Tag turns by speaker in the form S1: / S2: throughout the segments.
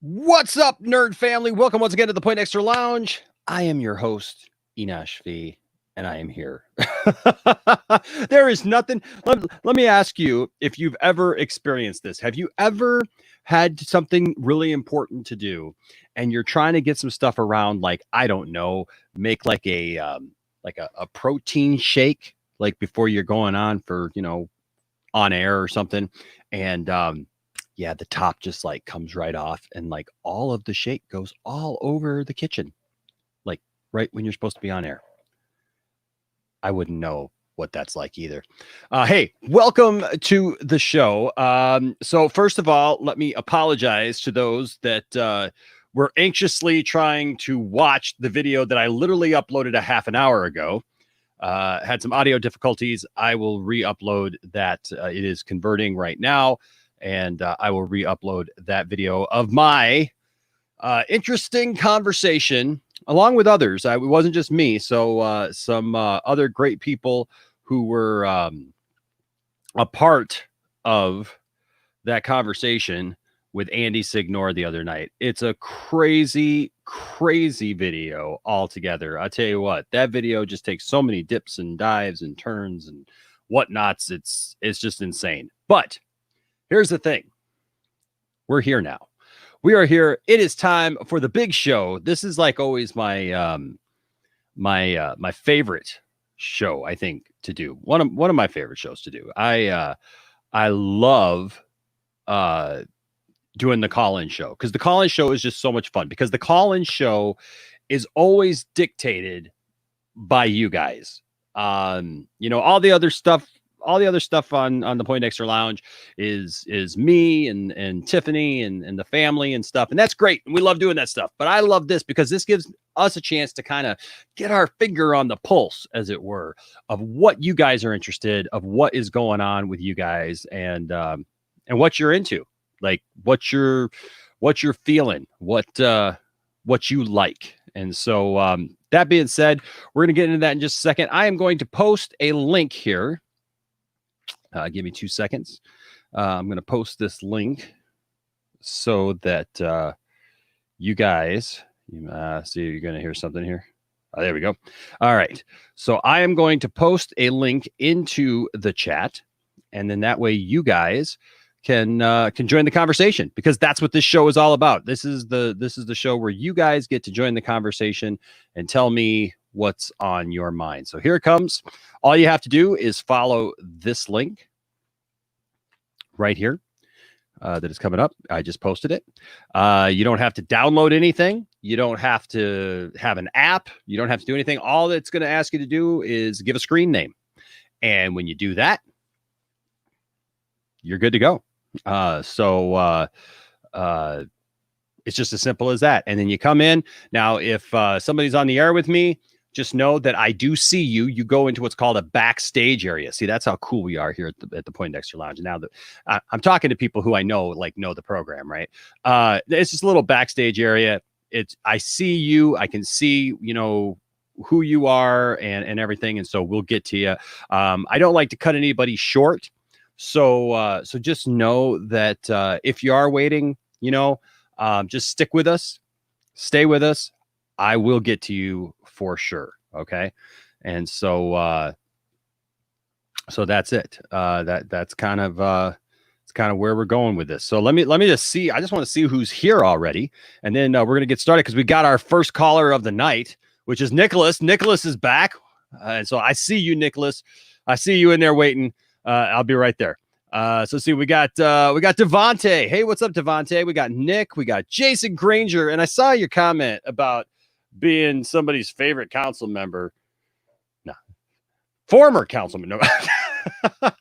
S1: What's up, nerd family? Welcome once again to the Point Extra Lounge. I am your host, Enosh V, and I am here. There is nothing. Let me ask you if you've ever experienced this. Have you ever had something really important to do and you're trying to get some stuff around, like, I don't know, make like a protein shake, like before you're going on for, on air or something. And yeah, the top just like comes right off and like all of the shake goes all over the kitchen, like right when you're supposed to be on air. I wouldn't know what that's like either. Hey, welcome to the show. So first of all, let me apologize to those that were anxiously trying to watch the video that I literally uploaded a half an hour ago. Had some audio difficulties. I will re-upload that. It is converting right now. And I will re-upload that video of my interesting conversation, along with others. It wasn't just me. So some other great people who were a part of that conversation with Andy Signore the other night. It's a crazy, crazy video altogether. I tell you what, that video just takes so many dips and dives and turns and whatnots. It's just insane. But here's the thing. We're here now. We are here. It is time for the big show. This is like always my my favorite show, I think, to do. One of my favorite shows to do. I love doing the call-in show, because the call-in show is just so much fun, because the call-in show is always dictated by you guys. All the other stuff on the Point Extra Lounge is me and Tiffany and the family and stuff. And that's great. And we love doing that stuff. But I love this because this gives us a chance to kind of get our finger on the pulse, as it were, of what you guys are interested, of what is going on with you guys, and what you're into, like what you're feeling, what you like. And so that being said, we're going to get into that in just a second. I am going to post a link here. Give me 2 seconds. I'm going to post this link so that you guys see, you're going to hear something here. Oh, there we go. All right. So I am going to post a link into the chat, and then that way you guys can join the conversation, because that's what this show is all about. This is the show where you guys get to join the conversation and tell me what's on your mind. So here it comes. All you have to do is follow this link right here that is coming up. I just posted it. You don't have to download anything. You don't have to have an app. You don't have to do anything. All it's going to ask you to do is give a screen name. And when you do that, you're good to go. So it's just as simple as that. And then you come in. Now, if somebody's on the air with me, just know that I do see you. You go into what's called a backstage area. See, that's how cool we are here at the Point Extra Lounge. Now that I'm talking to people who I know the program, right? It's just a little backstage area. I see you. I can see, who you are and everything. And so we'll get to you. I don't like to cut anybody short. So just know that if you are waiting, just stick with us, stay with us. I will get to you for sure. Okay. And so that's it. That's kind of where we're going with this. So let me just see. I just want to see who's here already. And then we're going to get started, because we got our first caller of the night, which is Nicholas. Nicholas is back. And so I see you, Nicholas. I see you in there waiting. I'll be right there. So see, we got Devontae. Hey, what's up, Devontae? We got Nick, we got Jason Granger. And I saw your comment about being somebody's favorite council member. No, former council member. No.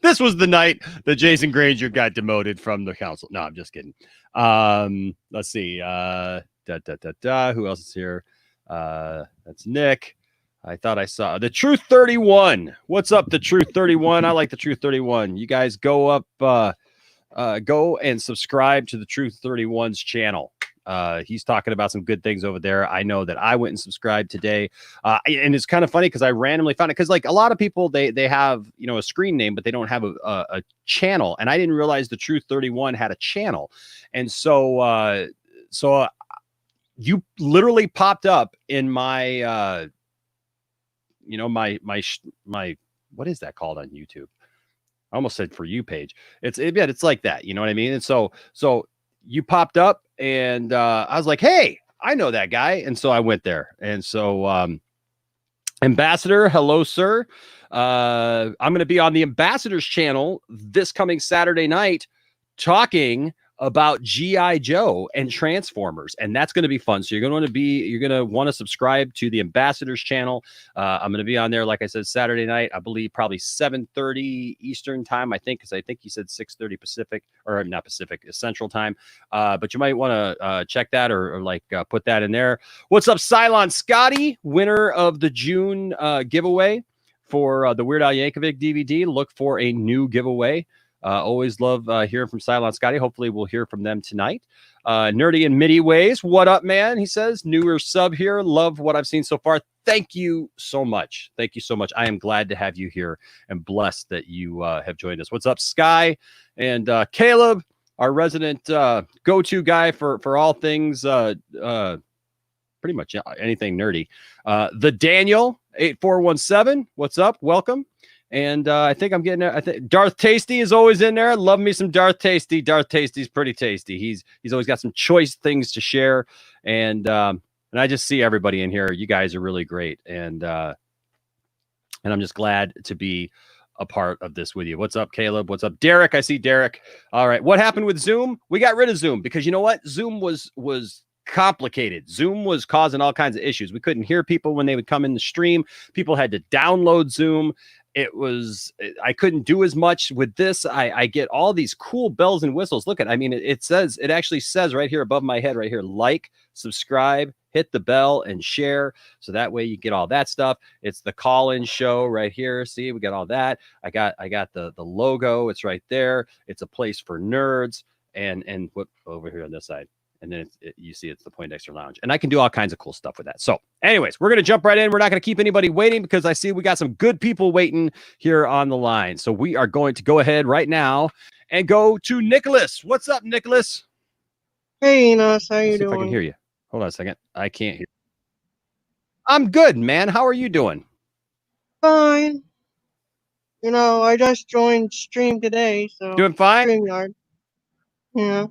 S1: This was the night that Jason Granger got demoted from the council. No, I'm just kidding. Let's see. Who else is here? That's Nick. I thought I saw the Truth 31. What's up, the Truth 31? I like the Truth 31. You guys go up, go and subscribe to the Truth 31's channel. He's talking about some good things over there. I know that I went and subscribed today. And it's kind of funny because I randomly found it because like a lot of people, they have, a screen name, but they don't have a channel. And I didn't realize the Truth 31 had a channel. And so you literally popped up in my, my, what is that called on YouTube? I almost said For You page. It's like that. You know what I mean? And so you popped up and I was like, hey, I know that guy. And so I went there. And so Ambassador, hello, sir. I'm going to be on the Ambassador's channel this coming Saturday night talking about G.I. Joe and Transformers, and that's going to be fun. So you're going to want to subscribe to the Ambassadors channel. I'm going to be on there, like I said, Saturday night. I believe probably 7:30 Eastern time. I think because I think he said 6:30 Pacific, or not Pacific, Central time. But you might want to check that or put that in there. What's up, Cylon Scotty, winner of the June giveaway for the Weird Al Yankovic DVD? Look for a new giveaway. Always love hearing from Cylon Scotty. Hopefully we'll hear from them tonight. Nerdy and Midi Ways. What up, man? He says, newer sub here. Love what I've seen so far. Thank you so much. Thank you so much. I am glad to have you here and blessed that you have joined us. What's up, Sky? And Caleb, our resident go-to guy for all things pretty much anything nerdy. The Daniel 8417. What's up? Welcome. And I think I'm getting there. I think Darth Tasty is always in there. Love me some Darth Tasty. Darth Tasty's pretty tasty. He's always got some choice things to share. And I just see everybody in here. You guys are really great. And I'm just glad to be a part of this with you. What's up, Caleb? What's up, Derek? I see Derek. All right. What happened with Zoom? We got rid of Zoom because you know what? Zoom was complicated. Zoom was causing all kinds of issues. We couldn't hear people when they would come in the stream. People had to download Zoom. I couldn't do as much with this. I get all these cool bells and whistles. Look at, it actually says right here above my head, right here, like, subscribe, hit the bell and share. So that way you get all that stuff. It's the call-in show right here. See, we got all that. I got the logo. It's right there. It's a place for nerds and what over here on this side. And then you see it's the Poindexter Lounge. And I can do all kinds of cool stuff with that. So anyways, we're going to jump right in. We're not going to keep anybody waiting because I see we got some good people waiting here on the line. So we are going to go ahead right now and go to Nicholas. What's up, Nicholas?
S2: Hey, Enos. How you
S1: Let's see
S2: doing?
S1: if I can hear you. Hold on a second. I can't hear. I'm good, man. How are you doing?
S2: Fine. I just joined stream today, so
S1: doing fine.
S2: StreamYard. Yeah.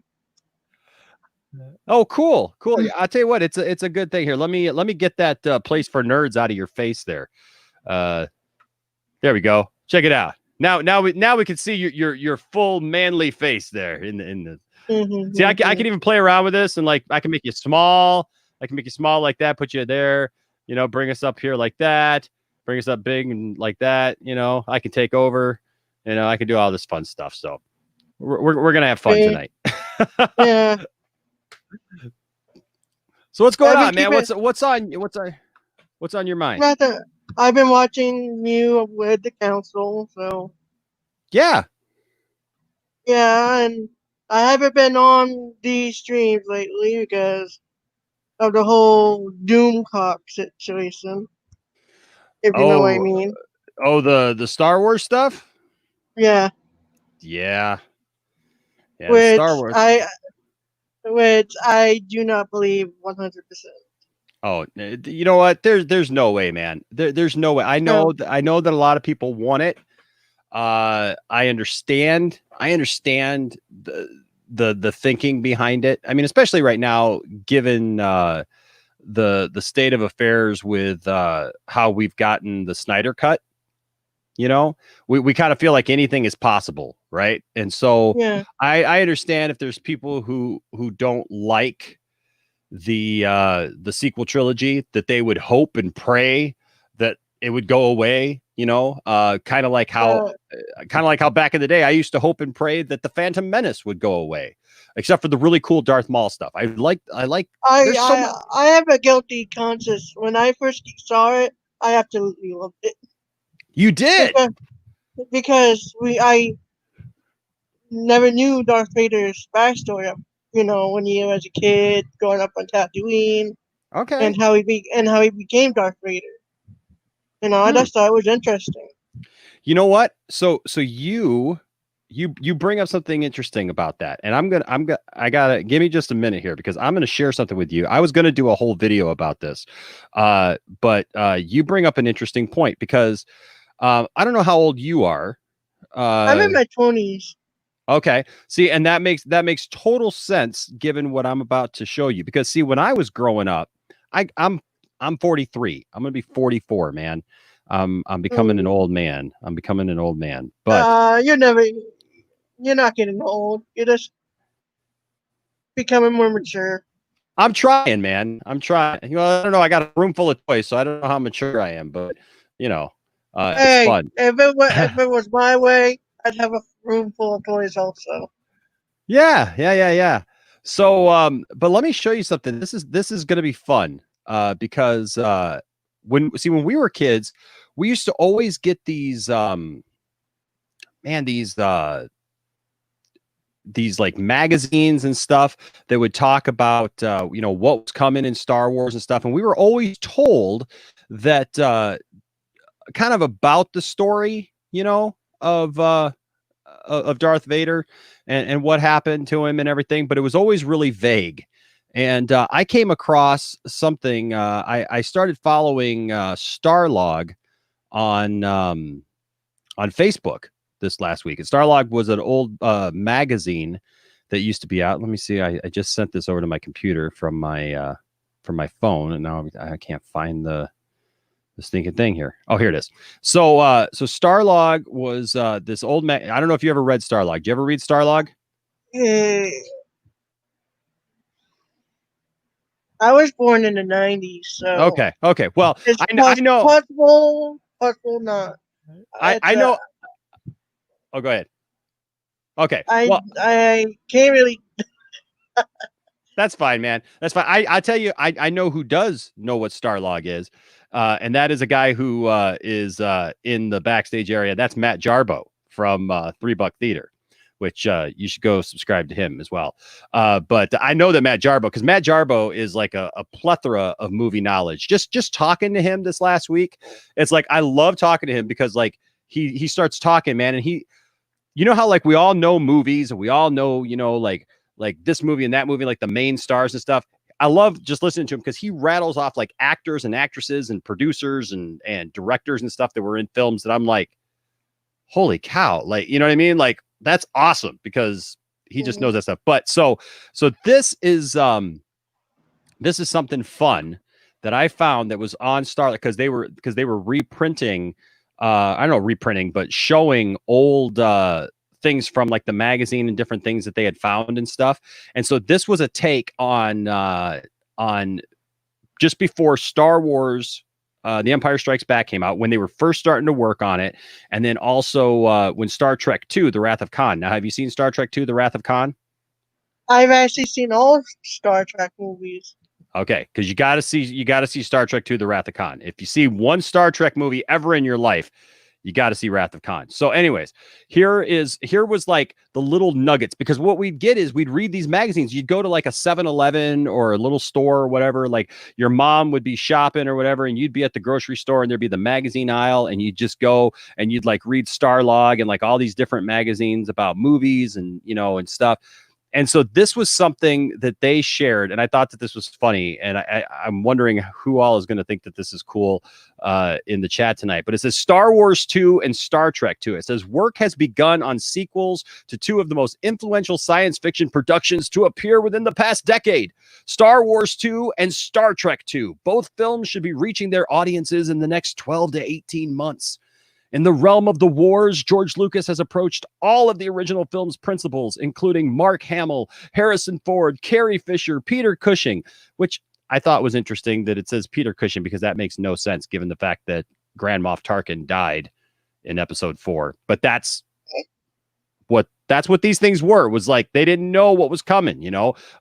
S1: Oh, cool. I'll tell you what, it's a good thing here. Let me get that place for nerds out of your face there. There we go. Check it out. Now we can see your full manly face there in the.
S2: Mm-hmm,
S1: See, I can even play around with this and I can make you small. I can make you small like that. Put you there. Bring us up here like that. Bring us up big and like that. I can take over. I can do all this fun stuff. So we're gonna have fun tonight.
S2: Yeah.
S1: So what's going on, man? What's on your mind?
S2: I've been watching you with the council, so
S1: yeah,
S2: and I haven't been on these streams lately because of the whole Doomcock situation. If you know what I mean.
S1: Oh, the Star Wars stuff.
S2: Yeah.
S1: Which Star Wars.
S2: Which I do not believe 100%.
S1: Oh, you know what? There's no way, man. There's no way. I know that a lot of people want it. I understand the thinking behind it. I mean, especially right now, given the state of affairs with how we've gotten the Snyder cut. We kind of feel like anything is possible, right? And so I understand if there's people who don't like the sequel trilogy, that they would hope and pray that it would go away, kind of like how back in the day I used to hope and pray that the Phantom Menace would go away, except for the really cool Darth Maul stuff. I
S2: have a guilty conscience. When I first saw it, I absolutely loved it.
S1: You did?
S2: Because I never knew Darth Vader's backstory when he was a kid growing up on Tatooine,
S1: Okay.
S2: and how he became Darth Vader. I just thought it was interesting.
S1: You know what? So you bring up something interesting about that, and I gotta give me just a minute here because I'm gonna share something with you. I was gonna do a whole video about this, but you bring up an interesting point because I don't know how old you are.
S2: I'm in my 20s.
S1: Okay. See, and that makes total sense given what I'm about to show you. Because see, when I was growing up, I'm 43. I'm gonna be 44, man. I'm becoming an old man. I'm becoming an old man. But
S2: you're not getting old. You're just becoming more mature.
S1: I'm trying, man. I'm trying. I don't know. I got a room full of toys, so I don't know how mature I am, but it's
S2: Hey,
S1: fun.
S2: if it was my way, I'd have a room full of toys also.
S1: Yeah. So, but let me show you something. This is going to be fun, because when we were kids, we used to always get these, these like magazines and stuff that would talk about, what was coming in Star Wars and stuff, and we were always told that, kind of about the story, of Darth Vader and what happened to him and everything, but it was always really vague. And I came across something. I started following Starlog on Facebook this last week. And Starlog was an old magazine that used to be out. Let me see. I just sent this over to my computer from my phone, and now I can't find the stinking thing here. Oh, here it is. So Starlog was this old man. I don't know if you ever read Starlog. Did you ever read Starlog?
S2: I was born in the 90s, so
S1: Okay. Well,
S2: it's
S1: I know.
S2: possible not.
S1: I know. Oh, go ahead. Okay. Well,
S2: I can't really.
S1: that's fine, man. That's fine. I tell you, I know who does know what Starlog is, and that is a guy who is in the backstage area. That's Matt Jarbo from $3 Theater, which you should go subscribe to him as well. But I know that Matt Jarbo, because Matt Jarbo is like a plethora of movie knowledge. Just talking to him this last week, it's like I love talking to him because like he starts talking, man, and how like we all know movies and we all know like this movie and that movie, like the main stars and stuff. I love just listening to him because he rattles off like actors and actresses and producers and directors and stuff that were in films that I'm like, holy cow, like, you know what I mean? Like, that's awesome because he just knows that stuff. But so this is something fun that I found that was on Starlight because they were reprinting, I don't know, reprinting, but showing old things from like the magazine and different things that they had found and stuff. And so this was a take on just before Star Wars, The Empire Strikes Back came out, when they were first starting to work on it. And then also when Star Trek II, The Wrath of Khan. Now, have you seen Star Trek II, The Wrath of Khan?
S2: I've actually seen all Star Trek movies.
S1: Okay, because you got to see Star Trek II, The Wrath of Khan. If you see one Star Trek movie ever in your life, you got to see Wrath of Khan. So anyways, here was like the little nuggets, because what we'd get is we'd read these magazines. You'd go to like a 7-Eleven or a little store or whatever, like your mom would be shopping or whatever, and you'd be at the grocery store and there'd be the magazine aisle, and you'd just go and you'd like read Starlog and like all these different magazines about movies and and stuff. And so this was something that they shared, and I thought that this was funny. And I'm wondering who all is going to think that this is cool in the chat tonight. But it says Star Wars 2 and Star Trek 2. It says work has begun on sequels to two of the most influential science fiction productions to appear within the past decade. Star Wars 2 and Star Trek 2. Both films should be reaching their audiences in the next 12 to 18 months. In the realm of the wars, George Lucas has approached all of the original film's principals, including Mark Hamill, Harrison Ford, Carrie Fisher, Peter Cushing, which I thought was interesting that it says Peter Cushing, because that makes no sense given the fact that Grand Moff Tarkin died in episode 4. But that's what these things were, was like they didn't know what was coming,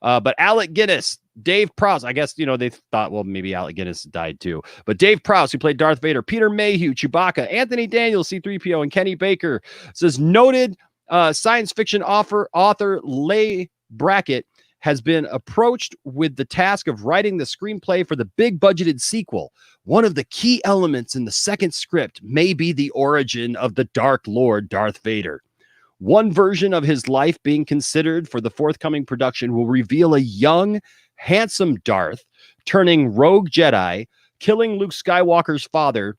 S1: but Alec Guinness, Dave Prowse, I guess, they thought, well, maybe Alec Guinness died too, but Dave Prowse, who played Darth Vader, Peter Mayhew, Chewbacca, Anthony Daniels, C-3PO, and Kenny Baker, says noted science fiction author Leigh Brackett has been approached with the task of writing the screenplay for the big budgeted sequel. One of the key elements in the second script may be the origin of the Dark Lord Darth Vader. One version of his life being considered for the forthcoming production will reveal a young, handsome Darth turning rogue Jedi, killing Luke Skywalker's father,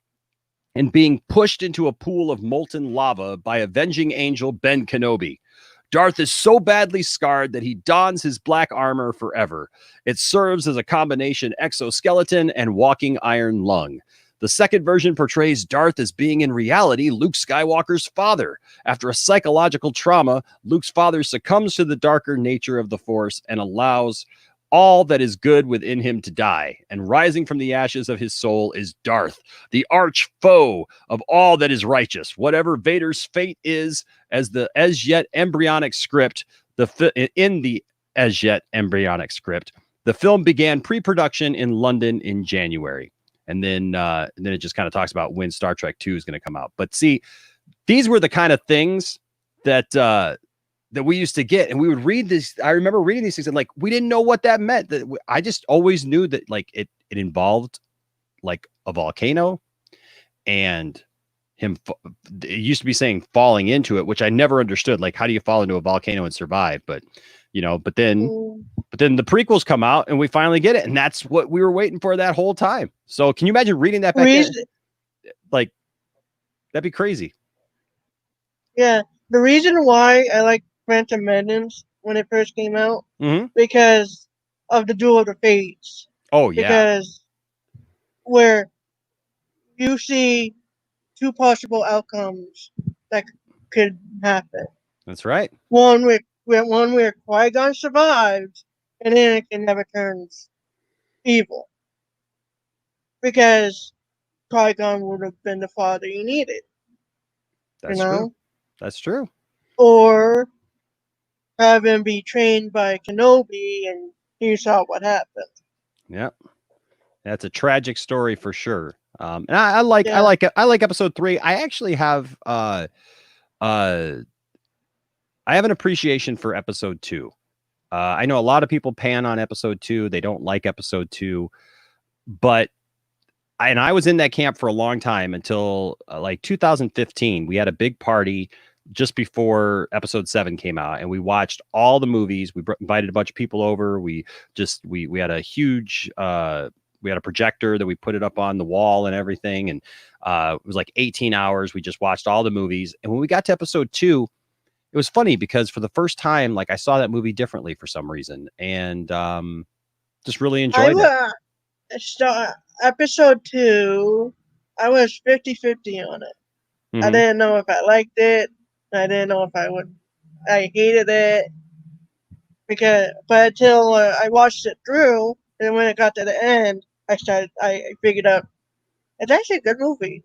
S1: and being pushed into a pool of molten lava by avenging angel Ben Kenobi. Darth is so badly scarred that he dons his black armor forever. It serves as a combination exoskeleton and walking iron lung. The second version portrays Darth as being in reality Luke Skywalker's father. After a psychological trauma, Luke's father succumbs to the darker nature of the Force and allows all that is good within him to die. And rising from the ashes of his soul is Darth, the arch foe of all that is righteous. Whatever Vader's fate is, as yet embryonic script, the film began pre-production in London in January. And then it just kind of talks about when Star Trek 2 is going to come out. But see, these were the kind of things that we used to get, and we would read this. I remember reading these things, and like we didn't know what that meant. That I just always knew that like it involved like a volcano, and him. It used to be saying falling into it, which I never understood. Like, how do you fall into a volcano and survive? But but then the prequels come out, and we finally get it, and that's what we were waiting for that whole time. So, can you imagine reading that back then? Like, that'd be crazy.
S2: Yeah, the reason why I like Phantom Menace when it first came out, because of the Duel of the Fates.
S1: Oh, yeah.
S2: Because where you see two possible outcomes that could happen.
S1: That's right.
S2: One where Qui-Gon survives, and Anakin never turns evil. Because Qui-Gon would have been the father you needed.
S1: That's true. That's true.
S2: Or have him be trained by Kenobi, and you saw what happened.
S1: Yep, that's a tragic story for sure. And I like episode 3. I actually have I have an appreciation for episode 2. I know a lot of people pan on episode 2. They don't like episode 2, but I was in that camp for a long time until like 2015. We had a big party just before episode 7 came out, and we watched all the movies. We invited a bunch of people over. We had a huge we had a projector that we put it up on the wall and everything, and it was like 18 hours. We just watched all the movies, and when we got to episode 2, it was funny because for the first time, like I saw that movie differently for some reason, and just really enjoyed it.
S2: Episode 2, I was 50-50 on it. I didn't know if I liked it. I didn't know if I hated it. But until I watched it through, and when it got to the end, I figured out it's actually a good movie.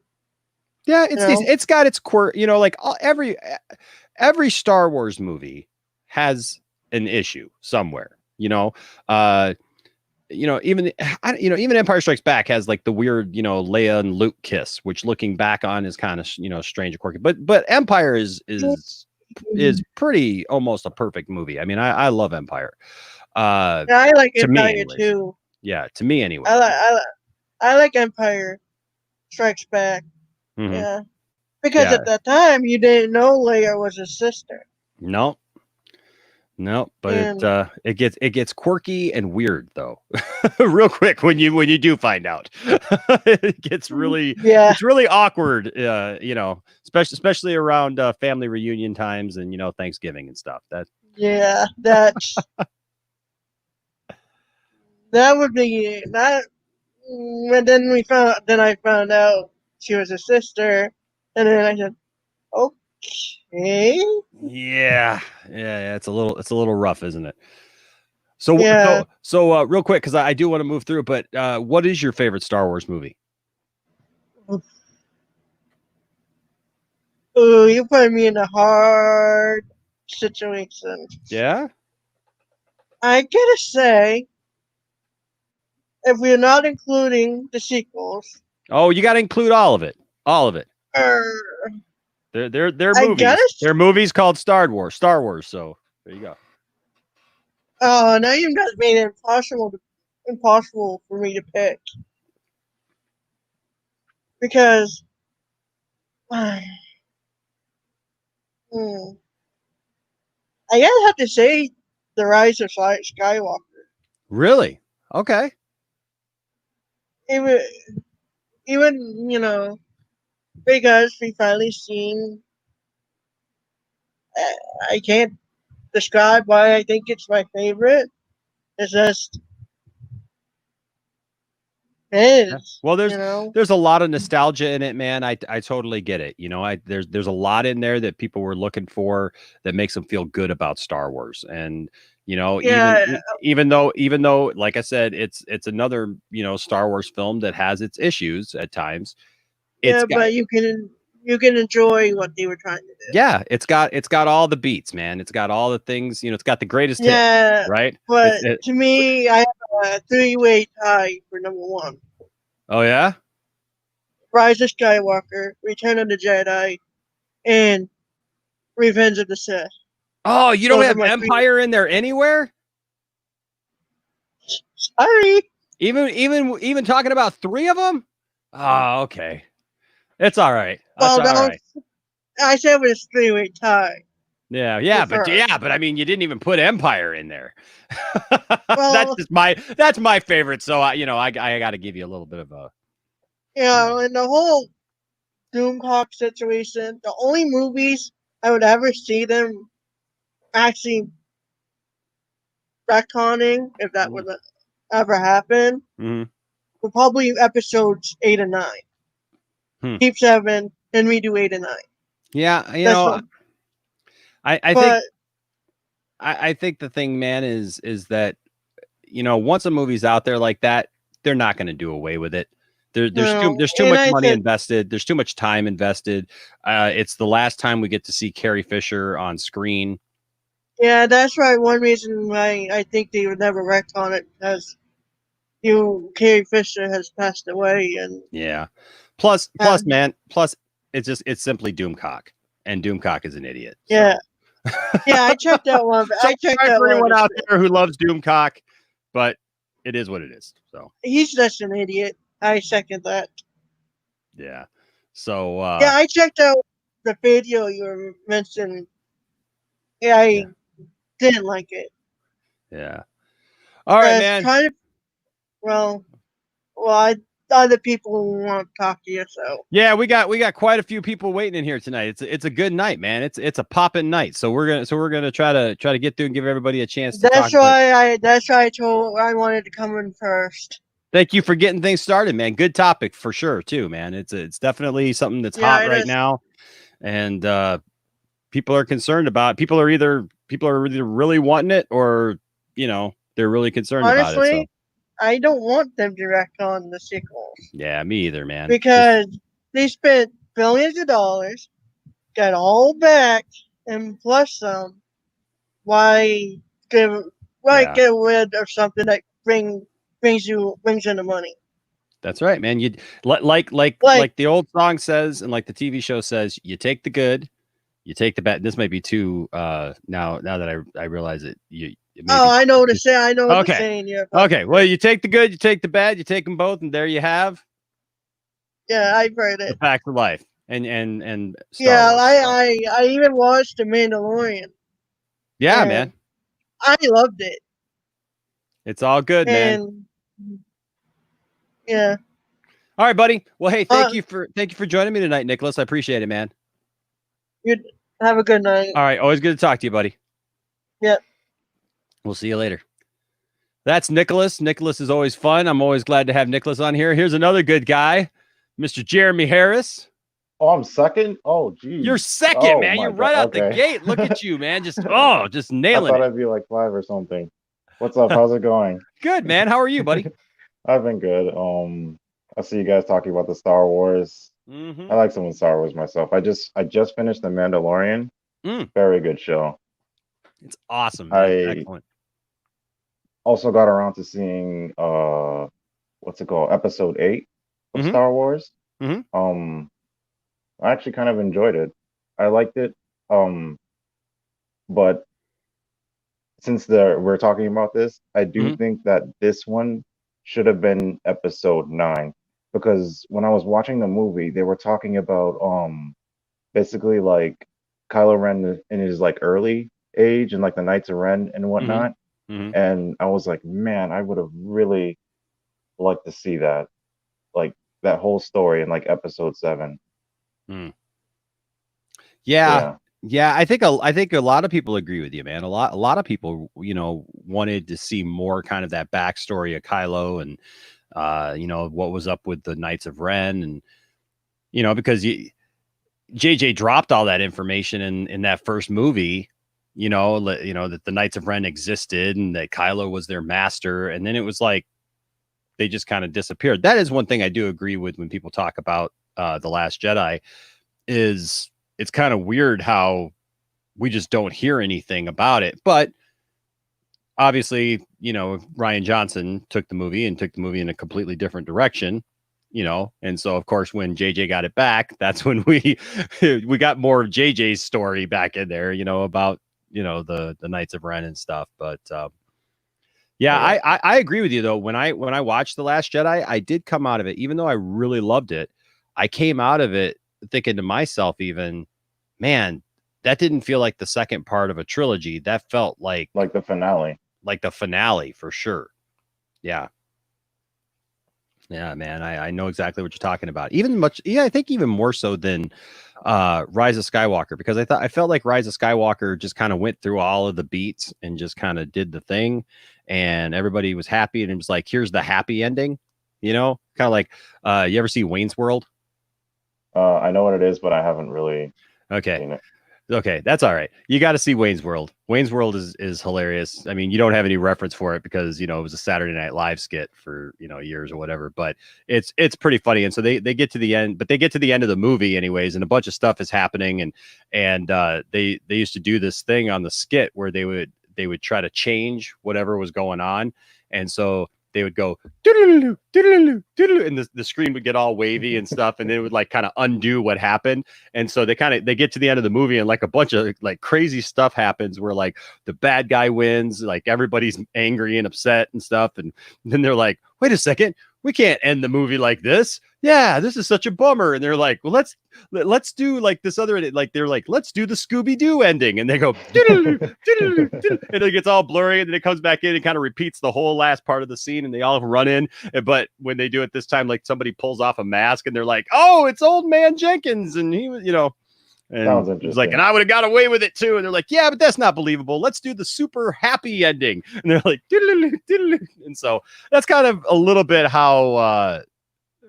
S1: Yeah, it's decent. It's got its quirk. Like every Star Wars movie has an issue somewhere. Even Empire Strikes Back has like the weird, Leia and Luke kiss, which looking back on is kind of, strange and quirky. But Empire is pretty almost a perfect movie. I mean, I love Empire.
S2: I like Empire too.
S1: Yeah, to me anyway.
S2: I like Empire Strikes Back. Yeah, because at that time you didn't know Leia was his sister.
S1: No, but it gets quirky and weird though, real quick when you do find out. It gets it's really awkward, especially around family reunion times and Thanksgiving and stuff. That
S2: would be that. And then I found out she was a sister, and then I said, okay.
S1: Yeah, it's a little rough, isn't it? So real quick, because I do want to move through, but what is your favorite Star Wars movie?
S2: Oh, you put me in a hard situation.
S1: Yeah?
S2: I gotta say, if we're not including the sequels.
S1: Oh, you gotta include all of it. All of it. They're movies. They're movies called Star Wars. So there you go.
S2: Oh, now you guys made it impossible for me to pick because I gotta have to say the Rise of Skywalker.
S1: Really? Okay.
S2: Even because we finally seen. I can't describe why I think it's my favorite. It's just it is.
S1: Well, there's a lot of nostalgia in it, man. I totally get it. There's a lot in there that people were looking for that makes them feel good about Star Wars. And
S2: Yeah,
S1: even though, like I said, it's another Star Wars film that has its issues at times. It's
S2: yeah,
S1: got
S2: but you can enjoy what they were trying to do.
S1: yeah, it's got all the beats, man. It's got all the things. It's got the greatest hit,
S2: Yeah,
S1: right?
S2: but to me, I have a three-way tie for number one:
S1: Oh yeah.
S2: Rise of Skywalker, Return of the Jedi, and Revenge of the Sith.
S1: Oh, you don't
S2: Those are
S1: have
S2: my three.
S1: Empire in there anywhere?
S2: Sorry.
S1: Even talking about three of them? Oh, okay. It's all right. That's
S2: Well,
S1: all
S2: no,
S1: right.
S2: I said it was three-way tie.
S1: But I mean, you didn't even put Empire in there.
S2: Well,
S1: that's my favorite. So I got to give you a little bit of a.
S2: in the whole Doomcock situation, the only movies I would ever see them actually retconning, if that would ever happen,
S1: Mhm.
S2: would probably episodes 8 and 9.
S1: Hmm.
S2: Keep 7, and we do 8 and 9.
S1: Yeah,
S2: That's what.
S1: I think
S2: But
S1: I think the thing, man, is that once a movie's out there like that, they're not going to do away with it.
S2: no,
S1: There's too
S2: and
S1: much
S2: I
S1: money
S2: said,
S1: invested. There's too much time invested. It's the last time we get to see Carrie Fisher on screen.
S2: yeah, that's right. One reason why I think they would never retcon it because Carrie Fisher has passed away, and
S1: Yeah. Plus,
S2: um,
S1: man, it's simply Doomcock, and Doomcock is an idiot.
S2: yeah,
S1: So,
S2: yeah, I checked that one.
S1: so
S2: I checked
S1: sorry
S2: that
S1: for
S2: one.
S1: anyone out there who loves Doomcock, but it is what it is. So,
S2: He's just an idiot. I second that.
S1: yeah. So,
S2: Yeah, I checked out the video you were mentioning. Yeah,
S1: yeah,
S2: I didn't like it.
S1: yeah. All right,
S2: It's
S1: man.
S2: kind of well, other people want to talk to you, so
S1: Yeah, we got quite a few people waiting in here tonight. It's a good night, man. It's a poppin' night. So we're gonna try to get through and give everybody a chance to talk.
S2: that's why I wanted to come in first.
S1: Thank you for getting things started, man. Good topic for sure, too, man. It's definitely something that's
S2: Yeah,
S1: hot
S2: it
S1: right
S2: is.
S1: now, and people are concerned about it. People are either really wanting it, or they're really concerned about it. So
S2: Honestly, I don't want them to wreck on the sequels
S1: yeah, me either, man.
S2: because they spent billions of dollars, got all back, and plus some. Why give
S1: Yeah,
S2: get rid of something that brings in the money?
S1: that's right, man. You
S2: Like,
S1: like the old song says, and like the TV show says, you take the good, you take the bad. This might be too now that I realize it. It may
S2: oh,
S1: be
S2: I know what the
S1: okay.
S2: saying here. But
S1: Okay, well, you take the good, you take the bad, you take them both, and there you have
S2: yeah, I've heard
S1: the
S2: it.
S1: facts of life and Star
S2: Yeah,
S1: Wars. So.
S2: I even watched The Mandalorian,
S1: Yeah, man,
S2: and I loved it.
S1: it's all good, man.
S2: And yeah,
S1: All right, buddy. Well, hey,
S2: uh,
S1: thank you for joining me tonight, Nicholas. I appreciate it, man.
S2: you have a good night.
S1: All right, always good to talk to you, buddy.
S2: Yep.
S1: We'll see you later. That's Nicholas. Nicholas is always fun. I'm always glad to have Nicholas on here. Here's another good guy, Mr. Jeremy Harris.
S3: Oh, I'm second? Oh,
S1: You're
S3: geez.
S1: second,
S3: Oh
S1: man.
S3: my
S1: You're
S3: God.
S1: right out the
S3: Okay.
S1: gate. Look at you, man. Just
S3: I
S1: nailing
S3: thought
S1: it.
S3: I'd be like five or something. What's up? How's it going?
S1: Good, man. How are you, buddy?
S3: I've been good. I see you guys talking about the Star Wars.
S1: Mm-hmm.
S3: I like some of the Star Wars myself. I just finished The Mandalorian. Very good show.
S1: It's awesome, man.
S3: I
S1: Excellent.
S3: also got around to seeing what's it called? Episode 8 of
S1: Mm-hmm.
S3: Star Wars.
S1: Mm-hmm.
S3: I actually kind of enjoyed it. I liked it. But since we're talking about this, I do
S1: Mhm.
S3: think that this one should have been episode 9, because when I was watching the movie, they were talking about basically like Kylo Ren in his like early age and like the Knights of Ren and
S1: Mhm.
S3: whatnot.
S1: Mhm.
S3: And I was like, man, I would have really liked to see that, like that whole story in like episode 7.
S1: Mm.
S3: So,
S1: Yeah.
S3: yeah,
S1: Yeah, I think a lot of people agree with you, man. A lot of people, wanted to see more kind of that backstory of Kylo and what was up with the Knights of Ren, and because JJ dropped all that information in that first movie, that the Knights of Ren existed and that Kylo was their master, and then it was like they just kind of disappeared. That is one thing I do agree with when people talk about The Last Jedi, is it's kind of weird how we just don't hear anything about it. But obviously, Ryan Johnson took the movie in a completely different direction, and so of course when JJ got it back, that's when we we got more of JJ's story back in there, about the Knights of Ren and stuff. But yeah,
S3: yeah,
S1: I agree with you though. When I watched The Last Jedi, I did come out of it, even though I really loved it. I came out of it thinking to myself, even, man, that didn't feel like the second part of a trilogy. That felt
S3: like the finale.
S1: like the finale for sure. Yeah. Yeah, man. I know exactly what you're talking about. I think even more so than Rise of Skywalker, because I felt like Rise of Skywalker just kind of went through all of the beats and just kind of did the thing, and everybody was happy, and it was like, here's the happy ending, kind of like you ever see Wayne's World?
S3: I know what it is, but I haven't really
S1: Okay.
S3: seen it.
S1: Okay, that's all right. You got to see Wayne's World. Wayne's World is hilarious. I mean, you don't have any reference for it because it was a Saturday Night Live skit for years or whatever. But it's pretty funny. And so they get to the end, but they get to the end of the movie anyways, and a bunch of stuff is happening. And they used to do this thing on the skit where they would try to change whatever was going on, and so they would go doodle doodle doodle, and the screen would get all wavy and stuff, and it would like kind of undo what happened. And so they get to the end of the movie, and like a bunch of like crazy stuff happens where like the bad guy wins, like everybody's angry and upset and stuff. And then they're like, wait a second, we can't end the movie like this. Yeah, this is such a bummer. And they're like, well, let's do like this other, like they're like, let's do the Scooby-Doo ending. And they go and it gets all blurry, and then it comes back in and kind of repeats the whole last part of the scene, and they all run in. But when they do it this time, like somebody pulls off a mask, and they're like, oh, it's old man Jenkins, and he was,
S3: Sounds
S1: and he's like, and
S3: interesting.
S1: I would have got away with it too. And they're like, yeah, but that's not believable. Let's do the super happy ending. And they're like, and so that's kind of a little bit how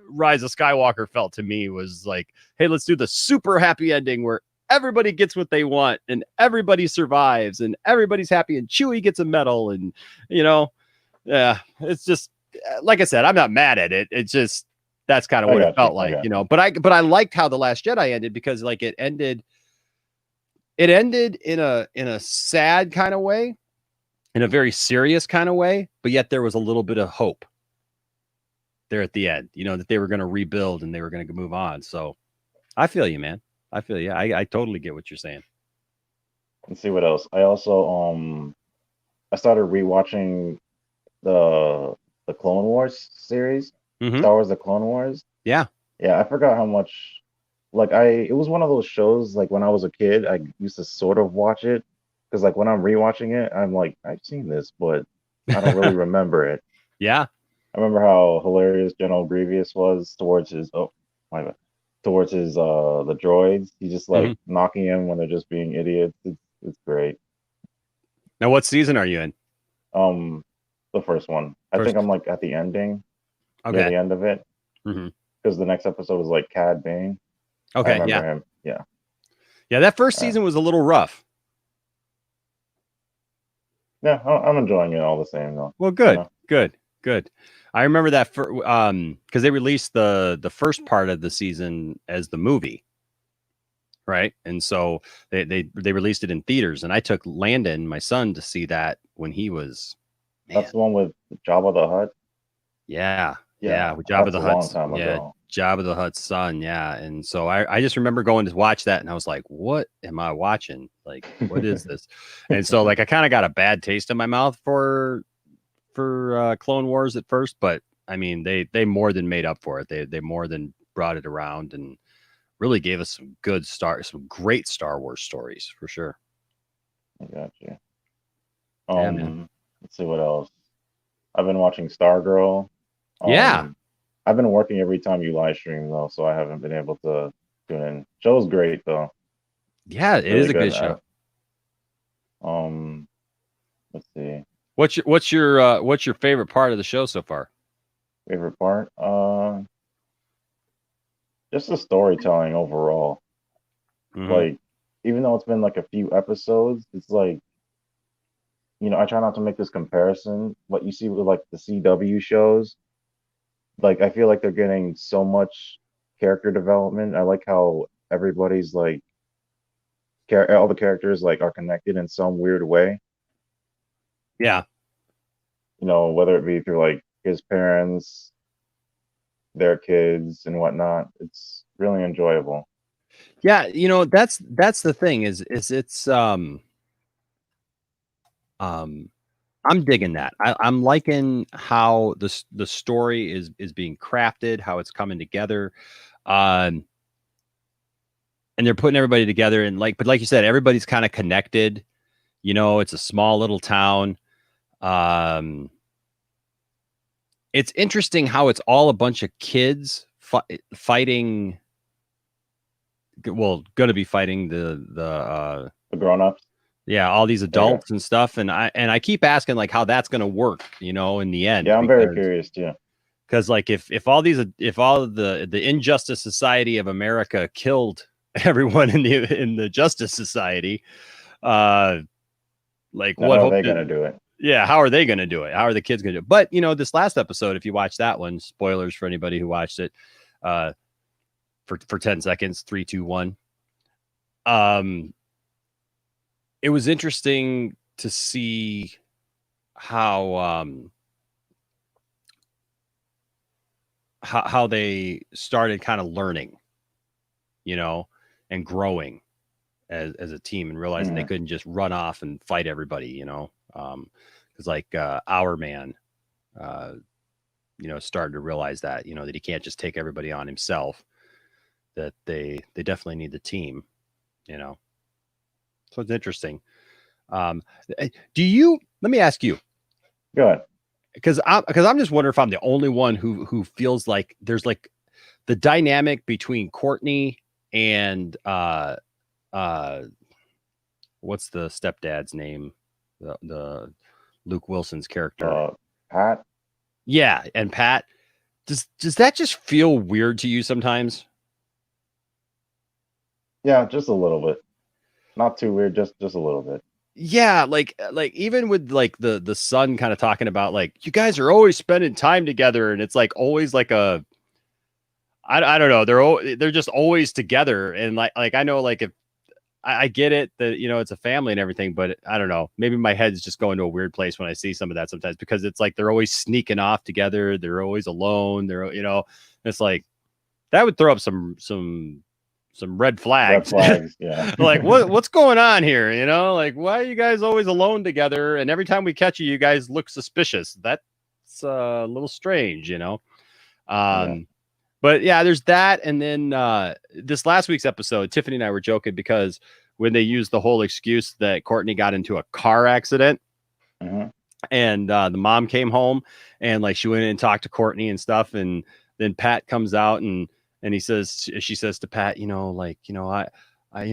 S1: Rise of Skywalker felt to me, was like, hey, let's do the super happy ending where everybody gets what they want and everybody survives and everybody's happy and Chewie gets a medal. And, yeah, it's just, like I said, I'm not mad at it. It's just, that's kind of
S3: I
S1: what it
S3: got you.
S1: felt
S3: I
S1: like,
S3: got you.
S1: but I liked how The Last Jedi ended, because like it ended in a sad kind of way, in a very serious kind of way, but yet there was a little bit of hope there at the end, that they were going to rebuild and they were going to move on. So I feel you, man. I feel you. I totally get what you're saying.
S3: Let's see what else. I also I started rewatching the Clone Wars series,
S1: Mm-hmm.
S3: Star Wars: The Clone Wars.
S1: Yeah.
S3: Yeah, I forgot how much. Like it was one of those shows. Like when I was a kid, I used to sort of watch it because like when I'm rewatching it, I'm like, I've seen this, but I don't really remember it.
S1: Yeah.
S3: I remember how hilarious General Grievous was towards his my bad, towards his the droids. He's just
S1: Mm-hmm.
S3: like knocking him when they're just being idiots. It's great.
S1: Now, what season are you in?
S3: Um, the first one. I think
S1: First.
S3: I'm like at the ending, near
S1: Okay.
S3: the end of it,
S1: Mm-hmm.
S3: because the next episode is like Cad Bane. I
S1: Okay.
S3: remember
S1: Yeah.
S3: him. Yeah.
S1: Yeah. That first
S3: All right.
S1: season was a little rough.
S3: Yeah, I'm enjoying it all the same though.
S1: Well, good. Good. I remember that for because they released the first part of the season as the movie, right? And so they released it in theaters, and I took Landon, my son, to see that when he was, man.
S3: That's the one with Jabba the Hutt.
S1: Yeah,
S3: Yeah,
S1: with Jabba
S3: that's
S1: the
S3: a long
S1: Hutt's,
S3: time
S1: yeah,
S3: ago.
S1: Jabba the Hutt's son, yeah. And so I just remember going to watch that, and I was like, "What am I watching? Like, what is this?" And so, like, I kind of got a bad taste in my mouth for Clone Wars at first, but I mean, they more than made up for it. They more than brought it around and really gave us some great Star Wars stories for sure.
S3: I got you.
S1: Yeah, man.
S3: Let's see what else. I've been watching Stargirl.
S1: Yeah.
S3: I've been working every time you live stream though, so I haven't been able to tune in. Show's great though.
S1: Yeah, it
S3: Really
S1: is a good show.
S3: Let's see.
S1: What's your favorite part of the show so far?
S3: Favorite part? Just the storytelling overall.
S1: Mhm.
S3: Like, even though it's been like a few episodes, it's like, I try not to make this comparison. What you see with like the CW shows, like I feel like they're getting so much character development. I like how everybody's like, all the characters like are connected in some weird way.
S1: Yeah.
S3: Whether it be through like his parents, their kids, and whatnot. It's really enjoyable.
S1: Yeah, that's the thing is it's I'm digging that. I'm liking how the story is being crafted, how it's coming together. And they're putting everybody together and but like you said, everybody's kind of connected. It's a small little town. It's interesting how it's all a bunch of kids fighting. Well, going to be fighting the
S3: grown-ups.
S1: Yeah, all these adults and stuff, and I keep asking like how that's going to work, in the end.
S3: Yeah, I'm very curious too.
S1: Because like if all of the Injustice Society of America killed everyone in the Justice Society, like
S3: now
S1: what
S3: how are they going to do it?
S1: Yeah, how are they going to do it? How are the kids going to do it? But this last episode, if you watch that one, spoilers for anybody who watched it, for 10 seconds, 3, 2, 1. It was interesting to see how they started kind of learning, and growing as a team and realizing they couldn't just run off and fight everybody, because like our man, started to realize that, that he can't just take everybody on himself, that they definitely need the team, So it's interesting. Let me ask you.
S3: Go ahead.
S1: Because I'm just wondering if I'm the only one who feels like there's like the dynamic between Courtney and what's the stepdad's name? The Luke Wilson's character.
S3: Pat.
S1: Yeah, and Pat. Does that just feel weird to you sometimes?
S3: Yeah, just a little bit. Not too weird, just a little bit.
S1: Yeah, like even with like the son kind of talking about like you guys are always spending time together, and it's like always like I don't know, they're just always together, and like I know like if I get it that it's a family and everything, but I don't know, maybe my head's just going to a weird place when I see some of that sometimes, because it's like they're always sneaking off together, they're always alone, it's like that would throw up some red flags.
S3: Yeah.
S1: Like what's going on here? Like why are you guys always alone together? And every time we catch you guys look suspicious. That's a little strange,
S3: Yeah.
S1: But yeah, there's that. And then this last week's episode, Tiffany and I were joking because when they used the whole excuse that Courtney got into a car accident, and the mom came home and like she went in and talked to Courtney and stuff, and then Pat comes out and she says to Pat, I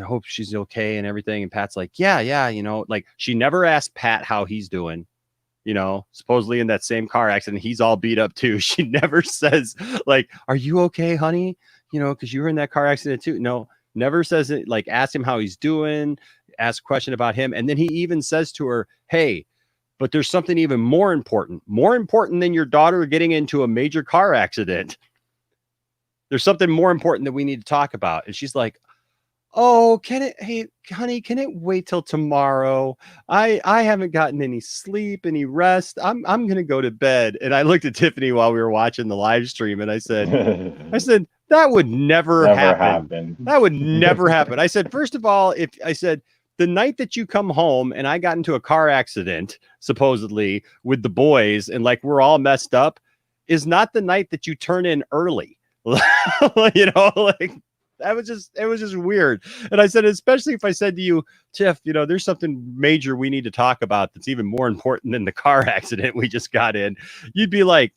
S1: hope she's okay and everything. And Pat's like, yeah, like she never asked Pat how he's doing. Supposedly in that same car accident, he's all beat up too. She never says like, are you okay, honey? Because you were in that car accident too. No, never says it. Like, ask him how he's doing, ask a question about him. And then he even says to her, hey, but there's something even more important than your daughter getting into a major car accident. There's something more important that we need to talk about. And she's like, oh, hey, honey, can it wait till tomorrow? I haven't gotten any sleep, any rest. I'm going to go to bed. And I looked at Tiffany while we were watching the live stream and I said, that would never happen. That would never happen. I said, first of all, the night that you come home and I got into a car accident, supposedly with the boys, and like we're all messed up, is not the night that you turn in early. You know, like it was just weird. And I said, especially if I said to you, Tiff, you know, there's something major we need to talk about that's even more important than the car accident we just got in, you'd be like,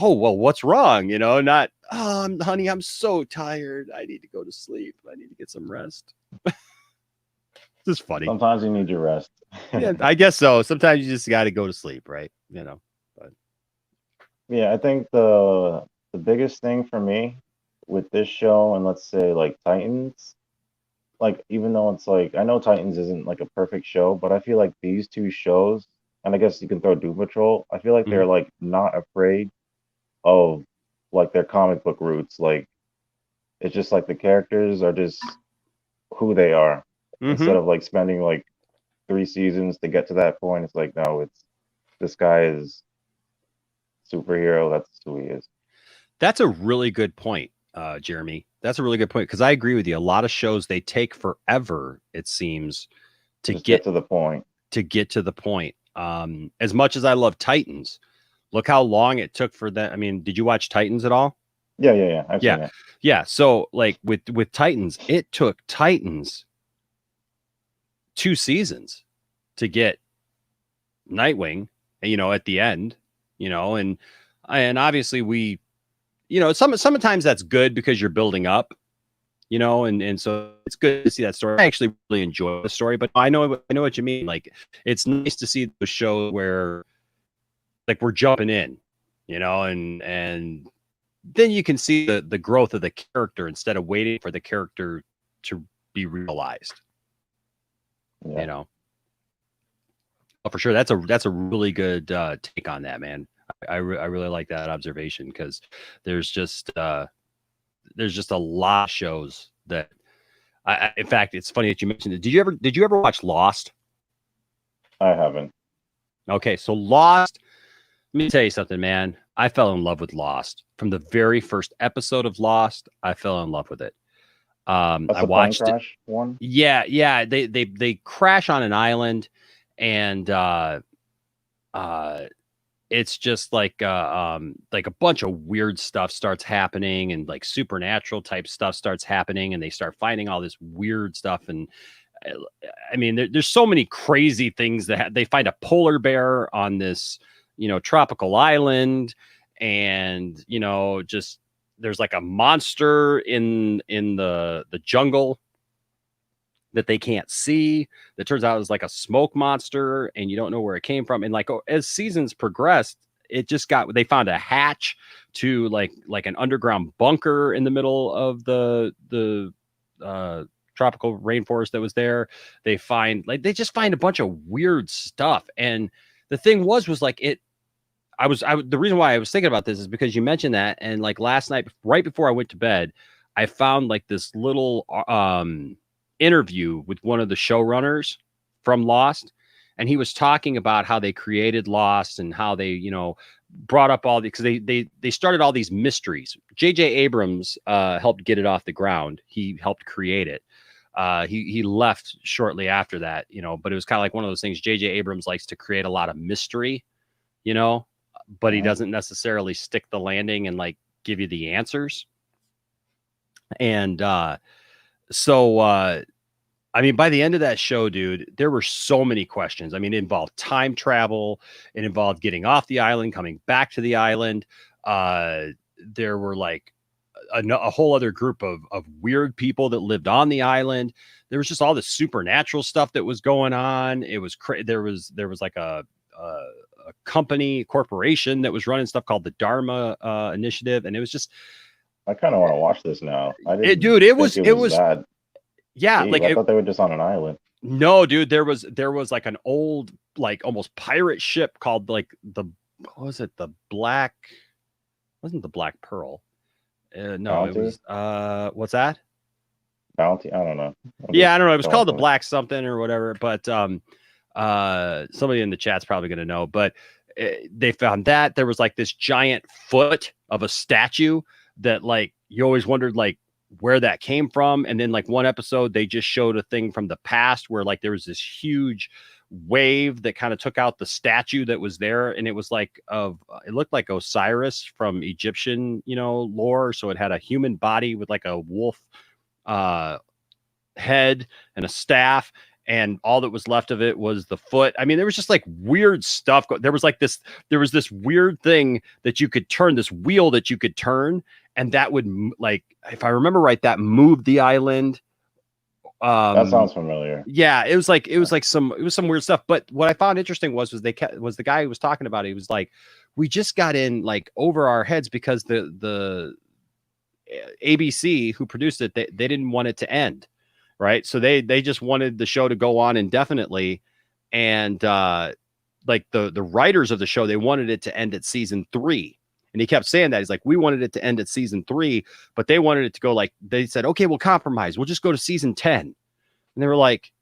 S1: oh, well, what's wrong? You know, not, oh, honey, I'm so tired. I need to go to sleep. I need to get some rest. This is funny.
S3: Sometimes you need your rest.
S1: Yeah, I guess so. Sometimes you just got to go to sleep, right? You know. But
S3: yeah, I think the biggest thing for me with this show, and let's say like Titans, like even though it's like I know Titans isn't like a perfect show, but I feel like these two shows, and I guess you can throw Doom Patrol, I feel like they're like not afraid of like their comic book roots. Like it's just like the characters are just who they are. Instead of like spending like 3 seasons to get to that point, it's like, no, it's this guy is superhero. That's who he is.
S1: That's a really good point, Jeremy. That's a really good point because I agree with you. A lot of shows they take forever, it seems, to get
S3: to the point.
S1: As much as I love Titans, look how long it took for them. I mean, did you watch Titans at all?
S3: Yeah. I've seen it.
S1: Yeah. So like with Titans, it took Titans 2 seasons to get Nightwing, you know, at the end, you know, and obviously we, you know, sometimes that's good because you're building up, you know, and so it's good to see that story. I actually really enjoy the story, but I know what you mean. Like it's nice to see the show where like we're jumping in, you know, and then you can see the growth of the character instead of waiting for the character to be realized.
S3: Yeah.
S1: You know, oh, for sure. That's a really good take on that, man. I really like that observation because there's just a lot of shows that in fact, it's funny that you mentioned it. Did you ever watch Lost?
S3: I haven't.
S1: Okay. So Lost, let me tell you something, man. I fell in love with Lost from the very first episode of Lost. I fell in love with it.
S3: That's
S1: I watched
S3: plane crash one.
S1: Yeah. They crash on an island, and it's just like a bunch of weird stuff starts happening, and like supernatural type stuff starts happening, and they start finding all this weird stuff. And I mean, there's so many crazy things that they find a polar bear on this, you know, tropical island, and you know, just there's like a monster in the jungle that they can't see that turns out is like a smoke monster, and you don't know where it came from. And like as seasons progressed, they found a hatch to like an underground bunker in the middle of the tropical rainforest that was there. They just find a bunch of weird stuff. And the thing was like the reason why I was thinking about this is because you mentioned that. And like last night, right before I went to bed, I found like this little interview with one of the showrunners from Lost, and he was talking about how they created Lost and how they, you know, brought up all the, because they started all these mysteries. J.J. Abrams helped get it off the ground. He helped create it. He left shortly after that, you know, but it was kind of like one of those things. J.J. Abrams likes to create a lot of mystery, you know, but he doesn't necessarily stick the landing and like give you the answers. And so I mean, by the end of that show, dude, there were so many questions. I mean, it involved time travel. It involved getting off the island, coming back to the island. There were like a whole other group of weird people that lived on the island. There was just all this supernatural stuff that was going on. It was there was like a corporation that was running stuff called the Dharma Initiative, and it was just.
S3: I kind of want to watch this now.
S1: It was
S3: bad.
S1: Yeah,
S3: Gee, I thought they were just on an island.
S1: No, dude, there was like an old, like almost pirate ship called like what was it? Wasn't the Black Pearl? No, Bounty? It was what's that?
S3: Bounty. I don't know.
S1: Yeah, I don't know. It was called the Black something or whatever. But somebody in the chat's probably going to know. But they found that there was like this giant foot of a statue that like you always wondered like where that came from. And then like one episode, they just showed a thing from the past where like there was this huge wave that kind of took out the statue that was there. And it was like it looked like Osiris from Egyptian, lore. So it had a human body with like a wolf head and a staff. And all that was left of it was the foot. I mean, there was just like weird stuff. There was this weird thing that you could turn, this wheel that you could turn. And that would like, if I remember right, that moved the island.
S3: That sounds familiar.
S1: Yeah. It was some weird stuff. But what I found interesting was the guy who was talking about it. He was like, we just got in like over our heads because the ABC who produced it, they didn't want it to end. Right. So they just wanted the show to go on indefinitely. And like the writers of the show, they wanted it to end at season 3. And he kept saying that. He's like, we wanted it to end at season 3, but they wanted it to go like, they said, okay, we'll compromise. We'll just go to season 10. And they were like,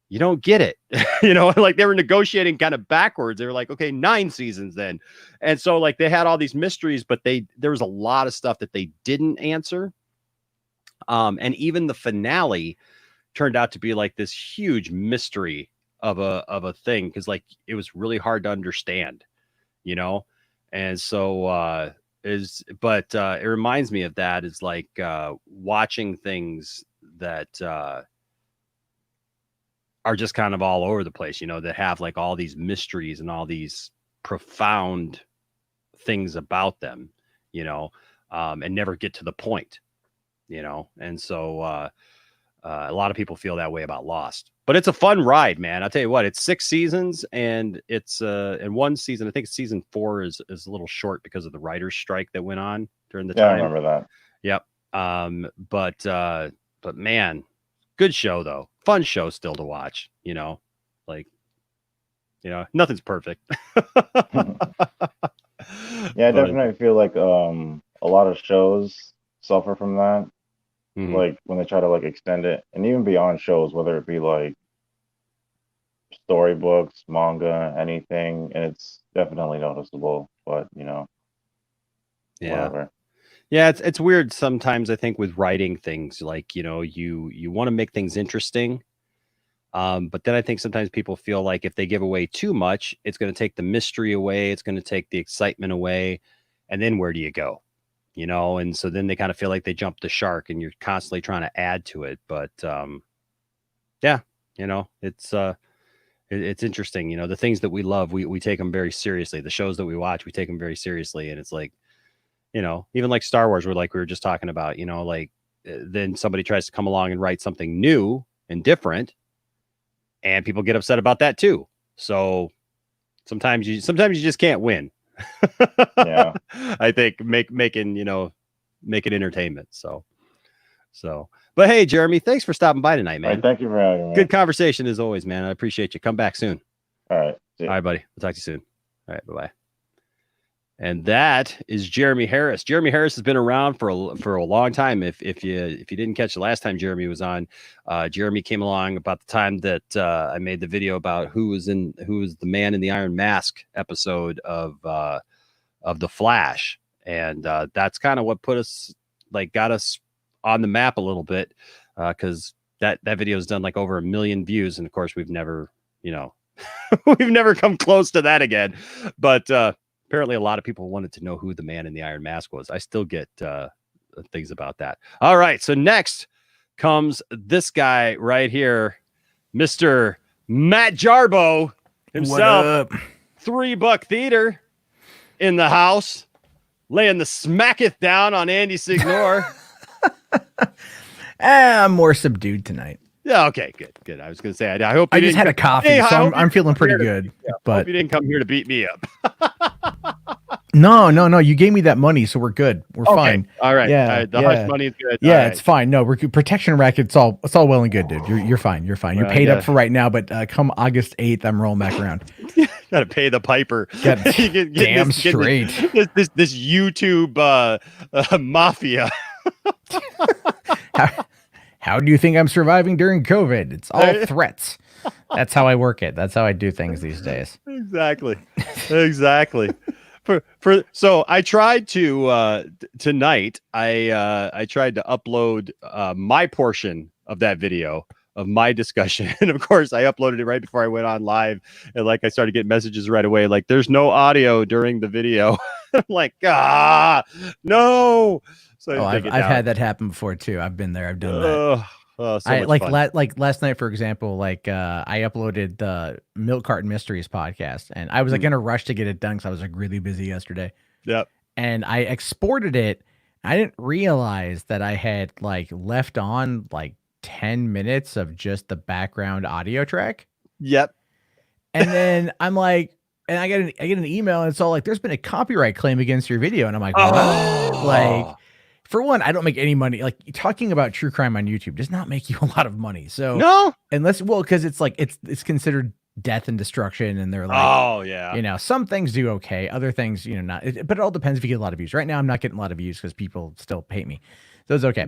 S1: you don't get it. Like they were negotiating kind of backwards. They were like, okay, 9 seasons then. And so like they had all these mysteries, but there was a lot of stuff that they didn't answer. And even the finale turned out to be like this huge mystery of a thing. Cause like, it was really hard to understand, And so, it reminds me of that is like, watching things that, are just kind of all over the place, that have like all these mysteries and all these profound things about them, and never get to the point. And so a lot of people feel that way about Lost, but it's a fun ride, man. I'll tell you what, it's 6 seasons and it's in one season. I think season 4 is a little short because of the writer's strike that went on during the time.
S3: I remember that.
S1: Yep. But man, good show though. Fun show still to watch, nothing's perfect.
S3: Yeah, I definitely feel like a lot of shows suffer from that. Mm-hmm. Like when they try to like extend it, and even beyond shows, whether it be like storybooks, manga, anything, and it's definitely noticeable. But whatever.
S1: Yeah, it's weird sometimes. I think with writing things, like you want to make things interesting, but then I think sometimes people feel like if they give away too much, it's going to take the mystery away, it's going to take the excitement away, and then where do you go? And so then they kind of feel like they jumped the shark and you're constantly trying to add to it. But it's interesting. The things that we love, we take them very seriously. The shows that we watch, we take them very seriously. And it's like, even like Star Wars, we were just talking about, then somebody tries to come along and write something new and different and people get upset about that too. So sometimes you just can't win.
S3: Yeah,
S1: I think making entertainment. So, but hey, Jeremy, thanks for stopping by tonight, man.
S3: Right, thank you for having me.
S1: Good conversation as always, man. I appreciate you. Come back soon.
S3: All right.
S1: All right, buddy. We'll talk to you soon. All right. Bye-bye. And that is Jeremy Harris. Jeremy Harris has been around for a long time. If you didn't catch the last time Jeremy was on, Jeremy came along about the time that I made the video about who was the Man in the Iron Mask episode of The Flash, and that's kind of what got us on the map a little bit, because that video has done like over 1 million views, and of course we've never we've never come close to that again, but apparently a lot of people wanted to know who the Man in the Iron Mask was. I still get things about that. All right, so next comes this guy right here, Mr. Matt Jarbo himself. $3 Theater in the house, laying the smacketh down on Andy Signore.
S4: I'm more subdued tonight.
S1: Yeah, okay, good. I was going to say, I hope
S4: I just had a coffee, so I'm feeling pretty good. But
S1: I hope you didn't come here to beat me up.
S4: No. You gave me that money, so we're good. We're fine.
S1: All right.
S4: Yeah.
S1: The hush money is good.
S4: Yeah, it's fine. No, we're good. Protection racket. It's all well and good, dude. You're fine. You're fine. You're paid up for right now, but come August 8th, I'm rolling back around.
S1: Gotta pay the piper.
S4: Damn straight.
S1: This YouTube mafia.
S4: How do you think I'm surviving during COVID? It's all threats. That's how I work it. That's how I do things these days.
S1: Exactly. So I tried to tonight. I tried to upload my portion of that video of my discussion, and of course I uploaded it right before I went on live, and like I started getting messages right away like there's no audio during the video. I'm like, no. So
S4: I've had that happen before too. I've been there. I've done that.
S1: So much fun.
S4: Like last night, for example, like I uploaded the Milk Carton Mysteries podcast, and I was like in a rush to get it done because I was like really busy yesterday.
S1: Yep.
S4: And I exported it. I didn't realize that I had like left on like 10 minutes of just the background audio track.
S1: Yep.
S4: And then I'm like, and I get an email, and it's all like, "There's been a copyright claim against your video," and I'm like, "What?" Like. For one, I don't make any money. Like talking about true crime on YouTube does not make you a lot of money. So
S1: no,
S4: because it's like it's considered death and destruction, and they're like, some things do okay, other things, not. But it all depends if you get a lot of views. Right now, I'm not getting a lot of views because people still hate me, so it's okay.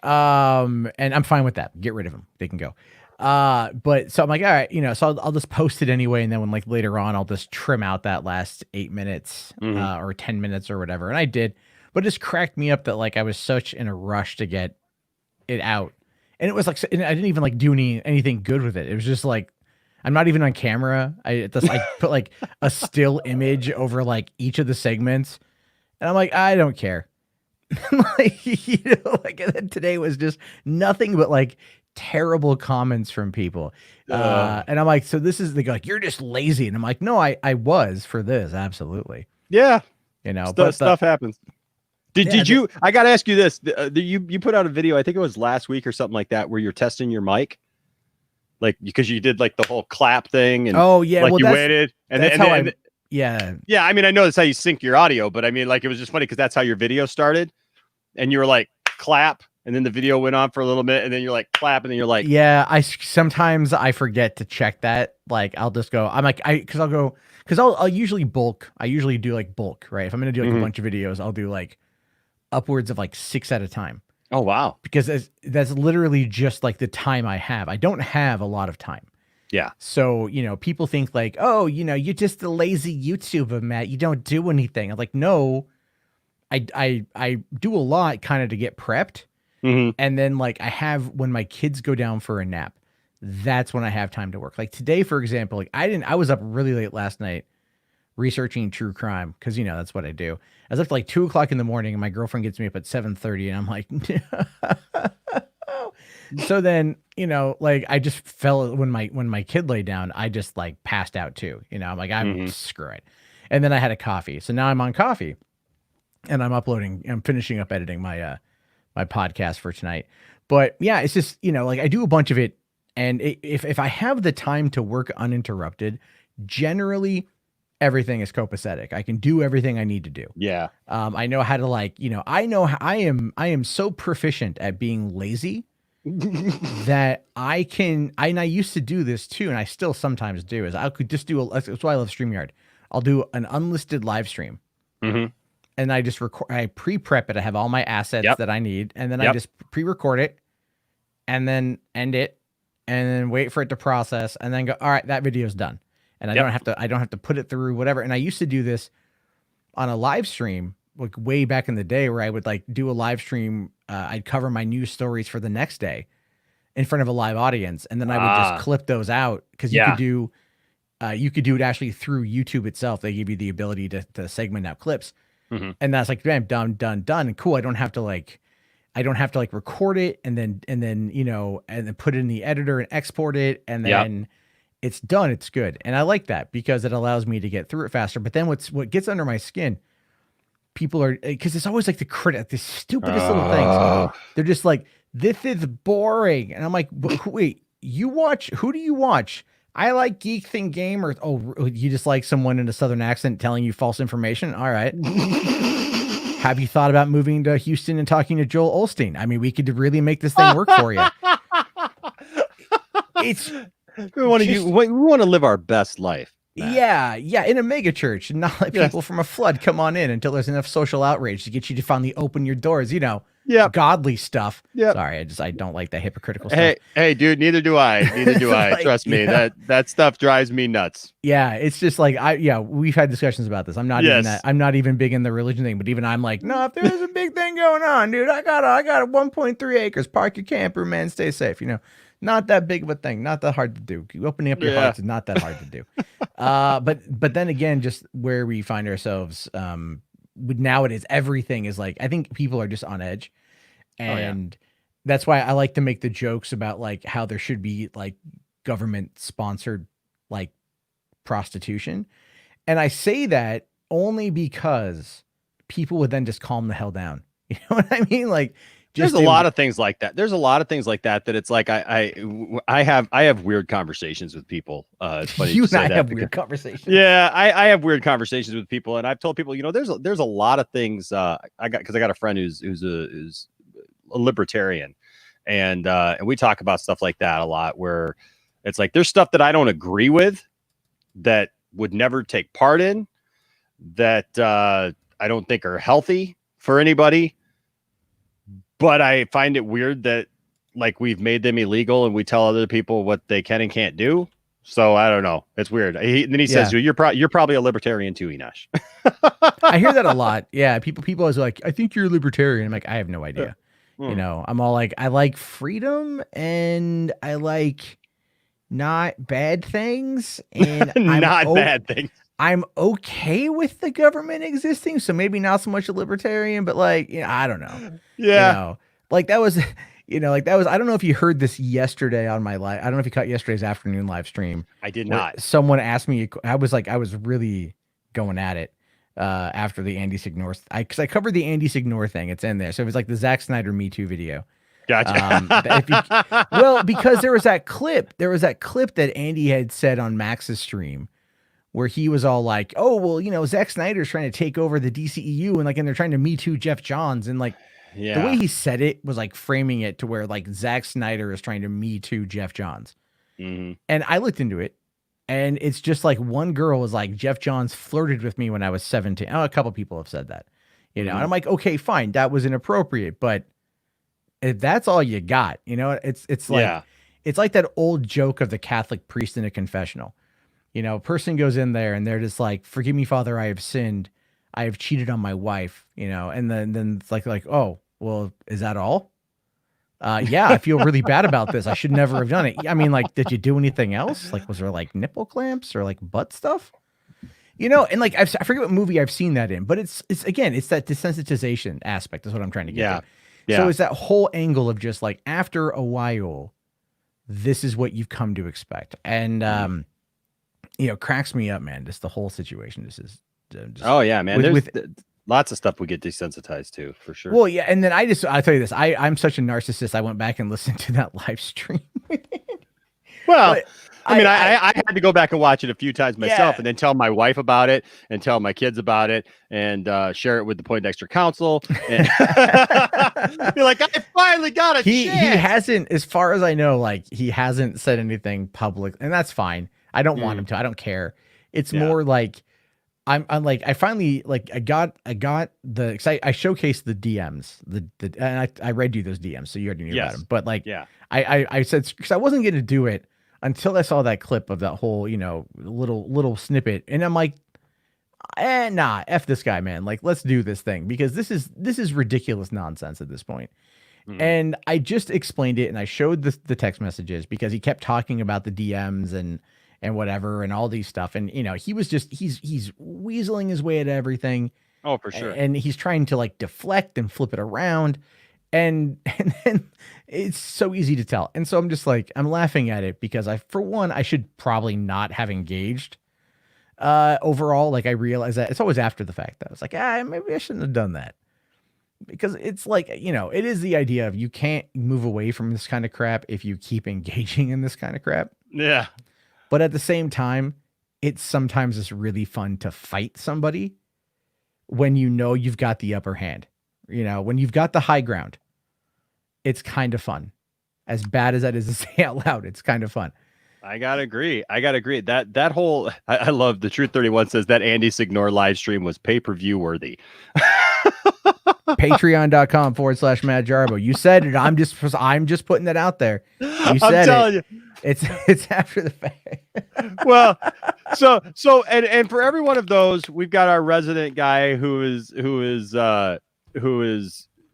S4: And I'm fine with that. Get rid of them; they can go. But so I'm like, all right, so I'll just post it anyway, and then when like later on, I'll just trim out that last 8 minutes or 10 minutes or whatever, and I did. But it just cracked me up that like I was such in a rush to get it out, and it was like I didn't even like do anything good with it. It was just like I'm not even on camera. I put like a still image over like each of the segments, and I'm like, I don't care. And then today was just nothing but like terrible comments from people, and I'm like, so this is like you're just lazy, and I'm like, no, I was for this, absolutely,
S1: yeah,
S4: but
S1: stuff happens. Did you? I got to ask you this. You put out a video, I think it was last week or something like that, where you're testing your mic, like because you did like the whole clap thing, and like you waited, and then yeah. I mean, I know that's how you sync your audio, but I mean, like it was just funny because that's how your video started, and you were like clap, and then the video went on for a little bit, and then you're like clap, and then you're like,
S4: sometimes I forget to check that. Like I'll just go. I'm like I'll usually bulk. I usually do like bulk, right? If I'm gonna do like a bunch of videos, I'll do like upwards of like 6 at a time.
S1: Oh, wow.
S4: Because that's literally just like the time I have. I don't have a lot of time.
S1: Yeah.
S4: So, people think like, oh, you're just a lazy YouTuber, Matt. You don't do anything. I'm like, no, I do a lot kind of to get prepped. And then like I have, when my kids go down for a nap, that's when I have time to work. Like today, for example, like I was up really late last night researching true crime because that's what I do. I was up to like 2 o'clock in the morning, and my girlfriend gets me up at 7:30, and I'm like, so then like I just fell when my kid lay down, I just like passed out too. I'm like, I'm screw it, and then I had a coffee, so now I'm on coffee, and I'm finishing up editing my my podcast for tonight. But yeah, it's just like I do a bunch of it, and if I have the time to work uninterrupted, generally everything is copacetic. I can do everything I need to do.
S1: Yeah.
S4: I know how to I am so proficient at being lazy that I used to do this too. And I still sometimes do is I could just that's why I love StreamYard. I'll do an unlisted live stream and I just I pre-prep it. I have all my assets that I need. And then I just pre-record it and then end it and then wait for it to process and then go, all right, that video's done. And I don't have to put it through whatever. And I used to do this on a live stream, like way back in the day, where I would like do a live stream. I'd cover my news stories for the next day in front of a live audience, and then I would just clip those out because you could do it actually through YouTube itself. They give you the ability to segment out clips, and that's like, bam, done, and cool. I don't have to record it and then put it in the editor and export it, and then. It's done. It's good. And I like that because it allows me to get through it faster. But then what gets under my skin, people are, because it's always like the stupidest little things. They're just like, this is boring. And I'm like, wait, who do you watch? I like Geek Thing Game, or, oh, you just like someone in a Southern accent telling you false information? All right. Have you thought about moving to Houston and talking to Joel Osteen? I mean, we could really make this thing work for you.
S1: We want to live our best life.
S4: Matt. Yeah, in a mega church, and not let people from a flood come on in until there's enough social outrage to get you to finally open your doors. godly stuff.
S1: Yep.
S4: Sorry, I don't like that hypocritical stuff.
S1: Hey, dude, neither do I. Neither do I.
S4: Like,
S1: Trust me, that stuff drives me nuts.
S4: Yeah, it's just like we've had discussions about this. I'm not even that. I'm not even big in the religion thing, but even I'm like, no, if there's a big thing going on, dude, I got 1.3 acres. Park your camper, man. Stay safe. Not that big of a thing. Not that hard to do. Opening up your hearts is not that hard to do. But then again, just where we find ourselves with nowadays, everything is like, I think people are just on edge, and that's why I like to make the jokes about like how there should be like government sponsored like prostitution. And I say that only because people would then just calm the hell down. You know what I mean? Like,
S1: there's a lot of things like that. There's a lot of things like that it's like I have weird conversations with people. It's funny
S4: you and I have weird conversations.
S1: Yeah, I have weird conversations with people, and I've told people, there's a lot of things. I got a friend who's a libertarian, and we talk about stuff like that a lot. Where it's like there's stuff that I don't agree with, that would never take part in, that I don't think are healthy for anybody. But I find it weird that like we've made them illegal and we tell other people what they can and can't do. So I don't know. It's weird. Then he says, you're probably a libertarian too, Enosh.
S4: I hear that a lot. Yeah. People always like, I think you're a libertarian. I'm like, I have no idea. I'm all like, I like freedom and I like not bad things. And
S1: bad things.
S4: I'm okay with the government existing, so maybe not so much a libertarian, but like, I don't know.
S1: Yeah.
S4: Like that was, I don't know if you heard this yesterday on my live. I don't know if you caught yesterday's afternoon live stream.
S1: I did not.
S4: Someone asked me, I was really going at it after the Andy Signore, because I covered the Andy Signore thing. It's in there. So it was like the Zack Snyder Me Too video.
S1: Gotcha.
S4: Well, because there was that clip that Andy had said on Max's stream, where he was all like, oh, well, Zack Snyder's trying to take over the DCEU and they're trying to Me Too Jeff Johns. And the way he said it was like framing it to where like Zack Snyder is trying to Me Too Jeff Johns.
S1: Mm-hmm.
S4: And I looked into it, and it's just like one girl was like, Jeff Johns flirted with me when I was 17. Oh, a couple people have said that, and I'm like, okay, fine. That was inappropriate. But if that's all you got, it's like, it's like that old joke of the Catholic priest in a confessional. A person goes in there and they're just like, forgive me, Father, I have sinned. I have cheated on my wife, and then it's like, oh, well, is that all? Yeah, I feel really bad about this. I should never have done it. I mean, like, did you do anything else? Like, was there like nipple clamps or like butt stuff? And like, I forget what movie I've seen that in, but it's again, it's that desensitization aspect is what I'm trying to get to.
S1: Yeah.
S4: So it's that whole angle of just like, after a while, this is what you've come to expect. And, cracks me up, man. Just the whole situation. This is just,
S1: oh yeah, man. There's lots of stuff we get desensitized to, for sure.
S4: Well, yeah, and then I'll tell you this. I'm such a narcissist. I went back and listened to that live stream.
S1: Well, I had to go back and watch it a few times myself, and then tell my wife about it, and tell my kids about it, and share it with the Poindexter Council. And be like, I finally got a chance.
S4: He hasn't, as far as I know, like he hasn't said anything public, and that's fine. I don't want him to. I don't care. It's more like I'm like, I finally like I got the, cause I showcased the DMs, and I read you those DMs, so you already knew about them. But like, I said, because I wasn't going to do it until I saw that clip of that whole little snippet, and I'm like, nah, F this guy, man. Like, let's do this thing, because this is ridiculous nonsense at this point. And I just explained it, and I showed the text messages, because he kept talking about the DMs and whatever, and all these stuff. And, he was just, he's weaseling his way at everything.
S1: Oh, for sure.
S4: And he's trying to like deflect and flip it around. And then it's so easy to tell. And so I'm just like, I'm laughing at it, because for one, I should probably not have engaged overall. Like, I realize that it's always after the fact that I was like, maybe I shouldn't have done that. Because it's like, it is the idea of, you can't move away from this kind of crap if you keep engaging in this kind of crap.
S1: Yeah.
S4: But at the same time, it's sometimes really fun to fight somebody when you've got the upper hand. When you've got the high ground, it's kind of fun. As bad as that is to say out loud, it's kind of fun.
S1: I gotta agree. That whole, I love the Truth 31 says that Andy Signore live stream was pay-per-view worthy.
S4: Patreon.com/Matt Jarbo. You said it. I'm just putting that out there. You said
S1: I'm telling you.
S4: It's after the fact.
S1: Well, so and for every one of those, we've got our resident guy who is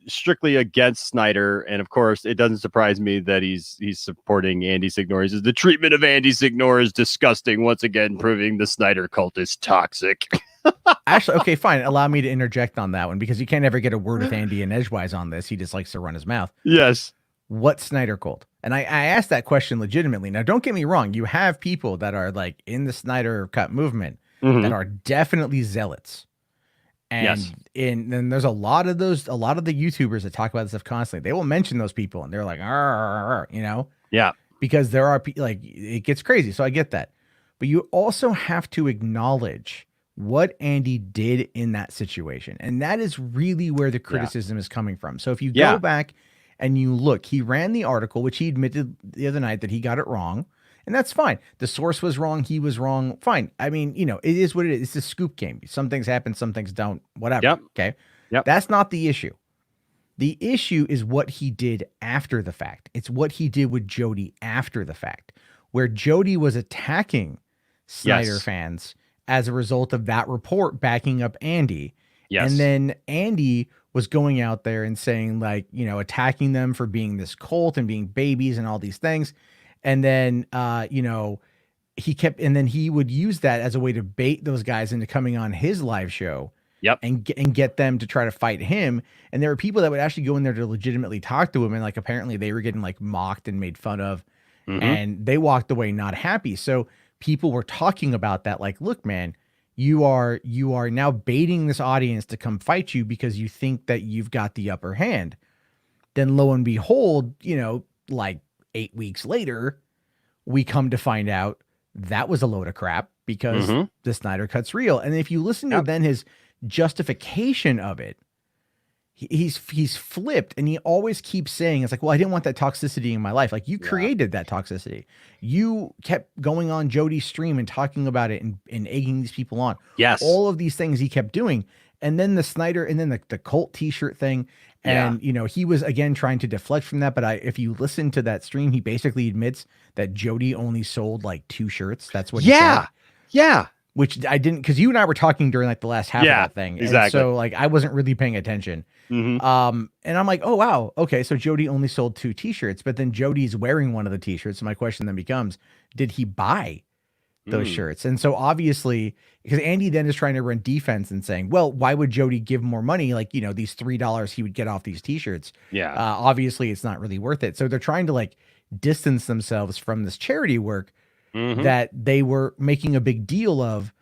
S1: strictly against Snyder, and of course, it doesn't surprise me that he's supporting Andy Signore. He says the treatment of Andy Signore is disgusting, once again proving the Snyder cult is toxic.
S4: Actually, okay, fine. Allow me to interject on that one because you can't ever get a word with Andy and edgewise on this. He just likes to run his mouth.
S1: Yes.
S4: What Snyder cult? And I asked that question legitimately. Now, don't get me wrong. You have people that are like in the Snyder Cut movement that are definitely zealots. And then there's a lot of the YouTubers that talk about this stuff constantly. They will mention those people and they're like, you know?
S1: Yeah.
S4: Because there are like, it gets crazy. So I get that. But you also have to acknowledge what Andy did in that situation. And that is really where the criticism is coming from. So if you go back and you look, he ran the article, which he admitted the other night that he got it wrong. And that's fine. The source was wrong. He was wrong. Fine. I mean, you know, it is what it is. It's a scoop game. Some things happen, some things don't, whatever.
S1: Yep.
S4: Okay.
S1: Yep.
S4: That's not the issue. The issue is what he did after the fact. It's what he did with Jody after the fact, where Jody was attacking Snyder fans as a result of that report backing up Andy. Yes. And then Andy was going out there and saying, like, you know, attacking them for being this cult and being babies and all these things. And then, you know, he would use that as a way to bait those guys into coming on his live show. Yep. And get them to try to fight him. And there were people that would actually go in there to legitimately talk to him. And like, apparently they were getting like mocked and made fun of, and they walked away not happy. So people were talking about that. Like, look, man, you are now baiting this audience to come fight you because you think that you've got the upper hand. Then lo and behold, you know, like 8 weeks later, we come to find out that was a load of crap because the Snyder Cut's real. And if you listen to then his justification of it, he's flipped, and he always keeps saying, it's like, well, I didn't want that toxicity in my life. Like, you created that toxicity. You kept going on Jody's stream and talking about it and egging these people on. Yes. All of these things he kept doing. And then the Snyder, and then the cult t-shirt thing. And, you know, he was again trying to deflect from that. But if you listen to that stream, he basically admits that Jody only sold like 2 shirts. That's what he said.
S1: Yeah.
S4: Which I didn't, because you and I were talking during like the last half of that thing.
S1: Exactly.
S4: And so like I wasn't really paying attention. And I'm like, oh wow, okay, so Jody only sold 2 t-shirts, but then Jody's wearing one of the t-shirts. So my question then becomes, did he buy those shirts? And so obviously, because Andy then is trying to run defense and saying, well, why would Jody give more money? Like, you know, these $3 he would get off these t-shirts. Obviously it's not really worth it. So they're trying to like distance themselves from this charity work that they were making a big deal of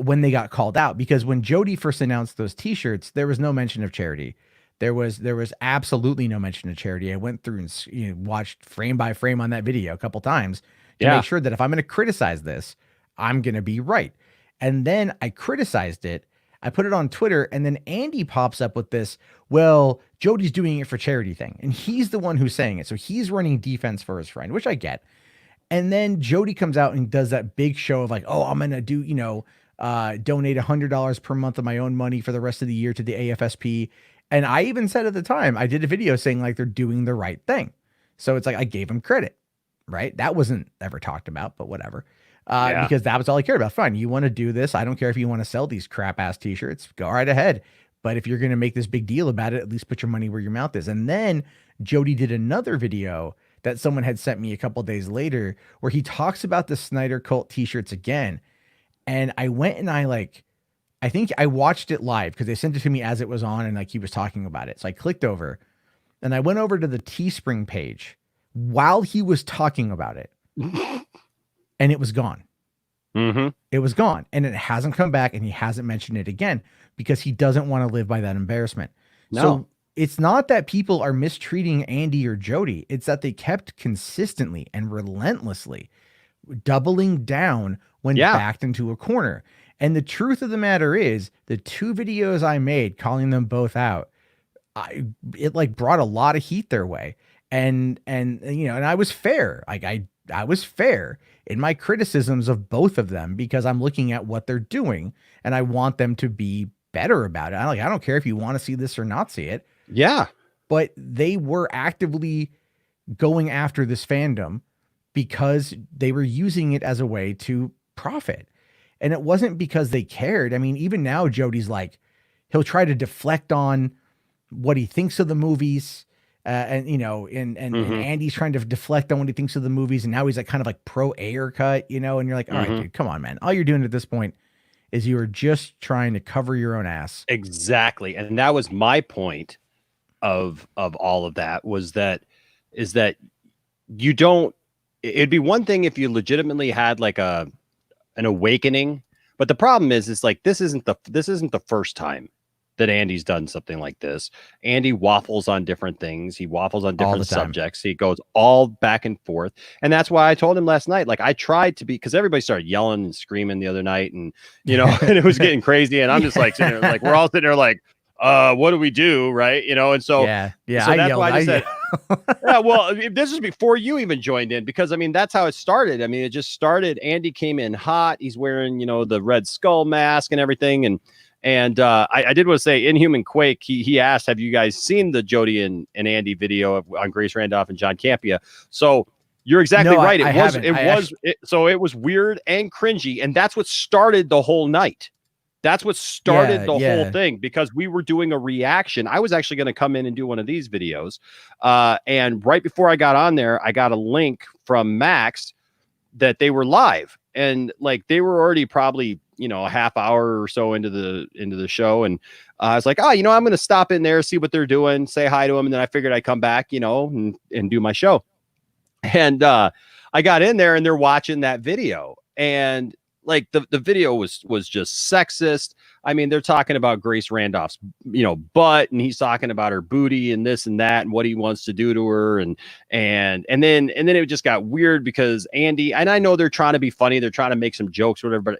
S4: when they got called out. Because when Jody first announced those t-shirts, there was no mention of charity. There was absolutely no mention of charity. I went through and watched frame by frame on that video a couple times to make sure that if I'm going to criticize this, I'm going to be right. And then I criticized it. I put it on Twitter, and then Andy pops up with this, well, Jody's doing it for charity thing. And he's the one who's saying it. So he's running defense for his friend, which I get. And then Jody comes out and does that big show of like, oh, I'm going to do, donate $100 per month of my own money for the rest of the year to the AFSP. And I even said at the time, I did a video saying like they're doing the right thing. So it's like, I gave him credit, right? That wasn't ever talked about, but whatever. Because that was all I cared about. Fine. You want to do this. I don't care if you want to sell these crap ass t-shirts, go right ahead. But if you're going to make this big deal about it, at least put your money where your mouth is. And then Jody did another video that someone had sent me a couple days later where he talks about the Snyder Cult t-shirts again. And I went and I think I watched it live because they sent it to me as it was on and like he was talking about it. So I clicked over and I went over to the Teespring page while he was talking about it and it was gone. It was gone and it hasn't come back and he hasn't mentioned it again because he doesn't want to live by that embarrassment. No. So it's not that people are mistreating Andy or Jody. It's that they kept consistently and relentlessly doubling down when backed into a corner. And the truth of the matter is the 2 videos I made calling them both out, it like brought a lot of heat their way. And I was fair. Like I was fair in my criticisms of both of them because I'm looking at what they're doing and I want them to be better about it. I don't care if you want to see this or not see it.
S1: Yeah.
S4: But they were actively going after this fandom because they were using it as a way to profit. And it wasn't because they cared. I mean, even now, Jody's like, he'll try to deflect on what he thinks of the movies. And Andy's trying to deflect on what he thinks of the movies. And now he's like kind of like pro Ayer cut, and you're like, all right, dude, come on, man. All you're doing at this point is you are just trying to cover your own ass.
S1: Exactly. And that was my point of all of that is that you don't, it'd be one thing if you legitimately had like an awakening, but the problem is like, this isn't the first time that Andy's done something like this. Andy waffles on different things. He waffles on different subjects. He goes all back and forth. And that's why I told him last night, like I tried to be, because everybody started yelling and screaming the other night and, and it was getting crazy. And I'm just like, sitting there, like, we're all sitting there like, what do we do? Right. And so,
S4: yeah.
S1: So that's why I said, yeah, well, this is before you even joined in, because I mean, that's how it started. I mean, it just started. Andy came in hot. He's wearing, the Red Skull mask and everything. And I did want to say, Inhuman Quake, he asked, have you guys seen the Jody and Andy video on Grace Randolph and John Campea? So you're exactly right. It was weird and cringy. And that's what started the whole night. That's what started the whole thing, because we were doing a reaction. I was actually going to come in and do one of these videos. And right before I got on there, I got a link from Max that they were live, and like they were already probably, a half hour or so into the show. And I was like, I'm going to stop in there, see what they're doing, say hi to them. And then I figured I'd come back, and do my show. And I got in there and they're watching that video, and like the video was just sexist. I mean, they're talking about Grace Randolph's, butt, and he's talking about her booty and this and that and what he wants to do to her. And then it just got weird because Andy, and I know they're trying to be funny. They're trying to make some jokes or whatever, but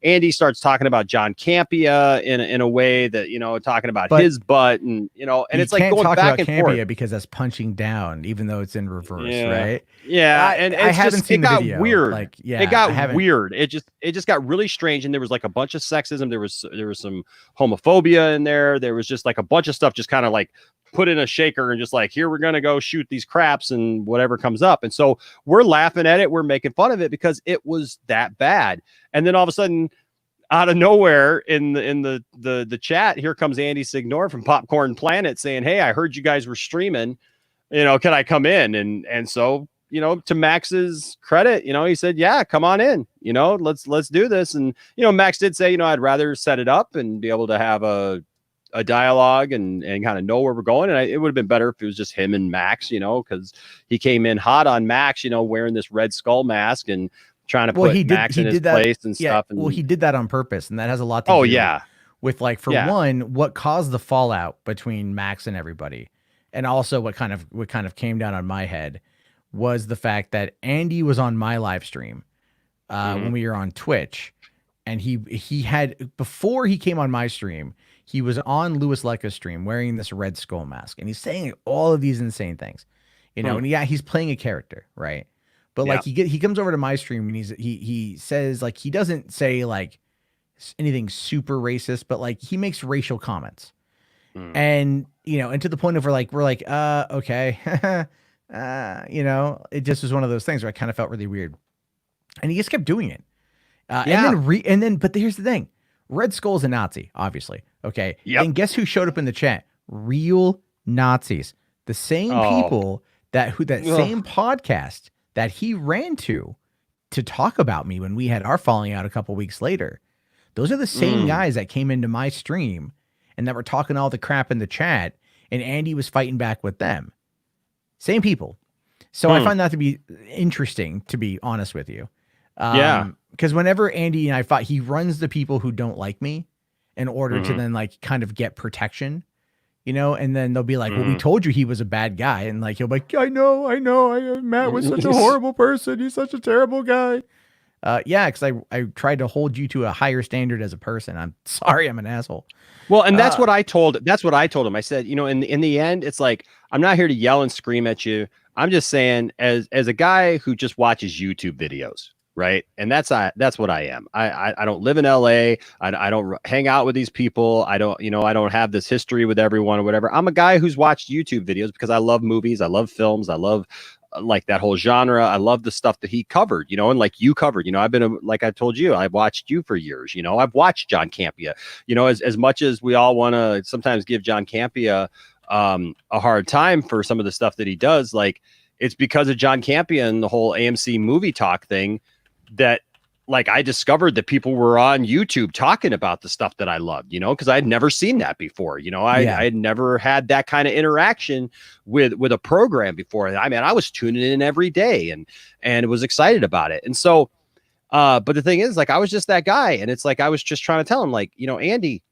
S1: Andy starts talking about John Campea in a way that, talking about his butt and, and it's like going back and forth
S4: because that's punching down, even though it's in reverse.
S1: Yeah.
S4: Right.
S1: Yeah. And
S4: I haven't seen the video.
S1: Weird.
S4: Like, yeah,
S1: it got weird. It just got really strange. And there was like a bunch of sexism. There was some homophobia in there. There was just like a bunch of stuff just kind of like put in a shaker and just like, here, we're going to go shoot these craps and whatever comes up. And so we're laughing at it. We're making fun of it because it was that bad. And then all of a sudden, out of nowhere in the chat, here comes Andy Signore from Popcorn Planet saying, hey, I heard you guys were streaming, can I come in? And so, to Max's credit, he said, yeah, come on in, let's do this. And, Max did say, I'd rather set it up and be able to have a dialogue and kind of know where we're going. And it would have been better if it was just him and Max, because he came in hot on Max, wearing this Red Skull mask and trying to put Max in his place and stuff. And,
S4: well, he did that on purpose. And that has a lot to do with like, for one, what caused the fallout between Max and everybody. And also what kind of came down on my head was the fact that Andy was on my live stream when we were on Twitch, and he had, before he came on my stream, he was on Louis Lecca's stream wearing this Red Skull mask, and he's saying all of these insane things, and he's playing a character, right? But like he comes over to my stream and he says, like, he doesn't say like anything super racist, but like he makes racial comments, and and to the point of we're like okay. It just was one of those things where I kind of felt really weird, and he just kept doing it. But here's the thing: Red Skull's a Nazi, obviously. Okay. Yep. And guess who showed up in the chat? Real Nazis, the same people same podcast that he ran to talk about me when we had our falling out a couple weeks later. Those are the same guys that came into my stream and that were talking all the crap in the chat, and Andy was fighting back with them. Same people. So I find that to be interesting, to be honest with you. Because whenever Andy and I fight, he runs the people who don't like me in order to then like kind of get protection, and then they'll be like, well, we told you he was a bad guy. And like, he'll be like, I know. Matt was such a horrible person. He's such a terrible guy. Because I tried to hold you to a higher standard as a person. I'm sorry, I'm an asshole.
S1: Well, and that's what I told him. I said, in the end, it's like, I'm not here to yell and scream at you. I'm just saying, as a guy who just watches YouTube videos, right? And that's what I am. I don't live in LA. I don't hang out with these people. I don't, I don't have this history with everyone or whatever. I'm a guy who's watched YouTube videos because I love movies. I love films. I love like that whole genre. I love the stuff that he covered, and like you covered, I've been like I told you, I've watched you for years, I've watched John Campea, as much as we all want to sometimes give John Campea a hard time for some of the stuff that he does. Like, it's because of John Campea and the whole AMC movie talk thing that like I discovered that people were on YouTube talking about the stuff that I loved, because I had never seen that before. I had never had that kind of interaction with a program before. I mean, I was tuning in every day and was excited about it. And so, but the thing is, like, I was just that guy. And it's like, I was just trying to tell him, like, Andy,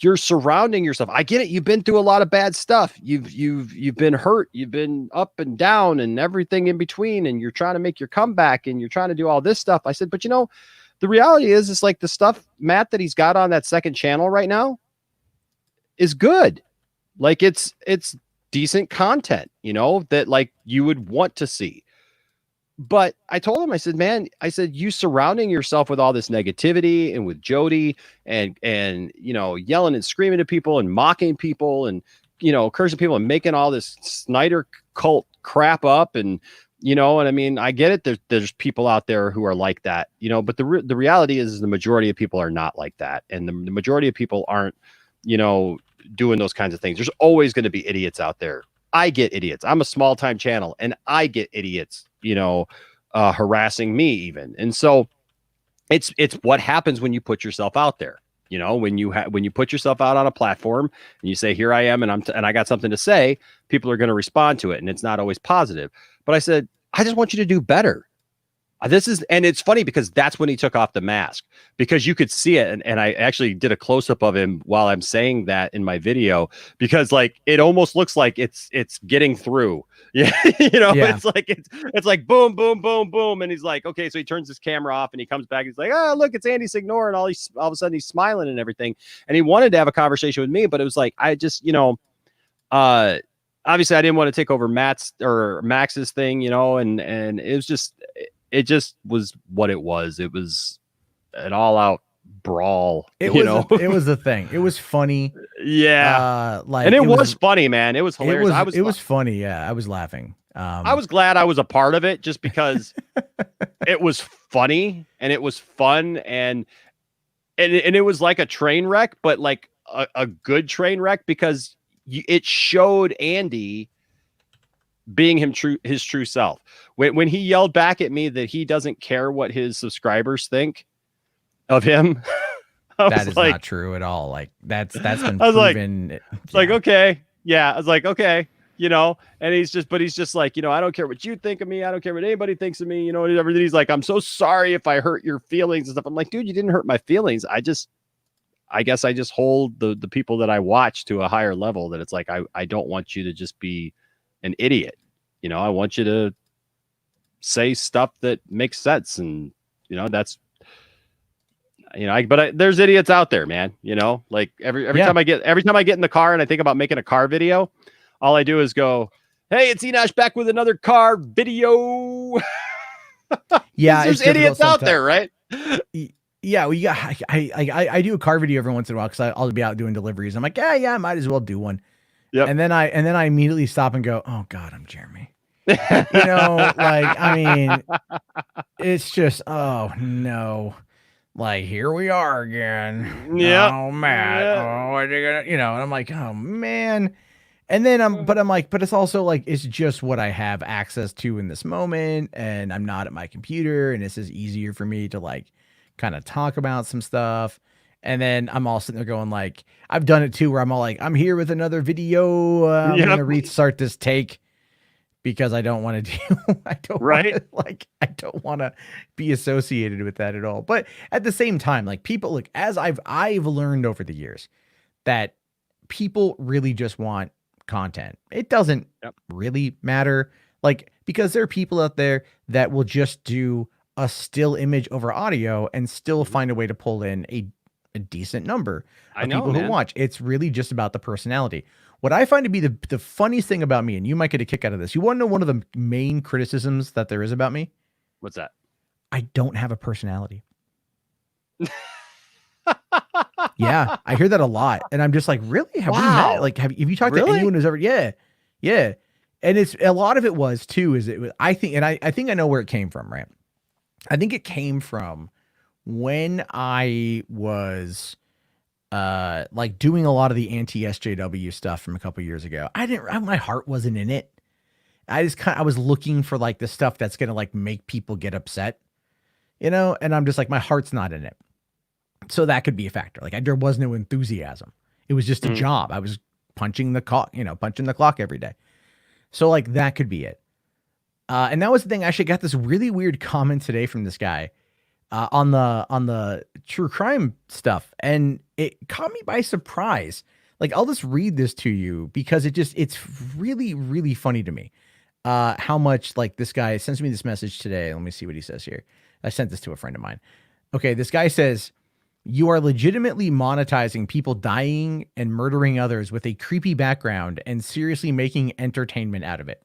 S1: you're surrounding yourself. I get it. You've been through a lot of bad stuff. You've been hurt. You've been up and down and everything in between. And you're trying to make your comeback and you're trying to do all this stuff. I said, but the reality is, it's like the stuff, Matt, that he's got on that second channel right now is good. Like it's decent content, that like you would want to see. But I told him, I said, man, you surrounding yourself with all this negativity and with Jody and yelling and screaming at people and mocking people and, cursing people and making all this Snyder cult crap up. And, and I mean, I get it. There's people out there who are like that, but the reality is the majority of people are not like that. And the majority of people aren't, doing those kinds of things. There's always going to be idiots out there. I get idiots. I'm a small time channel and I get idiots, harassing me even. And so it's what happens when you put yourself out there, when you put yourself out on a platform and you say, here I am, and I got something to say, people are going to respond to it. And it's not always positive, but I said, I just want you to do better. And it's funny because that's when he took off the mask, because you could see it. And I actually did a close up of him while I'm saying that in my video, because like, it almost looks like it's getting through. Yeah. It's like boom, boom, boom, boom. And he's like, okay. So he turns his camera off and he comes back. He's like, oh, look, it's Andy Signore. And all of a sudden he's smiling and everything. And he wanted to have a conversation with me, but it was like, I just, obviously I didn't want to take over Max's thing, and it was just, it just was what it was. It was an all-out brawl. It
S4: was the thing. It was funny.
S1: Yeah, and it was funny, man. It was hilarious.
S4: It was funny. Yeah, I was laughing.
S1: I was glad I was a part of it, just because it was funny and it was fun and it was like a train wreck, but like a good train wreck, because it showed Andy being his true self. When he yelled back at me that he doesn't care what his subscribers think of him,
S4: that is not true at all. Like that's been proven.
S1: It's like, okay, yeah. I was like, okay, and he's just like, I don't care what you think of me. I don't care what anybody thinks of me. Everything. He's like, I'm so sorry if I hurt your feelings and stuff. I'm like, dude, you didn't hurt my feelings. I guess I just hold the people that I watch to a higher level, that it's like, I don't want you to just be an idiot. I want you to say stuff that makes sense. And, that's, there's idiots out there, man. Like every time I get in the car and I think about making a car video, all I do is go, hey, it's Enosh back with another car video.
S4: Yeah.
S1: There's idiots out there, right?
S4: Yeah, I do a car video every once in a while, because I'll be out doing deliveries. I'm like, yeah, I might as well do one.
S1: Yep.
S4: And then I immediately stop and go, oh God, I'm Jeremy. I mean, it's just, oh no, like, here we are again.
S1: Yeah.
S4: Oh, Matt. Yeah. Oh, what are you gonna, and I'm like, oh man. And then but it's also like, it's just what I have access to in this moment, and I'm not at my computer, and this is easier for me to like kind of talk about some stuff. And then I'm all sitting there going, like, I've done it too, where I'm all like, I'm here with another video. I'm going to restart this take, because I don't want to I don't want to be associated with that at all. But at the same time, like, people, like, as I've learned over the years, that people really just want content. It doesn't really matter, like, because there are people out there that will just do a still image over audio and still find a way to pull in a decent number of people who watch. It's really just about the personality. What I find to be the funniest thing about me, and you might get a kick out of this. You want to know one of the main criticisms that there is about me?
S1: What's that?
S4: I don't have a personality. Yeah, I hear that a lot, and I'm just like, really? Have we met? Like, have you talked to anyone who's ever? Yeah, yeah. And it's a lot of it was too. Is it? I think, and I think I know where it came from. Right? I think it came from when I was like doing a lot of the anti-SJW stuff from a couple years ago. My heart wasn't in it. I was looking for like the stuff that's gonna like make people get upset, and I'm just like, my heart's not in it. So that could be a factor. Like there was no enthusiasm. It was just a job. I was punching the clock every day. So like that could be it. And that was the thing. I actually got this really weird comment today from this guy on the true crime stuff, and it caught me by surprise. Like I'll just read this to you because it's really, really funny to me. How much like this guy sends me this message today. Let me see what he says here. I sent this to a friend of mine. Okay, this guy says, "You are legitimately monetizing people dying and murdering others with a creepy background and seriously making entertainment out of it."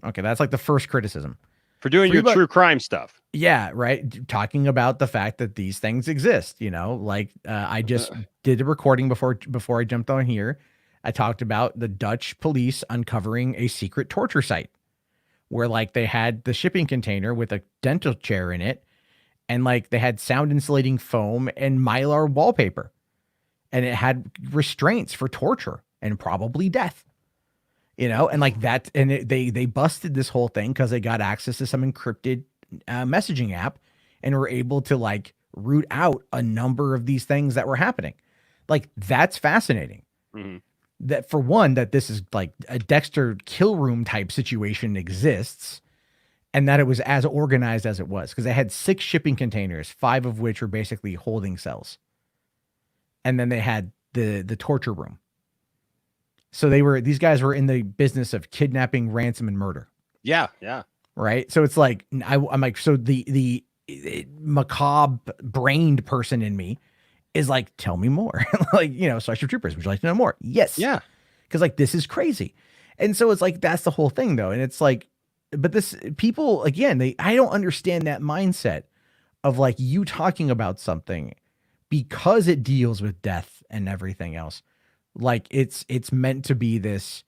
S4: Okay, that's like the first criticism.
S1: For doing your true crime stuff.
S4: Yeah, right. Talking about the fact that these things exist, like I just did a recording before I jumped on here. I talked about the Dutch police uncovering a secret torture site where like they had the shipping container with a dental chair in it, and like they had sound insulating foam and Mylar wallpaper, and it had restraints for torture and probably death. And like that, and they busted this whole thing because they got access to some encrypted messaging app and were able to like root out a number of these things that were happening. Like that's fascinating.
S1: Mm-hmm.
S4: That for one, that this is like a Dexter kill room type situation exists, and that it was as organized as it was, because they had 6 shipping containers, 5 of which were basically holding cells, and then they had the torture room. So these guys were in the business of kidnapping, ransom, and murder.
S1: Yeah, yeah.
S4: Right. So it's like I'm like, so the macabre brained person in me is like, tell me more. Like, Starship Troopers, would you like to know more? Yes.
S1: Yeah.
S4: Because like this is crazy. And so it's like that's the whole thing though. And it's like, but this people again, I don't understand that mindset of like you talking about something because it deals with death and everything else. Like it's meant to be this,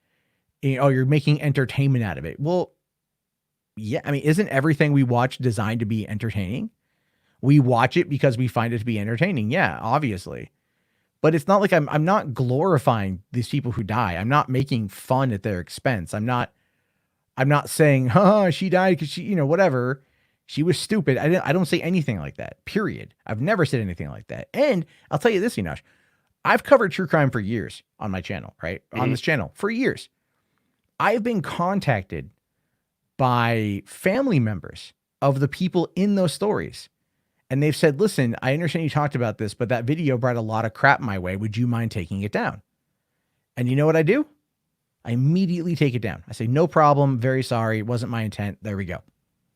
S4: you're making entertainment out of it. Well, yeah, I mean, isn't everything we watch designed to be entertaining? We watch it because we find it to be entertaining. Yeah, obviously. But it's not like I'm not glorifying these people who die. I'm not making fun at their expense. I'm not saying, she died because she, whatever. She was stupid. I don't say anything like that. Period. I've never said anything like that. And I'll tell you this, Enosh. I've covered true crime for years on my channel, right? Mm-hmm. On this channel for years. I've been contacted by family members of the people in those stories. And they've said, listen, I understand you talked about this, but that video brought a lot of crap my way. Would you mind taking it down? And you know what I do? I immediately take it down. I say, no problem. Very sorry. It wasn't my intent. There we go.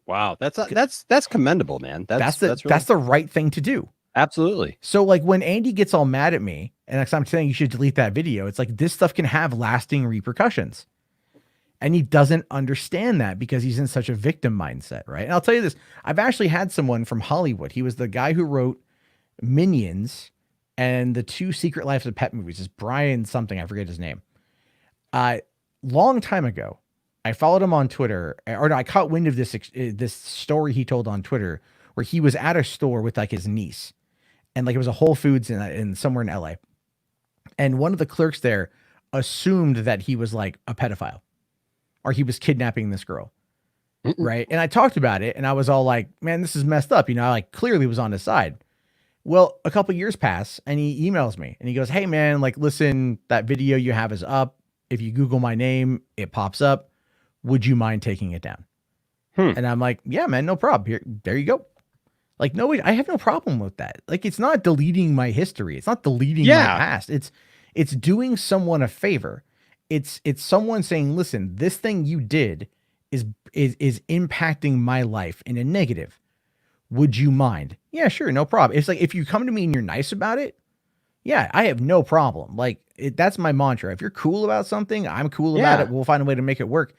S1: Wow. That's commendable, man. That's
S4: the right thing to do.
S1: Absolutely.
S4: So like when Andy gets all mad at me and I'm saying you should delete that video, it's like this stuff can have lasting repercussions. And he doesn't understand that because he's in such a victim mindset, right? And I'll tell you this, I've actually had someone from Hollywood. He was the guy who wrote Minions and the 2 Secret Lives of Pet movies. It's Brian something, I forget his name. Long time ago, I followed him on Twitter, or no, I caught wind of this story he told on Twitter where he was at a store with like his niece. And like it was a Whole Foods in somewhere in LA. And one of the clerks there assumed that he was like a pedophile or he was kidnapping this girl. Right. And I talked about it and I was all like, man, this is messed up. I like clearly was on his side. Well, a couple years pass and he emails me and he goes, hey man, like, listen, that video you have is up. If you Google my name, it pops up. Would you mind taking it down? And I'm like, yeah, man, no problem. There you go. Like, no, I have no problem with that. Like, it's not deleting my history. It's not deleting my past. It's doing someone a favor. It's someone saying, listen, this thing you did is impacting my life in a negative. Would you mind? Yeah, sure. No problem. It's like, if you come to me and you're nice about it, yeah, I have no problem. Like that's my mantra. If you're cool about something, I'm cool about it. We'll find a way to make it work.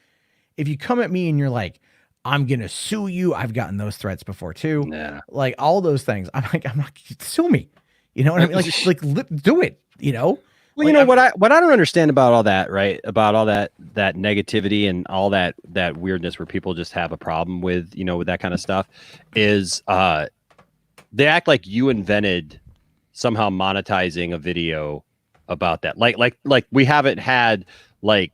S4: If you come at me and you're like, I'm gonna sue you. I've gotten those threats before too.
S1: Yeah.
S4: Like all those things. I'm not sue me. You know what I mean? Do it. You know.
S1: Well, you know what I don't understand about all that, right? About all that negativity and all that weirdness where people just have a problem with, with that kind of stuff, is they act like you invented somehow monetizing a video about that. Like we haven't had like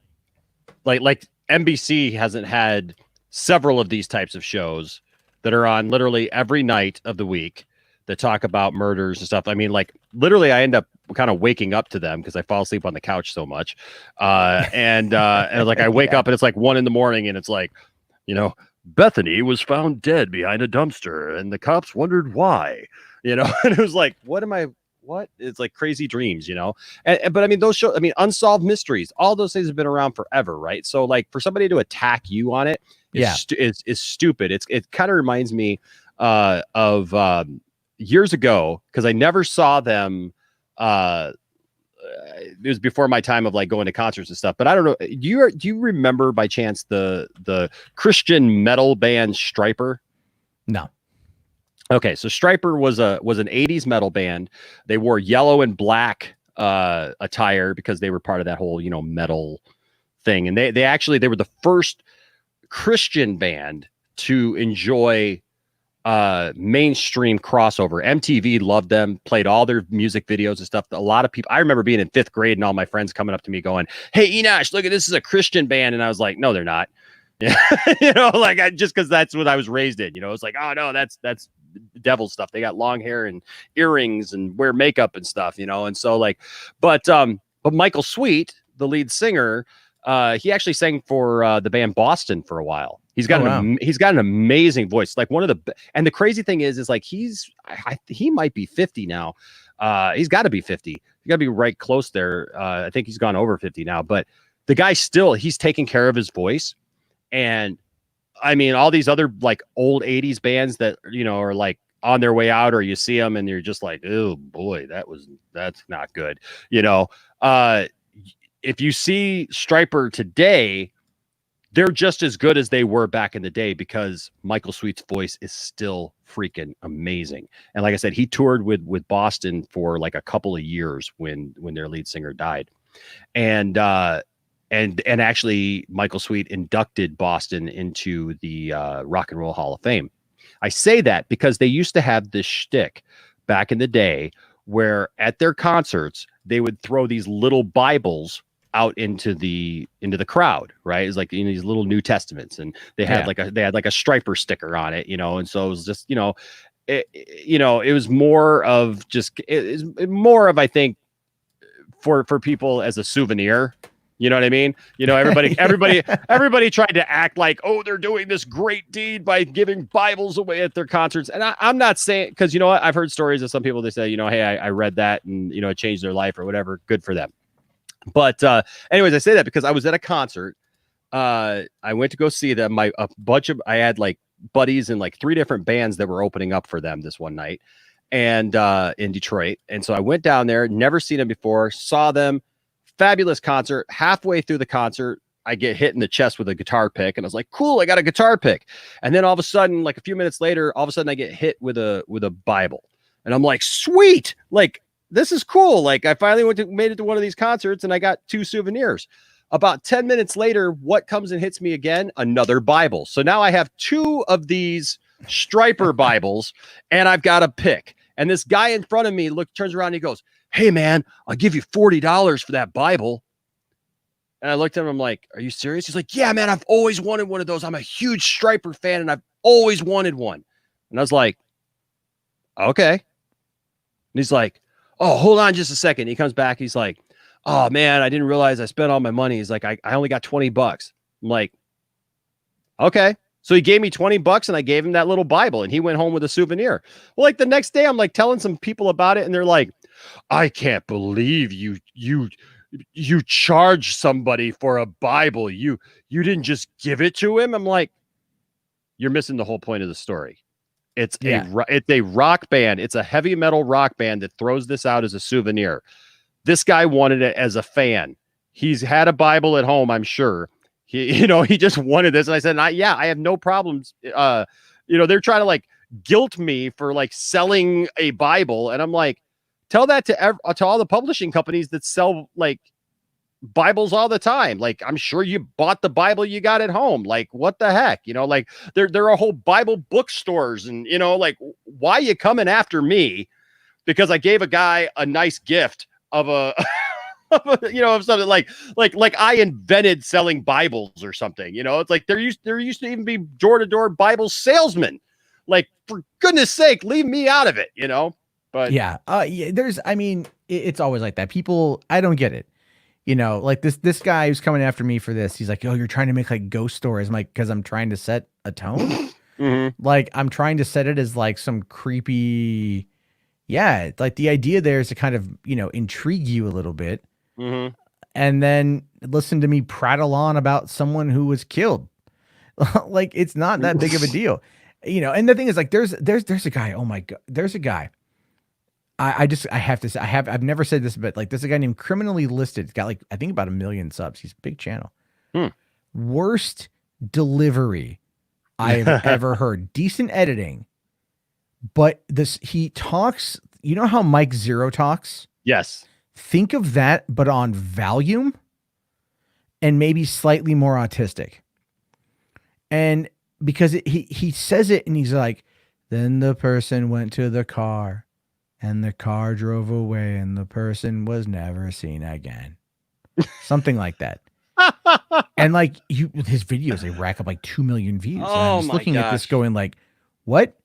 S1: NBC hasn't had several of these types of shows that are on literally every night of the week that talk about murders and stuff. I mean, like literally I end up kind of waking up to them because I fall asleep on the couch so much. And like I wake up and it's like 1 a.m. and it's like, Bethany was found dead behind a dumpster and the cops wondered why, and it was like, what? It's like crazy dreams, but I mean, those shows, Unsolved Mysteries, all those things have been around forever. Right. So like for somebody to attack you on it is stupid. It kind of reminds me of years ago, because I never saw them. It was before my time of like going to concerts and stuff, but I don't know. Do you remember by chance the Christian metal band Stryper?
S4: No.
S1: Okay, so Stryper was an 80s metal band. They wore yellow and black attire because they were part of that whole, metal thing. And they were the first Christian band to enjoy mainstream crossover. MTV loved them, played all their music videos and stuff. A lot of people, I remember being in 5th grade and all my friends coming up to me going, "Hey Enosh, look at this, is a Christian band." And I was like, "No, they're not." Yeah. Just because that's what I was raised in, it's like, oh no, that's devil stuff. They got long hair and earrings and wear makeup and stuff, and so like, but Michael Sweet, the lead singer, he actually sang for the band Boston for a while. He's got he's got an amazing voice, like one of the, and the crazy thing is like he might be 50 now. He's got to be 50. He's got to be right close there. I think he's gone over 50 now, but the guy he's taking care of his voice. And I mean, all these other like old 80s bands that, are like on their way out, or you see them and you're just like, oh boy, that's not good. If you see Stryper today, they're just as good as they were back in the day because Michael Sweet's voice is still freaking amazing. And like I said, he toured with Boston for like a couple of years when their lead singer died. And actually Michael Sweet inducted Boston into the Rock and Roll Hall of Fame. I say that because they used to have this shtick back in the day where at their concerts, they would throw these little Bibles out into the crowd, right? It's like these little New Testaments, and they had like a Stryper sticker on it, and so it was just, it was more of just, I think for people as a souvenir. You know what I mean? Everybody tried to act like, oh, they're doing this great deed by giving Bibles away at their concerts. And I'm not saying, because you know what? I've heard stories of some people, they say, hey, I read that and, it changed their life or whatever. Good for them. But anyways, I say that because I was at a concert. I went to go see them. I had like buddies in like 3 different bands that were opening up for them this one night and in Detroit. And so I went down there, never seen them before, saw them. Fabulous concert. Halfway through the concert, I get hit in the chest with a guitar pick, and I was like, "Cool, I got a guitar pick." And then all of a sudden, like a few minutes later, I get hit with a Bible, and I'm like, "Sweet! Like this is cool!" Like I finally made it to one of these concerts, and I got 2 souvenirs. About 10 minutes later, what comes and hits me again? Another Bible. So now I have 2 of these Stryper Bibles, and I've got a pick. And this guy in front of me turns around and he goes, "Hey man, I'll give you $40 for that Bible." And I looked at him, I'm like, "Are you serious?" He's like, "Yeah, man, I've always wanted one of those. I'm a huge Stryper fan and I've always wanted one." And I was like, "Okay." And he's like, "Oh, hold on just a second." He comes back. He's like, "Oh man, I didn't realize I spent all my money." He's like, I only got $20. I'm like, "Okay." So he gave me $20 and I gave him that little Bible and he went home with a souvenir. Well, like the next day I'm like telling some people about it and they're like, "I can't believe you charged somebody for a Bible. You didn't just give it to him." I'm like, "You're missing the whole point of the story. It's a rock band. It's a heavy metal rock band that throws this out as a souvenir. This guy wanted it as a fan. He's had a Bible at home, I'm sure. He just wanted this. And I said, I have no problems. They're trying to like guilt me for like selling a Bible. And I'm like, tell that to all the publishing companies that sell like Bibles all the time. Like, I'm sure you bought the Bible you got at home. Like, what the heck? Like there are whole Bible bookstores and, like, why are you coming after me? Because I gave a guy a nice gift of a, of something like I invented selling Bibles or something. It's like there used to even be door-to-door Bible salesmen. Like, for goodness sake, leave me out of it. But
S4: yeah, it's always like that. People, I don't get it. Like this guy who's coming after me for this. He's like, oh, you're trying to make like ghost stories. I'm like, because I'm trying to set a tone. Like, I'm trying to set it as like some creepy. Yeah, like the idea there is to kind of, intrigue you a little bit. And then listen to me prattle on about someone who was killed. Like, it's not that big of a deal. And the thing is, like, there's a guy. Oh my God, there's a guy. I have to say, I've never said this, but like, there's a guy named Criminally Listed. He's got like, I think about 1 million subs. He's a big channel. Worst delivery I've ever heard. Decent editing, but he talks. You know how Mike Zero talks?
S1: Yes.
S4: Think of that, but on volume and maybe slightly more autistic. And because he says it and he's like, then the person went to the car and the car drove away and the person was never seen again. Something like that. And like his videos, they rack up like 2 million views. And I'm just looking at this going like, what?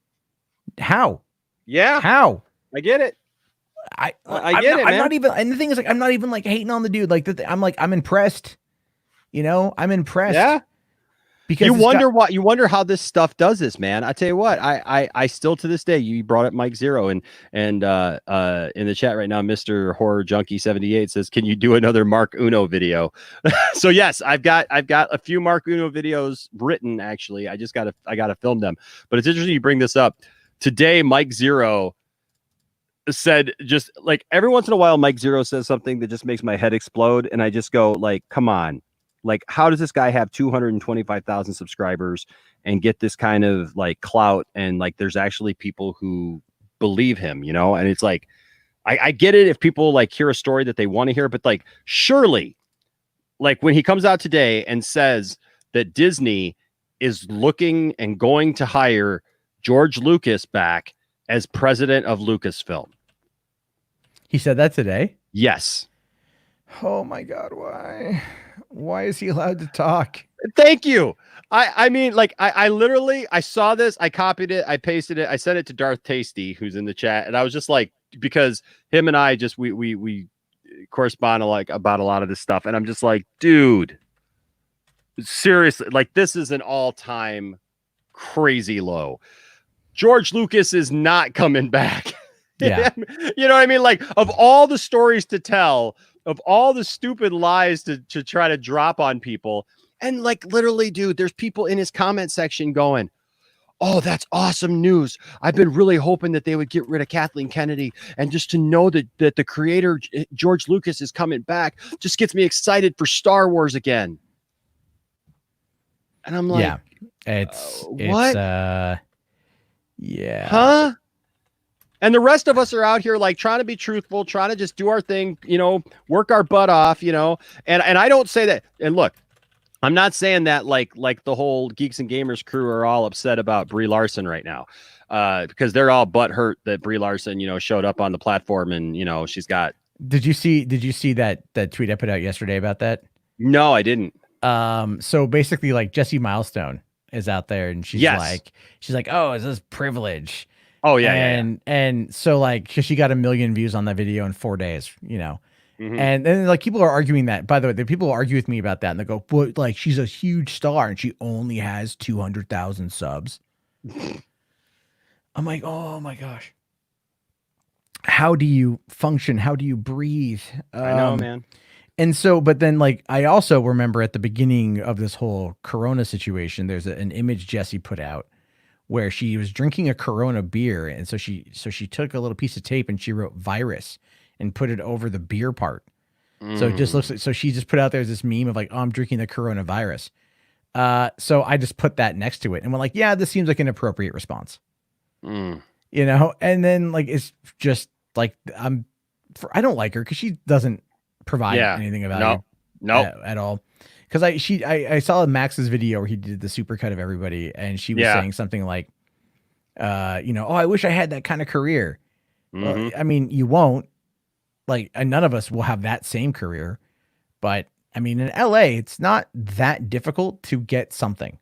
S4: How?
S1: Yeah.
S4: How?
S1: I get it.
S4: I get it, man. I'm not even, and the thing is, like, I'm not even like hating on the dude. Like, I'm impressed. I'm impressed.
S1: Yeah.
S4: Because
S1: you wonder how this stuff does this, man. I tell you what, I still to this day, you brought up Mike Zero and in the chat right now, Mr. Horror Junkie 78 says, can you do another Mark Uno video? So yes, I've got a few Mark Uno videos written. Actually, I gotta film them, but it's interesting you bring this up today. Mike Zero said, just like every once in a while, Mike Zero says something that just makes my head explode. And I just go like, come on. Like, how does this guy have 225,000 subscribers and get this kind of like clout? And like, there's actually people who believe him, and it's like, I get it if people like hear a story that they want to hear, but like, surely, like when he comes out today and says that Disney is looking and going to hire George Lucas back as president of Lucasfilm.
S4: He said that today?
S1: Yes.
S4: Oh my God, why? Why is he allowed to talk?
S1: Thank you. I mean, like, I literally, I saw this, I copied it, I pasted it, I sent it to Darth Tasty, who's in the chat, and I was just like, because him and I just, we correspond like about a lot of this stuff, and I'm just like, dude, seriously, like, this is an all-time crazy low. George Lucas is not coming back.
S4: Yeah.
S1: You know what I mean? Like, of all the stories to tell, of all the stupid lies to try to drop on people. And like, literally, dude, there's people in his comment section going, oh, that's awesome news. I've been really hoping that they would get rid of Kathleen Kennedy. And just to know that the creator, George Lucas, is coming back just gets me excited for Star Wars again. And I'm like,
S4: yeah, it's
S1: what?
S4: Yeah.
S1: Huh? And the rest of us are out here like trying to be truthful, trying to just do our thing, work our butt off, and I don't say that. And look, I'm not saying that like the whole Geeks and Gamers crew are all upset about Brie Larson right now, because they're all butthurt that Brie Larson, showed up on the platform and, she's got.
S4: Did you see that tweet I put out yesterday about that?
S1: No, I didn't.
S4: So basically, like, Jessie Milestone is out there and she's like, oh, is this privilege?
S1: Oh yeah.
S4: And so like, cause she got 1 million views on that video in 4 days,
S1: Mm-hmm.
S4: And then like people are arguing that, by the way, the people argue with me about that and they go, but like, she's a huge star and she only has 200,000 subs. I'm like, oh my gosh. How do you function? How do you breathe?
S1: I know, man.
S4: And so, but then like, I also remember at the beginning of this whole Corona situation, there's an image Jessie put out where she was drinking a Corona beer. And so she took a little piece of tape and she wrote virus and put it over the beer part. So it just looks like, so she just put out there this meme of like, oh, I'm drinking the coronavirus. So I just put that next to it and went like, yeah, this seems like an appropriate response. And then like, it's just like, I don't like her because she doesn't provide anything about at all. Because I saw Max's video where he did the supercut of everybody, and she was saying something like, oh, I wish I had that kind of career. Well, I mean, you won't. Like, none of us will have that same career. But I mean, in LA, it's not that difficult to get something.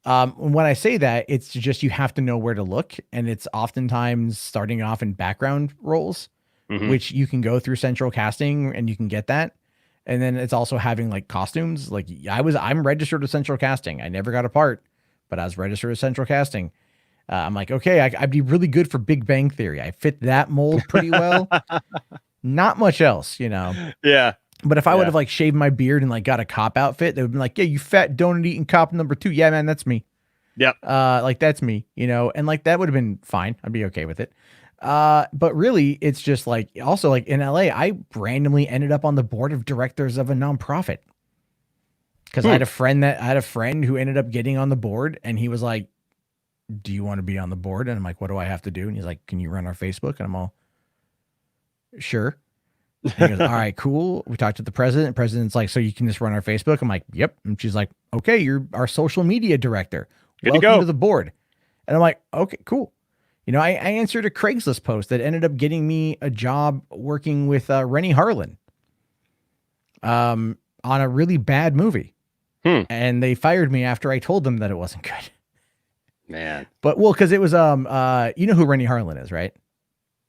S4: When I say that, it's just you have to know where to look, and it's oftentimes starting off in background roles, which you can go through central casting and you can get that. And then it's also having like costumes. Like I'm registered with central casting. I never got a part, but I was registered with central casting. I'm like, okay, I'd be really good for Big Bang Theory. I fit that mold pretty well. Not much else,
S1: Yeah.
S4: But if I would have like shaved my beard and like got a cop outfit, they would be like, yeah, you fat donut eating cop number 2. Yeah, man, that's me.
S1: Yep.
S4: Like that's me, and like that would have been fine. I'd be okay with it. But really it's just like, also like in LA, I randomly ended up on the board of directors of a nonprofit. Cause I had a friend who ended up getting on the board, and he was like, do you want to be on the board? And I'm like, what do I have to do? And he's like, can you run our Facebook? And I'm all, sure. And he goes, all right, cool. We talked to the president. The president's like, so you can just run our Facebook? I'm like, yep. And she's like, okay, you're our social media director. Welcome to the board. And I'm like, okay, cool. I answered a Craigslist post that ended up getting me a job working with Rennie Harlan on a really bad movie. And they fired me after I told them that it wasn't good.
S1: Man.
S4: But because it was you know who Rennie Harlan is, right?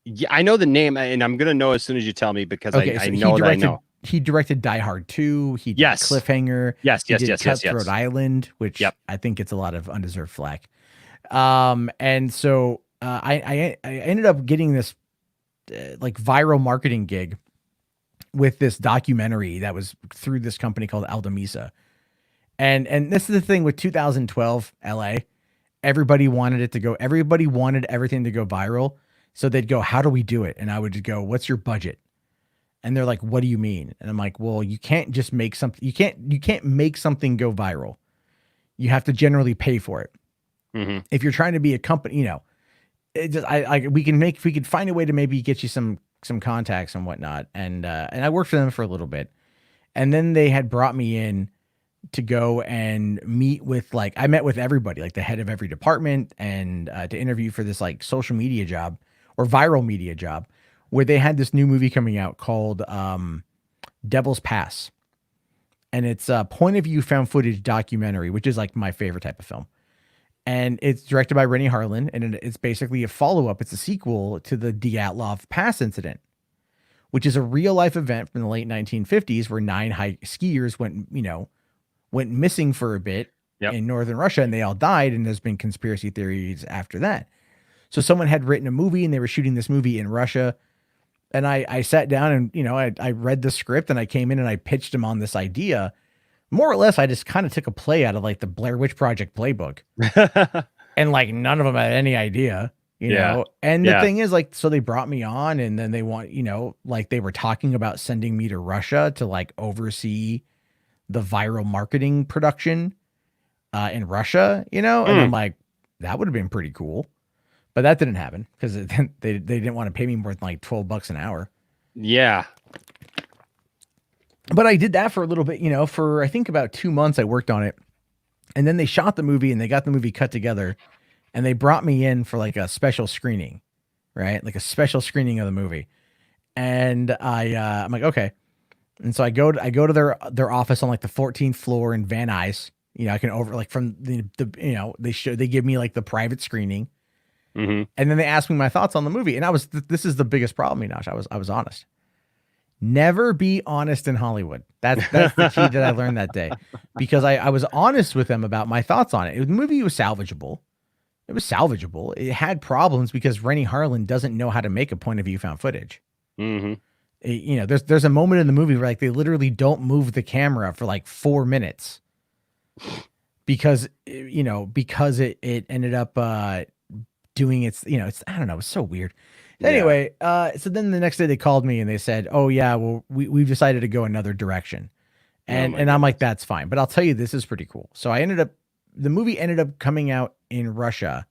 S1: Yeah, I know the name, and I'm gonna know as soon as you tell me, because I know that I know.
S4: He directed Die Hard 2. He did Cliffhanger.
S1: Yes.
S4: Cutthroat Island, which I think gets a lot of undeserved flack. And so I ended up getting this like viral marketing gig with this documentary that was through this company called Aldemisa. And this is the thing with 2012 LA. Everybody wanted it to go. Everybody wanted everything to go viral. So they'd go, how do we do it? And I would just go, what's your budget? And they're like, what do you mean? And I'm like, well, you can't just make something. You can't make something go viral. You have to generally pay for it. If you're trying to be a company, we could find a way to maybe get you some contacts and whatnot. And I worked for them for a little bit, and then they had brought me in to go and meet with, like, I met with everybody, like the head of every department, and to interview for this like social media job or viral media job, where they had this new movie coming out called Devil's Pass. And it's a point of view found footage documentary, which is like my favorite type of film. And it's directed by Rennie Harlan, and it's basically a follow-up. It's a sequel to the Dyatlov Pass incident, which is a real-life event from the late 1950s where 9 high skiers went missing for a bit in northern Russia, and they all died, and there's been conspiracy theories after that. So someone had written a movie, and they were shooting this movie in Russia. And I sat down and, I read the script, and I came in and I pitched him on this idea. More or less, I just kind of took a play out of like the Blair Witch Project playbook. And like none of them had any idea, you know? And the thing is, like, so they brought me on, and then they want, like they were talking about sending me to Russia to like oversee the viral marketing production in Russia, and I'm like, that would have been pretty cool. But that didn't happen because they didn't want to pay me more than like $12 an hour.
S1: Yeah.
S4: But I did that for a little bit, for I think about 2 months I worked on it. And then they shot the movie, and they got the movie cut together, and they brought me in for like a special screening, right? Like a special screening of the movie. And I'm like, okay. And so I go to their office on like the 14th floor in Van Nuys. I can like from they give me like the private screening. And then they asked me my thoughts on the movie. And this is the biggest problem, Enosh. I was honest. Never be honest in Hollywood. That's the key that I learned that day, because I was honest with them about my thoughts on it. The movie was salvageable. It was salvageable. It had problems because Rennie Harlan doesn't know how to make a point of view found footage. There's a moment in the movie where like they literally don't move the camera for like 4 minutes because it ended up doing its, it's, I don't know, it's so weird. Anyway, so then the next day they called me and they said, oh yeah, well, we've decided to go another direction. And I'm like, that's fine. But I'll tell you, this is pretty cool. So the movie ended up coming out in Russia,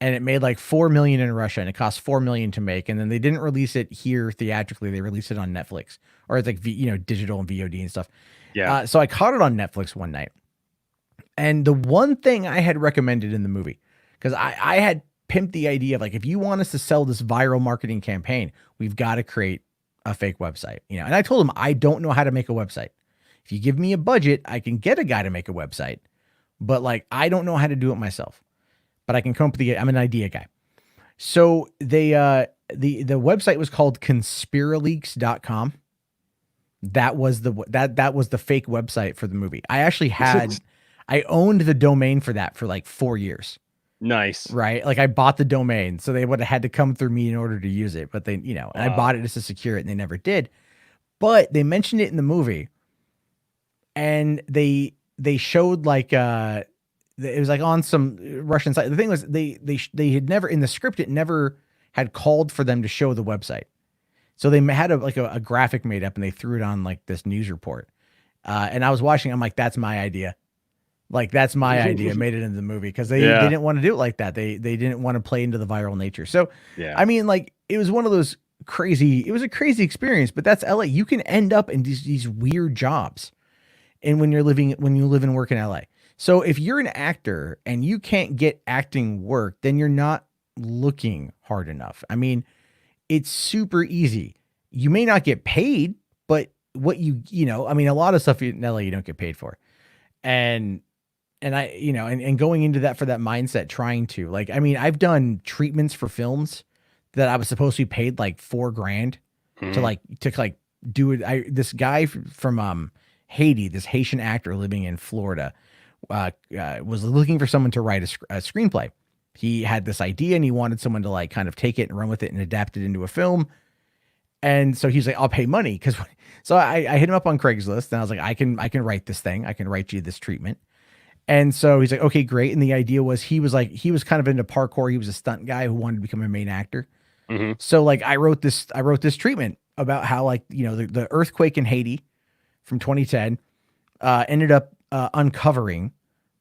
S4: and it made like 4 million in Russia, and it cost 4 million to make. And then they didn't release it here theatrically. They released it on Netflix, or it's like, digital and VOD and stuff.
S1: Yeah.
S4: So I caught it on Netflix one night. And the one thing I had recommended in the movie, because I had pimped the idea of like, if you want us to sell this viral marketing campaign, we've got to create a fake website, and I told him, I don't know how to make a website. If you give me a budget, I can get a guy to make a website, but like, I don't know how to do it myself, but I can come up with I'm an idea guy. So they, the website was called conspiraleaks.com. That was that was the fake website for the movie. I actually I owned the domain for that for like 4 years.
S1: Nice.
S4: Right. Like I bought the domain, so they would have had to come through me in order to use it. But they, and I bought it just to secure it, and they never did. But they mentioned it in the movie, and they showed like it was like on some Russian site. The thing was they had never, in the script, it never had called for them to show the website. So they had a graphic made up, and they threw it on like this news report. And I was watching, I'm like, that's my idea. Like, that's my idea, made it into the movie, because they didn't want to do it like that. They didn't want to play into the viral nature. So, I mean, like, it was one of those it was a crazy experience, but that's LA. You can end up in these weird jobs. And when you live and work in LA. So if you're an actor and you can't get acting work, then you're not looking hard enough. I mean, it's super easy. You may not get paid, but what I mean, a lot of stuff in LA you don't get paid for. And I, and going into that, for that mindset, trying to, like, I mean, I've done treatments for films that I was supposed to be paid like $4,000 to do it. This guy from Haiti, this Haitian actor living in Florida, was looking for someone to write a screenplay. He had this idea and he wanted someone to like kind of take it and run with it and adapt it into a film. And so he's like, I'll pay money. So I hit him up on Craigslist, and I was like, I can write this thing. I can write you this treatment. And so he's like, okay, great. And the idea was, he was kind of into parkour. He was a stunt guy who wanted to become a main actor. Mm-hmm. So like, I wrote this treatment about how, like, the earthquake in Haiti from 2010 ended up uncovering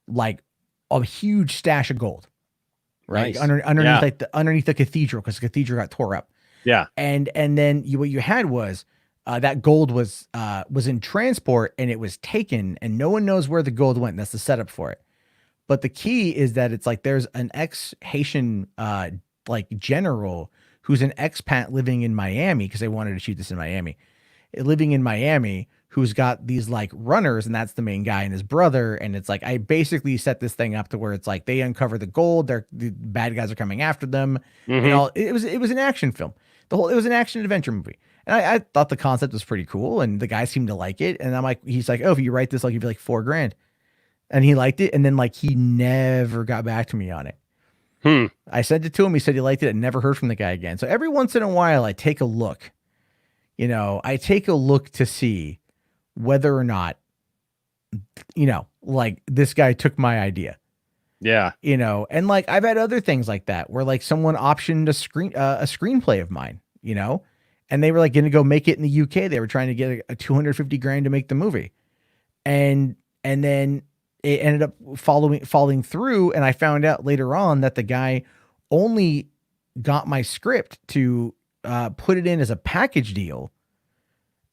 S4: like a huge stash of gold, right? Nice. Underneath the cathedral, because the cathedral got tore up. Yeah. And then what you had was that gold was in transport, and it was taken, and no one knows where the gold went. That's the setup for it. But the key is that it's like, there's an ex-Haitian like general who's an expat living in Miami, because they wanted to shoot this in Miami, living in Miami, who's got these like runners, and that's the main guy and his brother. And it's like, I basically set this thing up to where it's like, they uncover the gold, the bad guys are coming after them. Mm-hmm. And it was an action film. It was an action adventure movie. And I thought the concept was pretty cool, and the guy seemed to like it. And I'm like, he's like, oh, if you write this, I'll give you like $4,000. And he liked it. And then like, he never got back to me on it. I sent it to him. He said he liked it, and never heard from the guy again. So every once in a while I take a look, to see whether or not, like, this guy took my idea. Yeah. And like, I've had other things like that where like someone optioned a screenplay of mine, and they were like going to go make it in the UK. They were trying to get a $250,000 to make the movie. And then it ended up falling through. And I found out later on that the guy only got my script to put it in as a package deal,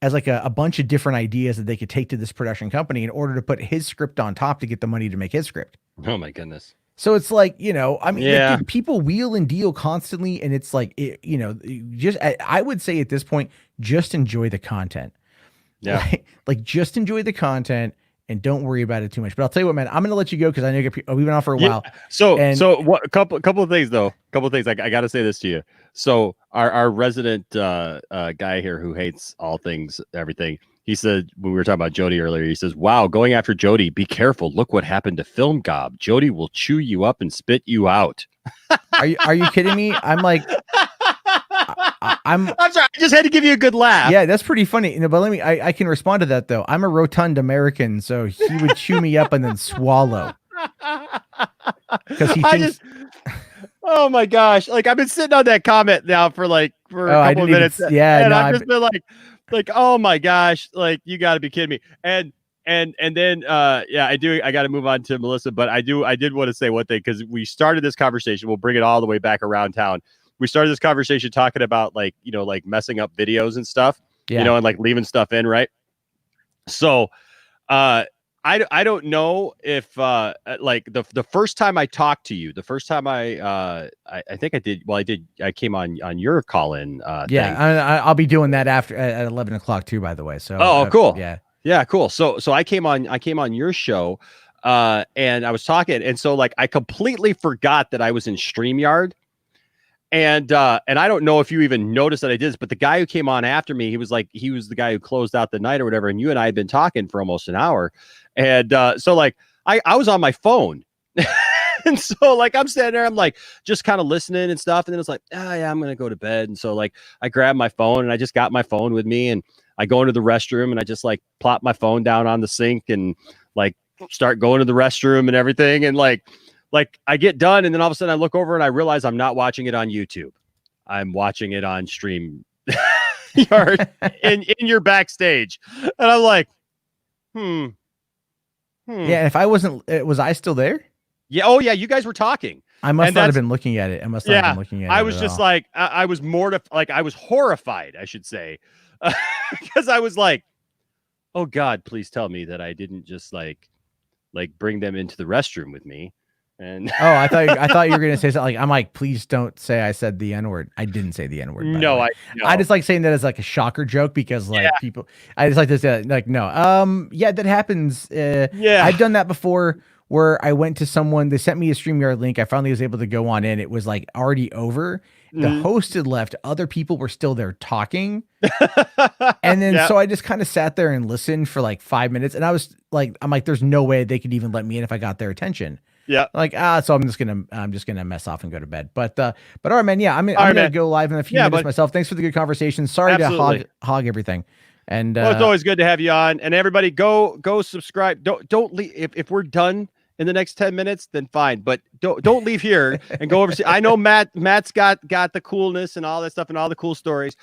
S4: as like a bunch of different ideas that they could take to this production company in order to put his script on top to get the money to make his script.
S1: Oh my goodness.
S4: So it's like, I mean, people wheel and deal constantly. And it's like, I would say at this point, just enjoy the content. Yeah. Like just enjoy the content and don't worry about it too much. But I'll tell you what, man, I'm going to let you go, because I know we've been on for a while.
S1: So what, a couple of things though. I got to say this to you. So our resident guy here who hates all things, everything, he said, when we were talking about Jody earlier, he says, wow, going after Jody, be careful. Look what happened to Film Gob. Jody will chew you up and spit you out.
S4: Are you kidding me? I'm like, I'm
S1: sorry. I just had to give you a good laugh.
S4: Yeah, that's pretty funny. But I can respond to that though. I'm a rotund American, so he would chew me up and then swallow. Because he thinks.
S1: Oh my gosh! Like I've been sitting on that comment now for a couple of minutes, and I've just been like, oh my gosh! Like you got to be kidding me! And then yeah, I got to move on to Melissa, but I did want to say one thing because we started this conversation. We'll bring it all the way back around town. We started this conversation talking about like messing up videos and stuff, and like leaving stuff in, right? So, I don't know if like the first time I talked to you, the first time I think I did. Well, I came on your call in.
S4: I'll be doing that after at 11 o'clock too, by the way. So
S1: cool.
S4: Yeah,
S1: cool. So I came on your show, and I was talking, and so like I completely forgot that I was in StreamYard. And I don't know if you even noticed that I did this, but the guy who came on after me, he was the guy who closed out the night or whatever. And you and I had been talking for almost an hour. And so like I was on my phone. And so like I'm standing there, I'm like just kind of listening and stuff. And then it's like, yeah, I'm gonna go to bed. And so like I grabbed my phone and I just got my phone with me and I go into the restroom and I just like plop my phone down on the sink and like start going to the restroom and everything. And like I get done and then all of a sudden I look over and I realize I'm not watching it on YouTube. I'm watching it on StreamYard in your backstage. And I'm like,
S4: Yeah, and if I wasn't, was I still there?
S1: Yeah. Oh yeah. You guys were talking.
S4: I must not have been looking at it. I must not have been looking at it.
S1: I was just like, I was mortified. Like I was horrified, I should say. Because I was like, oh God, please tell me that I didn't just like bring them into the restroom with me. And
S4: I thought you were gonna say something like, I'm like, please don't say I said the N-word. I didn't say the N-word.
S1: No,
S4: I just like saying that as like a shocker joke because like people, I just like to say like, no, yeah, that happens. I've done that before where I went to someone, they sent me a StreamYard link. I finally was able to go on in. It was like already over. The host had left. Other people were still there talking. And then so I just kind of sat there and listened for like 5 minutes. And I was like, I'm like, there's no way they could even let me in if I got their attention.
S1: Yeah.
S4: Like, so I'm just gonna mess off and go to bed. But all right, man. Yeah, I'm gonna go live in a few minutes myself. Thanks for the good conversation. Sorry to hog everything. And
S1: well, it's always good to have you on. And everybody go subscribe. Don't leave if we're done in the next 10 minutes, then fine. But don't leave here and go over. I know Matt's got the coolness and all that stuff and all the cool stories.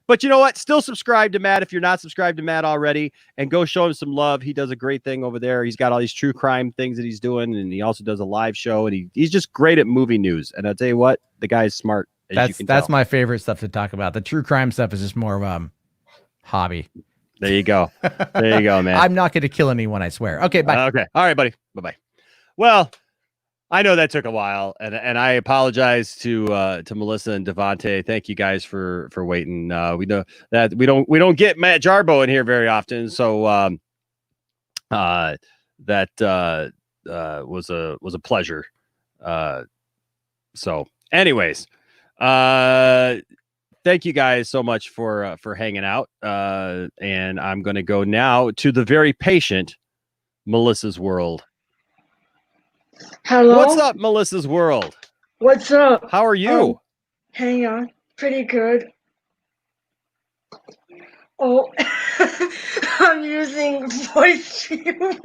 S1: But you know what? Still subscribe to Matt if you're not subscribed to Matt already, and go show him some love. He does a great thing over there. He's got all these true crime things that he's doing, and he also does a live show, and he's just great at movie news. And I'll tell you what, the guy's smart. That's my favorite stuff to talk about. The true crime stuff is just more of hobby. There you go. There you go, man.
S4: I'm not going to kill anyone, I swear. Okay, bye.
S1: Okay. All right, buddy. Bye-bye. Well, I know that took a while, and I apologize to Melissa and Devontae. Thank you guys for waiting. We know that we don't get Matt Jarbo in here very often, so that was a pleasure. So, anyways, thank you guys so much for hanging out. And I'm going to go now to the very patient Melissa's World.
S2: Hello.
S1: What's up, Melissa's World?
S2: What's up?
S1: How are you?
S2: Hang on. Pretty good. Oh, I'm using voice view.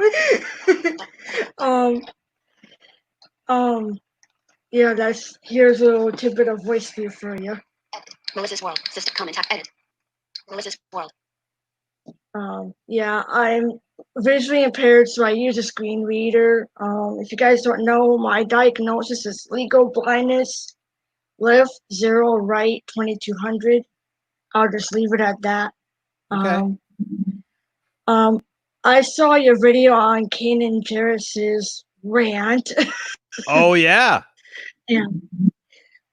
S2: Yeah, here's a little tidbit of voice view for you.
S5: Melissa's World. System comment. Edit. Melissa's World.
S2: Yeah, I'm visually impaired, so I use a screen reader. If you guys don't know, my diagnosis is legal blindness, left 0, right 2200. I'll just leave it at that.
S1: Okay.
S2: I saw your video on Kanan Jarrus's rant.
S1: Oh yeah.
S2: Yeah.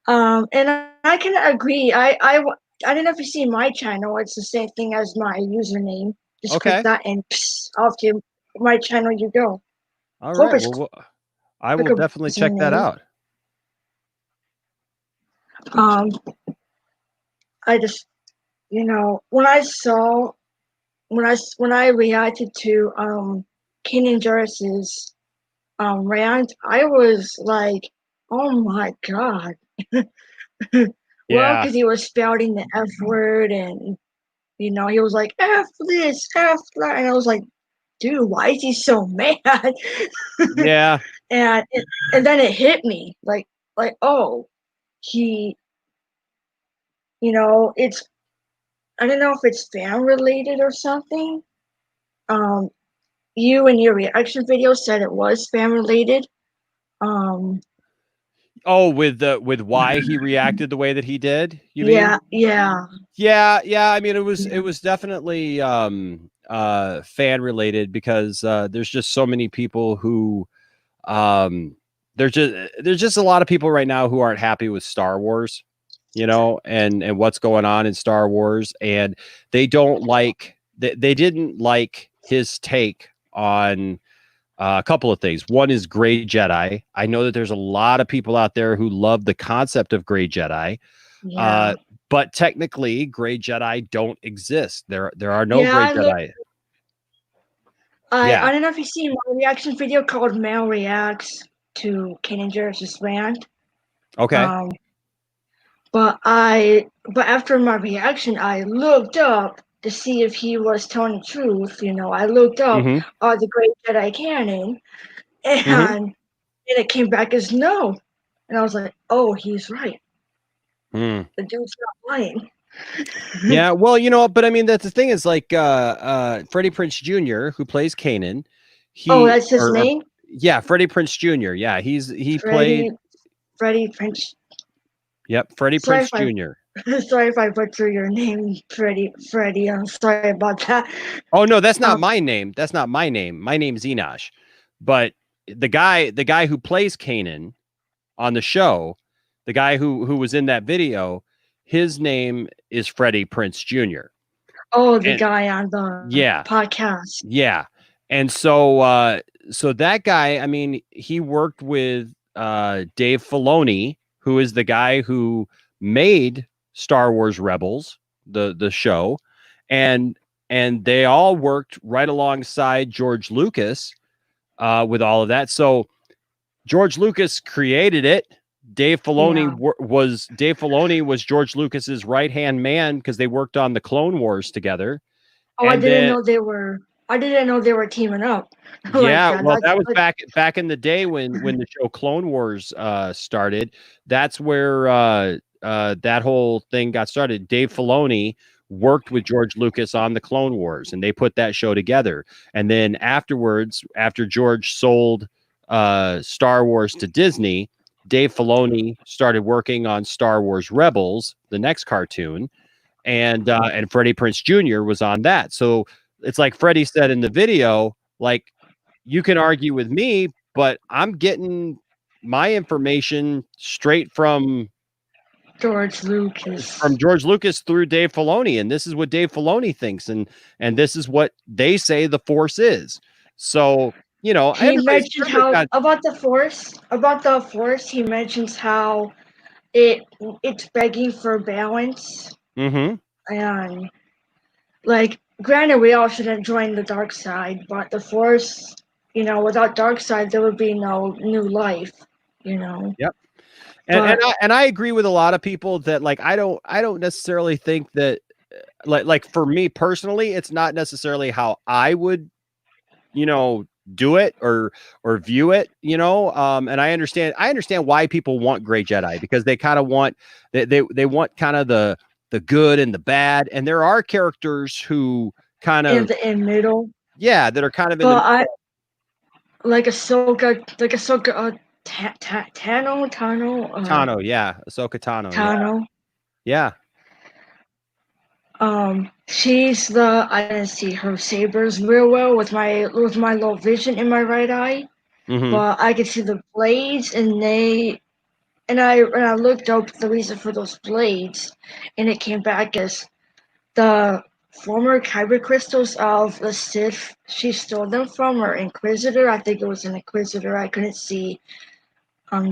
S2: And I can agree. I don't know if you see my channel. It's the same thing as my username. Just click that and off to my channel you go.
S1: All right. Well, I will definitely check that out.
S2: I just, when I reacted to Kanan Jarrus's rant, I was like, oh my God. Well, because he was spouting the F word and, he was like, F this, F that. And I was like, dude, why is he so mad?
S1: Yeah.
S2: And then it hit me. Like,
S6: like, oh, he, you know, it's, I don't know if it's fan related or something. You in your reaction video said it was fan related.
S1: Oh, with why he reacted the way that he did, you mean?
S6: Yeah.
S1: Yeah. I mean, it was definitely fan related because there's just so many people who there's just a lot of people right now who aren't happy with Star Wars, you know, and what's going on in Star Wars, and they don't like they didn't like his take on a couple of things. One is Gray Jedi. I know that there's a lot of people out there who love the concept of Gray Jedi.
S6: Yeah.
S1: But technically, Gray Jedi don't exist. There are no
S6: Yeah,
S1: Gray Jedi.
S6: I don't know if you've seen my reaction video called Male Reacts to Kanan Jarrus's rant.
S1: Okay.
S6: But after my reaction, I looked up to see if he was telling the truth. You know, I looked up the Great Jedi canon, and it came back as no. And I was like, oh, he's right. The dude's not lying.
S1: Yeah, well, you know, but I mean, that's the thing is like Freddie Prinze Jr., who plays Kanan.
S6: That's his name?
S1: Yeah, Freddie Prinze Jr. Yeah, he played
S6: Freddie Prinze.
S1: Yep, Freddie Prinze Jr.
S6: Sorry if I butcher your name, Freddie. I'm sorry about that.
S1: Oh no, that's not my name. That's not my name. My name's Enosh. But the guy who plays Kanan on the show, the guy who was in that video, his name is Freddie Prinze Jr.
S6: Oh, the guy on the podcast.
S1: Yeah. And so so that guy, I mean, he worked with Dave Filoni, who is the guy who made Star Wars Rebels, the show, and they all worked right alongside George Lucas with all of that. So George Lucas created it. Dave Filoni was George Lucas's right-hand man because they worked on the Clone Wars together.
S6: Oh, I didn't know they were teaming up.
S1: Yeah, well, that was back in the day when the show Clone Wars started. That's where that whole thing got started. Dave Filoni worked with George Lucas on the Clone Wars, and they put that show together. And then afterwards, after George sold Star Wars to Disney, Dave Filoni started working on Star Wars Rebels, the next cartoon, and Freddie Prinze Jr. was on that. So it's like Freddie said in the video, like, you can argue with me, but I'm getting my information straight from
S6: George Lucas.
S1: From George Lucas through Dave Filoni, and this is what Dave Filoni thinks, and this is what they say the Force is. So, you know,
S6: he mentioned how about the Force. He mentions how it's begging for balance. And like, granted, we all shouldn't join the dark side, but the Force, you know, without dark side, there would be no new life. You know.
S1: Yep. And I agree with a lot of people that, like, I don't necessarily think that like for me personally, it's not necessarily how I would, you know, do it or view it, you know. And I understand why people want Gray Jedi, because they kind of want they want kind of the good and the bad, and there are characters who kind of
S6: in middle,
S1: that are kind of in the
S6: like Ahsoka, Tano,
S1: yeah, Ahsoka Tano.
S6: Tano.
S1: Yeah.
S6: She's I didn't see her sabers real well with my low vision in my right eye, but I could see the blades, and I looked up the reason for those blades, and it came back as the former kyber crystals of the Sith she stole them from, or Inquisitor. I think it was an Inquisitor. I couldn't see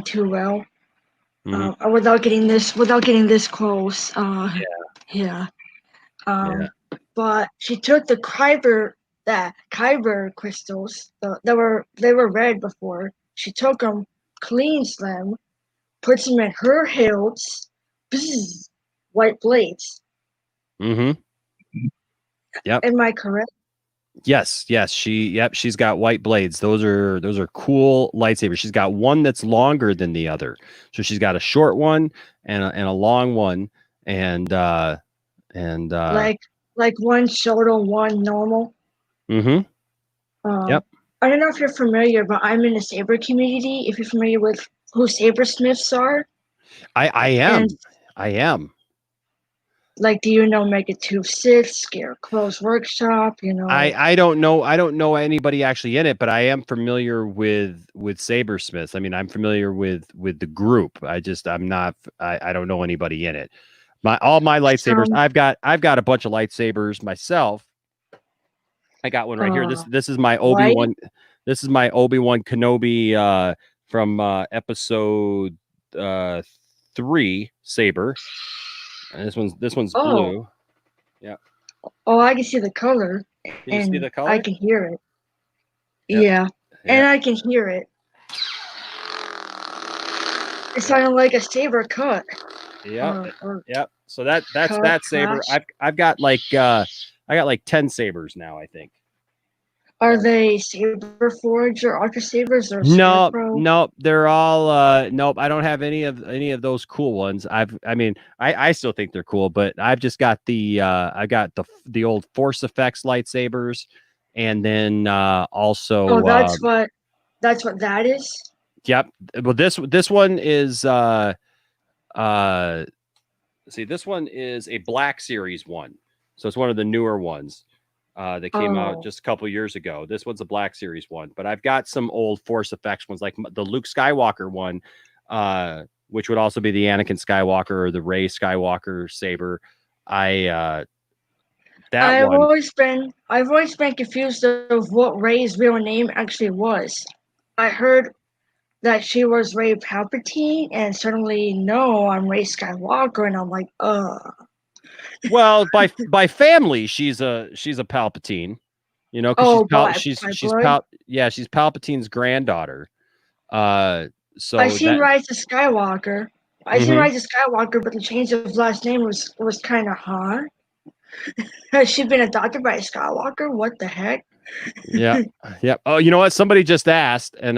S6: too well without getting this close. But she took the kyber crystals. They were red before. She took them, cleans them, puts them in her hilts. Bzz, white blades.
S1: Yep.
S6: Am I correct?
S1: Yes, she's got white blades. Those are cool lightsabers. She's got one that's longer than the other. So she's got a short one and a long one, and
S6: like one short, one normal.
S1: mm-hmm. Yep.
S6: I don't know if you're familiar, but I'm in the saber community. If you're familiar with who sabersmiths are,
S1: I am.
S6: Like, do you know Megatooth Sith, Scarecrow's Workshop? You know,
S1: I don't know anybody actually in it, but I am familiar with Sabersmiths. I mean, I'm familiar with the group. I don't know anybody in it. All my lightsabers. I've got a bunch of lightsabers myself. I got one right here. This is my Obi-Wan. This is my Obi-Wan Kenobi from episode 3 saber. And this one's blue. Yeah.
S6: Oh, I can see the color.
S1: Can you see the color?
S6: I can hear it. Yeah. And I can hear it. It sounded like a saber cut.
S1: Yeah. Yep. So that's that saber. I've got like I got like 10 sabers now, I think.
S6: Are they Saber Forge or Ultra Sabers or
S1: No, they're all nope. I don't have any of those cool ones. I still think they're cool, but I've just got I got the old Force Effects lightsabers, and then also
S6: that's what that is.
S1: Yep. Well, this one is see, this one is a Black Series one, so it's one of the newer ones. That came out just a couple years ago. This one's a Black Series one, but I've got some old Force Effects ones, like the Luke Skywalker one, which would also be the Anakin Skywalker or the Rey Skywalker saber. I've always been
S6: confused of what Rey's real name actually was. I heard that she was Rey Palpatine, and suddenly, no, I'm Rey Skywalker, and I'm like,
S1: Well, by family, she's a Palpatine, you know, because she's Palpatine's granddaughter. So
S6: I seen Rise of Skywalker. Seen Rise of Skywalker, but the change of last name was kind of hard. Has she been adopted by a Skywalker? What the heck?
S1: Yeah. Oh, you know what? Somebody just asked, and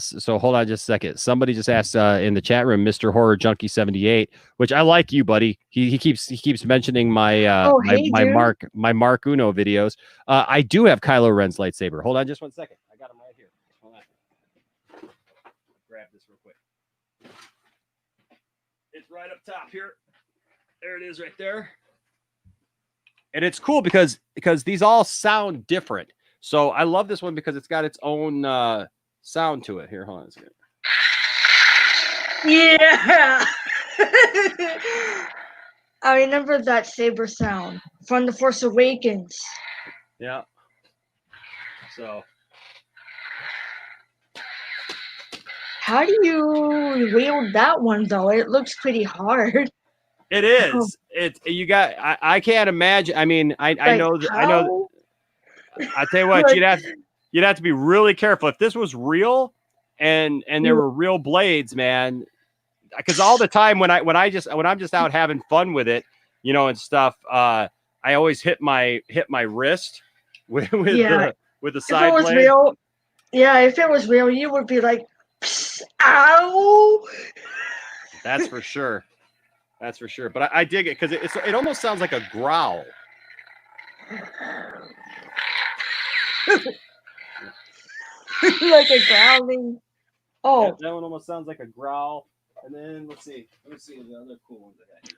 S1: so hold on just a second. Somebody just asked in the chat room, Mr. Horror Junkie 78, which I like you, buddy. He keeps mentioning my my Mark Uno videos. I do have Kylo Ren's lightsaber. Hold on just 1 second. I got him right here. Hold on. Grab this real quick. It's right up top here. There it is right there. And it's cool because these all sound different. So I love this one because it's got its own sound to it. Here, hold on a second.
S6: Yeah. I remember that saber sound from The Force Awakens.
S1: Yeah. So.
S6: How do you wield that one, though? It looks pretty hard.
S1: It is. I can't imagine. I mean, I know. I tell you what, you'd have to be really careful if this was real, and there were real blades, man. Because all the time when I'm just out having fun with it, you know, and stuff, I always hit my wrist with the side blade.
S6: If it was real, you would be like, ow.
S1: That's for sure. That's for sure. But I dig it because it almost sounds like a growl.
S6: Like a growling. Oh,
S1: yeah, that one almost sounds like a growl. And then let's see the other cool ones I got here.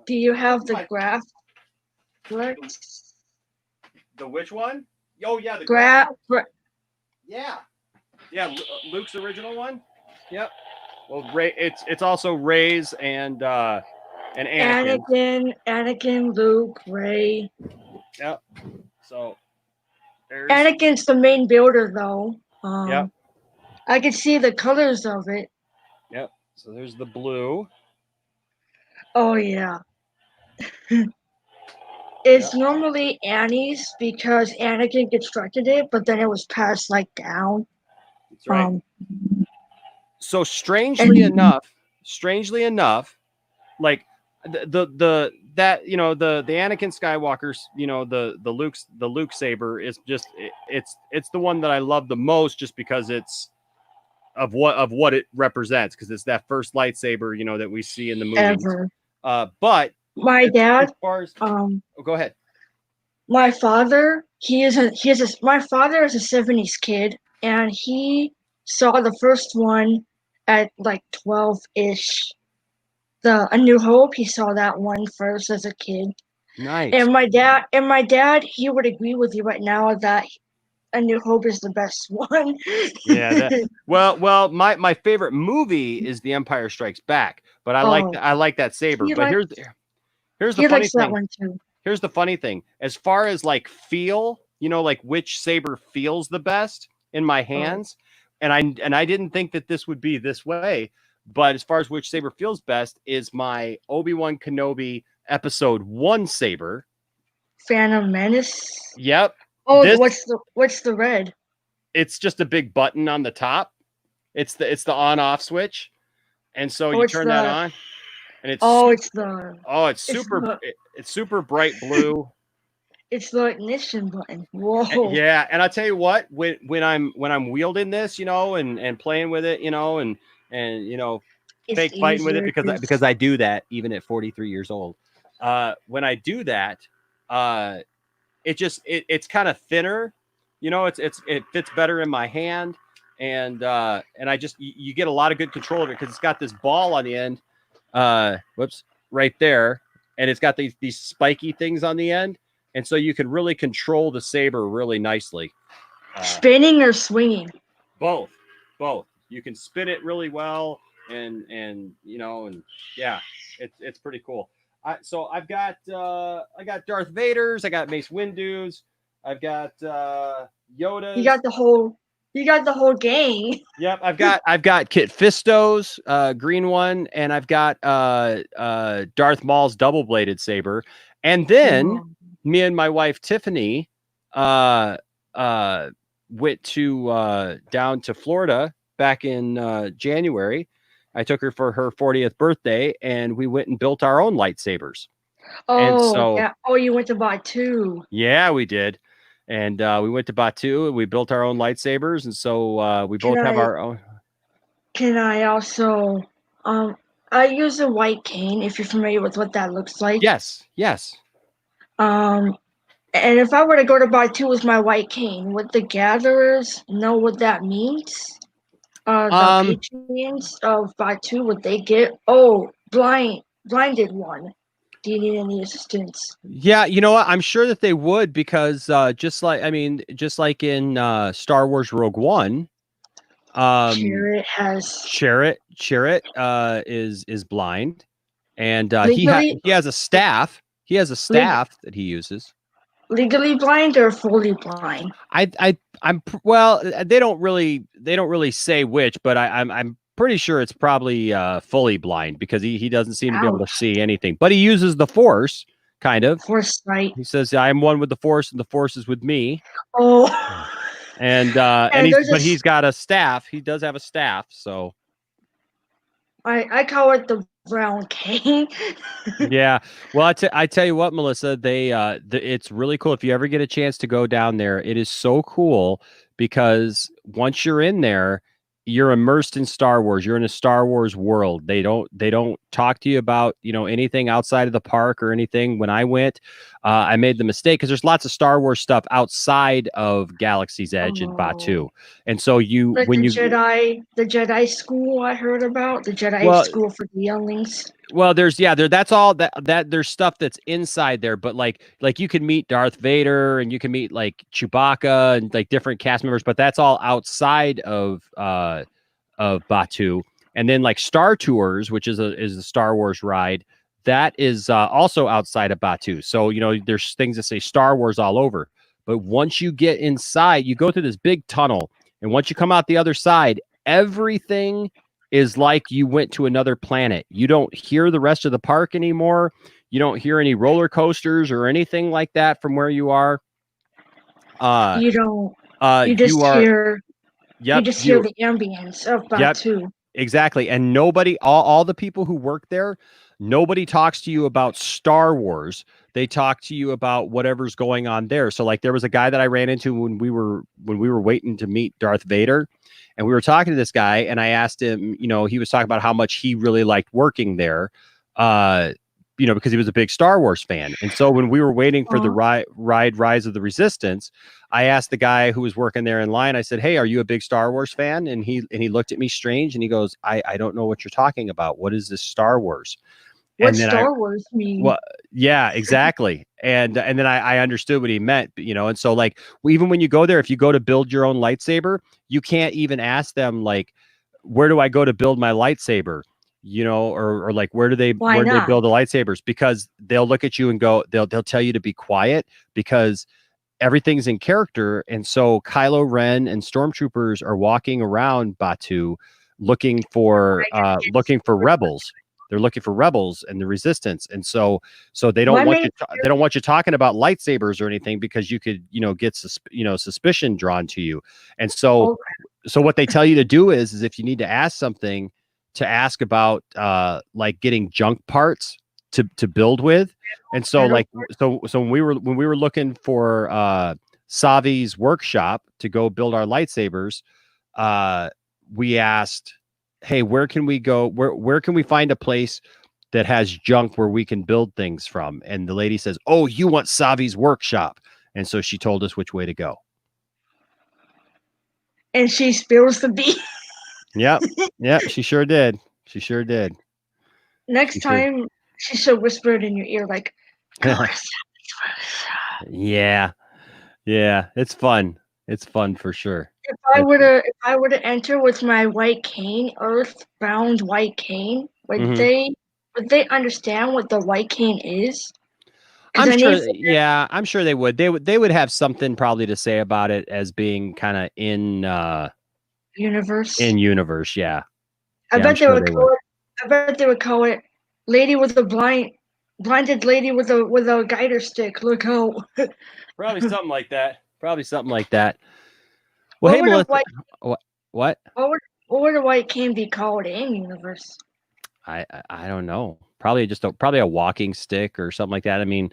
S6: Do you have the graph?
S1: The which one? Oh yeah, the
S6: graph.
S1: Yeah, Luke's original one. Yep. Well, Ray, it's also Rey's and Anakin.
S6: Anakin, Luke, Rey.
S1: Yep. So
S6: Anakin's the main builder, though.
S1: Yep.
S6: I can see the colors of it.
S1: Yep. So there's the blue.
S6: Oh yeah. It's normally Annie's because Anakin constructed it, but then it was passed down.
S1: That's right. So strangely enough, like the that, you know, the Anakin Skywalker's, you know, the Luke saber is just it's the one that I love the most, just because it's of what it represents, because it's that first lightsaber, you know, that we see in the movies.
S6: Ever.
S1: But
S6: My dad,
S1: as far as go ahead.
S6: my father, my father is a 70s kid, and he saw the first one at like 12-ish. A New Hope, he saw that one first as a kid.
S1: Nice.
S6: And my dad, he would agree with you right now that A New Hope is the best one.
S1: Yeah. Well, my favorite movie is The Empire Strikes Back, but I like that saber. But here's the
S6: he
S1: funny
S6: likes
S1: thing.
S6: that one too.
S1: Here's the funny thing. As far as like feel, you know, like which saber feels the best in my hands, and I didn't think that this would be this way, but as far as which saber feels best is my Obi-Wan Kenobi Episode 1 saber.
S6: Phantom Menace.
S1: Yep.
S6: Oh, what's the red?
S1: It's just a big button on the top. It's the on-off switch, and so you turn that on, and it's super bright blue.
S6: It's the ignition button. Whoa.
S1: Yeah, and I'll tell you what, when I'm wielding this, you know, and playing with it, you know, and you know, fake fighting with it, because I do that even at 43 years old. When I do that, it's kind of thinner, you know, it fits better in my hand, and I just you get a lot of good control of it, because it's got this ball on the end, right there, and it's got these spiky things on the end. And so you can really control the saber really nicely.
S6: Spinning or swinging?
S1: Both. You can spin it really well, and you know, and yeah, it's pretty cool. So I've got Darth Vader's, I got Mace Windu's, I've got Yoda's.
S6: You got the whole gang.
S1: Yep, I've got Kit Fisto's green one, and I've got Darth Maul's double-bladed saber, and then. Me and my wife Tiffany went to down to Florida back in January. I took her for her 40th birthday, and we went and built our own lightsabers.
S6: Yeah. Oh, you went to Batu.
S1: Yeah, we did. And we went to Batu, and we built our own lightsabers, and so we both have our own.
S6: Can I also I use a white cane, if you're familiar with what that looks like?
S1: Yes.
S6: And if I were to go to Batu with my white cane, would the gatherers know what that means? The patrons of Batu, would they get blinded one? Do you need any assistance?
S1: Yeah, you know what? I'm sure that they would, because just like in Star Wars Rogue One,
S6: Chirrut
S1: is blind, and he has a staff. He has a staff that he uses.
S6: Legally blind or fully blind?
S1: I'm well. They don't really say which, but I'm pretty sure it's probably fully blind, because he doesn't seem to be able to see anything. But he uses the Force, kind of.
S6: Force sight.
S1: He says, "I am one with the Force, and the Force is with me."
S6: Oh.
S1: But he's got a staff. He does have a staff, so.
S6: I call it the brown cane.
S1: Yeah. Well, I tell you what, Melissa, it's really cool. If you ever get a chance to go down there, it is so cool, because once you're in there, you're immersed in Star Wars. You're in a Star Wars world. They don't talk to you about, you know, anything outside of the park or anything. When I went, I made the mistake, because there's lots of Star Wars stuff outside of Galaxy's Edge in Batu, and so the
S6: Jedi school I heard about, the Jedi school for the younglings.
S1: Well, that's all that there's stuff that's inside there, but like you can meet Darth Vader, and you can meet like Chewbacca and like different cast members, but that's all outside of Batu. And then like Star Tours, which is a Star Wars ride, that is also outside of Batu. So, you know, there's things that say Star Wars all over. But once you get inside, you go through this big tunnel, and once you come out the other side, everything is like you went to another planet. You don't hear the rest of the park anymore. You don't hear any roller coasters or anything like that from where you are.
S6: You don't. You just hear the ambience of Batu.
S1: Yep, exactly. And nobody, all the people who work there, Nobody talks to you about Star Wars. They talk to you about whatever's going on there. So like there was a guy that I ran into when we were waiting to meet Darth Vader, and we were talking to this guy, and I asked him, he was talking about how much he really liked working there. Because he was a big Star Wars fan. And so when we were waiting for the ride Rise of the Resistance, I asked the guy who was working there in line, I said, "Hey, are you a big Star Wars fan?" And he looked at me strange and he goes, I don't know what you're talking about. What is this Star Wars?
S6: What Star Wars mean?
S1: Well, yeah, exactly. And then I understood what he meant, and so like even when you go there, if you go to build your own lightsaber, you can't even ask them like, where do I go to build my lightsaber? Or like where do they build the lightsabers? Because they'll look at you and go, they'll tell you to be quiet because everything's in character. And so Kylo Ren and stormtroopers are walking around Batuu looking for rebels. They're looking for rebels and the resistance. And so they don't want you talking about lightsabers or anything because you could, get suspicion drawn to you. And so what they tell you to do is if you need to ask something, to ask about like getting junk parts to build with. And so like so when we were looking for Savi's workshop to go build our lightsabers, we asked, hey, where can we go? Where can we find a place that has junk where we can build things from? And the lady says, "Oh, you want Savi's workshop." And so she told us which way to go.
S6: And she spills the beans.
S1: Yep, she sure did.
S6: Next time, she should whisper it in your ear, like,
S1: yeah, it's fun. It's fun for sure.
S6: If I were to enter with my white cane, earthbound white cane, would they understand what the white cane is?
S1: I'm sure they would. They would have something probably to say about it as being kind of in
S6: universe.
S1: In universe, yeah.
S6: I bet they would call it lady with a blinded lady with a guider stick. Look out.
S1: Probably something like that. Well, hey, Melissa. What?
S6: What would a white cane be called in universe?
S1: I don't know. Probably probably a walking stick or something like that. I mean,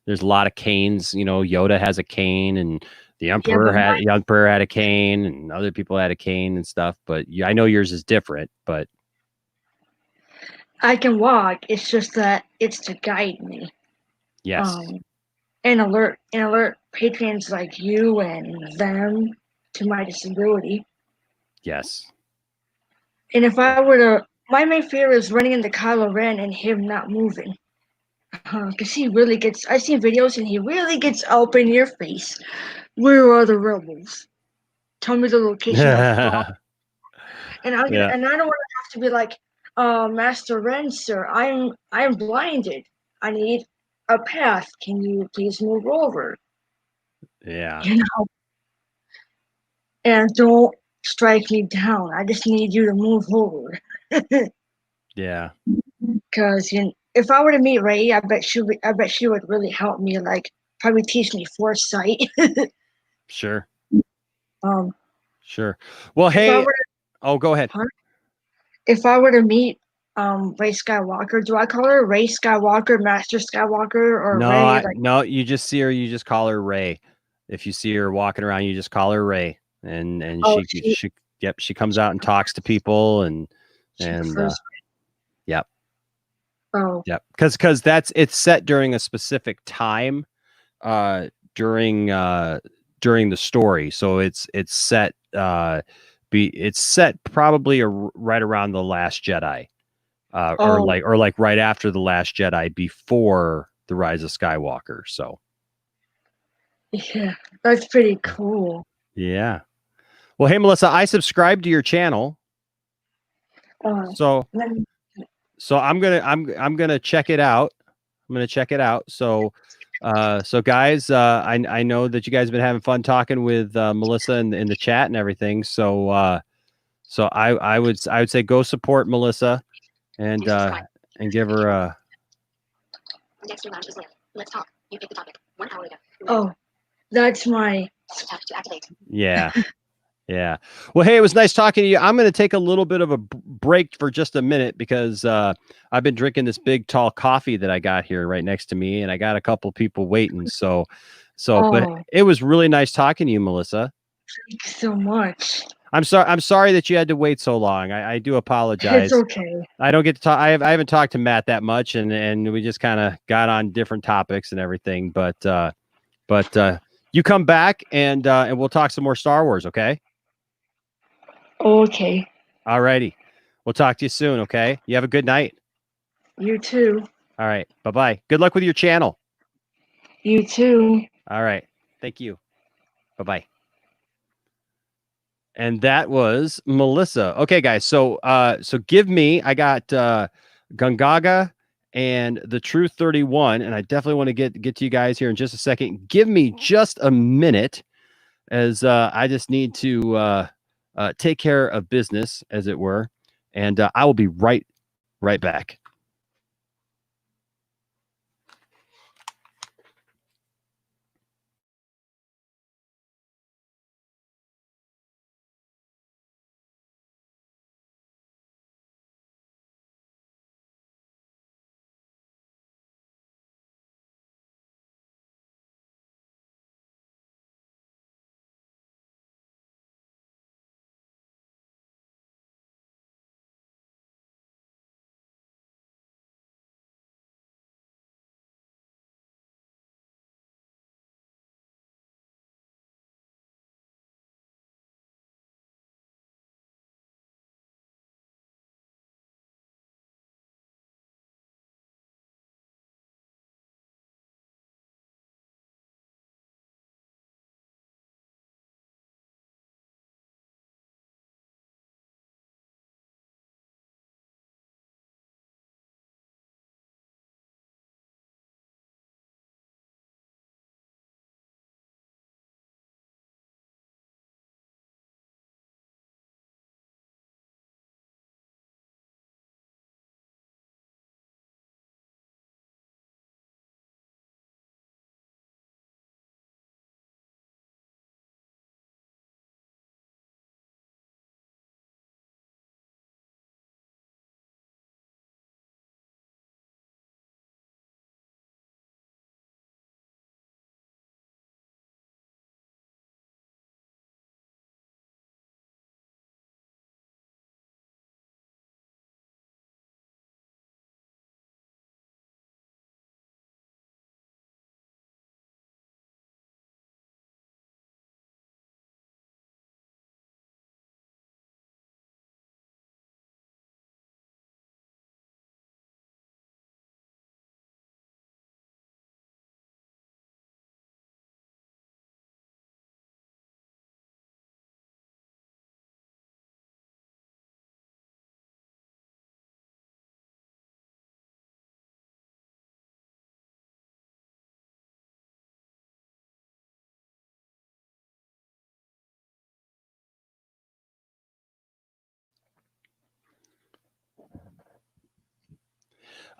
S1: there's a lot of canes. Yoda has a cane, and the Emperor had a cane, and other people had a cane and stuff. But I know yours is different. But
S6: I can walk. It's just that it's to guide me.
S1: Yes.
S6: And alert patrons like you and them to my disability.
S1: Yes.
S6: And if I were to, my main fear is running into Kylo Ren and him not moving. Because he really gets, I've seen videos and he really gets up in your face. Where are the rebels? Tell me the location of and I don't want to have to be like, Master Ren, sir, I'm blinded. I need a path. Can you please move over?
S1: Yeah.
S6: And don't strike me down. I just need you to move over.
S1: Yeah.
S6: Because if I were to meet Rey, I bet she would really help me. Like probably teach me foresight.
S1: Sure.
S6: Sure.
S1: Well, hey. Go ahead.
S6: If I were to meet Rey Skywalker, do I call her Rey Skywalker, Master Skywalker, or Rey?
S1: No, you just see her. You just call her Rey. If you see her walking around, you just call her Rey, and she comes out and talks to people and yep.
S6: Oh.
S1: Yep. Because it's set during a specific time, during the story. So it's set probably right around the Last Jedi. Or like right after the Last Jedi, before the Rise of Skywalker. So
S6: yeah, that's pretty cool.
S1: Yeah. Well, hey Melissa, I subscribed to your channel. So I'm gonna check it out. So guys, I know that you guys have been having fun talking with Melissa in the chat and everything. So I would say go support Melissa and give her a.
S5: Dexter Lounge is lit. Let's talk. You pick the topic. 1 hour ago.
S6: Oh, that's my.
S5: To activate.
S1: Yeah. Yeah. Well, hey, it was nice talking to you. I'm going to take a little bit of a break for just a minute because I've been drinking this big tall coffee that I got here right next to me, and I got a couple people waiting. So, but it was really nice talking to you, Melissa.
S6: Thank you so much.
S1: I'm sorry that you had to wait so long. I do apologize.
S6: It's okay.
S1: I don't get to talk. I haven't talked to Matt that much, and we just kind of got on different topics and everything. But you come back and we'll talk some more Star Wars. Okay.
S6: Okay.
S1: All righty. We'll talk to you soon. Okay. You have a good night.
S6: You too.
S1: All right. Bye-bye. Good luck with your channel.
S6: You too.
S1: All right. Thank you. Bye-bye. And that was Melissa. Okay, guys. So give me, I got Gungaga and the Truth 31, and I definitely want to get to you guys here in just a second. Give me just a minute as I just need to take care of business, as it were, and I will be right back.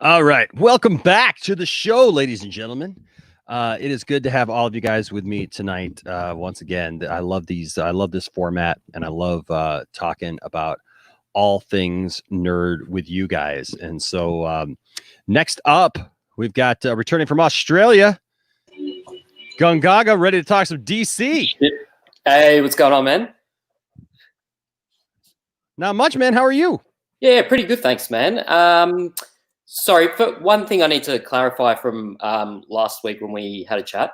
S1: All right. Welcome back to the show, ladies and gentlemen. It is good to have all of you guys with me tonight. Once again, I love these. I love this format, and I love talking about all things nerd with you guys. And so next up, we've got returning from Australia, Gungaga, ready to talk some DC.
S7: Hey, what's going on, man?
S1: Not much, man. How are you?
S7: Yeah, pretty good, thanks, man. Sorry, but one thing I need to clarify from last week when we had a chat.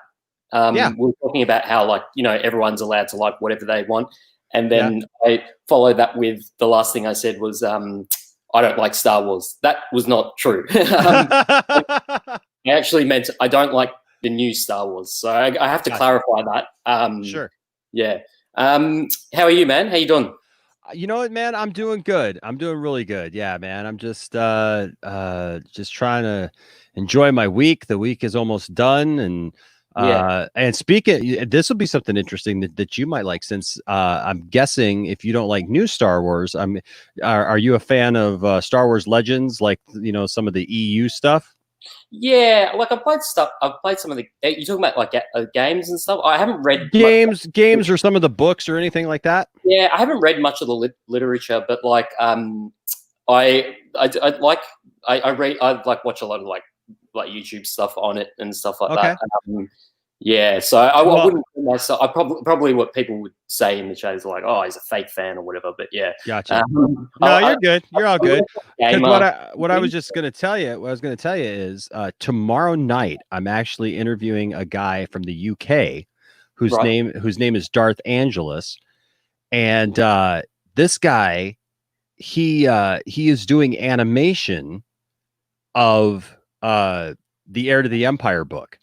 S1: Yeah.
S7: We were talking about how, like, you know, everyone's allowed to like whatever they want. And then I followed that with the last thing I said was, I don't like Star Wars. That was not true. I actually meant I don't like the new Star Wars. So I have to clarify that.
S1: Sure.
S7: Yeah. How are you, man? How you doing?
S1: You know what, man? I'm doing good. I'm doing really good. Yeah, man. I'm just trying to enjoy my week. The week is almost done, and speaking, this will be something interesting that you might like, since I'm guessing if you don't like new Star Wars, are you a fan of Star Wars Legends, like, you know, some of the EU stuff?
S7: Yeah, like I've played some of the. You talking about like games and stuff? I haven't read
S1: games or some of the books or anything like that.
S7: Yeah, I haven't read much of the literature, but like I like I read I like watch a lot of like YouTube stuff on it and stuff like that. Yeah, so I wouldn't call myself. I probably what people would say in the chat is like, oh, he's a fake fan or whatever. But yeah,
S1: gotcha. No, you're good. You're all good. Because what I was just gonna tell you, what I was gonna tell you is tomorrow night I'm actually interviewing a guy from the UK whose name is Darth Angelus, and this guy he is doing animation of the Heir to the Empire book.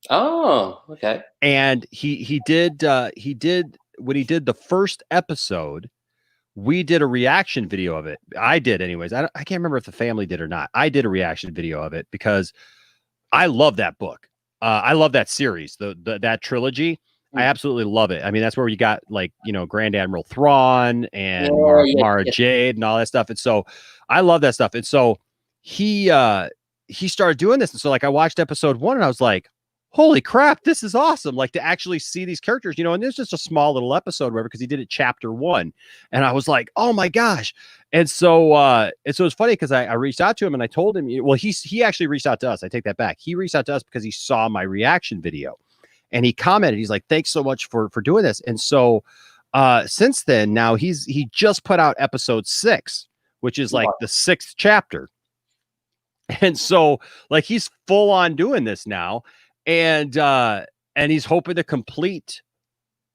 S7: Oh, okay.
S1: And he did when he did the first episode, we did a reaction video of it. I did anyways. I can't remember if the family did or not. I did a reaction video of it because I love that book. I love that series, that trilogy. I absolutely love it. I mean, that's where you got like, you know, Grand Admiral Thrawn and Mara Jade and all that stuff. And so I love that stuff. And so he started doing this. And so like I watched episode 1 and I was like, holy crap, this is awesome. Like to actually see these characters, you know, and there's just a small little episode, whatever, because he did it chapter 1. And I was like, oh my gosh. And so it's funny because I reached out to him and I told him, well, he actually reached out to us. I take that back. He reached out to us because he saw my reaction video and he commented, he's like, thanks so much for doing this. And so since then, now he just put out episode 6, which is like the 6th chapter. And so like he's full on doing this now. And he's hoping to complete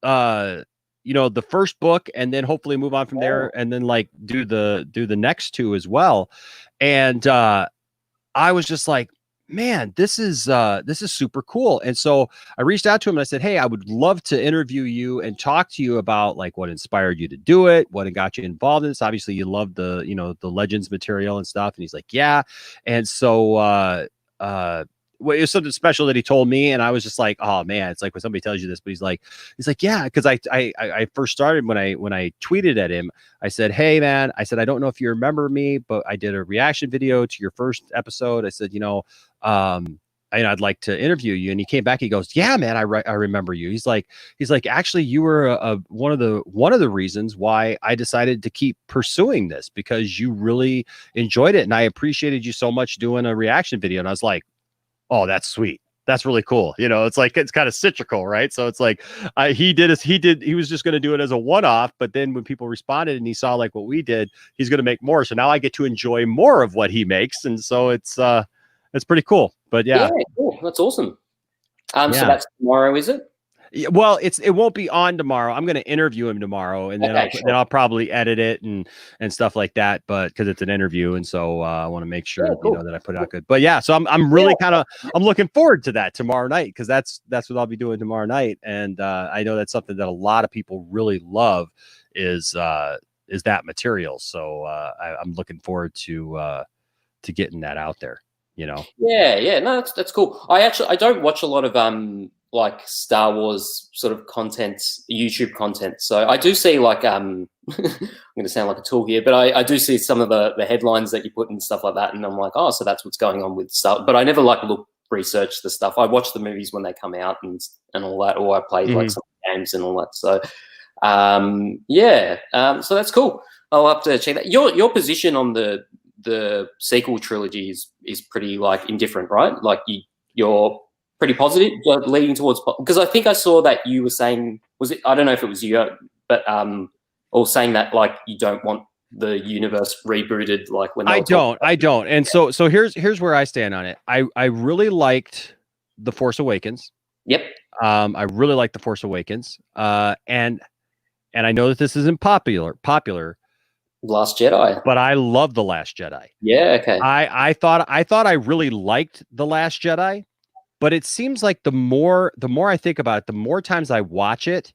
S1: you know, the first book and then hopefully move on from there and then like do the next 2 as well. And I was just like, man, this is super cool. And so I reached out to him and I said, hey, I would love to interview you and talk to you about like what inspired you to do it, what got you involved in this. Obviously you love the, you know, the Legends material and stuff. And he's like, yeah. And so well, it was something special that he told me, and I was just like, oh man, it's like when somebody tells you this, but he's like, yeah, because I first started when I tweeted at him, I said, hey man, I said, I don't know if you remember me, but I did a reaction video to your first episode. I said, you know, I'd like to interview you. And he came back, he goes, yeah, man, I remember you. He's like, actually, you were one of the reasons why I decided to keep pursuing this, because you really enjoyed it. And I appreciated you so much doing a reaction video. And I was like, oh, that's sweet. That's really cool. You know, it's like, it's kind of cyclical, right? So it's like, he was just going to do it as a one-off, but then when people responded and he saw like what we did, he's going to make more. So now I get to enjoy more of what he makes. And so it's pretty cool, but yeah.
S7: Cool. That's awesome. So that's tomorrow, is it?
S1: Yeah, well, it won't be on tomorrow. I'm going to interview him tomorrow, and then then I'll probably edit it and stuff like that. But because it's an interview, and so I want to make sure you know that I put it out good. But yeah, so I'm really I'm looking forward to that tomorrow night, because that's what I'll be doing tomorrow night, and I know that's something that a lot of people really love is that material. So I'm looking forward to getting that out there. You know. Yeah,
S7: no, that's cool. I don't watch a lot of like Star Wars sort of content, YouTube content. So I do see like I'm going to sound like a tool here, but I do see some of the headlines that you put and stuff like that, and I'm like, oh, so that's what's going on with stuff. But I never like research the stuff. I watch the movies when they come out and all that, or I play like some games and all that. So so that's cool. I'll have to check that. Your position on the sequel trilogy is pretty like indifferent, right? Like you're pretty positive, leaning towards, because I think I saw that you were saying, was it, I don't know if it was you, but or saying that like you don't want the universe rebooted, like when I don't.
S1: And so here's where I stand on it. I really liked The Force Awakens.
S7: Yep.
S1: I really liked The Force Awakens. And I know that this isn't popular.
S7: Last Jedi.
S1: But I love The Last Jedi.
S7: Yeah, okay.
S1: I thought I really liked The Last Jedi, but it seems like the more I think about it, the more times I watch it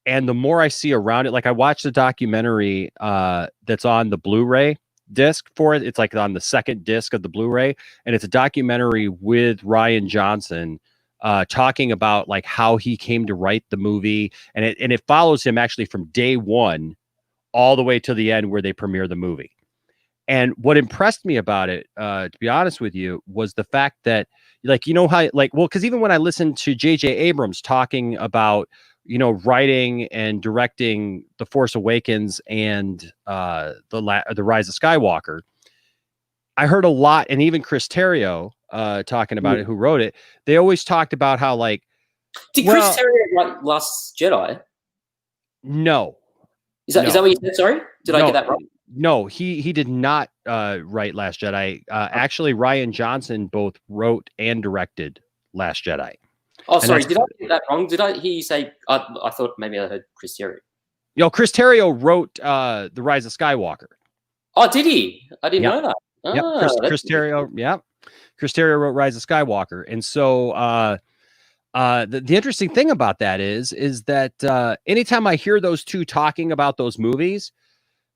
S1: and the more I see around it. Like I watched the documentary that's on the Blu-ray disc for it. It's like on the second disc of the Blu-ray, and it's a documentary with Rian Johnson talking about like how he came to write the movie, and it follows him actually from day one all the way to the end where they premiere the movie. And what impressed me about it, to be honest with you, was the fact that, like, you know how, like, well, because even when I listened to J.J. Abrams talking about you know, writing and directing The Force Awakens and the Rise of Skywalker, I heard a lot, and even Chris Terrio talking about it, who wrote it, they always talked about how, like,
S7: did Chris Terrio write Last Jedi?
S1: No.
S7: Is that what you said? Sorry, did I get that wrong?
S1: No, he did not write Last Jedi. Actually, Rian Johnson both wrote and directed Last Jedi.
S7: Oh, sorry, did I get that wrong? Did I hear you say? I thought maybe I heard Chris Terrio.
S1: You know, Chris Terrio wrote The Rise of Skywalker.
S7: Oh, did he? I didn't know that.
S1: Chris Terrio. Yeah, Chris Terrio wrote Rise of Skywalker, and so the interesting thing about that is that anytime I hear those two talking about those movies,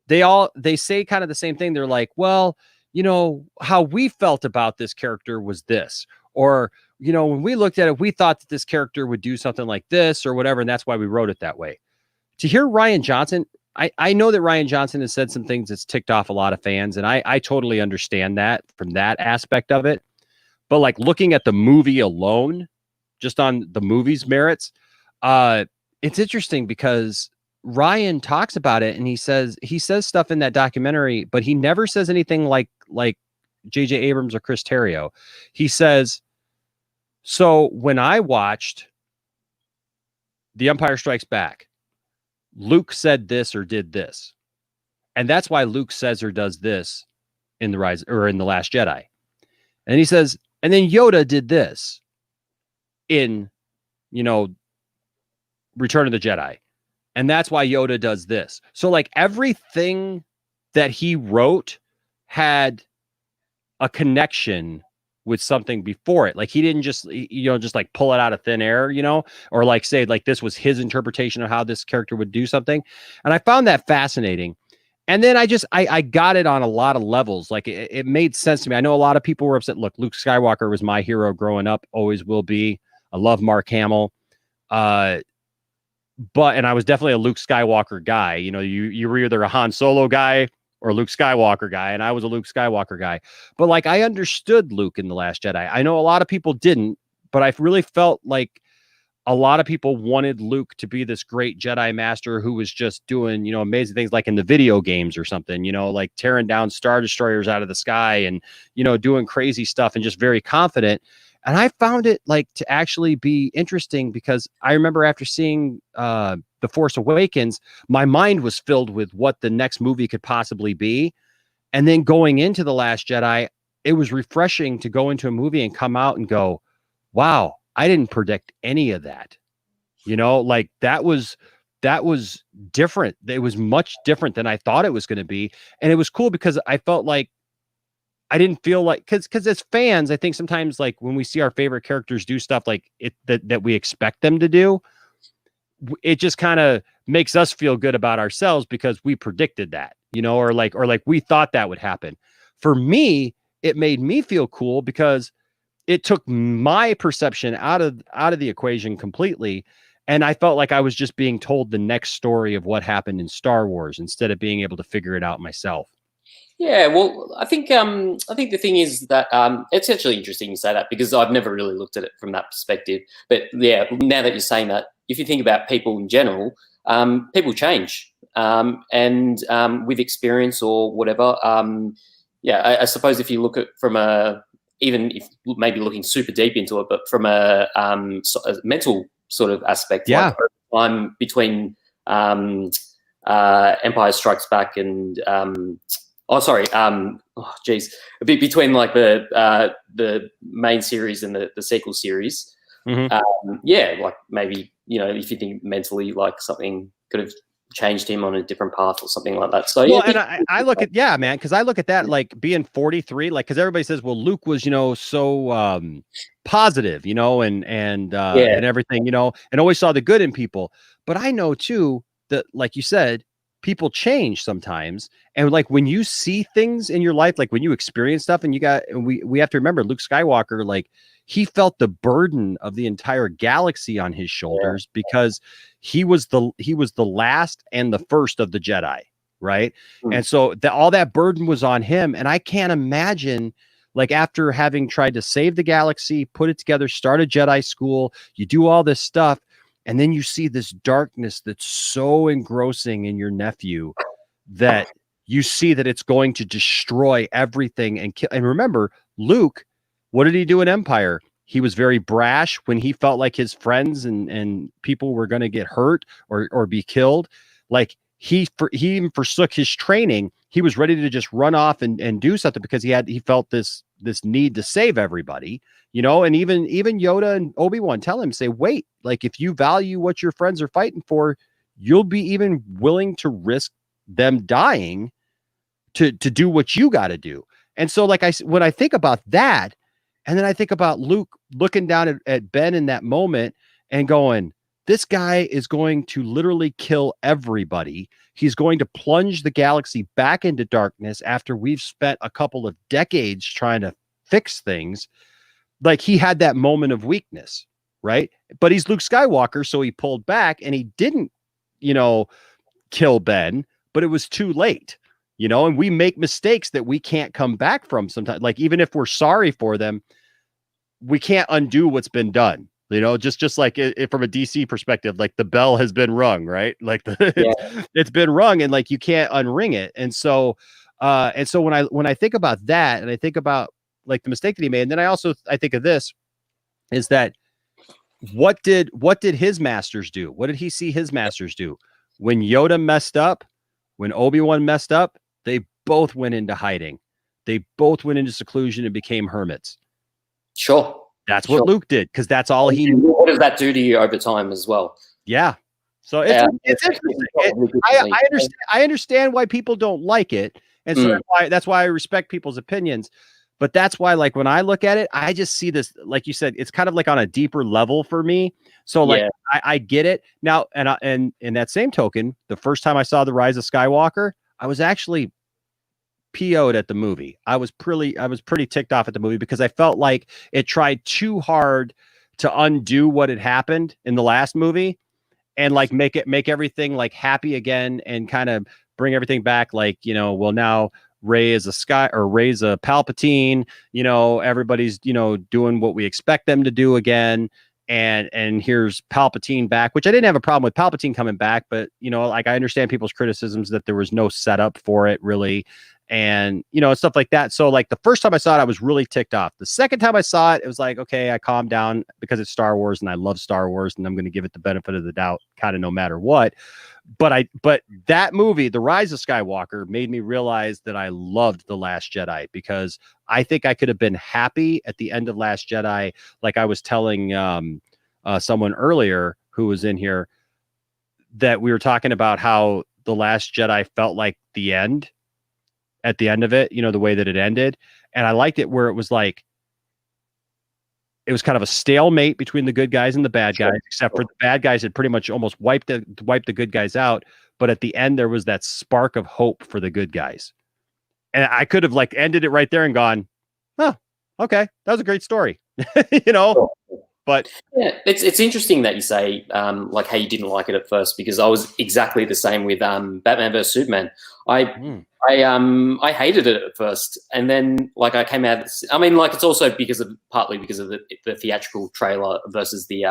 S1: they say kind of the same thing. They're like, well, you know, how we felt about this character was this, or, you know, when we looked at it, we thought that this character would do something like this or whatever, and that's why we wrote it that way. To hear Rian Johnson, I know that Rian Johnson has said some things that's ticked off a lot of fans, and I totally understand that from that aspect of it. But like looking at the movie alone, just on the movie's merits, it's interesting because Ryan talks about it, and he says stuff in that documentary, but he never says anything like J.J. Abrams or Chris Terrio. He says, so when I watched The Empire Strikes Back, Luke said this or did this, and that's why Luke says or does this in the Last Jedi. And he says, and then Yoda did this in, you know, Return of the Jedi. And that's why Yoda does this. So like everything that he wrote had a connection with something before it. Like he didn't just, you know, just like pull it out of thin air, you know, or like say like this was his interpretation of how this character would do something. And I found that fascinating. And then I got it on a lot of levels. Like it made sense to me. I know a lot of people were upset. Look, Luke Skywalker was my hero growing up, always will be. I love Mark Hamill. And I was definitely a Luke Skywalker guy. You know, you were either a Han Solo guy or a Luke Skywalker guy, and I was a Luke Skywalker guy. But like I understood Luke in The Last Jedi. I know a lot of people didn't, but I really felt like a lot of people wanted Luke to be this great Jedi master who was just doing, you know, amazing things like in the video games or something, you know, like tearing down Star Destroyers out of the sky and, you know, doing crazy stuff and just very confident. And I found it like to actually be interesting because I remember after seeing The Force Awakens, my mind was filled with what the next movie could possibly be. And then going into The Last Jedi, it was refreshing to go into a movie and come out and go, wow, I didn't predict any of that. You know, like that was different. It was much different than I thought it was going to be. And it was cool because I felt like I didn't feel like, because as fans, I think sometimes like when we see our favorite characters do stuff like it that we expect them to do, it just kind of makes us feel good about ourselves because we predicted that, you know, or like we thought that would happen. For me, it made me feel cool because it took my perception out of the equation completely. And I felt like I was just being told the next story of what happened in Star Wars instead of being able to figure it out myself.
S7: Yeah, well, I think the thing is that it's actually interesting you say that because I've never really looked at it from that perspective. But yeah, now that you're saying that, if you think about people in general, people change, and with experience or whatever. I suppose if you look at from even if maybe looking super deep into it, but from a mental sort of aspect,
S1: yeah,
S7: like time between Empire Strikes Back and between like the main series and the sequel series. Mm-hmm. Like maybe, you know, if you think mentally, like something could have changed him on a different path or something like that. So
S1: well, and I look at man, because I look at that like being 43, like because everybody says, well, Luke was, you know, so positive, you know, and everything, you know, and always saw the good in people. But I know too that, like you said, people change sometimes. And like when you see things in your life, like when you experience stuff, and we have to remember Luke Skywalker, like he felt the burden of the entire galaxy on his shoulders because he was the last and the first of the Jedi. Right. Mm-hmm. And so all that burden was on him. And I can't imagine, like, after having tried to save the galaxy, put it together, start a Jedi school, you do all this stuff, And then you see this darkness that's so engrossing in your nephew that you see that it's going to destroy everything and kill. And remember, Luke, what did he do in Empire? He was very brash when he felt like his friends and people were going to get hurt or be killed. Like he even forsook his training. He was ready to just run off and do something because he felt this need to save everybody, you know. And even Yoda and Obi-Wan tell him, say, wait, like if you value what your friends are fighting for, you'll be even willing to risk them dying to do what you got to do. And so like when I think about that, and then I think about Luke looking down at Ben in that moment and going, this guy is going to literally kill everybody. He's going to plunge the galaxy back into darkness after we've spent a couple of decades trying to fix things. Like he had that moment of weakness, right? But he's Luke Skywalker, so he pulled back and he didn't, you know, kill Ben, but it was too late, you know, and we make mistakes that we can't come back from sometimes. Like even if we're sorry for them, we can't undo what's been done. You know, just like it from a DC perspective, like the bell has been rung, right? Like it's been rung, and like you can't unring it. And so when I think about that, and I think about like the mistake that he made, and then I think of this is that what did his masters do? What did he see his masters do when Yoda messed up? When Obi-Wan messed up, they both went into hiding. They both went into seclusion and became hermits.
S7: Sure.
S1: That's what Luke did, because that's all he knew.
S7: What does that do to you over time as well?
S1: Yeah. So it's interesting. I understand why people don't like it. And so that's why I respect people's opinions. But that's why, like, when I look at it, I just see this, like you said, it's kind of like on a deeper level for me. So like, I get it now. And in that same token, the first time I saw The Rise of Skywalker, I was actually PO'd at the movie. I was pretty ticked off at the movie because I felt like it tried too hard to undo what had happened in the last movie and like make everything like happy again and kind of bring everything back. Like, you know, well, now Rey's a Palpatine, you know, everybody's, you know, doing what we expect them to do again. And here's Palpatine back, which I didn't have a problem with Palpatine coming back, but, you know, like I understand people's criticisms that there was no setup for it really. And, you know, stuff like that. So like the first time I saw it, I was really ticked off. The second time I saw it, it was like, okay, I calmed down because it's Star Wars and I love Star Wars and I'm going to give it the benefit of the doubt kind of no matter what. But that movie, The Rise of Skywalker, made me realize that I loved The Last Jedi, because I think I could have been happy at the end of Last Jedi. Like I was telling someone earlier who was in here that we were talking about how The Last Jedi felt like the end. At the end of it, you know, the way that it ended. And I liked it where it was like, it was kind of a stalemate between the good guys and the bad guys, except for the bad guys had pretty much almost wiped the good guys out. But at the end, there was that spark of hope for the good guys. And I could have like ended it right there and gone, oh, okay, that was a great story, you know? But
S7: yeah, it's interesting that you say like how you didn't like it at first, because I was exactly the same with Batman vs Superman. I hated it at first, and then like I came out. I mean, like it's also partly because of the theatrical trailer versus the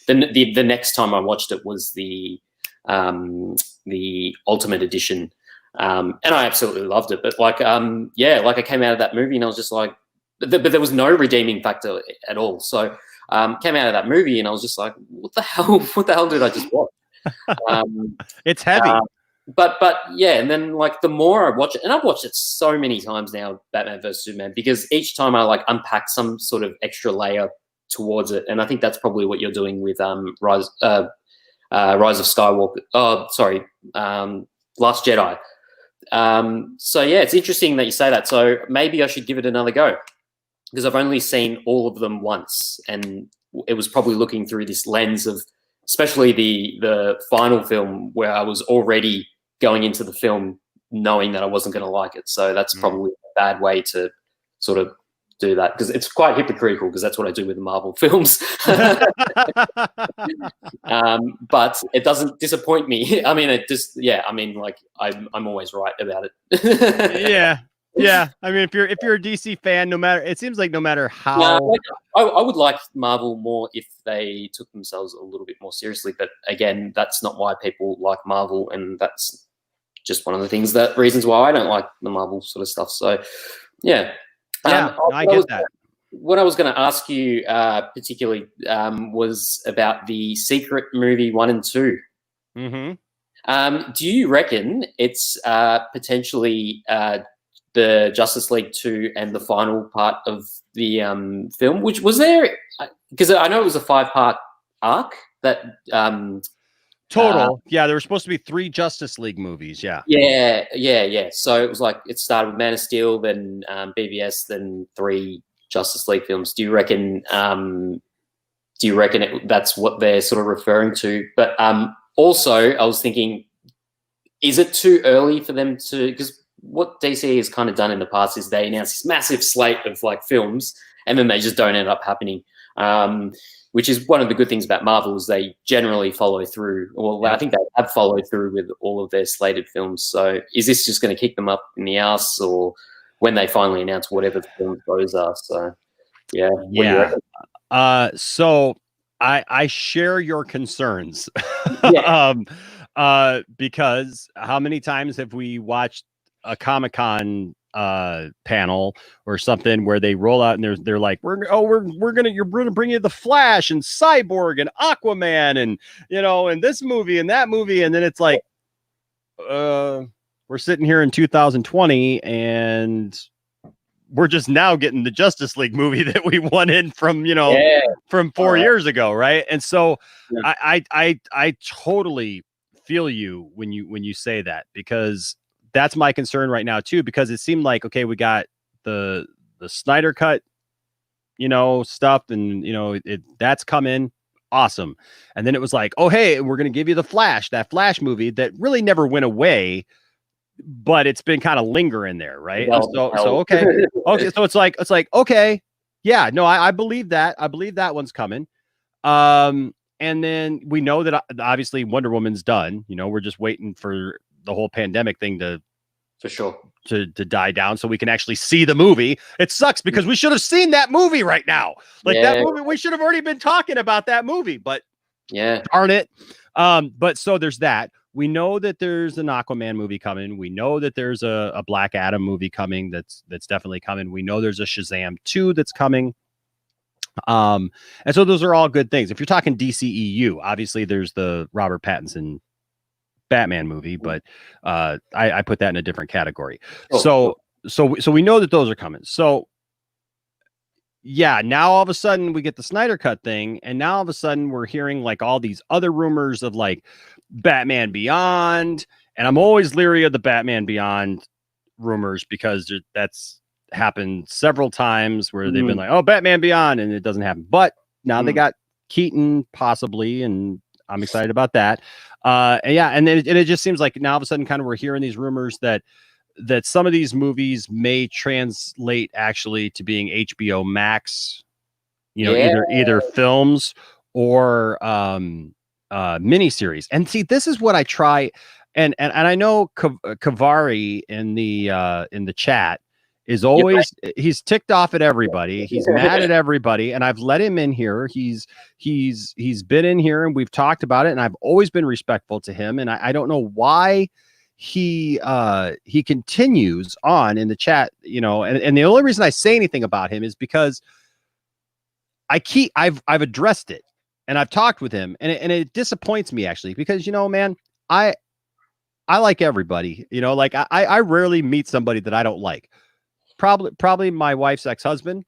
S7: next time I watched it was the Ultimate Edition, and I absolutely loved it. But like like I came out of that movie and I was just like, but there was no redeeming factor at all. So came out of that movie and I was just like, what the hell did I just watch?
S1: It's heavy.
S7: But yeah, and then like the more I watch it, and I've watched it so many times now, Batman vs Superman, because each time I like unpack some sort of extra layer towards it, and I think that's probably what you're doing with Rise of Skywalker. Oh, sorry, Last Jedi. So yeah, it's interesting that you say that. So maybe I should give it another go, because I've only seen all of them once, and it was probably looking through this lens of, especially the final film, where I was already going into the film knowing that I wasn't going to like it. So that's probably a bad way to sort of do that, because it's quite hypocritical, because that's what I do with the Marvel films. But it doesn't disappoint me. I mean, it just, yeah, I mean, like I'm always right about it.
S1: Yeah. Yeah, I mean, if you're a DC fan, it seems like no matter how.
S7: No, I would like Marvel more if they took themselves a little bit more seriously. But again, that's not why people like Marvel, and that's just one of the reasons why I don't like the Marvel sort of stuff. So, yeah,
S1: I get that.
S7: What I was going to ask you particularly was about the Secret movie 1 and 2.
S1: Mm-hmm.
S7: Do you reckon it's potentially the Justice League 2 and the final part of the film? Which was there, because I know it was a 5-part arc that
S1: total. Yeah, there were supposed to be 3 Justice League movies. Yeah.
S7: So it was like it started with Man of Steel, then BVS, then 3 Justice League films. Do you reckon? That's what they're sort of referring to? But also, I was thinking, is it too early for them to? Because what DC has kind of done in the past is they announce this massive slate of like films, and then they just don't end up happening. Which is one of the good things about Marvel is they generally follow through. Well, I think they have followed through with all of their slated films. So is this just going to kick them up in the ass, or when they finally announce whatever the film those are? So, yeah.
S1: So I share your concerns. Because how many times have we watched a Comic-Con panel or something where they roll out and they're like, we're gonna bring you the Flash and Cyborg and Aquaman and and this movie and that movie, and then it's like we're sitting here in 2020 and we're just now getting the Justice League movie that we wanted from from 4 years ago, right? And so I totally feel you when you say that, because that's my concern right now too, because it seemed like, okay, we got the Snyder cut, stuff, and that's coming, awesome. And then it was like, oh, hey, we're going to give you that Flash movie that really never went away, but it's been kind of lingering there, right? So okay. So it's like, okay, yeah, no, I believe that. I believe that one's coming. And then we know that obviously Wonder Woman's done. We're just waiting for the whole pandemic thing to die down so we can actually see the movie. It sucks because we should have seen that movie right now. That movie, we should have already been talking about that movie, but darn it. But so there's that. We know that there's an Aquaman movie coming. We know that there's a Black Adam movie coming. That's definitely coming. We know there's a Shazam 2 that's coming. And so those are all good things. If you're talking DCEU, obviously there's the Robert Pattinson Batman movie, but I put that in a different category. So we know that those are coming. So yeah, now all of a sudden we get the Snyder cut thing, and now all of a sudden we're hearing like all these other rumors of like Batman Beyond, and I'm always leery of the Batman Beyond rumors because that's happened several times where they've been like, oh, Batman Beyond, and it doesn't happen. But now they got Keaton possibly, and I'm excited about that. And then it just seems like now all of a sudden kind of we're hearing these rumors that some of these movies may translate actually to being HBO Max, either films or miniseries. And see, this is what I try, and I know Kavari in the chat is always he's ticked off at everybody. He's mad at everybody, and I've let him in here. He's been in here and we've talked about it, and I've always been respectful to him. And I don't know why he continues on in the chat, and the only reason I say anything about him is because I've addressed it and I've talked with him, and it disappoints me actually, because man, I like everybody, like I rarely meet somebody that I don't like. Probably my wife's ex-husband.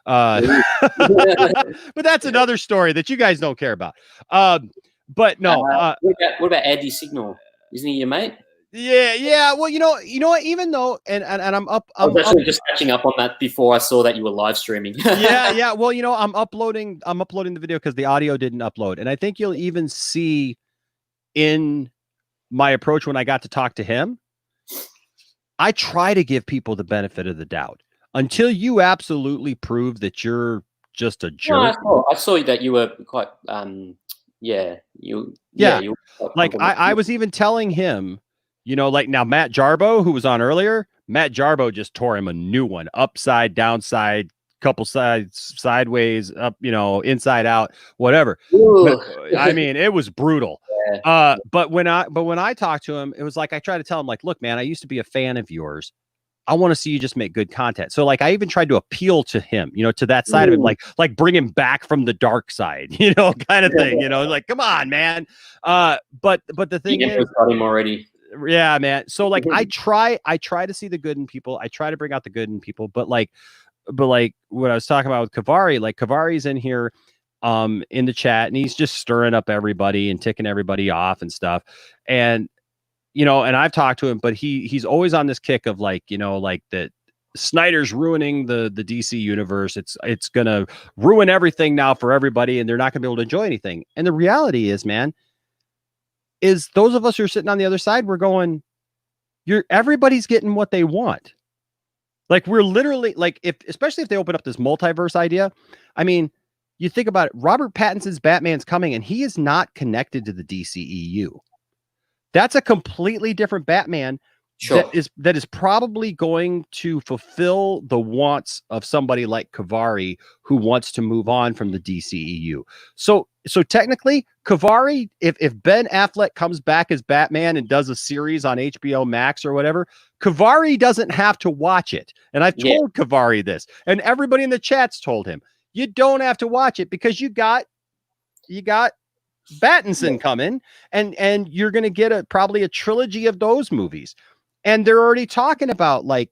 S1: But that's another story that you guys don't care about. But no.
S7: What about Andy Signore? Isn't he your mate?
S1: Yeah. Well, you know what? Even though, and I'm up.
S7: I was actually just catching up on that before I saw that you were live streaming.
S1: yeah. Well, I'm uploading the video because the audio didn't upload, and I think you'll even see in my approach when I got to talk to him. I try to give people the benefit of the doubt until you absolutely prove that you're just a jerk.
S7: No, I saw that you were quite, you
S1: like I was even telling him, like now Matt Jarbo, who was on earlier, Matt Jarbo just tore him a new one, upside, downside, couple sides, sideways, up, inside out, whatever. But, I mean, it was brutal.
S7: Yeah.
S1: But when I talked to him, it was like, I tried to tell him, like, look, man, I used to be a fan of yours. I want to see you just make good content. So like, I even tried to appeal to him, to that side of him, like bring him back from the dark side, kind of thing, like, come on, man. But the thing is,
S7: got him already.
S1: Yeah, man. So like, I try to see the good in people. I try to bring out the good in people, but like what I was talking about with Kavari, like Kavari's in here, in the chat, and he's just stirring up everybody and ticking everybody off and stuff. And, and I've talked to him, but he's always on this kick of like, like that Snyder's ruining the DC universe. It's going to ruin everything now for everybody, and they're not gonna be able to enjoy anything. And the reality is, man, is those of us who are sitting on the other side, we're going, everybody's getting what they want. Like, we're literally like, especially if they open up this multiverse idea. I mean, you think about it, Robert Pattinson's Batman's coming, and he is not connected to the DCEU. That's a completely different Batman. Sure. That is probably going to fulfill the wants of somebody like Kavari, who wants to move on from the DCEU. So technically, Kavari, if Ben Affleck comes back as Batman and does a series on HBO Max or whatever, Kavari doesn't have to watch it. And I've told Kavari this, and everybody in the chat's told him, you don't have to watch it because you got Pattinson coming, and you're going to get probably a trilogy of those movies. And they're already talking about, like,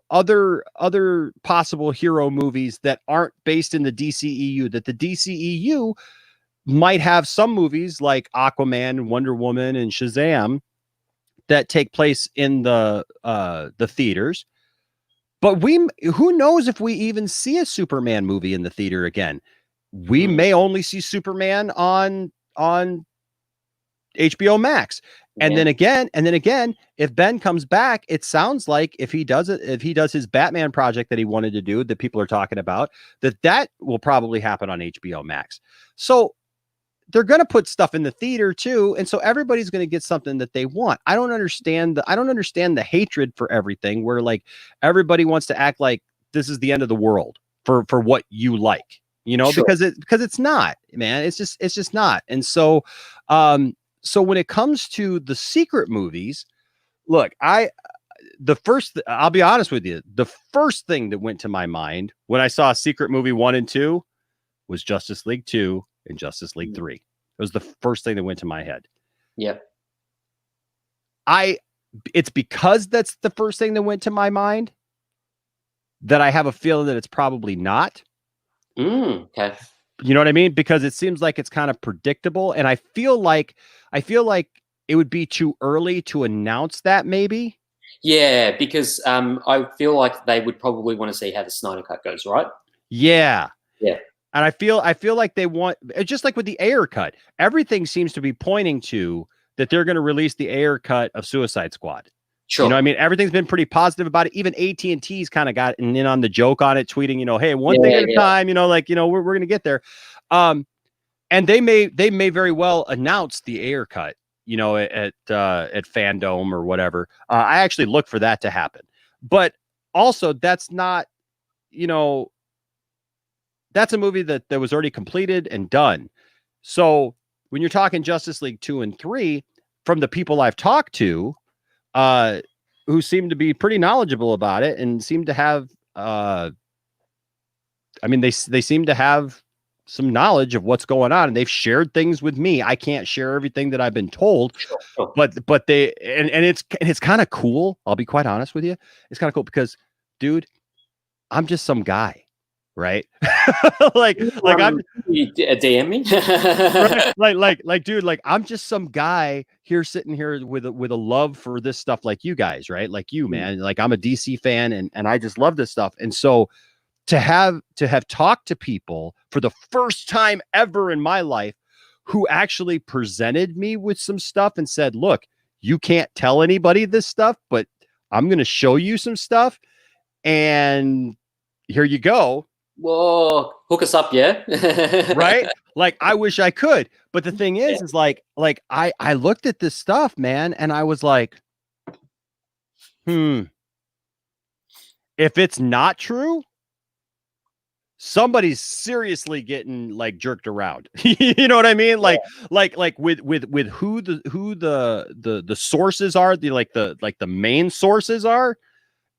S1: other possible hero movies that aren't based in the DCEU, that the DCEU might have some movies like Aquaman, Wonder Woman, and Shazam that take place in the theaters. But who knows if we even see a Superman movie in the theater again? We may only see Superman on HBO Max. And then again, if Ben comes back, it sounds like if he does his Batman project that he wanted to do, that people are talking about, that will probably happen on HBO Max. So they're going to put stuff in the theater too. And so everybody's going to get something that they want. I don't understand the hatred for everything, where like everybody wants to act like this is the end of the world for what you like, sure. because it's not, man. It's just not. And so, so when it comes to the secret movies, look, I'll be honest with you. The first thing that went to my mind when I saw Secret Movie 1 and 2 was Justice League 2 and Justice League 3. It was the first thing that went to my head.
S7: Yep.
S1: It's because that's the first thing that went to my mind that I have a feeling that it's probably not.
S7: Okay.
S1: You know what I mean? Because it seems like it's kind of predictable, and I feel like it would be too early to announce that, maybe.
S7: Yeah, because I feel like they would probably want to see how the Snyder Cut goes, right?
S1: Yeah.
S7: Yeah.
S1: And I feel like they want, just like with the Ayer cut, everything seems to be pointing to that they're going to release the Ayer cut of Suicide Squad.
S7: Sure.
S1: I mean, everything's been pretty positive about it. Even AT&T's kind of got in on the joke on it, tweeting, hey, one thing at a time, we're going to get there. And they may very well announce the Ayer cut, at Fandom or whatever. I actually look for that to happen. But also, that's not, that's a movie that was already completed and done. So when you're talking Justice League 2 and 3, from the people I've talked to, who seem to be pretty knowledgeable about it and seem to have, they seem to have some knowledge of what's going on, and they've shared things with me. I can't share everything that I've been told, but they, and it's kind of cool. I'll be quite honest with you. It's kind of cool because, dude, I'm just some guy. Right. like I'm
S7: DM me.
S1: right? Dude, like I'm just some guy here sitting here with a love for this stuff, like you guys, right? Like you, man, like I'm a DC fan and I just love this stuff. And so to have talked to people for the first time ever in my life who actually presented me with some stuff and said, look, you can't tell anybody this stuff, but I'm going to show you some stuff. And here you go.
S7: Whoa, hook us up, yeah.
S1: Right? Like, I wish I could. But the thing is like I looked at this stuff, man, and I was like, if it's not true, somebody's seriously getting like jerked around. You know what I mean? Like with who the sources are, the main sources are.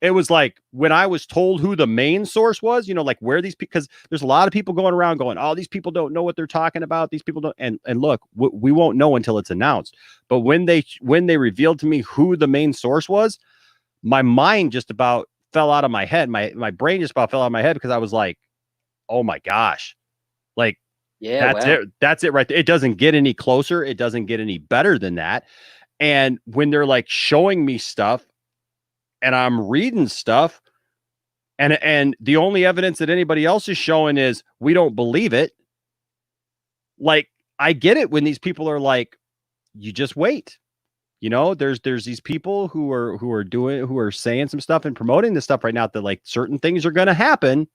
S1: It was like when I was told who the main source was, you know, like where these, because there's a lot of people going around going, oh, these people don't know what they're talking about. These people don't. And look, we won't know until it's announced. But when they revealed to me who the main source was, my mind just about fell out of my head. My brain just about fell out of my head, because I was like, oh my gosh, like,
S7: yeah,
S1: that's it. That's it right there. It doesn't get any closer. It doesn't get any better than that. And when they're like showing me stuff and I'm reading stuff, and the only evidence that anybody else is showing is we don't believe it. Like, I get it when these people are like, you just wait. You know, there's these people who are saying some stuff and promoting this stuff right now that like certain things are going to happen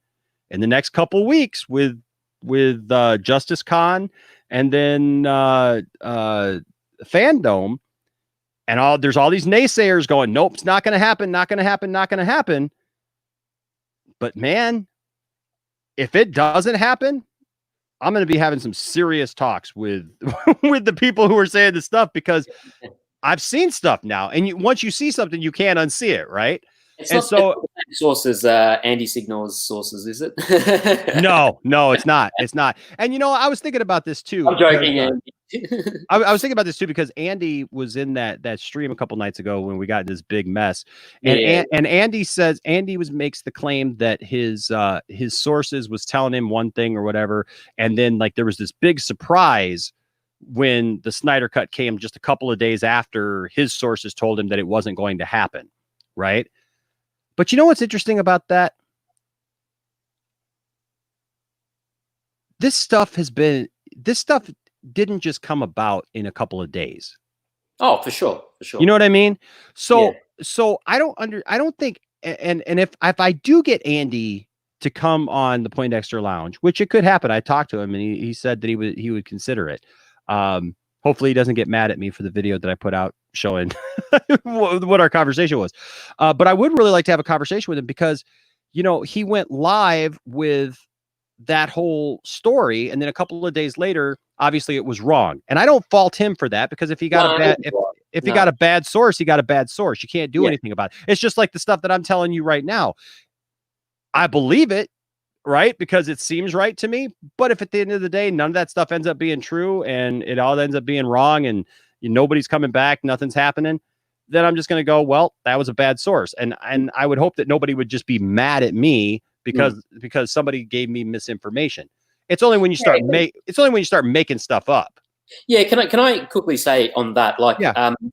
S1: in the next couple weeks with Justice Con and then fandom. And there's all these naysayers going, nope, it's not going to happen, not going to happen, not going to happen. But man, if it doesn't happen, I'm going to be having some serious talks with with the people who are saying this stuff, because I've seen stuff now, and once you see something, you can't unsee it, right?
S7: It's not the same source as Andy Signore's sources, is it?
S1: No, it's not. It's not. And you know, I was thinking about this too.
S7: I'm joking, Andy.
S1: I was thinking about this too, because Andy was in that stream a couple nights ago when we got this big mess, and and Andy says makes the claim that his sources was telling him one thing or whatever, and then like there was this big surprise when the Snyder Cut came just a couple of days after his sources told him that it wasn't going to happen, right? But you know what's interesting about that? This stuff didn't just come about in a couple of days.
S7: Oh, for sure.
S1: You know what I mean? So I don't think, and if I do get Andy to come on the Poindexter Lounge, which it could happen. I talked to him and he said that he would consider it. Hopefully he doesn't get mad at me for the video that I put out showing what our conversation was. But I would really like to have a conversation with him, because, you know, he went live with that whole story, and then a couple of days later, obviously it was wrong. And I don't fault him for that, because if he got he got a bad source, he got a bad source. You can't do anything about it. It's just like the stuff that I'm telling you right now. I believe it, right? Because it seems right to me. But if at the end of the day, none of that stuff ends up being true and it all ends up being wrong and nobody's coming back, nothing's happening, then I'm just going to go, well, that was a bad source. And I would hope that nobody would just be mad at me because somebody gave me misinformation. It's only when you start making stuff up.
S7: Yeah, can I quickly say on that? Like,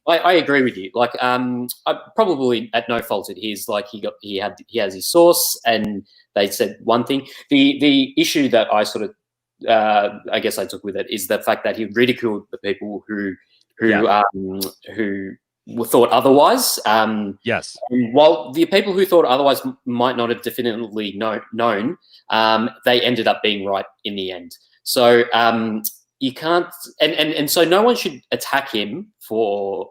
S7: I agree with you. Like, I probably at no fault at his. Like, he has his source, and they said one thing. The issue that I sort of, I guess I took with it is the fact that he ridiculed the people who thought otherwise.
S1: Yes.
S7: While the people who thought otherwise might not have definitively known, they ended up being right in the end. So you can't, and so no one should attack him for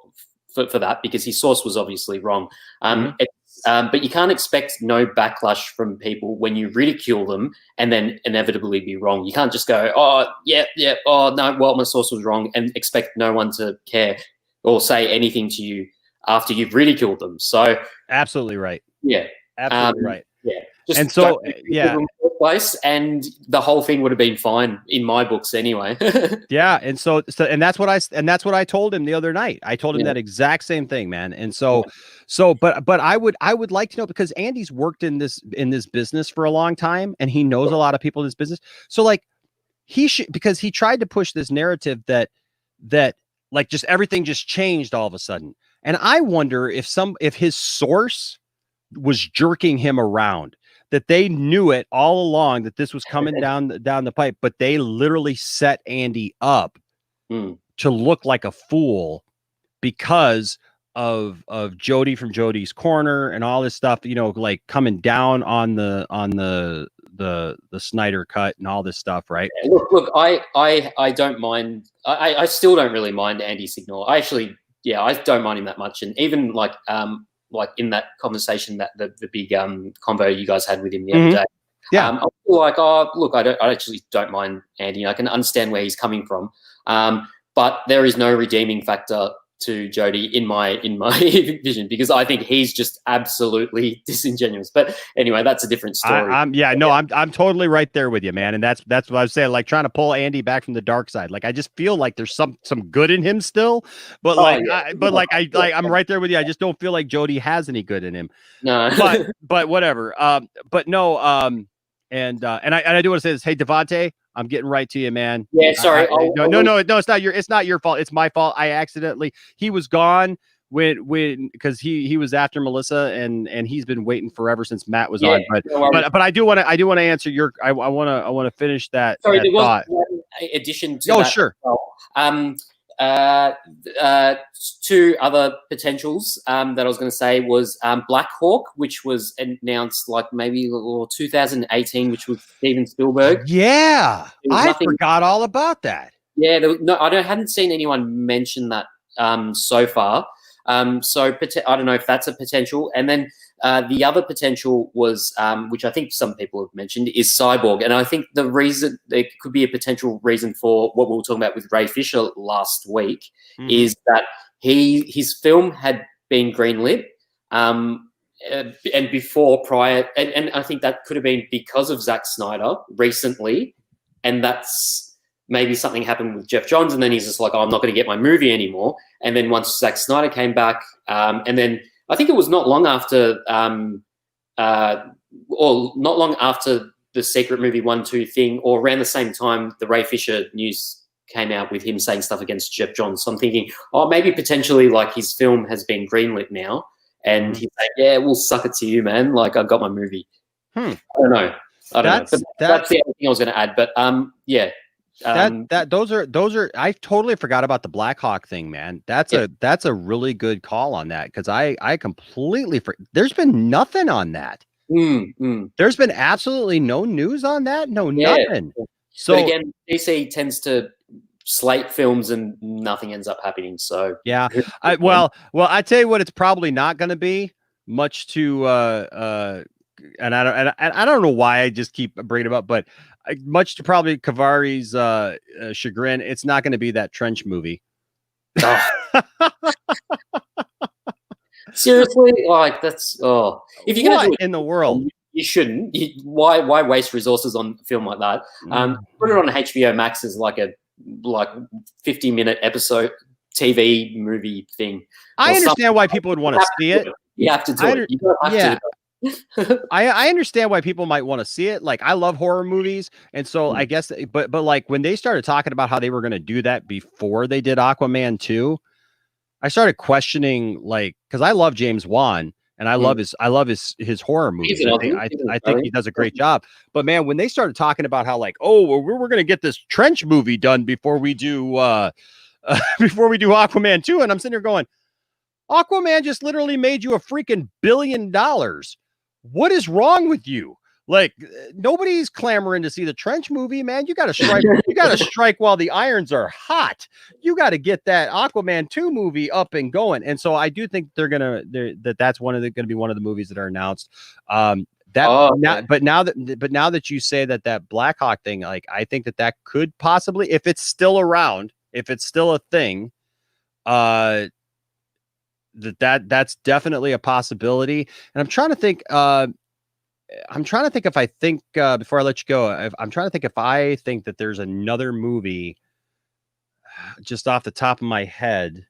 S7: that, because his source was obviously wrong. But you can't expect no backlash from people when you ridicule them and then inevitably be wrong. You can't just go, oh no, well, my source was wrong, and expect no one to care or say anything to you after you've ridiculed them. So
S1: absolutely right.
S7: Yeah,
S1: absolutely right.
S7: Yeah, just
S1: and so
S7: place, and the whole thing would have been fine in my books anyway.
S1: Yeah, and so that's what I told him the other night. I told him that exact same thing, man. And but I would like to know, because Andy's worked in this business for a long time, and he knows a lot of people in this business. So like he should, because he tried to push this narrative that like just everything just changed all of a sudden. And I wonder if his source was jerking him around, that they knew it all along, that this was coming down the pipe, but they literally set Andy up to look like a fool because of Jody from Jody's Corner and all this stuff, you know, like coming down on the Snyder Cut and all this stuff, right?
S7: Look, I don't mind. I still don't really mind Andy Signore. I don't mind him that much. And even like like in that conversation, that the big convo you guys had with him the other day.
S1: Yeah.
S7: I feel like, oh, look, I actually don't mind Andy. I can understand where he's coming from, but there is no redeeming factor to Jody in my vision, because I think he's just absolutely disingenuous. But anyway, that's a different story.
S1: I'm totally right there with you, man. And that's what I was saying, like trying to pull Andy back from the dark side. Like I just feel like there's some good in him still, but I'm right there with you. I just don't feel like Jody has any good in him.
S7: No,
S1: but whatever. But no. And I do want to say this. Hey, Devontae, I'm getting right to you, man.
S7: Yeah, sorry.
S1: No, it's not your fault. It's my fault. He was gone when because he was after Melissa, and he's been waiting forever since Matt was on. But I do want to answer your. I want to finish that.
S7: Sorry, there
S1: thought.
S7: was one addition to
S1: that. Oh,
S7: that.
S1: sure.
S7: Two other potentials that I was going to say was Blackhawk, which was announced like maybe 2018, which was Steven Spielberg.
S1: Yeah, I forgot all about that.
S7: Yeah, I hadn't seen anyone mention that so far. So I don't know if that's a potential. And then the other potential was, which I think some people have mentioned, is Cyborg. And I think the reason there could be a potential reason for what we were talking about with Ray Fisher last week is that his film had been greenlit and prior, and I think that could have been because of Zack Snyder recently, and that's maybe something happened with Jeff Johns, and then he's just like, oh, I'm not going to get my movie anymore. And then once Zack Snyder came back, and then I think it was not long after, or not long after the Secret Movie 1-2 thing, or around the same time the Ray Fisher news came out with him saying stuff against Jeff Johns. So I'm thinking, oh, maybe potentially like his film has been greenlit now, and he's like, yeah, we'll suck it to you, man. Like, I got my movie. I don't know. But that's the other thing I was going to add. But yeah.
S1: Those are I totally forgot about the Blackhawk thing, man. That's a really good call on that, because I completely there's been nothing on that. There's been absolutely no news on that. Nothing. So
S7: but again, DC tends to slate films and nothing ends up happening. So
S1: yeah, well, I tell you what, it's probably not going to be much to and I don't know why I just keep bringing it up, but much to probably Kavari's chagrin, it's not going to be that Trench movie.
S7: Oh. Seriously, like that's if you're going to do it
S1: in the world,
S7: you shouldn't. Why waste resources on a film like that? Put it on HBO Max as like a 50-minute episode TV movie thing.
S1: I understand why people would want to see it.
S7: You have to do it. You don't have to.
S1: I understand why people might want to see it. Like, I love horror movies, and so I guess, but like when they started talking about how they were going to do that before they did Aquaman 2, I started questioning, like, because I love James Wan and I love his horror movies. I think he does a great job. But man, when they started talking about how, like, oh, well, we're going to get this Trench movie done before we do Aquaman 2, and I'm sitting here going, Aquaman just literally made you a freaking $1 billion. What is wrong with you? Like, nobody's clamoring to see the Trench movie, man. You got to strike. You got to strike while the irons are hot. You got to get that Aquaman 2 movie up and going. And so I do think that's going to be one of the movies that are announced. But now that you say that Blackhawk thing, like, I think that could possibly, if it's still around, if it's still a thing, that's definitely a possibility. And I'm trying to think if I think before I let you go, I'm trying to think if I think that there's another movie just off the top of my head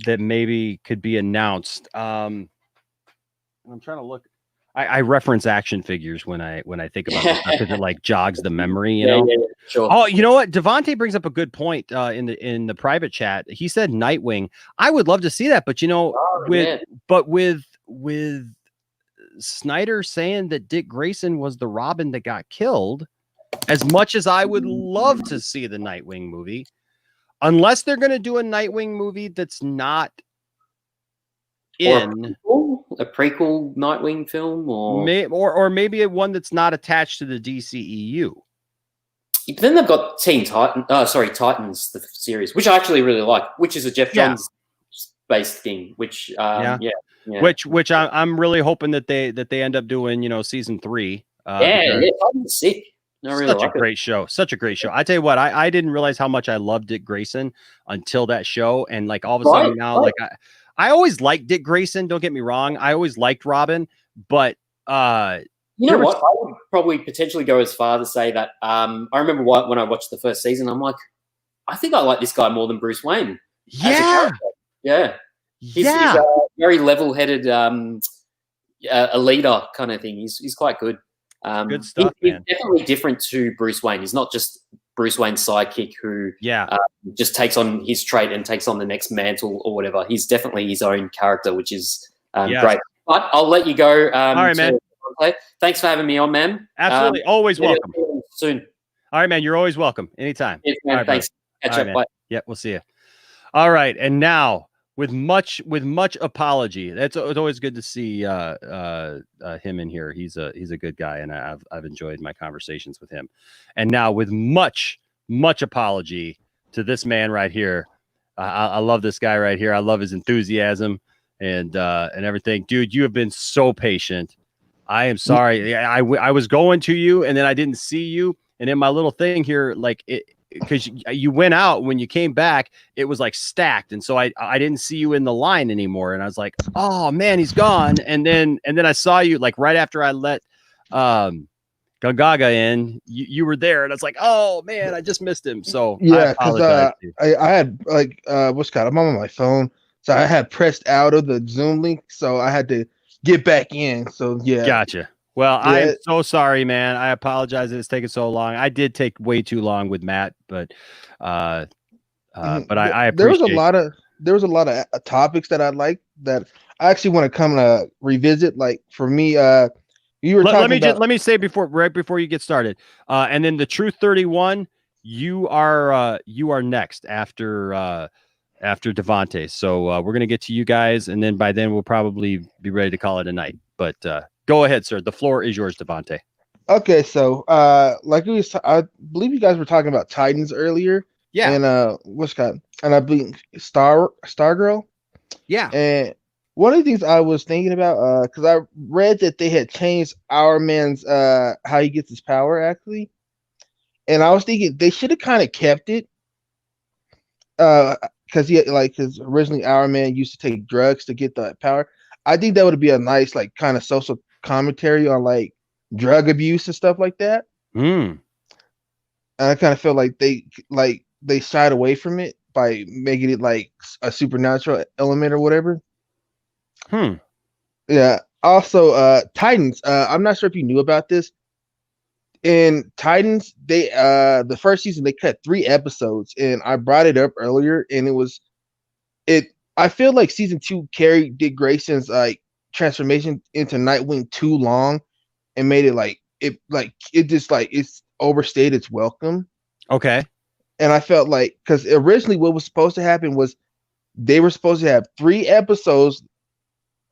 S1: that maybe could be announced. I'm trying to look. I reference action figures when I think about this because it like jogs the memory, you know.
S7: Yeah, sure.
S1: Oh, you know what? Devontae brings up a good point in the private chat. He said Nightwing. I would love to see that, but with Snyder saying that Dick Grayson was the Robin that got killed, as much as I would love to see the Nightwing movie, unless they're going to do a Nightwing movie that's not
S7: a prequel Nightwing film, or
S1: maybe one that's not attached to the DCEU.
S7: But then they've got Titans, the series, which I actually really like, which is a Jeff Johns based thing, which
S1: Yeah.
S7: yeah.
S1: Which I'm really hoping that they end up doing, you know, season 3.
S7: I'm sick. I really
S1: Such
S7: like
S1: a great show. Such a great show. I tell you what, I didn't realize how much I loved Dick Grayson until that show. And like all of a sudden now, like I always liked Dick Grayson. Don't get me wrong. I always liked Robin, but
S7: you know what? I would probably potentially go as far to say that I remember when I watched the first season, I'm like, I think I like this guy more than Bruce Wayne.
S1: Yeah.
S7: He's a very level-headed, a leader kind of thing. He's quite good.
S1: Good stuff,
S7: he's
S1: man.
S7: definitely different to Bruce Wayne. He's not just Bruce Wayne's sidekick who just takes on his trait and takes on the next mantle or whatever. He's definitely his own character, which is great. But I'll let you go.
S1: All right, man.
S7: Thanks for having me on, man.
S1: Absolutely. Always welcome.
S7: Soon.
S1: All right, man. You're always welcome. Anytime.
S7: Yes, man.
S1: Right,
S7: thanks. Catch up.
S1: Man.
S7: Bye.
S1: Yeah, we'll see you. All right. And now with much apology, it's always good to see him in here. He's a good guy, and I've enjoyed my conversations with him. And now with much apology to this man right here. I love this guy right here. I love his enthusiasm and everything. Dude, you have been so patient. I am sorry. I was going to you, and then I didn't see you. And in my little thing here, like because you went out, when you came back, it was like stacked, and so I didn't see you in the line anymore. And I was like, oh man, he's gone. And then I saw you like right after I let Gongaga in. You were there, and I was like, oh man, I just missed him. So
S8: yeah, because I had like I'm on my phone, so I had pressed out of the Zoom link, so I had to get back in. So yeah,
S1: gotcha. Well, I'm so sorry, man. I apologize that it's taken so long. I did take way too long with Matt, but I appreciate.
S8: There was a lot of topics that I liked that I actually want to come revisit. Like for me, you were talking about.
S1: Let me say right before you get started, and then the Truth 31. You are next after Devontae. So we're gonna get to you guys, and then by then we'll probably be ready to call it a night. But go ahead, sir. The floor is yours, Devontae.
S8: Okay, so I believe you guys were talking about Titans earlier.
S1: Yeah.
S8: And and I believe Stargirl.
S1: Yeah.
S8: And one of the things I was thinking about, because I read that they had changed Our Man's how he gets his power actually, and I was thinking they should have kind of kept it, because originally Our Man used to take drugs to get the power. I think that would be a nice like kind of social commentary on like drug abuse and stuff like that. And I kind of feel like they shied away from it by making it like a supernatural element or whatever. Yeah. Also, Titans. I'm not sure if you knew about this. In Titans, they the first season they cut 3 episodes, and I brought it up earlier, and I feel like season 2 carried Dick Grayson's like transformation into Nightwing too long, and made it it's overstayed its welcome.
S1: Okay.
S8: And I felt like, because originally what was supposed to happen was they were supposed to have 3 episodes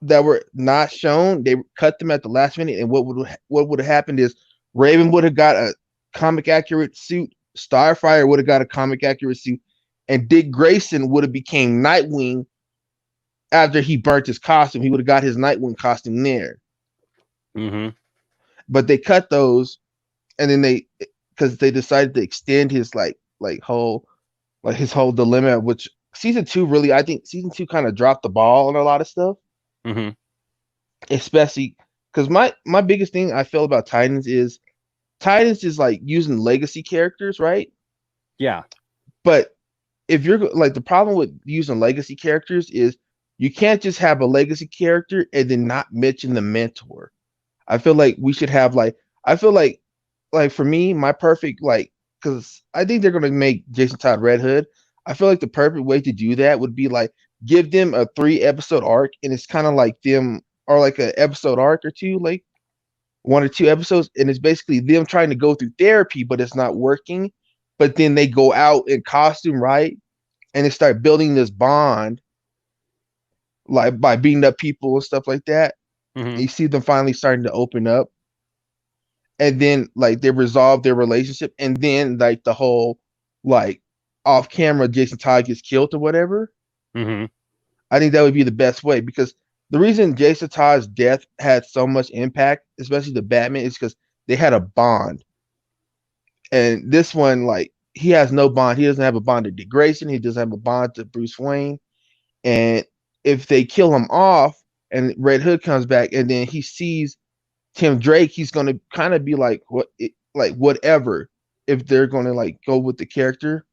S8: that were not shown. They cut them at the last minute, and what would have happened is Raven would have got a comic accurate suit, Starfire would have got a comic accurate suit, and Dick Grayson would have became Nightwing after he burnt his costume. He would have got his Nightwing costume there. But they cut those, and then because they decided to extend his his whole dilemma, which season 2 I think season 2 kind of dropped the ball on a lot of stuff. Especially because my biggest thing I feel about Titans is like using legacy characters, right?
S1: Yeah.
S8: But if you're like, the problem with using legacy characters is you can't just have a legacy character and then not mention the mentor. I feel like we should have like for me, my perfect because I think they're gonna make Jason Todd Red Hood. I feel like the perfect way to do that would be like give them a 3-episode arc, and it's kind of like them, or like an episode arc or 2, like 1 or 2 episodes, and it's basically them trying to go through therapy, but it's not working. But then they go out in costume, right? And they start building this bond, like by beating up people and stuff like that. And you see them finally starting to open up. And then like they resolve their relationship, and then like the whole like off camera Jason Todd gets killed or whatever. I I think that would be the best way, because the reason Jason Todd's death had so much impact, especially the Batman, is because they had a bond. And this one, like, he has no bond. He doesn't have a bond to Dick Grayson. He doesn't have a bond to Bruce Wayne. And if they kill him off and Red Hood comes back and then he sees Tim Drake, he's going to kind of be like, whatever, if they're going to like go with the character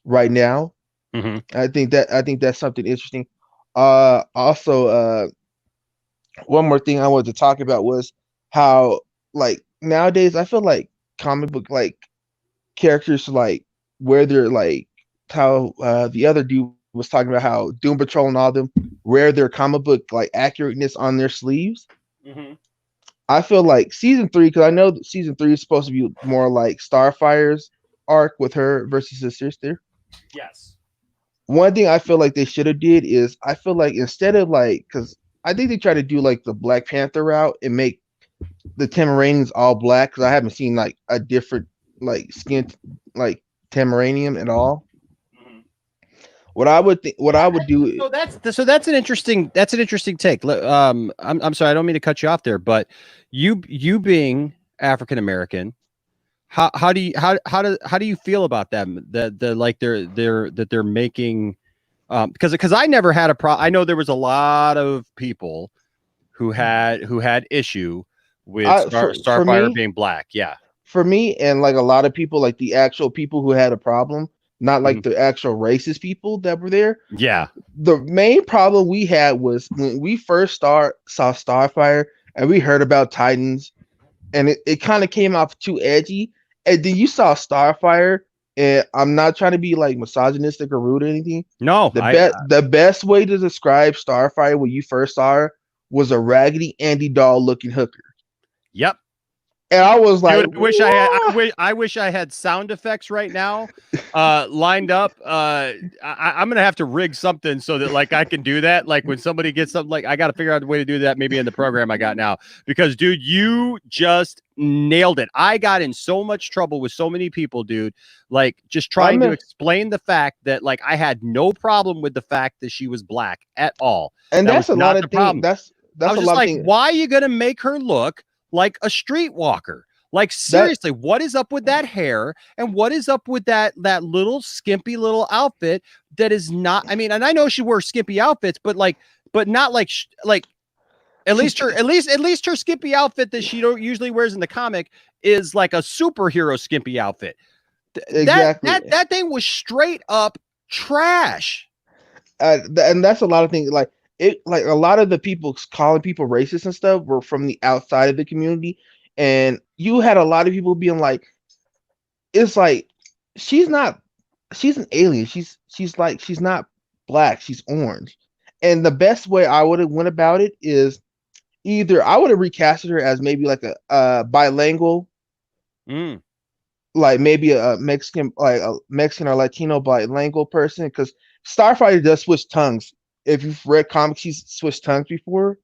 S8: right now. I think that's something interesting. Also, one more thing I wanted to talk about was how, like, nowadays I feel like comic book like characters, like, where they're like, how the other dude was talking about how Doom Patrol and all them wear their comic book like accurateness on their sleeves. I feel like season 3, because I know that season 3 is supposed to be more like Starfire's arc with her versus his sister.
S1: Yes.
S8: One thing I feel like they should have did is, I feel like instead of like, because I think they try to do like the Black Panther route and make the Tamaranians all black, because I haven't seen like a different like skin like Tamaranian at all. What I would do.
S1: So that's an interesting take. I'm sorry, I don't mean to cut you off there, but you being African American, how do you feel about them? The like they're making, because I never had a problem. I know there was a lot of people who had issue with Starfire being black. Yeah.
S8: For me, and like a lot of people, like the actual people who had a problem, not like the actual racist people that were there.
S1: Yeah.
S8: The main problem we had was when we first saw Starfire and we heard about Titans, and it kind of came off too edgy. And then you saw Starfire, and I'm not trying to be like misogynistic or rude or anything.
S1: No.
S8: The best way to describe Starfire when you first saw her was a Raggedy Andy doll looking hooker.
S1: Yep.
S8: And I was like,
S1: dude, I wish I had sound effects right now lined up. I'm gonna have to rig something so that like I can do that. Like when somebody gets something, like I got to figure out a way to do that maybe in the program I got now, because dude, you just nailed it. I got in so much trouble with so many people, dude, like just trying to explain the fact that like I had no problem with the fact that she was black at all.
S8: And that's a lot of things. That's
S1: I was
S8: a
S1: just
S8: lot
S1: like,
S8: of things.
S1: why are you gonna make her look like a streetwalker? Like seriously, what is up with that hair, and what is up with that little skimpy little outfit that is not? I mean, and I know she wears skimpy outfits, but not like at least her skimpy outfit that she don't usually wears in the comic is like a superhero skimpy outfit.
S8: Exactly.
S1: That thing was straight up trash.
S8: And that's a lot of things. Like it, like a lot of the people calling people racist and stuff were from the outside of the community. And you had a lot of people being like, it's like, she's an alien. She's not black. She's orange. And the best way I would have went about it is either I would have recasted her as maybe like a bilingual, like maybe a Mexican or Latino bilingual person, because Starfire does switch tongues. If you've read comics, she's switched tongues before.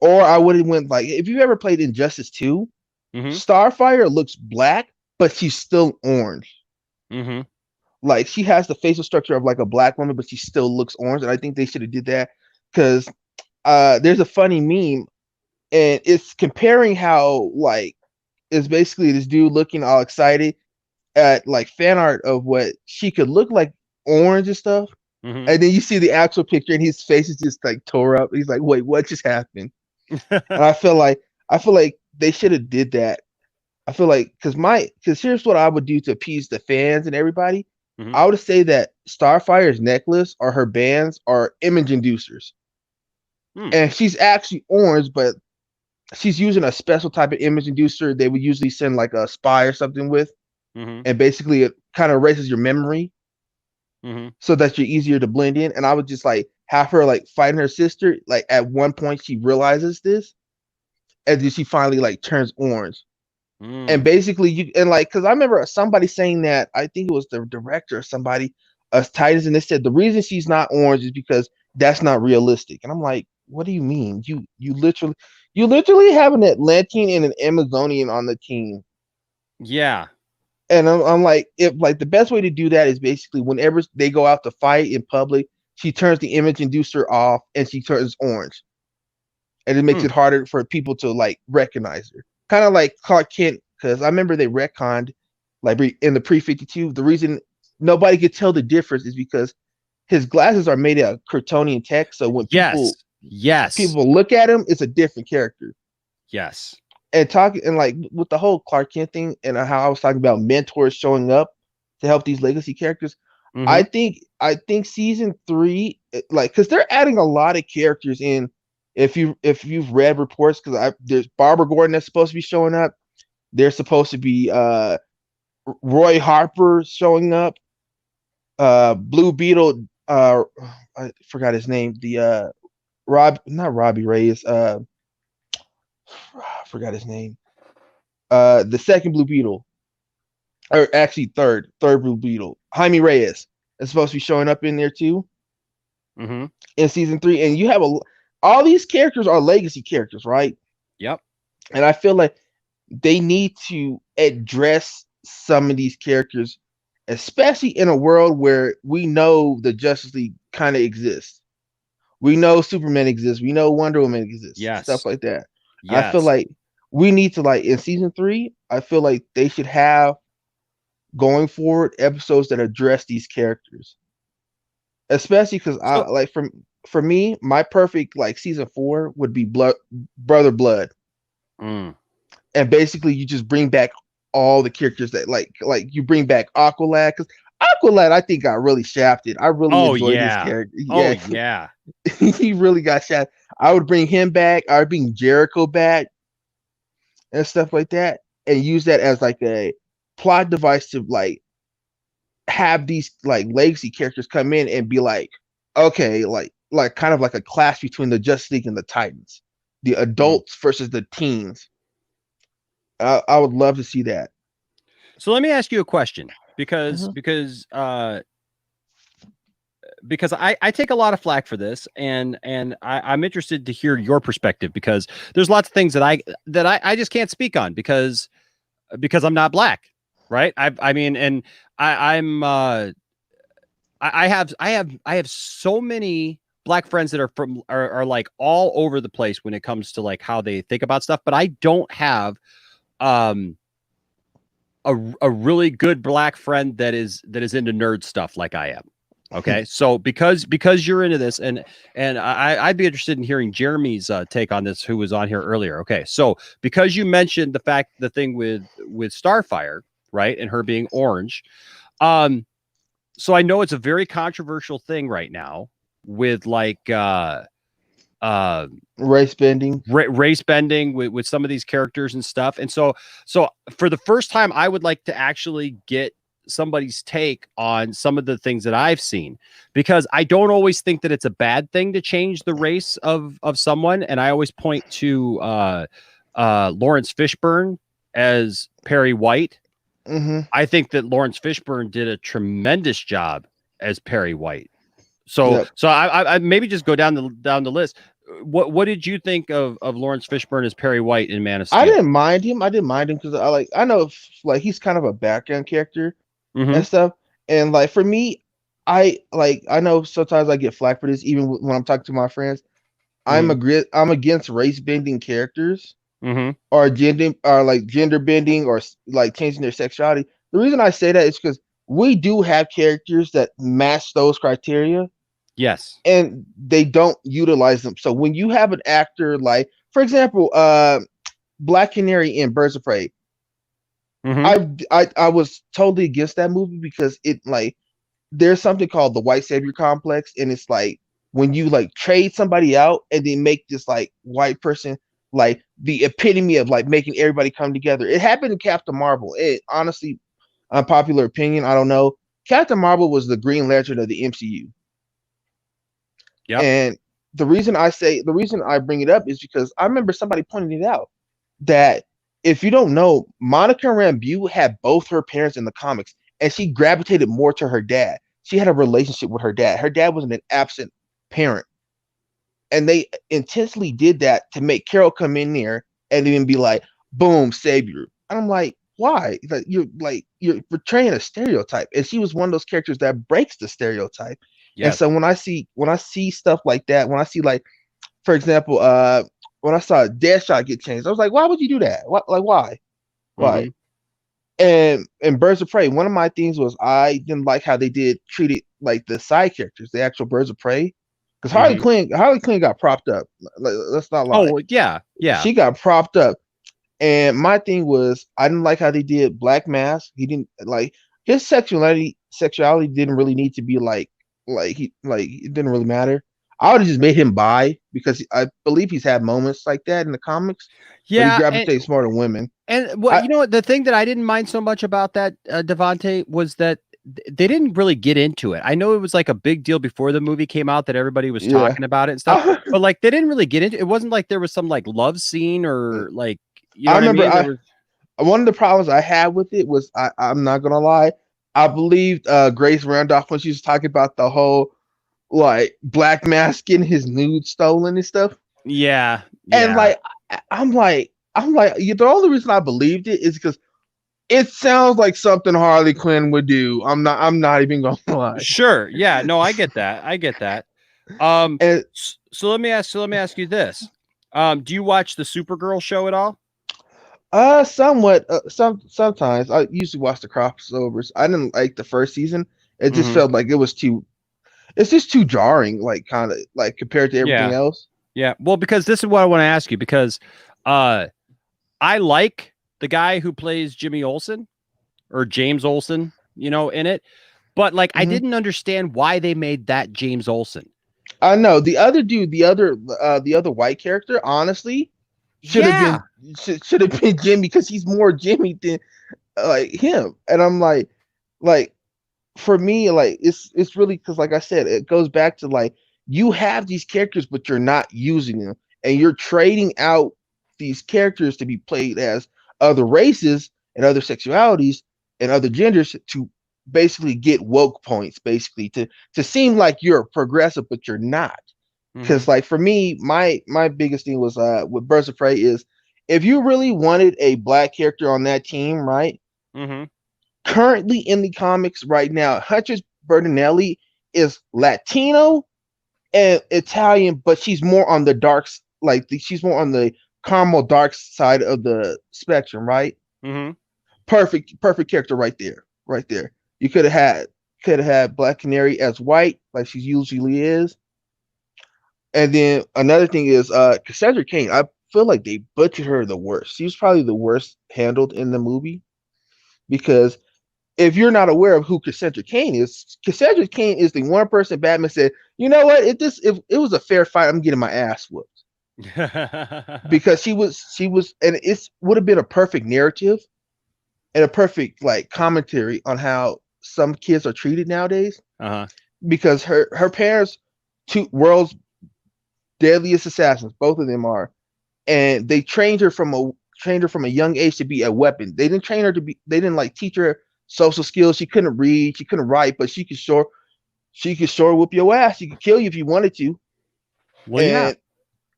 S8: Or I would have went like, if you ever played Injustice 2, Starfire looks black, but she's still orange. Like she has the facial structure of like a black woman, but she still looks orange. And I think they should have did that, because there's a funny meme, and it's comparing how like it's basically this dude looking all excited at like fan art of what she could look like orange and stuff. And then you see the actual picture and his face is just like tore up. He's like, wait, what just happened? And I feel like they should have did that. I feel like because here's what I would do to appease the fans and everybody. I would say that Starfire's necklace or her bands are image inducers. And she's actually orange, but she's using a special type of image inducer they would usually send like a spy or something with. And basically it kind of erases your memory so that you're easier to blend in. And I would just like have her like fighting her sister. Like at one point she realizes this, and then she finally like turns orange. And basically because I remember somebody saying that, I think it was the director or somebody, Titans, and they said the reason she's not orange is because that's not realistic. And I'm like, what do you mean? You literally have an Atlantean and an Amazonian on the team.
S1: Yeah.
S8: And I'm like, if like the best way to do that is basically whenever they go out to fight in public, she turns the image inducer off and she turns orange, and it makes it harder for people to like recognize her. Kind of like Clark Kent, because I remember they retconned like in the pre-52. The reason nobody could tell the difference is because his glasses are made out of Kryptonian tech, so when people look at him, it's a different character.
S1: Yes.
S8: And like with the whole Clark Kent thing and how I was talking about mentors showing up to help these legacy characters, I think season 3, like, because they're adding a lot of characters in. If you've read reports, because there's Barbara Gordon that's supposed to be showing up. There's supposed to be Roy Harper showing up. Blue Beetle. I forgot his name. The not Robbie Reyes. I forgot his name. The second Blue Beetle, or actually third Blue Beetle, Jaime Reyes is supposed to be showing up in there too. In season 3, and you have all these characters are legacy characters, right?
S1: Yep.
S8: And I feel like they need to address some of these characters, especially in a world where we know the Justice League kind of exists. We know Superman exists. We know Wonder Woman exists. Stuff like that. Yes. I feel like we need to, like, in season 3, I feel like they should have, going forward, episodes that address these characters. Especially because for me, my perfect like season 4 would be Brother Blood. And basically you just bring back all the characters that like you bring back Aqualad, because Aqualad I think got really shafted. I really enjoyed his character. He really got shafted. I would bring him back. I would bring Jericho back and stuff like that, and use that as like a plot device to like have these like legacy characters come in and be like, okay, like kind of like a clash between the Justice League and the Titans, the adults versus the teens. I would love to see that.
S1: So let me ask you a question, because I take a lot of flack for this, and I'm interested to hear your perspective, because there's lots of things that I just can't speak on because I'm not black, right? I have so many black friends that are like all over the place when it comes to like how they think about stuff, but I don't have a really good black friend that is into nerd stuff like I am. Okay. So because you're into this, and I'd be interested in hearing Jeremy's take on this, who was on here earlier. Okay. So because you mentioned the thing with Starfire, right, and her being orange, so I know it's a very controversial thing right now with like
S8: race bending
S1: with some of these characters and stuff. And so for the first time, I would like to actually get somebody's take on some of the things that I've seen, because I don't always think that it's a bad thing to change the race of someone. And I always point to Lawrence Fishburne as Perry White. I think that Lawrence Fishburne did a tremendous job as Perry White. So I maybe just go down the list. What did you think of Lawrence Fishburne as Perry White in Man of Steel?
S8: I didn't mind him because I know like he's kind of a background character and stuff. And like for me, I know sometimes I get flack for this, even when I'm talking to my friends. I'm against race bending characters or gender bending or like changing their sexuality. The reason I say that is because we do have characters that match those criteria.
S1: Yes. And
S8: they don't utilize them. So when you have an actor like, for example, Black Canary in Birds of Prey, I was totally against that movie because it like there's something called the white savior complex, and it's like when you like trade somebody out and then make this like white person like the epitome of like making everybody come together. It happened in Captain Marvel. It honestly, unpopular opinion, I don't know, Captain Marvel was the Green Lantern of the MCU. Yeah. And the reason I bring it up is because I remember somebody pointing it out that if you don't know, Monica Rambeau had both her parents in the comics, and she gravitated more to her dad. She had a relationship with her dad. Her dad was an absent parent. And they intentionally did that to make Carol come in there and then be like, boom, savior. And I'm like, why? You're portraying a stereotype. And she was one of those characters that breaks the stereotype. And so when I see stuff like that, when I see like, for example, when I saw Deadshot get changed, I was like, why would you do that? What, like, why? Why? And Birds of Prey, one of my things was I didn't like how they treated like the side characters, the actual Birds of Prey, because Harley Quinn got propped up. Let's not lie.
S1: Oh yeah,
S8: she got propped up. And my thing was I didn't like how they did Black Mask. He didn't like his sexuality didn't really need to be like it didn't really matter. I would have just made him bi, because I believe he's had moments like that in the comics.
S1: Yeah,
S8: he gravitates more to women.
S1: And you know what? The thing that I didn't mind so much about that, Devontae, was that they didn't really get into it. I know it was like a big deal before the movie came out that everybody was talking about it and stuff, but like they didn't really get into it. It wasn't like there was some like love scene or like, you know, I remember
S8: one of the problems I had with it was I'm not gonna lie. I believed Grace Randolph when she was talking about the whole like Black Mask getting his nude stolen and stuff.
S1: Yeah.
S8: And like I'm like the only reason I believed it is because it sounds like something Harley Quinn would do. I'm not even gonna lie.
S1: Sure. Yeah. No, I get that. So let me ask you this. Do you watch the Supergirl show at all?
S8: Somewhat. Sometimes I usually watch the crossovers. I didn't like the first season. It just felt like it was too. It's just too jarring, like kind of like compared to everything else.
S1: Yeah. Well, because this is what I want to ask you, because I like the guy who plays Jimmy Olsen or James Olsen, you know, in it, but like I didn't understand why they made that James Olsen.
S8: I know the other dude, the other white character, honestly, should have been Jimmy, because he's more Jimmy than like him. And I'm like for me, like it's really because, like I said, it goes back to like you have these characters, but you're not using them, and you're trading out these characters to be played as other races and other sexualities and other genders to basically get woke points, basically to seem like you're progressive, but you're not. Because like for me, my biggest thing was with Birds of Prey is if you really wanted a black character on that team, right? Currently in the comics right now, Huntress Bertinelli is Latino and Italian, but she's more on the darks, she's more on the caramel dark side of the spectrum, right? Perfect character right there. You could have had Black Canary as white, like she usually is. And then another thing is Cassandra Cain. I feel like they butchered her the worst. She was probably the worst handled in the movie, because if you're not aware of who Cassandra Cain is the one person Batman said, you know what, if it was a fair fight, I'm getting my ass whooped. Because she was, and it would have been a perfect narrative and a perfect like commentary on how some kids are treated nowadays. Because her parents, two world's deadliest assassins, both of them are, and they trained her from a young age to be a weapon. They didn't like teach her social skills. She couldn't read, she couldn't write, but she could sure whoop your ass. She could kill you if you wanted to.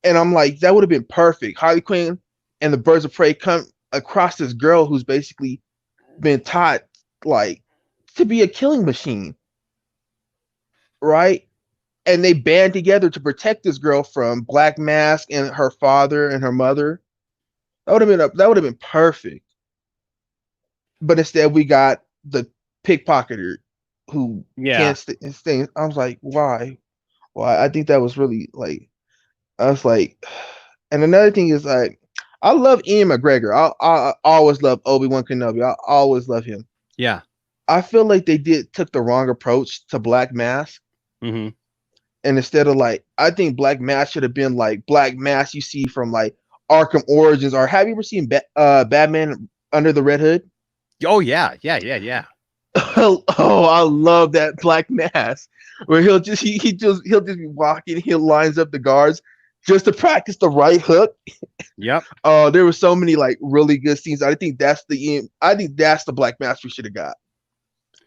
S8: And I'm like, that would have been perfect. Harley Quinn and the Birds of Prey come across this girl who's basically been taught like to be a killing machine, right? And they band together to protect this girl from Black Mask and her father and her mother. That would have been perfect. But instead, we got the pickpocketer who can't stay. I was like, why? Why? I think that was really like, I was like, and another thing is like, I love Ian McGregor. I always love Obi-Wan Kenobi. I always love him.
S1: Yeah.
S8: I feel like they took the wrong approach to Black Mask. And instead of like, I think Black Mask should have been like Black Mask you see from like Arkham Origins, or have you ever seen Batman Under the Red Hood?
S1: Oh yeah.
S8: Oh, I love that Black Mask where he'll just be walking, he lines up the guards just to practice the right hook.
S1: Yep.
S8: There were so many like really good scenes. I think that's the Black Mask we should have got.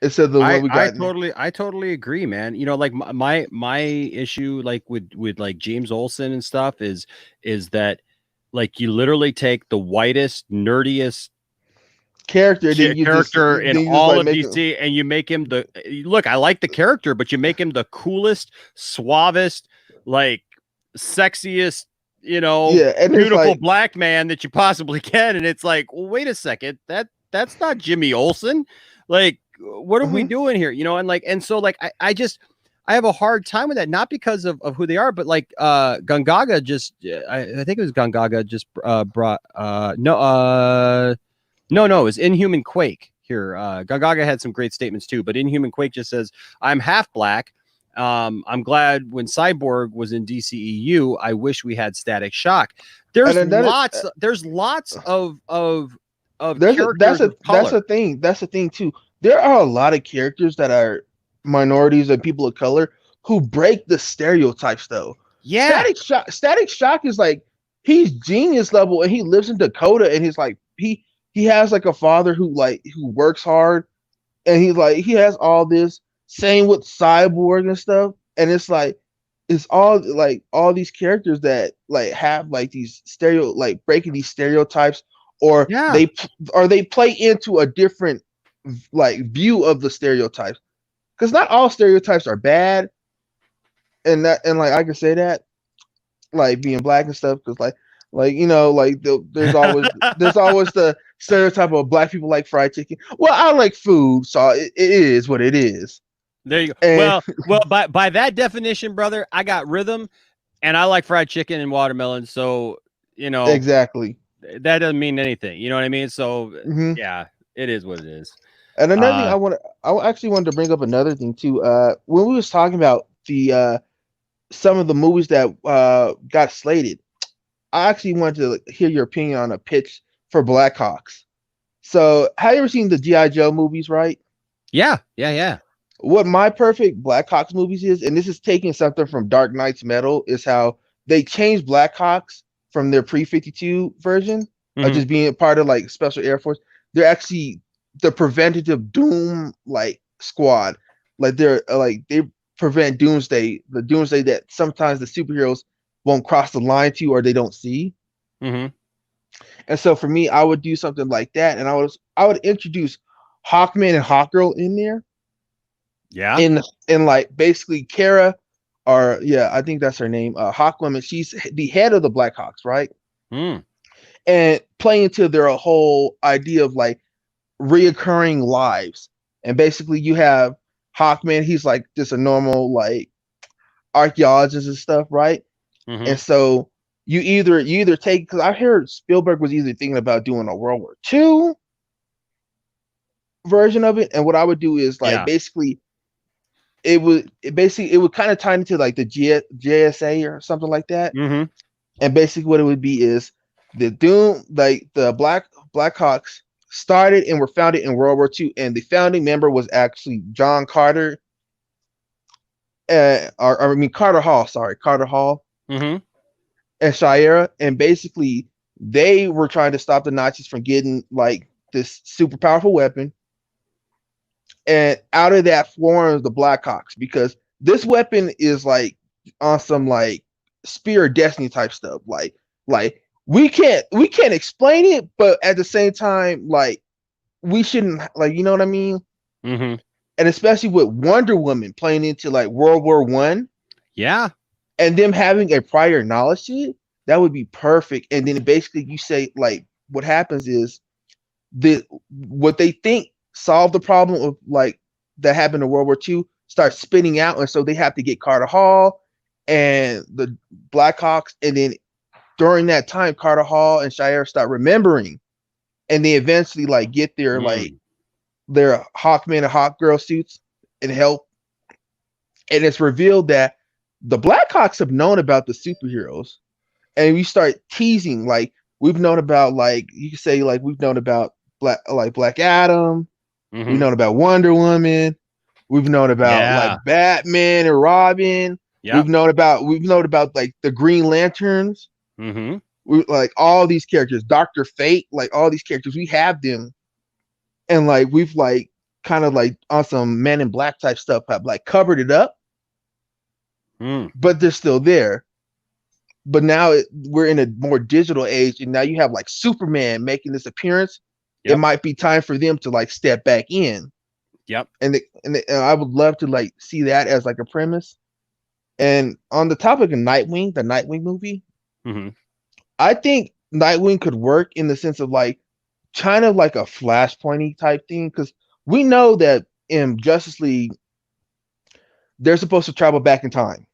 S8: Instead of the one we got.
S1: I totally agree, man. You know, like my issue like with like James Olsen and stuff is that like you literally take the whitest, nerdiest
S8: character, then you
S1: character
S8: just,
S1: in
S8: then you just
S1: all
S8: like
S1: of DC, and you make him the look. I like the character, but you make him the coolest, suavest, like sexiest,
S8: yeah, and it's
S1: beautiful
S8: like,
S1: black man that you possibly can. And it's like, well, wait a second, that's not Jimmy Olsen. Like, what are we doing here? And so like I have a hard time with that, not because of who they are, but like Gungaga just I think it was Gungaga just brought no, it was Inhuman Quake here. Gungaga had some great statements too, but Inhuman Quake just says, I'm half black. I'm glad when Cyborg was in DCEU, I wish we had Static Shock. There's lots of characters of color.
S8: That's the thing too. There are a lot of characters that are minorities and people of color who break the stereotypes though.
S1: Yeah.
S8: Static Shock is like, he's genius level and he lives in Dakota, and he's like, he has like a father who works hard, and he has all this. Same with Cyborg and stuff, and it's like, it's all like all these characters that like have like these breaking these stereotypes, or they play into a different like view of the stereotypes, because not all stereotypes are bad, and like I can say that, like being black and stuff, because there's always the stereotype of black people like fried chicken. Well, I like food, so it is what it is.
S1: There you go. And, well, by that definition, brother, I got rhythm, and I like fried chicken and watermelon. So
S8: exactly,
S1: that doesn't mean anything. You know what I mean? So yeah, it is what it is.
S8: And another thing I actually wanted to bring up another thing too. When we was talking about the some of the movies that got slated, I actually wanted to hear your opinion on a pitch for Blackhawks. So, have you ever seen the G.I. Joe movies, right?
S1: Yeah.
S8: What my perfect Blackhawks movies is, and this is taking something from Dark Knight's Metal, is how they changed Blackhawks from their pre-52 version of just being a part of like Special Air Force. They're actually the preventative doom like squad. Like they're like they prevent doomsday, the doomsday that sometimes the superheroes won't cross the line to, or they don't see. And so for me, I would do something like that, and I would introduce Hawkman and Hawkgirl in there.
S1: Yeah.
S8: In like basically Kara, or I think that's her name, Hawkwoman. She's the head of the Blackhawks, right? And playing into their whole idea of like reoccurring lives. And basically you have Hawkman, he's like just a normal like archaeologist and stuff, right? And so you either take, because I heard Spielberg was either thinking about doing a World War II version of it, and what I would do is like basically it would kind of tie into like the JSA or something like that. And basically what it would be is the Doom, like the Blackhawks started and were founded in World War II, and the founding member was actually John Carter, Carter Hall, and Shira, and basically they were trying to stop the Nazis from getting like this super powerful weapon, and out of that forms the Blackhawks, because this weapon is like on some like Spear of Destiny type stuff, like we can't explain it, but at the same time, like we shouldn't, like, you know what I mean? And especially with Wonder Woman playing into like World War I, and them having a prior knowledge to it, that would be perfect. And then basically you say like what happens is what they think solved the problem of like that happened in World War II starts spinning out, and so they have to get Carter Hall and the Blackhawks, and then during that time Carter Hall and Shira start remembering, and they eventually like get their like their Hawkman and Hawkgirl suits and help. And it's revealed that the Blackhawks have known about the superheroes, and we start teasing like we've known about, like you could say like we've known about Black Adam, we've known about Wonder Woman, we've known about like Batman and Robin, we've known about like the Green Lanterns, we like all these characters, Dr. Fate, like all these characters, we have them, and like we've like kind of like on some Men in Black type stuff have like covered it up, but they're still there. But now we're in a more digital age, and now you have like Superman making this appearance, it might be time for them to like step back in.
S1: Yep.
S8: And I would love to like see that as like a premise. And on the topic of Nightwing, the Nightwing movie, I think Nightwing could work in the sense of like kind of like a Flashpoint-y type thing, because we know that in Justice League they're supposed to travel back in time.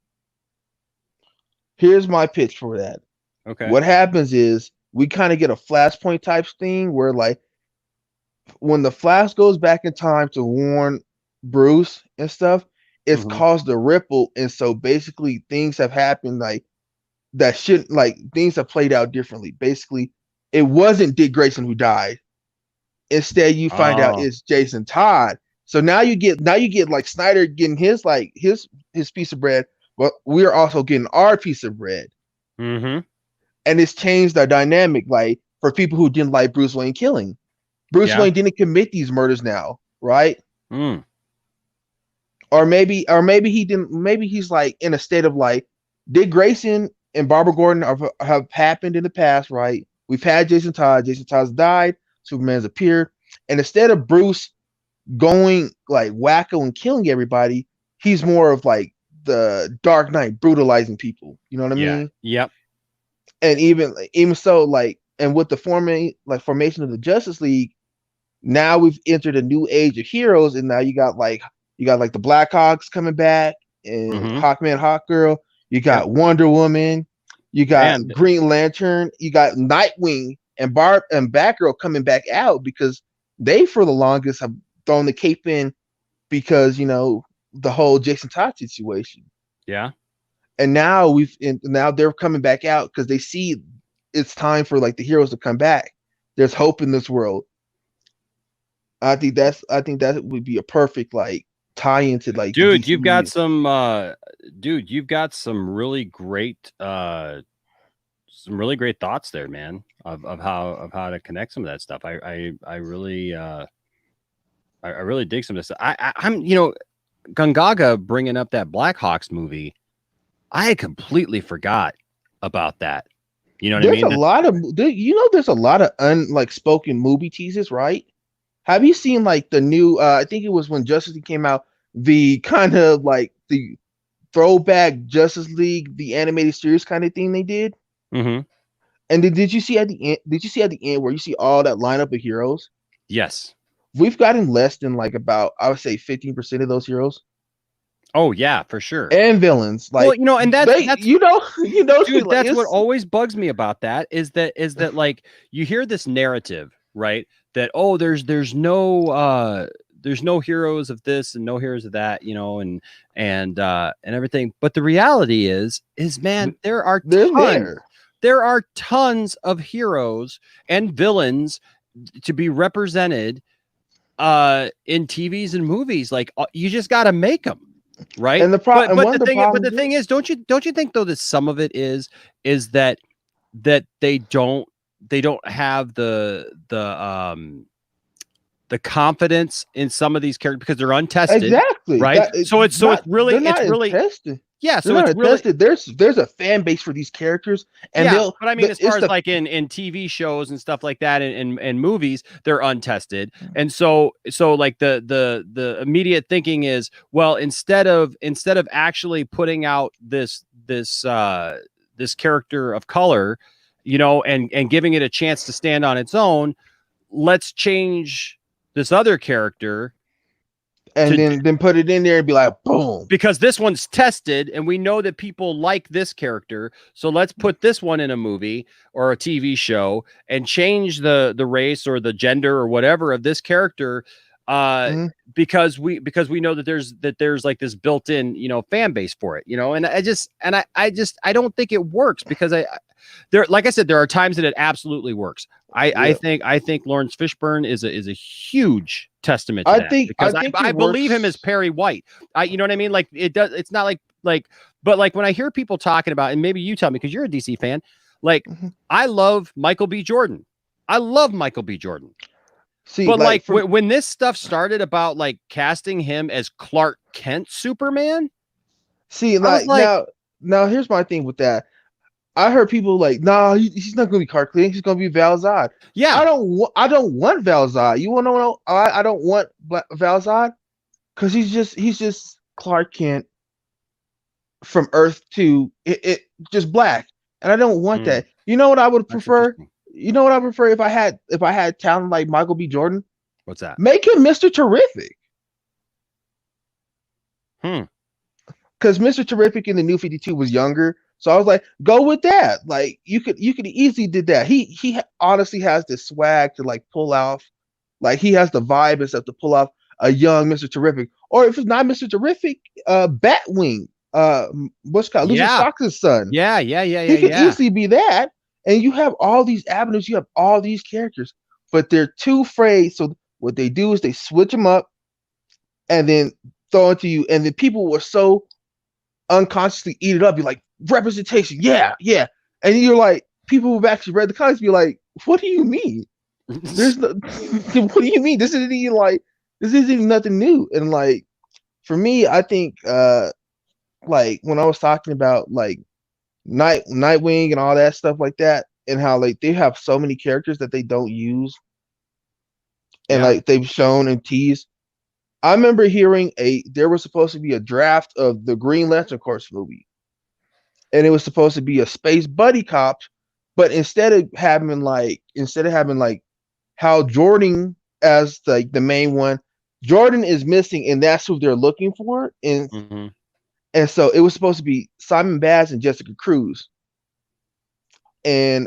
S8: Here's my pitch for that.
S1: Okay.
S8: What happens is we kind of get a Flashpoint type thing where like when the Flash goes back in time to warn Bruce and stuff, it's caused a ripple, and so basically things have happened like that shouldn't, like things have played out differently. Basically, it wasn't Dick Grayson who died. Instead, you find out it's Jason Todd. So now you get like Snyder getting his piece of bread, but we're also getting our piece of bread. And it's changed the dynamic, like for people who didn't like Bruce Wayne killing. Bruce Wayne didn't commit these murders now, right? Or maybe he didn't. Maybe he's like in a state of like Dick Grayson and Barbara Gordon have happened in the past, right? We've had Jason Todd. Jason Todd's died. Superman's appeared, and instead of Bruce going like wacko and killing everybody, he's more of like the Dark Knight, brutalizing people. You know what I mean?
S1: Yep.
S8: And even so, like, and with the formation of the Justice League, now we've entered a new age of heroes, and now you got like the Blackhawks coming back, and Hawkman, Hawkgirl. You got Wonder Woman. You got Green Lantern. You got Nightwing and Batgirl coming back out, because they for the longest have thrown the cape in because the whole Jason Todd situation.
S1: Yeah.
S8: And now now they're coming back out because they see it's time for like the heroes to come back. There's hope in this world. I think that would be a perfect like tie into like
S1: dude. You've got some really great thoughts there, man, of how to connect some of that stuff. I really dig some of this. I'm Gungaga bringing up that Blackhawks movie. I completely forgot about that. You know what I mean? There's a lot of unspoken movie teases, right? Have you seen like the new? I think it was when Justice League came out. The kind of like the throwback Justice League, the animated series kind of thing they did. And did you see at the end? Did you see at the end where you see all that lineup of heroes? Yes. We've gotten less than like about, I would say 15% of those heroes. Oh yeah, for sure.
S8: And villains, like,
S1: well, and that's
S8: dude,
S1: dude, that's what always bugs me about that is that like you hear this narrative, right? That there's no heroes of this and no heroes of that, and everything. But the reality is man, there are tons of heroes and villains to be represented in TVs and movies. Like you just got to make them, right? And the thing is, don't you think though that some of it is that they don't have the confidence in some of these characters because they're untested,
S8: exactly,
S1: right? It's really
S8: tested.
S1: Yeah, so it's really
S8: tested. There's a fan base for these characters, and
S1: but I mean, as far as like in TV shows and stuff like that, and movies, they're untested, and so like the immediate thinking is, well, instead of actually putting out this character of color, and giving it a chance to stand on its own, let's change this other character.
S8: And then put it in there and be like, boom.
S1: Because this one's tested and we know that people like this character. So let's put this one in a movie or a TV show and change the race or the gender or whatever of this character. Because we know that there's like this built-in, fan base for it, and I don't think it works because like I said, there are times that it absolutely works. I think Lawrence Fishburne is a huge testament to that because I believe him as Perry White. You know what I mean? Like it's not like, but like when I hear people talking about, and maybe you tell me because you're a DC fan, like I love Michael B. Jordan. See, but like when this stuff started about like casting him as Clark Kent Superman,
S8: see, like now here's my thing with that. I heard people like, nah, he's not gonna be Clark Kent. He's gonna be Val Zod.
S1: Yeah.
S8: I don't want Val Zod. You wanna know? I don't want Val Zod because he's just Clark Kent from Earth to it just black, and I don't want that. You know what I would prefer? You know what I prefer if I had talent like Michael B. Jordan?
S1: What's that?
S8: Make him Mr. Terrific. Because Mr. Terrific in the New 52 was younger, so I was like, go with that. Like you could easily did that. He honestly has this swag to like pull off, like he has the vibe and stuff to pull off a young Mr. Terrific. Or if it's not Mr. Terrific, Batwing. What's called Lucius Fox's son.
S1: Yeah.
S8: He could easily be that, and you have all these avenues. You have all these characters, but they're too afraid. So what they do is they switch them up, and then throw it to you, and then people were so unconsciously eat it up. You're like, representation, yeah, and you're like, people who've actually read the comics be like, what do you mean? There's no, what do you mean? This isn't even nothing new. And like, for me, I think like when I was talking about like Nightwing and all that stuff like that, and how like they have so many characters that they don't use, and like they've shown and teased. I remember hearing there was supposed to be a draft of the Green Lantern Corps movie, and it was supposed to be a space buddy cop, but instead of having like Hal Jordan as like the main one, Jordan is missing, and that's who they're looking for. And and so it was supposed to be Simon Baz and Jessica Cruz. And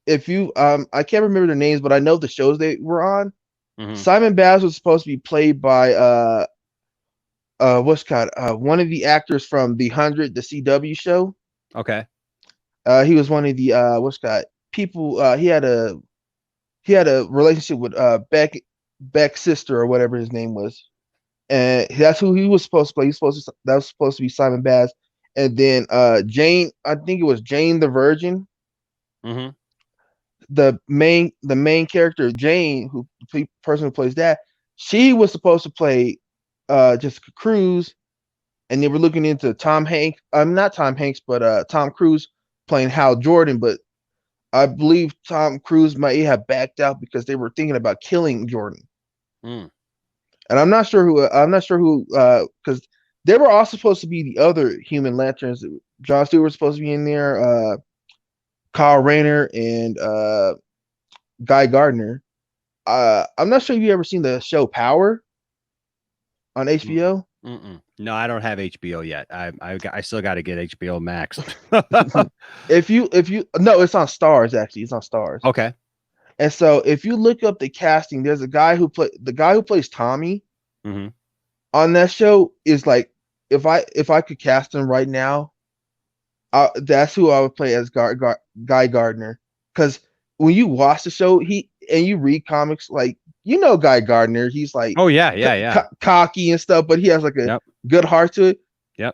S8: if you I can't remember their names, but I know the shows they were on. Simon Baz was supposed to be played by one of the actors from The 100, the CW show.
S1: Okay.
S8: He was one of the people. He had a relationship with Beck's sister or whatever his name was, and that's who he was supposed to play. That was supposed to be Simon Baz, and then Jane. I think it was Jane the Virgin. The main character, Jane, the person who plays that, she was supposed to play Jessica Cruz, and they were looking into Tom Hanks. Not Tom Hanks, but Tom Cruise playing Hal Jordan. But I believe Tom Cruise might have backed out because they were thinking about killing Jordan. And I'm not sure who because they were all supposed to be the other Human Lanterns. Jon Stewart was supposed to be in there. Kyle Rayner and Guy Gardner. I'm not sure if you ever seen the show Power on HBO.
S1: No, I don't have HBO yet. I still got to get HBO Max.
S8: if you no, it's on Stars actually. It's on Stars.
S1: Okay.
S8: And so if you look up the casting, there's a guy who plays Tommy on that show. Is like if I could cast him right now, that's who I would play as Guy Gardner. Because when you watch the show, and you read comics, like Guy Gardner, he's like cocky and stuff, but he has like a good heart to it.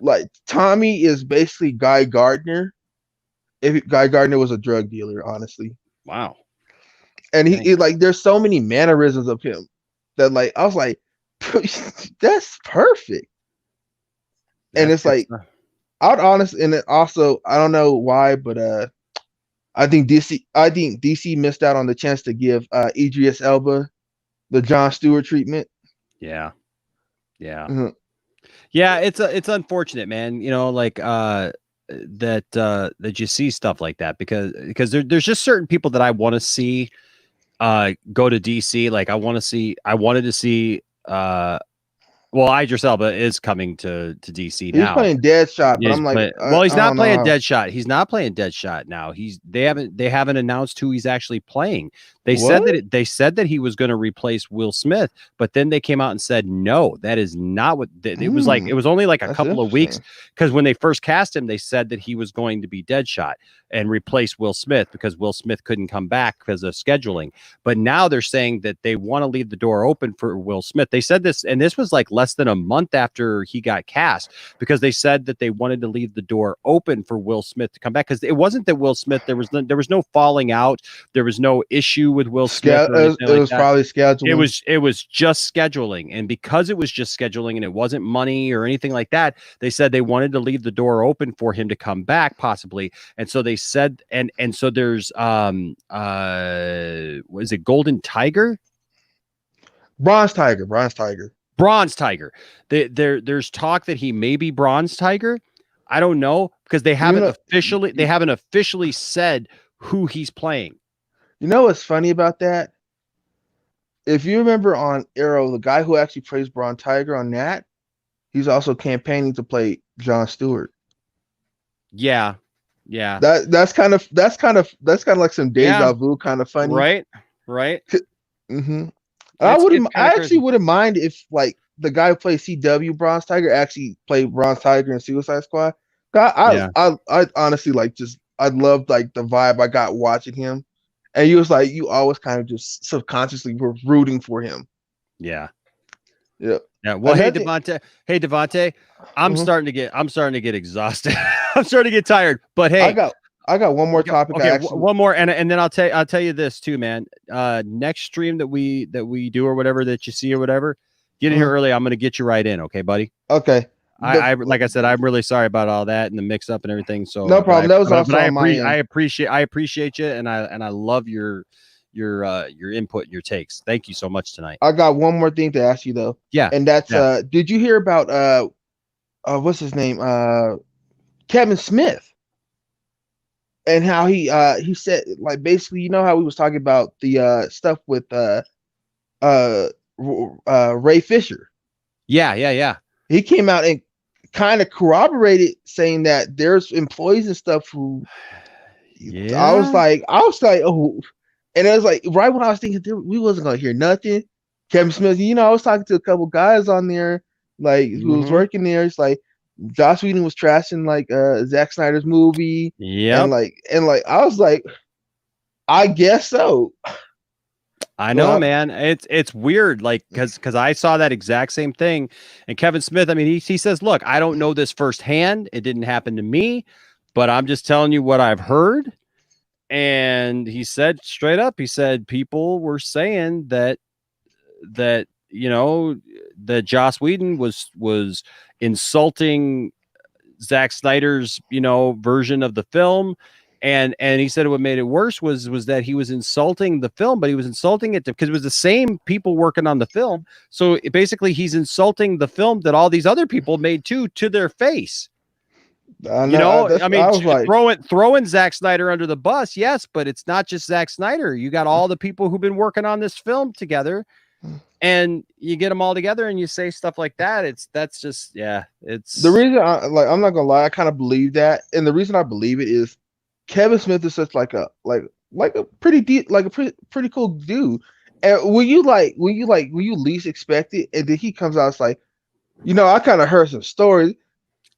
S8: Like Tommy is basically Guy Gardner if Guy Gardner was a drug dealer, honestly.
S1: Wow.
S8: And he like there's so many mannerisms of him that like I was like, that's perfect. And it's like I'd honestly, and also I don't know why, but I think DC missed out on the chance to give Idris Elba the Jon Stewart treatment.
S1: Yeah. It's unfortunate, man. Like that you see stuff like that because there's just certain people that I want to see go to DC. Like I wanted to see Idris Elba is coming to DC now.
S8: He's playing Deadshot, but I'm like,
S1: he's not playing Deadshot. He's not playing Deadshot now. They haven't announced who he's actually playing. They said that he was going to replace Will Smith, but then they came out and said no, that is not what it was like. It was only like a couple of weeks because when they first cast him, they said that he was going to be Deadshot and replace Will Smith because Will Smith couldn't come back because of scheduling. But now they're saying that they want to leave the door open for Will Smith. They said this, and this was like less than a month after he got cast, because they said that they wanted to leave the door open for Will Smith to come back because it wasn't that Will Smith there was no falling out, there was no issue with Will Smith or anything
S8: it was probably scheduling.
S1: It was just scheduling, and because it was just scheduling and it wasn't money or anything like that, they said they wanted to leave the door open for him to come back possibly. And so they said, and so there's what is it, Golden Tiger?
S8: Bronze Tiger.
S1: There's talk that he may be Bronze Tiger. I don't know, because they haven't officially said who he's playing.
S8: You know what's funny about that? If you remember on Arrow, the guy who actually plays Bronze Tiger on that, he's also campaigning to play Jon Stewart.
S1: Yeah.
S8: That's kind of like some deja vu kind of funny.
S1: Right.
S8: Mm-hmm. I actually wouldn't mind if like the guy who plays CW Bronze Tiger actually played Bronze Tiger in Suicide Squad. I honestly I loved like the vibe I got watching him, and you was like you always kind of just subconsciously were rooting for him.
S1: Yeah.
S8: Well,
S1: hey Devontae, I'm starting to get exhausted. I'm starting to get tired. But hey,
S8: I got one more topic.
S1: Okay, one more, and then I'll tell you this too, man. Next stream that we do or whatever that you see or whatever, get in here early. I'm gonna get you right in, okay, buddy?
S8: Okay.
S1: I like I said, I'm really sorry about all that and the mix up and everything. So
S8: no problem. That was also
S1: I appreciate you, and I love your input and your takes. Thank you so much tonight.
S8: I got one more thing to ask you though.
S1: Yeah.
S8: And that's did you hear about what's his name? Kevin Smith. And how he said, like, basically, you know how we was talking about the stuff with Ray Fisher.
S1: Yeah.
S8: He came out and kind of corroborated, saying that there's employees and stuff who. Yeah. I was like, oh, and it was like right when I was thinking we wasn't gonna hear nothing. Kevin Smith, you know, I was talking to a couple guys on there, like who was working there. It's like Joss Whedon was trashing like Zack Snyder's movie.
S1: Yeah.
S8: And like I was like, I guess so.
S1: I know, man. It's weird, like because I saw that exact same thing. And Kevin Smith, I mean, he says, look, I don't know this firsthand. It didn't happen to me, but I'm just telling you what I've heard. And he said straight up, he said people were saying that you know, that Joss Whedon was insulting Zack Snyder's, you know, version of the film. And he said what made it worse was that he was insulting the film, but he was insulting it because it was the same people working on the film. So basically he's insulting the film that all these other people made too, to their face. I mean, throwing Zack Snyder under the bus. Yes, but it's not just Zack Snyder. You got all the people who've been working on this film together. And you get them all together and you say stuff like that. It's the reason
S8: I'm not gonna lie, I kind of believe that. And the reason I believe it is Kevin Smith is such like a pretty cool dude. And when you least expect it, and then he comes out, it's like, you know, I kind of heard some stories.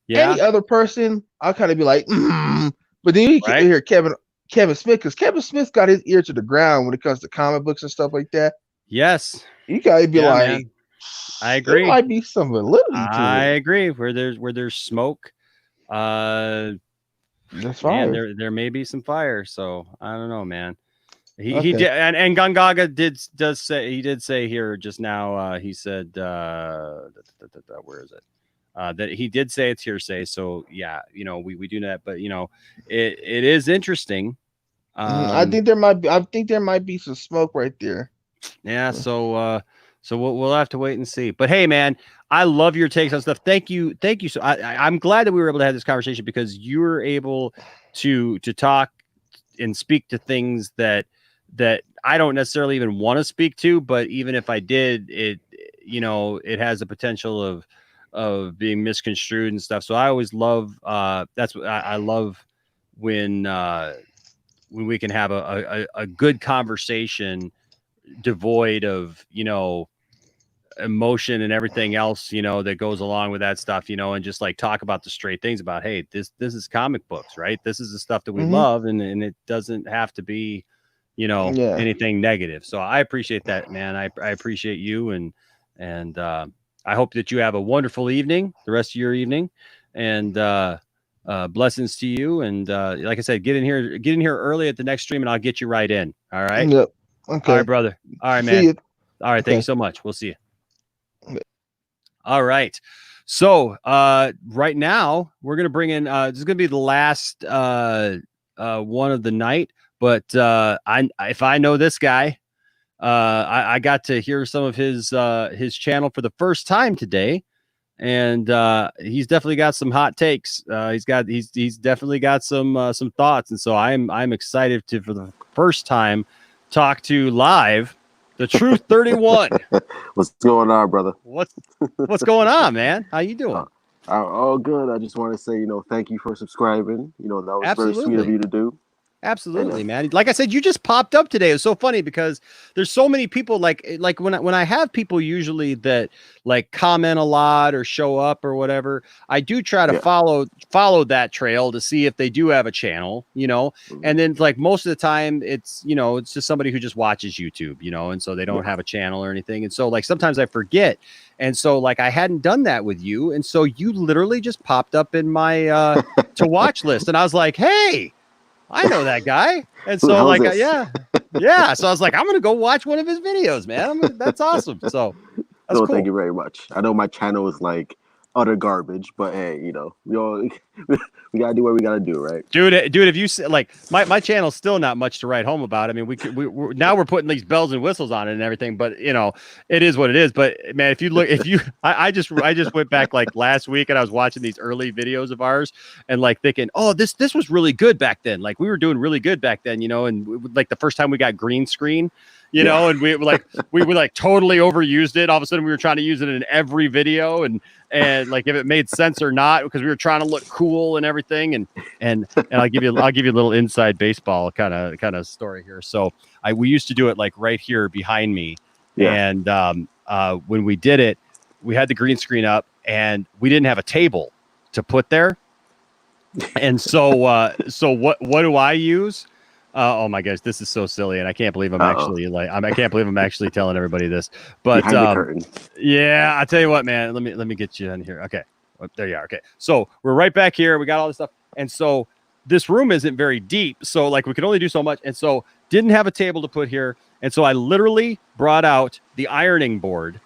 S8: Yeah. Any other person, I'll kind of be like, but then you can hear Kevin Smith, because Kevin Smith got his ear to the ground when it comes to comic books and stuff like that.
S1: Yes.
S8: You gotta be like,
S1: man. I agree.
S8: There might be some validity to
S1: I agree. Where there's smoke,
S8: there's fire.
S1: There may be some fire. So I don't know, man. He did, and Gungaga does say here just now. He said, where is it? That he did say it's hearsay. So yeah, you know, we do that, but you know, it is interesting.
S8: I think there might be some smoke right there.
S1: Yeah, so we'll have to wait and see. But hey, man, I love your takes on stuff. Thank you. So I'm glad that we were able to have this conversation, because you were able to talk and speak to things that I don't necessarily even want to speak to, but even if I did, it has the potential of being misconstrued and stuff. So I always love that's what I love when we can have a good conversation devoid of, you know, emotion and everything else, you know, that goes along with that stuff, you know, and just like talk about the straight things about, hey, this is comic books, right? This is the stuff that we love, and it doesn't have to be, you know, anything negative. So I appreciate that, man. I appreciate you, and I hope that you have a wonderful evening, the rest of your evening, and blessings to you. And like I said, get in here early at the next stream, and I'll get you right in. All right.
S8: Yep. Okay.
S1: All right, brother. All right,
S8: See
S1: man.
S8: you.
S1: All right, thank you
S8: Okay.
S1: so much. We'll see you. All right. So right now we're gonna bring in this is gonna be the last one of the night, but if I know this guy, I got to hear some of his channel for the first time today, and he's definitely got some hot takes. He's definitely got some thoughts, and so I'm excited to, for the first time, talk to live the Truth 31.
S9: What's going on, brother?
S1: What's going on, man? How you doing?
S9: All good. I just want to say, thank you for subscribing. That was very sweet of you to do.
S1: Absolutely, man. Like I said, you just popped up today. It was so funny because there's so many people like when I have people usually that like comment a lot or show up or whatever, I do try to follow that trail to see if they do have a channel, and then like most of the time it's, it's just somebody who just watches YouTube, and so they don't have a channel or anything. And so like sometimes I forget. And so like I hadn't done that with you. And so you literally just popped up in my to watch list. And I was like, hey, I know that guy. And so like, yeah. So I was like, I'm going to go watch one of his videos, man. That's awesome. So that's cool.
S9: Thank you very much. I know my channel is like utter garbage, but hey, we gotta do what we gotta do, right?
S1: Dude, if you like my channel's still not much to write home about. I mean, now we're putting these bells and whistles on it and everything, but it is what it is. But man, I just went back like last week and I was watching these early videos of ours and like thinking, oh, this was really good back then. Like we were doing really good back then, and like the first time we got green screen, and we like totally overused it. All of a sudden we were trying to use it in every video and like if it made sense or not, because we were trying to look cool and everything. And I'll give you a little inside baseball kind of story here. So we used to do it like right here behind me. Yeah. And when we did it, we had the green screen up and we didn't have a table to put there. And so what do I use? Oh my gosh, this is so silly, and I can't believe I can't believe I'm actually telling everybody this. But yeah, I'll tell you what, man. Let me get you in here. Okay, there you are. Okay, so we're right back here. We got all this stuff, and so this room isn't very deep, so like we could only do so much, and so didn't have a table to put here, and so I literally brought out the ironing board.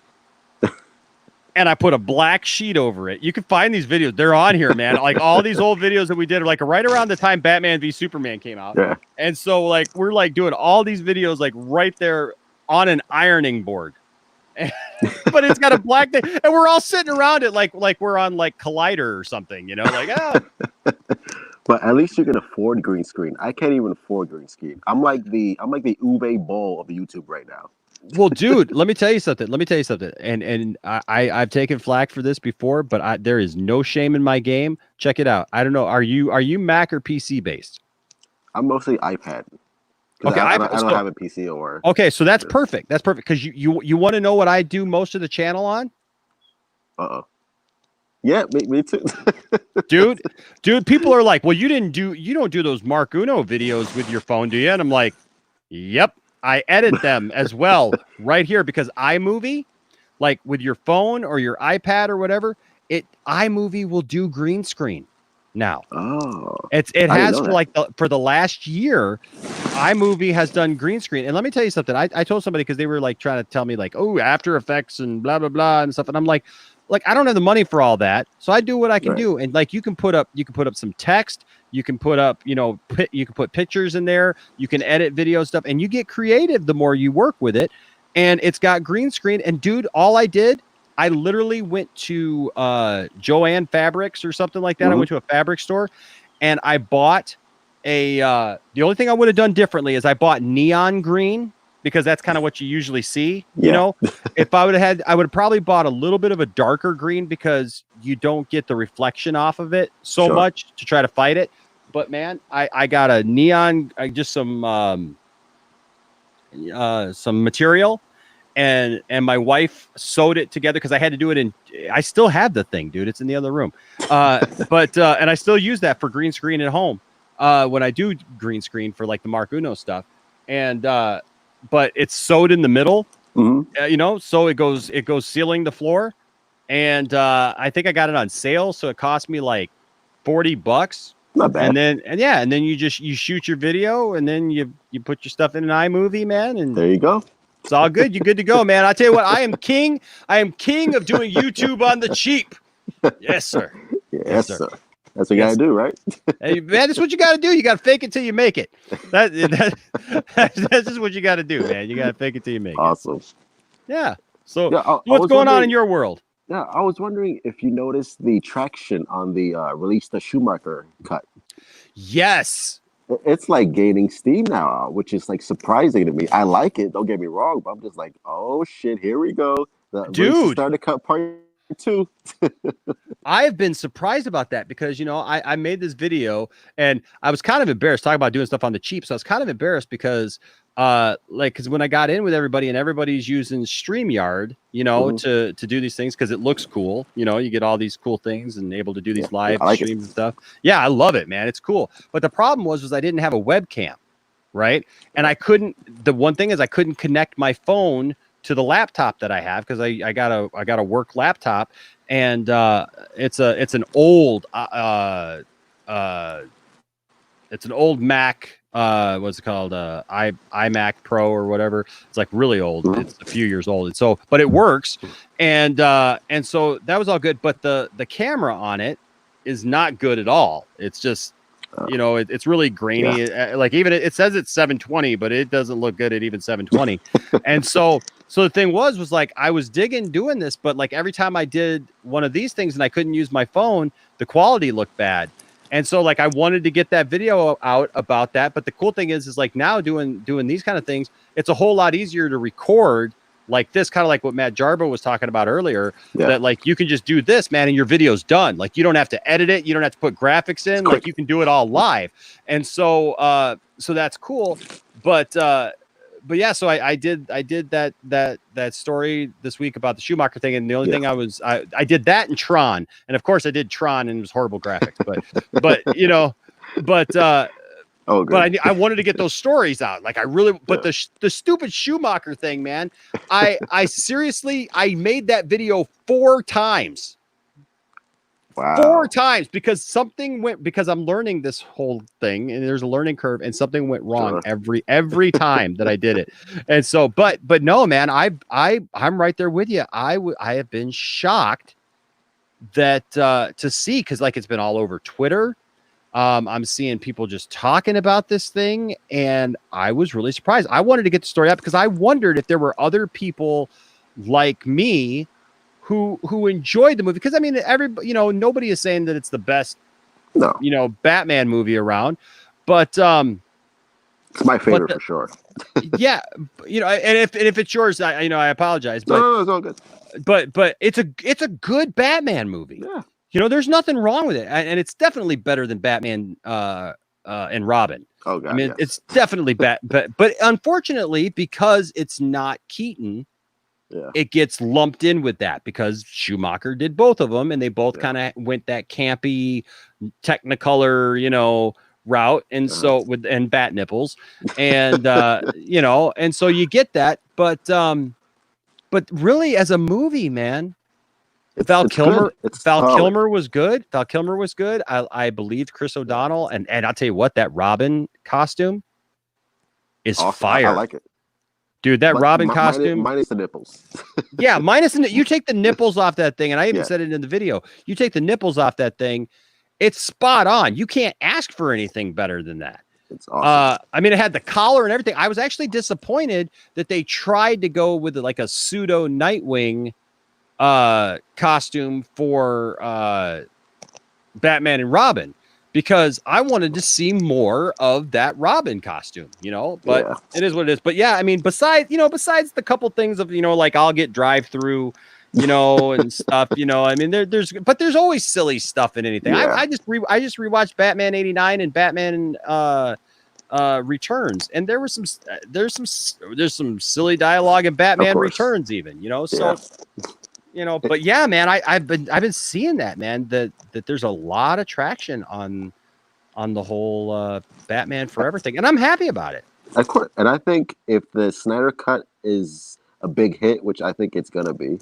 S1: And I put a black sheet over it. You can find these videos. They're on here, man. Like all these old videos that we did, like right around the time Batman v Superman came out. Yeah. And so like we're like doing all these videos like right there on an ironing board. But it's got a black thing. And we're all sitting around it like we're on like Collider or something,
S9: But at least you can afford green screen. I can't even afford green screen. I'm like the Ube Bowl of the YouTube right now.
S1: Well, dude, let me tell you something. And I've taken flack for this before, but there is no shame in my game. Check it out. I don't know. Are you Mac or PC based?
S9: I'm mostly iPad.
S1: Okay,
S9: I don't have a PC or.
S1: Okay, so that's perfect. That's perfect because you want to know what I do most of the channel on?
S9: Yeah, me too.
S1: dude, people are like, well, you don't do those Mark Uno videos with your phone, do you? And I'm like, yep. I edit them as well right here because iMovie, like with your phone or your iPad or whatever, iMovie will do green screen now. Oh, it has for the last year, iMovie has done green screen. And let me tell you something. I told somebody because they were like trying to tell me like, oh, After Effects and blah blah blah and stuff, and I'm like I don't have the money for all that, so I do what I can do. And like you can put up some text. You can put up, you can put pictures in there. You can edit video stuff, and you get creative the more you work with it. And it's got green screen. And dude, all I literally went to Joann Fabrics or something like that. Mm-hmm. I went to a fabric store, and I bought the only thing I would have done differently is I bought neon green because that's kind of what you usually see. If I would have probably bought a little bit of a darker green because you don't get the reflection off of it so much to try to fight it. But man, I got a neon, just some material, and my wife sewed it together because I had to do it I still have the thing, dude. It's in the other room. And I still use that for green screen at home when I do green screen for like the Mark Uno stuff. And but it's sewed in the middle, so it goes sealing the floor. And I think I got it on sale, so it cost me like $40.
S9: Not bad.
S1: And then you shoot your video, and then you put your stuff in an iMovie, man, and
S9: there you go.
S1: it's all good. You're good to go, man. I tell you what, I am king of doing YouTube on the cheap. Yes, sir.
S9: Yes, sir. That's what you gotta do, right?
S1: Hey, man, that's what you gotta do. You gotta fake it till you make it. That's just what you gotta do, man. You gotta fake it till you make it.
S9: Awesome.
S1: Yeah. So
S9: I
S1: what's going on in your world?
S9: Yeah, I was wondering if you noticed the traction on the release the Schumacher cut.
S1: Yes.
S9: It's like gaining steam now, which is like surprising to me. I like it, don't get me wrong, but I'm just like, oh shit, here we go. The
S1: Dude,
S9: started cut part 2.
S1: I have been surprised about that because, you know, I made this video and I was kind of embarrassed talking about doing stuff on the cheap. So I was kind of embarrassed because because when I got in with everybody and everybody's using StreamYard, you know, to do these things because it looks cool. You know, you get all these cool things and able to do these live streams and stuff. Yeah, I love it, man. It's cool. But the problem was I didn't have a webcam, right? And the one thing is I couldn't connect my phone to the laptop that I have because I got a work laptop, and it's an old Mac, what's it called, iMac Pro or whatever. It's like really old. It's a few years old. But it works, and so that was all good. But the camera on it is not good at all. It's just you know, it's really grainy. Like even it says it's 720, but it doesn't look good at even 720. And so the thing was like I was doing this, but like every time I did one of these things and I couldn't use my phone, the quality looked bad. And so like I wanted to get that video out about that. But the cool thing is like now doing these kind of things, it's a whole lot easier to record like this, kind of like what Matt Jarbo was talking about earlier, that like you can just do this, man, and your video's done. Like you don't have to edit it, you don't have to put graphics in, like you can do it all live. And so so that's cool. But yeah, so I did that story this week about the Schumacher thing, and the only thing I did that in Tron, and of course I did Tron, and it was horrible graphics, but you know, but I wanted to get those stories out, like I really. But the stupid Schumacher thing, man, I seriously made that video 4 times. Wow. 4 times because I'm learning this whole thing and there's a learning curve and something went wrong every time that I did it. And so, but no, man, I'm right there with you. I have been shocked that, to see, cause like it's been all over Twitter. I'm seeing people just talking about this thing and I was really surprised. I wanted to get the story up because I wondered if there were other people like me who enjoyed the movie, because I mean, nobody is saying that it's the best, Batman movie around, but
S9: it's my favorite for sure.
S1: Yeah, and if it's yours, I apologize, but
S9: no, it's all good.
S1: But it's a good Batman movie. Yeah, there's nothing wrong with it, and it's definitely better than Batman and Robin.
S9: Oh God,
S1: I mean, it's definitely but unfortunately, because it's not Keaton. Yeah. It gets lumped in with that because Schumacher did both of them and they both kind of went that campy Technicolor, route. And so and bat nipples and, and so you get that. But really as a movie, man, Val Kilmer was good. Val Kilmer was good. I believed Chris O'Donnell and I'll tell you what, that Robin costume is fire.
S9: I like it.
S1: Dude, that Robin costume.
S9: Minus the nipples.
S1: Yeah, you take the nipples off that thing, and I even said it in the video. You take the nipples off that thing, it's spot on. You can't ask for anything better than that.
S9: It's awesome.
S1: I mean, it had the collar and everything. I was actually disappointed that they tried to go with like a pseudo Nightwing costume for Batman and Robin, because I wanted to see more of that Robin costume, but it is what it is. But yeah, I mean, besides the couple things of, like I'll get drive-through, and stuff, I mean, there's always silly stuff in anything. Yeah. I just rewatched Batman 89 and Batman Returns, and there's some silly dialogue in Batman Returns even, so. But yeah, man, I've been seeing that, man, that there's a lot of traction on the whole Batman Forever thing, and I'm happy about it.
S9: Of course, and I think if the Snyder Cut is a big hit, which I think it's gonna be,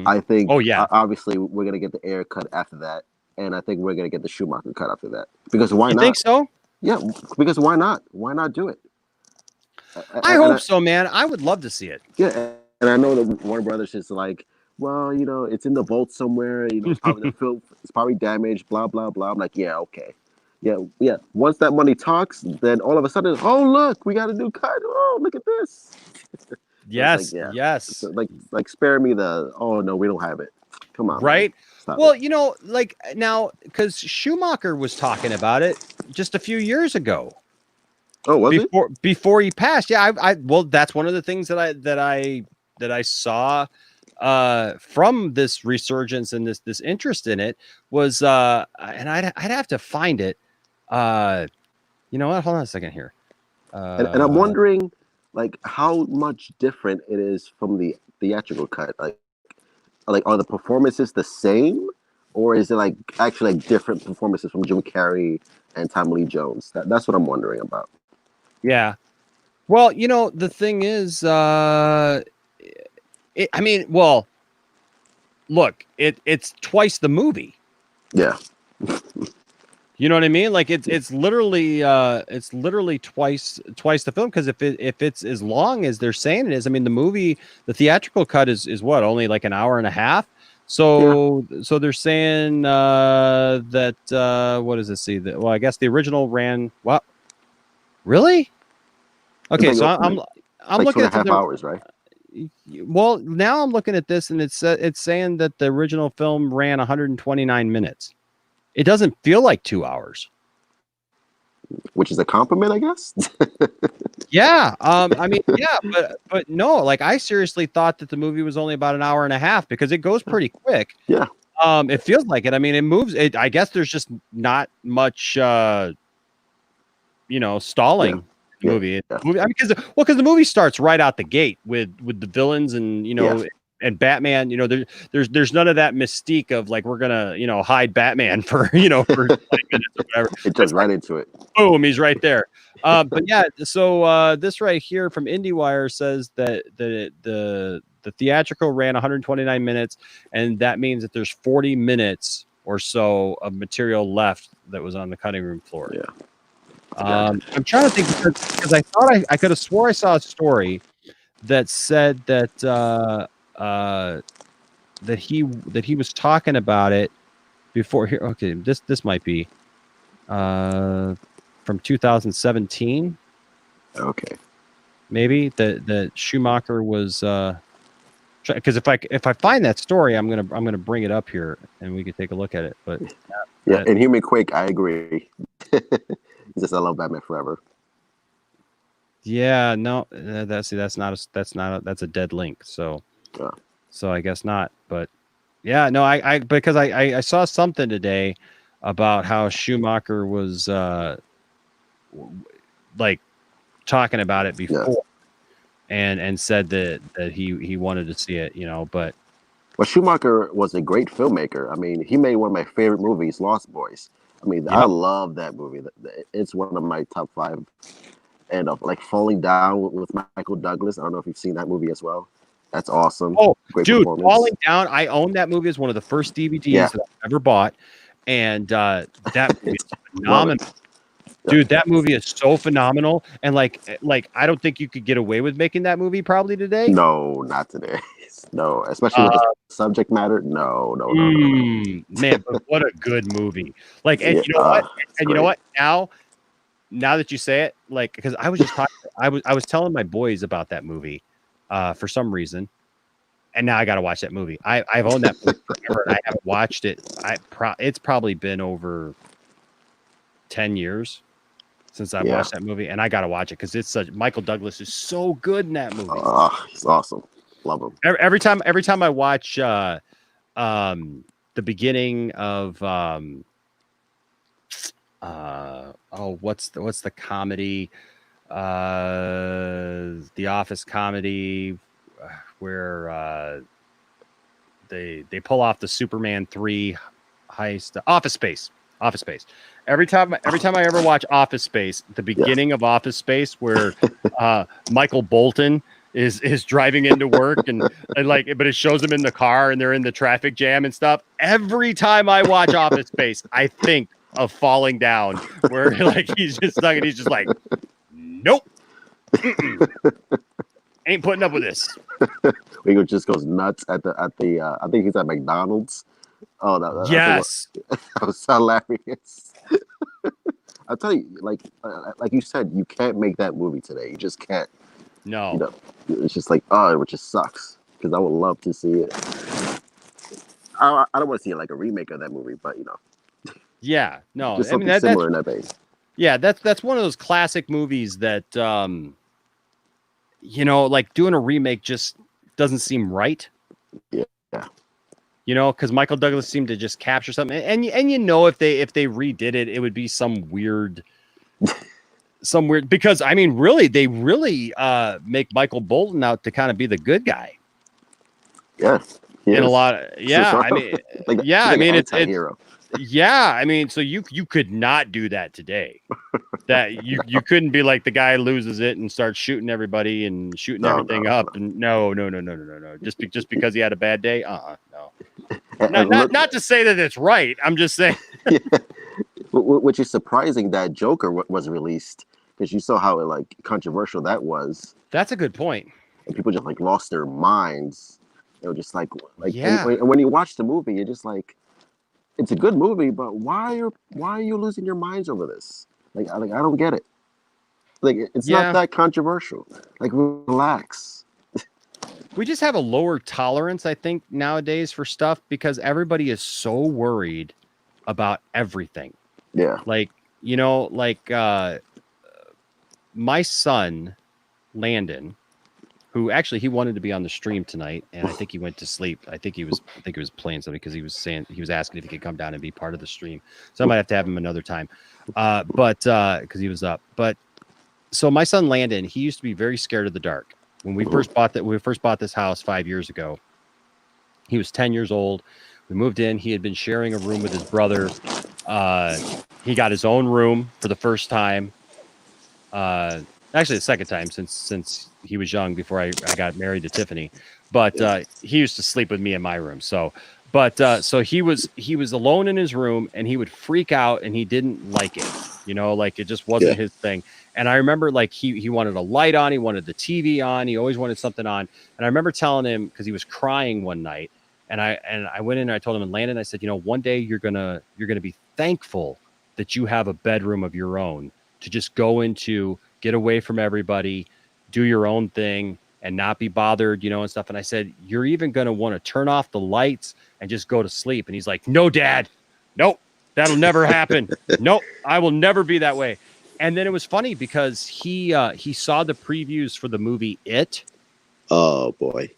S9: I think, obviously we're gonna get the Ayer cut after that, and I think we're gonna get the Schumacher cut after that. Because why
S1: You
S9: not?
S1: think so?
S9: Yeah, because why not? Why not do it?
S1: I hope so, man. I would love to see it.
S9: Yeah, and I know that Warner Brothers is like, well, it's in the vault somewhere. It's probably the film. It's probably damaged. Blah blah blah. I'm like, yeah, okay, yeah. Once that money talks, then all of a sudden, oh look, we got a new cut. Oh, look at this.
S1: Yes,
S9: like, yeah.
S1: yes.
S9: So, like spare me the. Oh no, we don't have it. Come on,
S1: right?
S9: Stop
S1: well,
S9: it.
S1: like now, because Schumacher was talking about it just a few years ago.
S9: Oh, was
S1: before he passed? Yeah, well, that's one of the things that I saw from this resurgence and this interest in it was and I'd have to find it. You know what? Hold on a second here.
S9: And I'm wondering, like, how much different it is from the theatrical cut. Like, are the performances the same, or is it like actually like different performances from Jim Carrey and Tommy Lee Jones? That's what I'm wondering about.
S1: Yeah. Well, the thing is, look, it's twice the movie.
S9: Yeah.
S1: You know what I mean? Like it's literally twice the film, because if it's as long as they're saying it is, I mean, the theatrical cut is what, only like an hour and a half. So they're saying that what does it see? Well, I guess the original ran what? Really? Okay,
S9: like,
S1: so I'm
S9: like
S1: looking at
S9: 2.5 hours, right?
S1: Well, now I'm looking at this, and it's saying that the original film ran 129 minutes. It doesn't feel like 2 hours,
S9: which is a compliment, I guess.
S1: Yeah, I mean, yeah, but no, like I seriously thought that the movie was only about an hour and a half, because it goes pretty quick.
S9: Yeah.
S1: It feels like it. I mean, it moves. I guess there's just not much, stalling.
S9: Yeah.
S1: Movie. I mean, because the movie starts right out the gate with the villains and and Batman. There's none of that mystique of like we're gonna hide Batman for for 20 minutes or whatever.
S9: It jumps right into it.
S1: Boom, he's right there. But yeah, so this right here from IndieWire says that the theatrical ran 129 minutes, and that means that there's 40 minutes or so of material left that was on the cutting room floor.
S9: Yeah.
S1: I'm trying to think, because I thought I could have swore I saw a story that said that that he was talking about it before here. Okay, this might be from 2017.
S9: Okay.
S1: Maybe that Schumacher was because if I find that story, I'm gonna bring it up here and we could take a look at it. But
S9: yeah, and Human Quake, I agree. Just I love Batman Forever.
S1: Yeah, no, that's a dead link. So I guess not. But yeah, no, I because I saw something today about how Schumacher was like talking about it before, and said that he wanted to see it, but.
S9: Well, Schumacher was a great filmmaker. I mean, he made one of my favorite movies, Lost Boys. I mean, I love that movie. It's one of my top 5. And like Falling Down with Michael Douglas. I don't know if you've seen that movie as well. That's awesome.
S1: Oh,
S9: great
S1: dude,
S9: performance.
S1: Falling Down. I own that movie as one of the first DVDs that I've ever bought, and that movie is phenomenal. Dude, that movie is so phenomenal, and like I don't think you could get away with making that movie probably today.
S9: No, not today. No, especially with the subject matter. No.
S1: Man, but what a good movie! Like, and you know what? And you know what? Now that you say it, like, because I was just talking, I was telling my boys about that movie, for some reason, and now I got to watch that movie. I've owned that movie forever, and I haven't watched it. It's probably been over 10 years since I watched that movie, and I got to watch it because it's such. Michael Douglas is so good in that movie.
S9: He's awesome. Love him.
S1: Every time I watch the beginning of what's the comedy, the Office comedy, where they pull off the Superman 3 heist, Office Space. Every time I ever watch Office Space, the beginning of Office Space, where Michael Bolton is driving into work and like, but it shows them in the car and they're in the traffic jam and stuff. Every time I watch Office Space, I think of Falling Down, where like he's just stuck and he's just like, nope, ain't putting up with this.
S9: He just goes nuts at the I think he's at McDonald's. Oh,
S1: yes,
S9: that was hilarious. I'll tell you, like you said, you can't make that movie today. You just can't.
S1: No,
S9: you know, it's just like, oh, it just sucks, because I would love to see it. I don't want to see like a remake of that movie, but
S1: yeah, no,
S9: just
S1: I mean
S9: something similar in that vein.
S1: Yeah, that's one of those classic movies that like doing a remake just doesn't seem right.
S9: Yeah.
S1: Because Michael Douglas seemed to just capture something, and if they redid it, it would be some weird, because I mean, really, they really make Michael Bolton out to kind of be the good guy.
S9: Yes,
S1: in a lot of I mean, it's
S9: hero.
S1: Yeah, I mean, so you could not do that today. That you couldn't be like the guy loses it and starts shooting everybody and shooting everything up. And no. Just because he had a bad day. No. Not to say that it's right. I'm just saying.
S9: Yeah. Which is surprising that Joker was released, because you saw how like controversial that was.
S1: That's a good point.
S9: And people just like lost their minds. They were just like
S1: yeah.
S9: And when you watch the movie, you're just like, it's a good movie, but why are you losing your minds over this? Like I don't get it. Like it's not that controversial. Like, relax.
S1: We just have a lower tolerance, I think, nowadays for stuff, because everybody is so worried about everything.
S9: Yeah.
S1: Like, my son, Landon, who actually he wanted to be on the stream tonight, and I think he went to sleep. I think he was playing something, because he was asking if he could come down and be part of the stream. So I might have to have him another time. But because he was up. But so my son Landon, he used to be very scared of the dark. When we first bought this house 5 years ago, he was 10 years old. We moved in. He had been sharing a room with his brother. He got his own room for the first time. Actually, the second time since he was young, before I got married to Tiffany. But he used to sleep with me in my room. So he was alone in his room, and he would freak out, and he didn't like it. Like it just wasn't his thing. And I remember like he wanted a light on, he wanted the TV on, he always wanted something on. And I remember telling him, because he was crying one night, and I went in and I told him, and Landon, I said, one day you're gonna be thankful that you have a bedroom of your own to just go into, get away from everybody, do your own thing, and not be bothered, and stuff. And I said, you're even going to want to turn off the lights and just go to sleep. And he's like, no, Dad, nope, that'll never happen. Nope, I will never be that way. And then it was funny, because he saw the previews for the movie It.
S9: Oh boy.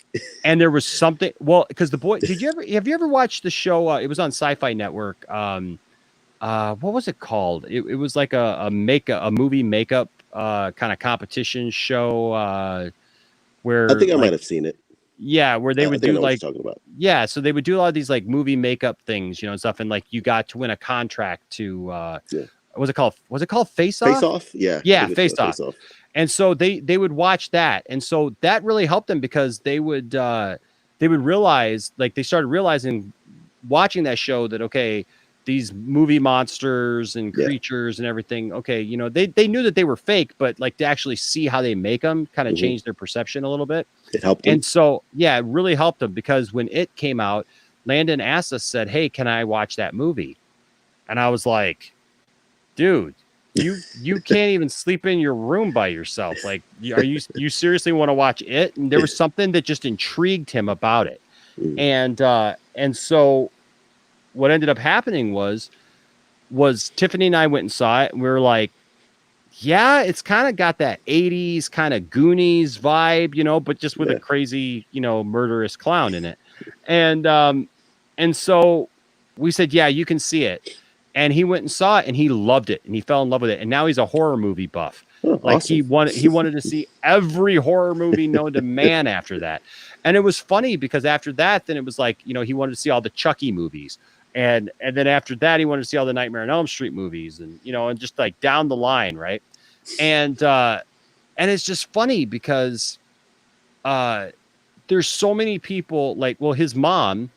S1: And there was something, well, because the boy, have you ever watched the show? It was on Sci-Fi Network. What was it called? It was like a movie makeup kind of competition show where
S9: I think I might have seen it.
S1: Yeah, where they would do like,
S9: talking about.
S1: Yeah, so they would do a lot of these like movie makeup things, and stuff, and like you got to win a contract to was it called Face Off?
S9: Face Off? Yeah.
S1: Yeah, Face Off. And so they would watch that, and so that really helped them, because they would realize, like they started realizing watching that show that, okay, these movie monsters and creatures and everything, okay, they knew that they were fake, but like to actually see how they make them kind of changed their perception a little bit.
S9: It helped them.
S1: And so, yeah, it really helped them, because when It came out, Landon asked us, said, hey, can I watch that movie? And I was like, dude, you can't even sleep in your room by yourself. Like, you seriously want to watch It? And there was something that just intrigued him about it. And so what ended up happening was Tiffany and I went and saw it, and we were like, yeah, it's kind of got that 80s kind of Goonies vibe, but just with a crazy, murderous clown in it. And so we said, yeah, you can see it. And he went and saw it, and he loved it, and he fell in love with it. And now he's a horror movie buff. Like awesome. He wanted to see every horror movie known to man after that. And it was funny, because after that, then it was like, he wanted to see all the Chucky movies. And then after that, he wanted to see all the Nightmare on Elm Street movies, and and just like down the line, right? And it's just funny, because there's so many people like, well, his mom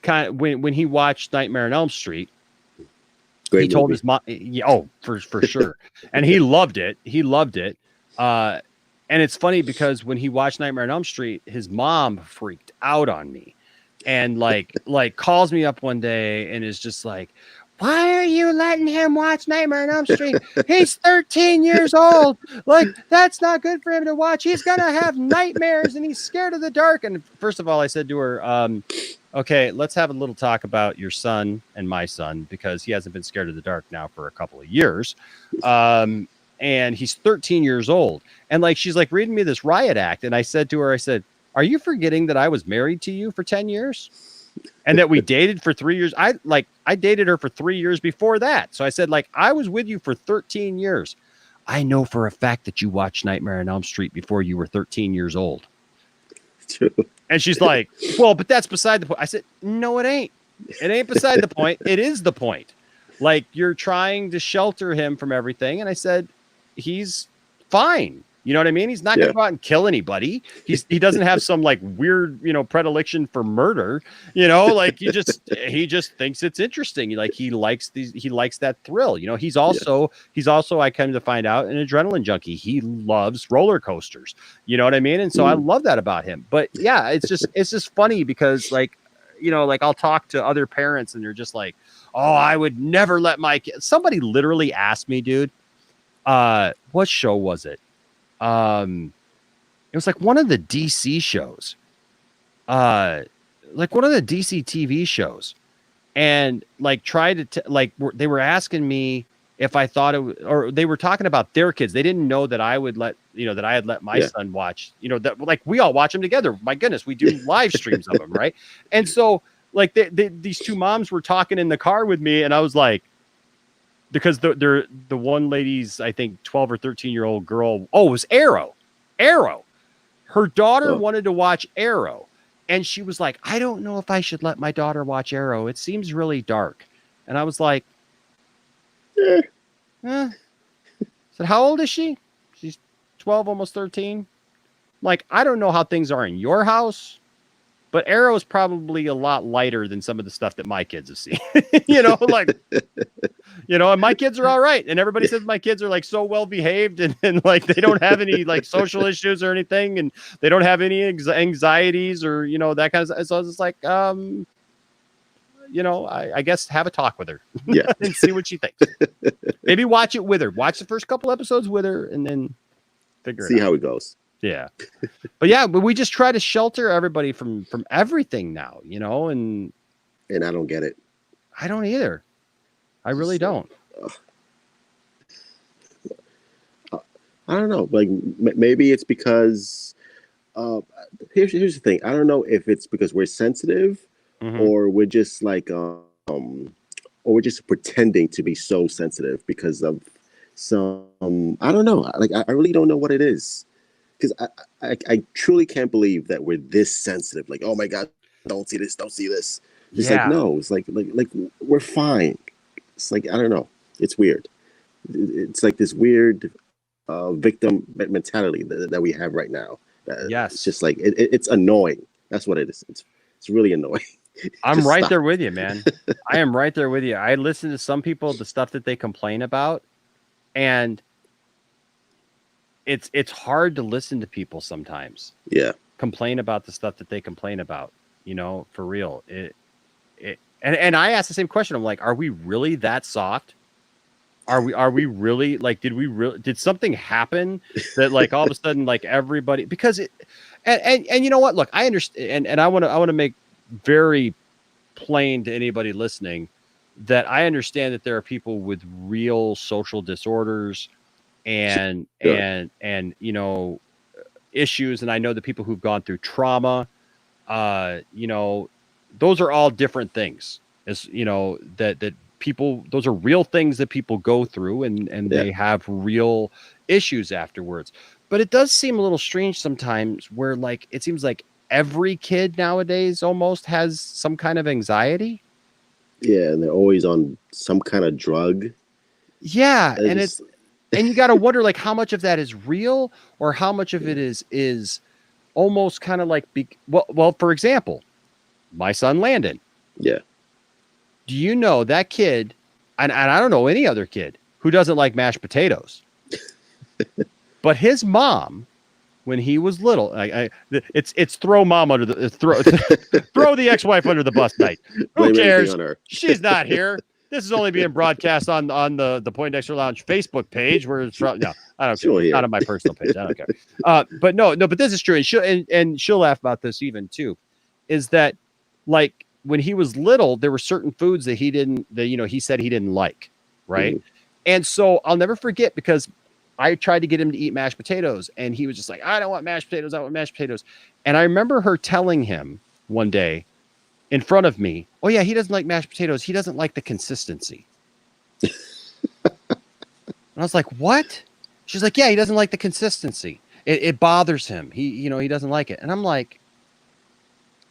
S1: kind of, when he watched Nightmare on Elm Street, he told his mom, for sure. And he loved it. He loved it. And it's funny because when he watched Nightmare on Elm Street, his mom freaked out on me and like calls me up one day and is just like, why are you letting him watch Nightmare on Elm Street? He's 13 years old. Like, that's not good for him to watch. He's going to have nightmares and he's scared of the dark. And first of all, I said to her, okay, let's have a little talk about your son and my son, because he hasn't been scared of the dark now for a couple of years. And he's 13 years old. And like, she's like reading me this riot act. And I said to her, I said, are you forgetting that I was married to you for 10 years? And that we dated for 3 years. I dated her for 3 years before that. So I said, like, I was with you for 13 years. I know for a fact that you watched Nightmare on Elm Street before you were 13 years old.
S9: True.
S1: And she's like, well, but that's beside the point. I said, no, it ain't. It ain't beside the point. It is the point. Like, you're trying to shelter him from everything. And I said, he's fine. You know what I mean? He's not going to go out and kill anybody. He doesn't have some like weird, predilection for murder, like he just thinks it's interesting. Like he likes that thrill. He's also, I come to find out, an adrenaline junkie. He loves roller coasters. You know what I mean? And so I love that about him. But yeah, it's just funny because like I'll talk to other parents and they're just like, oh, I would never let my kid. Somebody literally asked me, dude, what show was it? It was like one of the DC shows, like one of the DC TV shows, and like tried to they were asking me if I thought or they were talking about their kids. They didn't know that I would let, that I had let my son watch, that like we all watch them together. My goodness, we do live streams of them. Right. And so like these two moms were talking in the car with me and I was like, because the one lady's, I think 12 or 13-year-old girl. Oh, it was Arrow. Her daughter wanted to watch Arrow. And she was like, I don't know if I should let my daughter watch Arrow. It seems really dark. And I was like, said, how old is she? She's 12, almost 13. Like, I don't know how things are in your house, but Arrow is probably a lot lighter than some of the stuff that my kids have seen. And my kids are all right. And everybody says my kids are like so well behaved and like they don't have any like social issues or anything. And they don't have any anxieties or, that kind of stuff. So I was just like, I guess have a talk with her and see what she thinks. Maybe watch it with her. Watch the first couple episodes with her and then
S9: see how it goes.
S1: Yeah. But we just try to shelter everybody from everything now, and
S9: I don't get it.
S1: I don't either. I really don't.
S9: I don't know. Like maybe it's because here's the thing. I don't know if it's because we're sensitive or we're just like or we're just pretending to be so sensitive because of some I don't know. Like I really don't know what it is. Because I truly can't believe that we're this sensitive. Like, oh my God, don't see this, don't see this. It's like, no, it's like we're fine. It's like, I don't know. It's weird. It's like this weird victim mentality that we have right now.
S1: Yes.
S9: It's just like, it's annoying. That's what it is. It's really annoying.
S1: I'm right there with you, man. I am right there with you. I listen to some people, the stuff that they complain about, and it's hard to listen to people sometimes. Yeah. Complain about the stuff that they complain about, for real. And I asked the same question. I'm like, are we really that soft? Are we really like, did something happen that like all of a sudden, like everybody, because and you know what, look, I understand. And I want to make very plain to anybody listening that I understand that there are people with real social disorders and issues. And I know the people who've gone through trauma, those are all different things, as that people, those are real things that people go through and they have real issues afterwards. But it does seem a little strange sometimes where like, it seems like every kid nowadays almost has some kind of anxiety.
S9: Yeah. And they're always on some kind of drug.
S1: Yeah. And you got to wonder like how much of that is real or how much of it is almost kind of like, well, for example, my son Landon.
S9: Yeah.
S1: Do you know that kid, and I don't know any other kid who doesn't like mashed potatoes, but his mom, when he was little, it's throw mom under the throw the ex-wife under the bus night. Who cares? She's not here. This is only being broadcast on the Poindexter Lounge Facebook page where it's from. No, I don't care. It's not on my personal page. I don't care. But no, but this is true. And she'll laugh about this even too, is that like when he was little, there were certain foods that he said he didn't like. Right. Mm-hmm. And so I'll never forget, because I tried to get him to eat mashed potatoes and he was just like, I don't want mashed potatoes. I want mashed potatoes. And I remember her telling him one day in front of me, oh yeah, he doesn't like mashed potatoes. He doesn't like the consistency. And I was like, what? She's like, yeah, he doesn't like the consistency. It bothers him. He doesn't like it. And I'm like,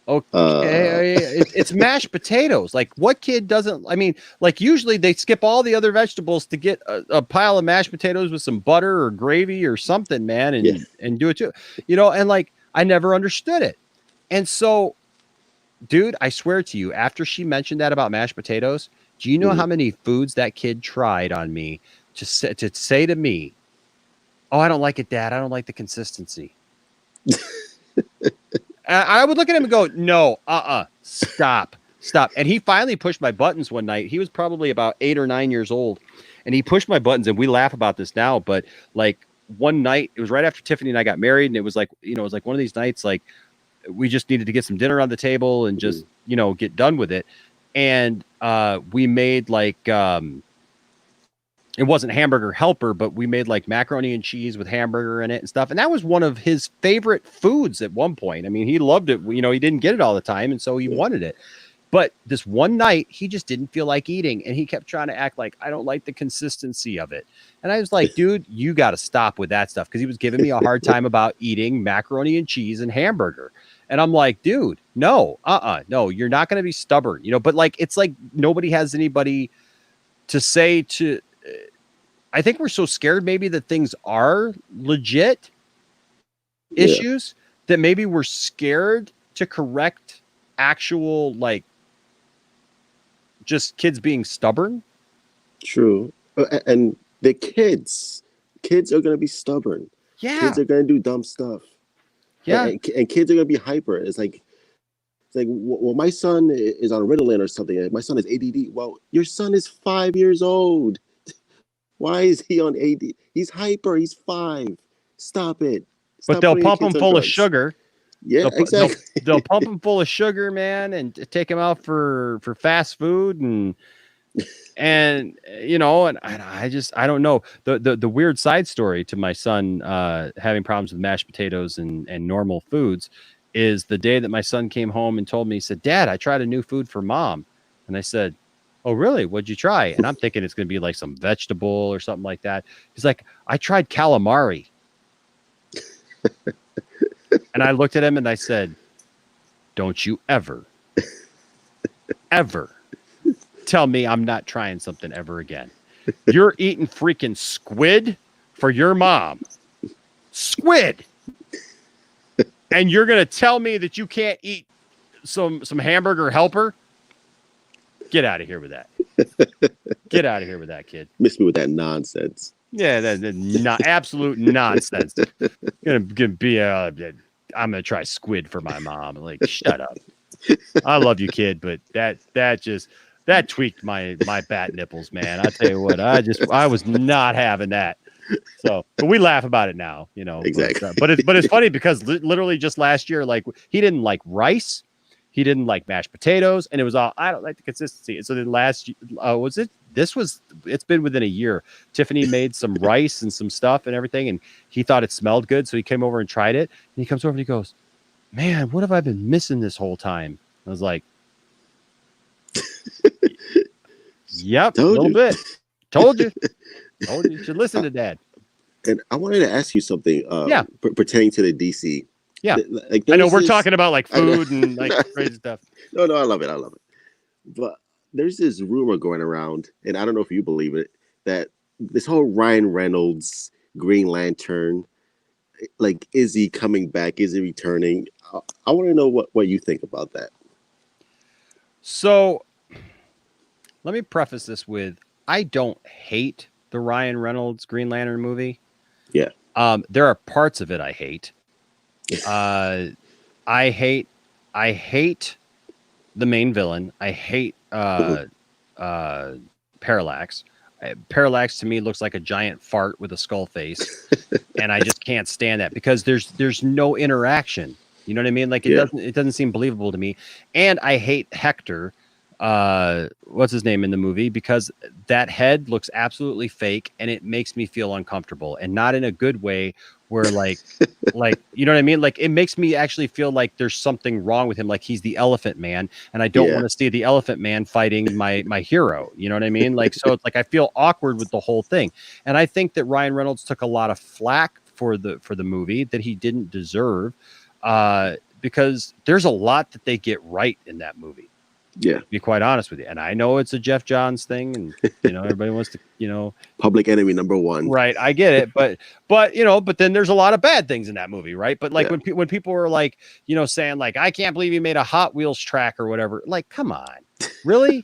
S1: okay, it's mashed potatoes. Like, what kid doesn't? I mean, like, usually they skip all the other vegetables to get a pile of mashed potatoes with some butter or gravy or something, man, and do it too. And like, I never understood it. And so, dude, I swear to you, after she mentioned that about mashed potatoes, do you know how many foods that kid tried on me to say to me, oh, I don't like it, Dad. I don't like the consistency. I would look at him and go, no, stop. And he finally pushed my buttons one night. He was probably about 8 or 9 years old. And he pushed my buttons, and we laugh about this now. But like one night, it was right after Tiffany and I got married. And it was like, it was like one of these nights, like we just needed to get some dinner on the table and just, get done with it. And we made like, it wasn't hamburger helper, but we made like macaroni and cheese with hamburger in it and stuff. And that was one of his favorite foods at one point. I mean, he loved it. He didn't get it all the time. And so he wanted it. But this one night, he just didn't feel like eating. And he kept trying to act like, I don't like the consistency of it. And I was like, dude, you got to stop with that stuff. Because he was giving me a hard time about eating macaroni and cheese and hamburger. And I'm like, dude, no, no, you're not going to be stubborn, but like, it's like nobody has anybody to say to, I think we're so scared maybe that things are legit issues that maybe we're scared to correct actual, like, just kids being stubborn.
S9: True. And the kids are going to be stubborn.
S1: Yeah.
S9: Kids are going to do dumb stuff.
S1: Yeah.
S9: And kids are going to be hyper. It's like, well, my son is on Ritalin or something. My son is ADD. Well, your son is 5 years old. Why is he on AD? He's hyper. He's 5. Stop it.
S1: But they'll pump him full of sugar.
S9: Yeah, exactly.
S1: They'll pump him full of sugar, man, and take him out for fast food and and I don't know. The weird side story to my son having problems with mashed potatoes and normal foods is the day that my son came home and told me, he said, Dad, I tried a new food for Mom. And I said, oh, really? What'd you try? And I'm thinking it's going to be like some vegetable or something like that. He's like, I tried calamari. And I looked at him and I said, don't you ever tell me I'm not trying something ever again. You're eating freaking squid for your mom. Squid. And you're going to tell me that you can't eat some hamburger helper? Get out of here with that. Get out of here with that, kid.
S9: Miss me with that nonsense.
S1: Yeah, that's absolute nonsense. Gonna be I'm gonna try squid for my mom. Like, shut up. I love you, kid, but that tweaked my bat nipples, man. I tell you what, I was not having that. So, but we laugh about it now,
S9: Exactly.
S1: But it's funny because literally just last year, like, he didn't like rice. He didn't like mashed potatoes, and it was all, I don't like the consistency. And so then last year, it's been within a year. Tiffany made some rice and some stuff and everything, and he thought it smelled good. So he came over and tried it. And he comes over and he goes, man, what have I been missing this whole time? I was like, yep, a little bit. Told you. You should listen to Dad.
S9: And I wanted to ask you something pertaining to the DC.
S1: Yeah,
S9: like,
S1: I know we're talking about like food and like crazy stuff.
S9: No, I love it. But there's this rumor going around, and I don't know if you believe it, that this whole Ryan Reynolds Green Lantern, like, is he coming back? Is he returning? I want to know what you think about that.
S1: So let me preface this with, I don't hate the Ryan Reynolds Green Lantern movie.
S9: Yeah.
S1: There are parts of it I hate. I hate the main villain. I hate Parallax. Parallax to me looks like a giant fart with a skull face, and I just can't stand that because there's no interaction. You know what I mean? Like it doesn't seem believable to me. And I hate Hector. What's his name in the movie? Because that head looks absolutely fake, and it makes me feel uncomfortable, and not in a good way. Where like you know what I mean? Like it makes me actually feel like there's something wrong with him. Like he's the Elephant Man, and I don't want to see the Elephant Man fighting my hero. You know what I mean? Like so, it's like I feel awkward with the whole thing. And I think that Ryan Reynolds took a lot of flack for the movie that he didn't deserve, because there's a lot that they get right in that movie.
S9: Yeah,
S1: to be quite honest with you. And I know it's a Jeff Johns thing, and everybody wants to,
S9: public enemy number one.
S1: Right. I get it. But then there's a lot of bad things in that movie, right? But like when people were like, saying like, I can't believe he made a Hot Wheels track or whatever. Like, come on, really?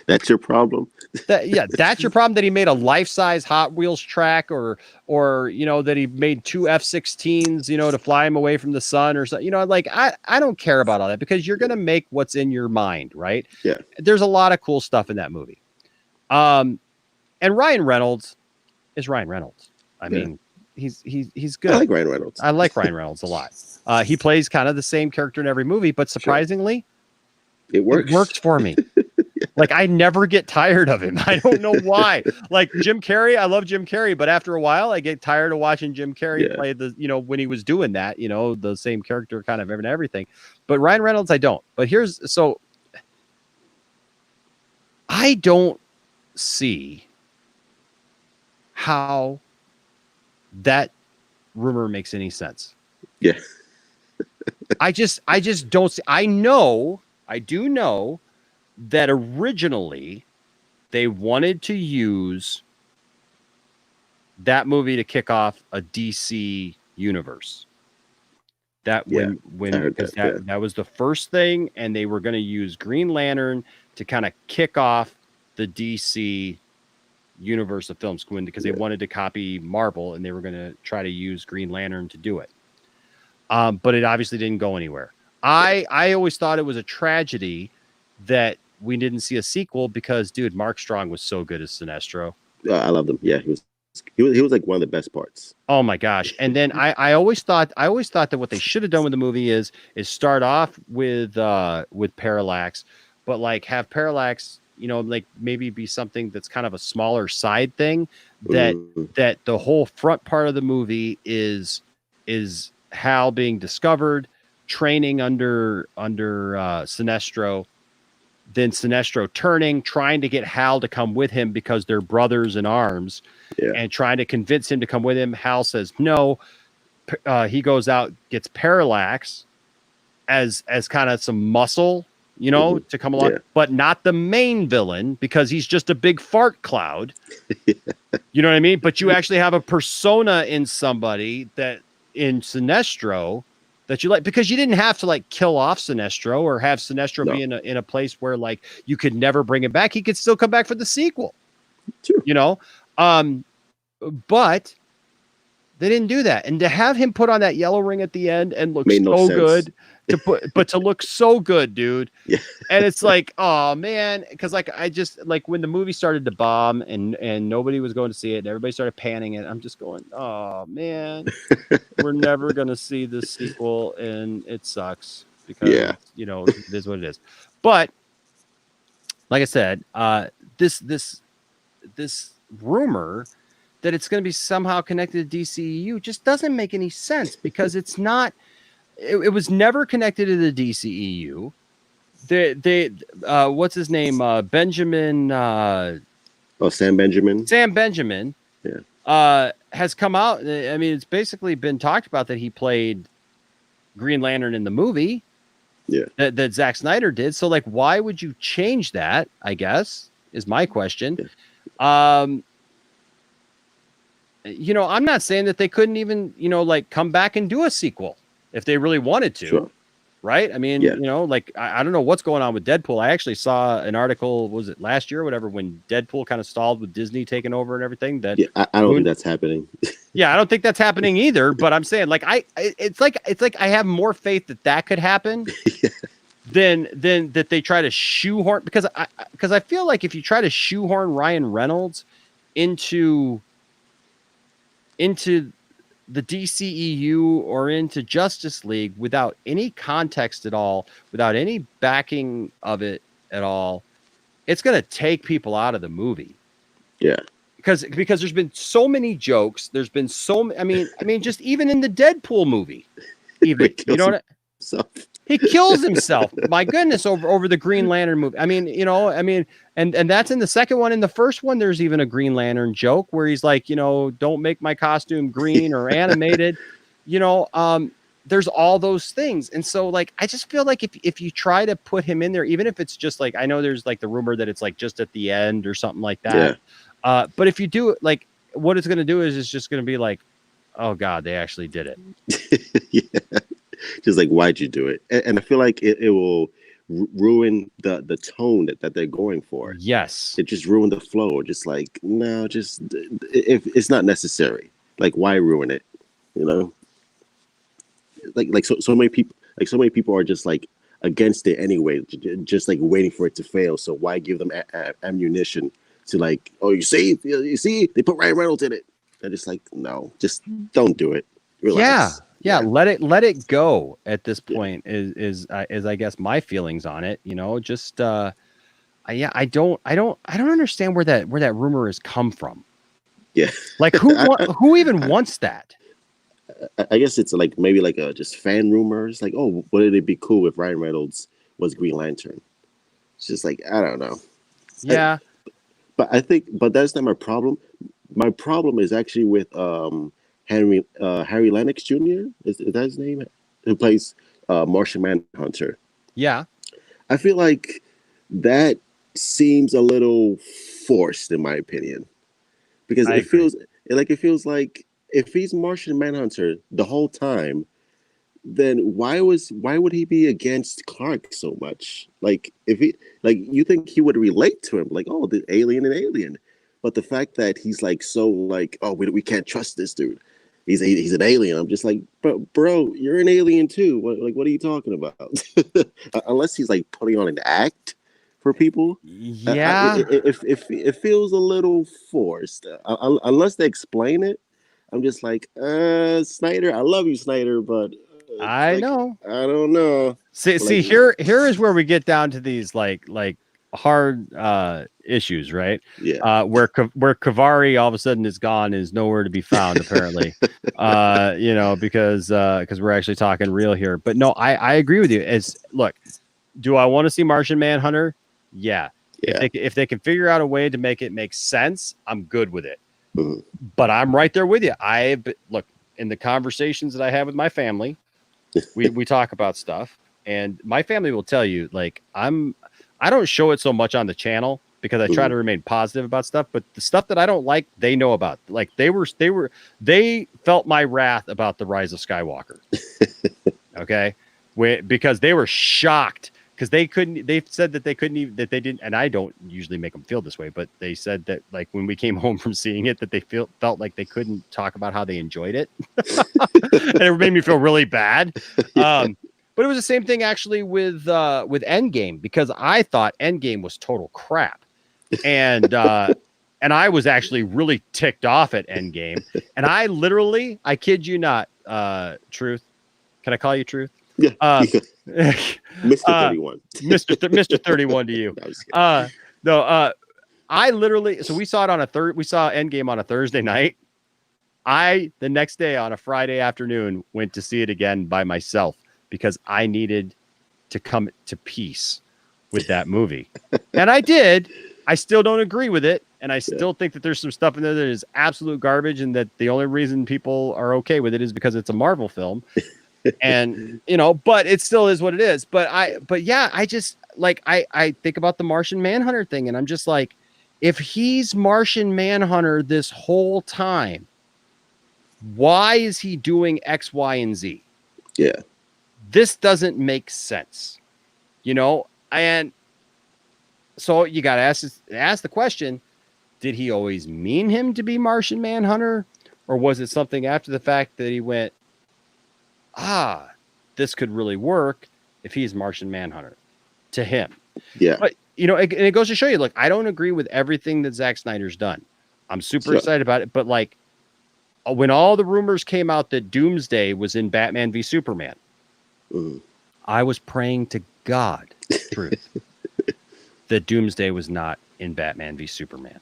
S9: That's your problem.
S1: That's your problem, that he made a life-size Hot Wheels track, or that he made two F-16s, to fly him away from the sun or something. Like I don't care about all that, because you're gonna make what's in your mind, right?
S9: Yeah.
S1: There's a lot of cool stuff in that movie. And Ryan Reynolds is Ryan Reynolds. I mean, he's good.
S9: I like Ryan Reynolds.
S1: I like Ryan Reynolds a lot. He plays kind of the same character in every movie, but surprisingly,
S9: it works.
S1: It works for me. Like I never get tired of him. I don't know why. Like Jim Carrey, I love Jim Carrey, but after a while I get tired of watching Jim Carrey play the, when he was doing that, the same character kind of everything. But Ryan Reynolds, I don't. But I don't see how that rumor makes any sense.
S9: Yeah.
S1: I just don't see. I do know that originally they wanted to use that movie to kick off a DC universe. That that was the first thing, and they were going to use Green Lantern to kind of kick off the DC universe of films, because they wanted to copy Marvel, and they were going to try to use Green Lantern to do it. But it obviously didn't go anywhere. I always thought it was a tragedy that we didn't see a sequel, because, dude, Mark Strong was so good as Sinestro.
S9: I loved him. Yeah, he was like one of the best parts.
S1: Oh my gosh! And then I always thought that what they should have done with the movie is start off with Parallax, but like have Parallax, like maybe be something that's kind of a smaller side thing. That the whole front part of the movie is Hal being discovered, training under Sinestro. Then Sinestro turning, trying to get Hal to come with him because they're brothers in arms, and trying to convince him to come with him. Hal says no. He goes out, gets Parallax as kind of some muscle, to come along, but not the main villain, because he's just a big fart cloud. You know what I mean? But you actually have a persona in somebody that in Sinestro that you like, because you didn't have to like kill off Sinestro or have Sinestro be in a place where like you could never bring him back. He could still come back for the sequel, but they didn't do that. And to have him put on that yellow ring at the end and look so good to look so good, dude.
S9: Yeah.
S1: And it's like, oh man. Cause like, I just like when the movie started to bomb and nobody was going to see it and everybody started panning it, I'm just going, oh man, we're never going to see this sequel. And it sucks because, it is what it is. But like I said, this rumor that it's going to be somehow connected to DCEU just doesn't make any sense, because it's not. It was never connected to the DCEU. They what's his name? Benjamin.
S9: Sam Benjamin.
S1: Sam Benjamin.
S9: Yeah.
S1: Has come out. I mean, it's basically been talked about that he played Green Lantern in the movie.
S9: Yeah.
S1: That Zack Snyder did. So, like, why would you change that? I guess is my question.
S9: Yeah.
S1: you know, I'm not saying that they couldn't even, you know, like come back and do a sequel if they really wanted to.
S9: Sure.
S1: Right. I mean,
S9: Yeah.
S1: you know, like, I don't know what's going on with Deadpool. I actually saw an article, was it last year or whatever, when Deadpool kind of stalled with Disney taking over and everything. That
S9: I don't think that's happening.
S1: Yeah, I don't think that's happening either. But I'm saying, like, it's like I have more faith that could happen than that they try to shoehorn, because I feel like if you try to shoehorn Ryan Reynolds into the DCEU or into Justice League without any context at all, without any backing of it at all, it's going to take people out of the movie.
S9: Yeah.
S1: Because there's been so many jokes. There's been I mean, just even in the Deadpool movie, even, you know what he kills himself. My goodness, over the Green Lantern movie. I mean, you know, and that's in the second one. In the first one, there's even a Green Lantern joke where he's like, you know, don't make my costume green or animated. You know, there's all those things. And so, like, I just feel like if you try to put him in there, even if it's just like, I know there's like the rumor that it's like just at the end or something like that. Yeah. But if you do it, like, what it's going to do is it's just going to be like, oh God, they actually did it.
S9: Yeah. Just like, why'd you do it? And I feel like it will ruin the tone that they're going for.
S1: Yes.
S9: It just ruined the flow. Just like, no, just if it's not necessary, like, why ruin it? You know, like so many people are just like against it anyway, just like waiting for it to fail. So why give them ammunition to, like, oh, you see they put Ryan Reynolds in it. And just like, no, just don't do it. Relax.
S1: Yeah, let it go at this point. Is I guess my feelings on it. You know, just I don't understand where that rumor has come from.
S9: Yeah,
S1: like who even wants that?
S9: I guess it's like maybe like just fan rumors. Like, oh, wouldn't it be cool if Ryan Reynolds was Green Lantern? It's just like, I don't know.
S1: Yeah,
S9: but that's not my problem. My problem is actually with Harry Lennox Jr. Is that his name? Who plays Martian Manhunter. Yeah. I feel like that seems a little forced, in my opinion. Because it feels like if he's Martian Manhunter the whole time, then why would he be against Clark so much? Like, if he, like, you think he would relate to him, like, oh, the alien. But the fact that he's like, so like, oh, we can't trust this dude. He's an alien. I'm just like, bro, you're an alien too. What are you talking about? Unless he's like putting on an act for people.
S1: Yeah,
S9: it feels a little forced. Unless they explain it, I'm just like, Snyder, I love you, Snyder, but
S1: I
S9: like,
S1: know.
S9: I don't know.
S1: See, here is where we get down to these like hard issues, right?
S9: Yeah.
S1: Where Kavari all of a sudden is gone, is nowhere to be found, apparently. You know, because we're actually talking real here. But no, I agree with you. Look, do I want to see Martian Manhunter? Yeah. If they can figure out a way to make it make sense, I'm good with it.
S9: Mm-hmm.
S1: But I'm right there with you. Look, in the conversations that I have with my family, we talk about stuff, and my family will tell you, like, I don't show it so much on the channel because I try to remain positive about stuff, but the stuff that I don't like, they know about. Like, they felt my wrath about the Rise of Skywalker. Okay. Because they were shocked because they said that they didn't, and I don't usually make them feel this way, but they said that, like, when we came home from seeing it, that they felt like they couldn't talk about how they enjoyed it. And it made me feel really bad. But it was the same thing actually with Endgame, because I thought Endgame was total crap. And I was actually really ticked off at Endgame. And I kid you not, Truth. Can I call you Truth?
S9: Yeah. Mr. 31.
S1: Mr. 31 to you. I literally, so we saw Endgame on a Thursday night. The next day on a Friday afternoon went to see it again by myself because I needed to come to peace with that movie. And I did. I still don't agree with it. And I still think that there's some stuff in there that is absolute garbage, and that the only reason people are okay with it is because it's a Marvel film. And, you know, but it still is what it is. But yeah, I just, like, I think about the Martian Manhunter thing, and I'm just like, if he's Martian Manhunter this whole time, Why is he doing X, Y, and Z?
S9: Yeah.
S1: This doesn't make sense, you know? And so you got to ask the question, did he always mean him to be Martian Manhunter? Or was it something after the fact that he went, this could really work if he's Martian Manhunter to him?
S9: Yeah.
S1: But, you know, it goes to show you, look, I don't agree with everything that Zack Snyder's done. I'm super excited about it. But like when all the rumors came out that Doomsday was in Batman v Superman, I was praying to God, truth, that Doomsday was not in Batman v Superman.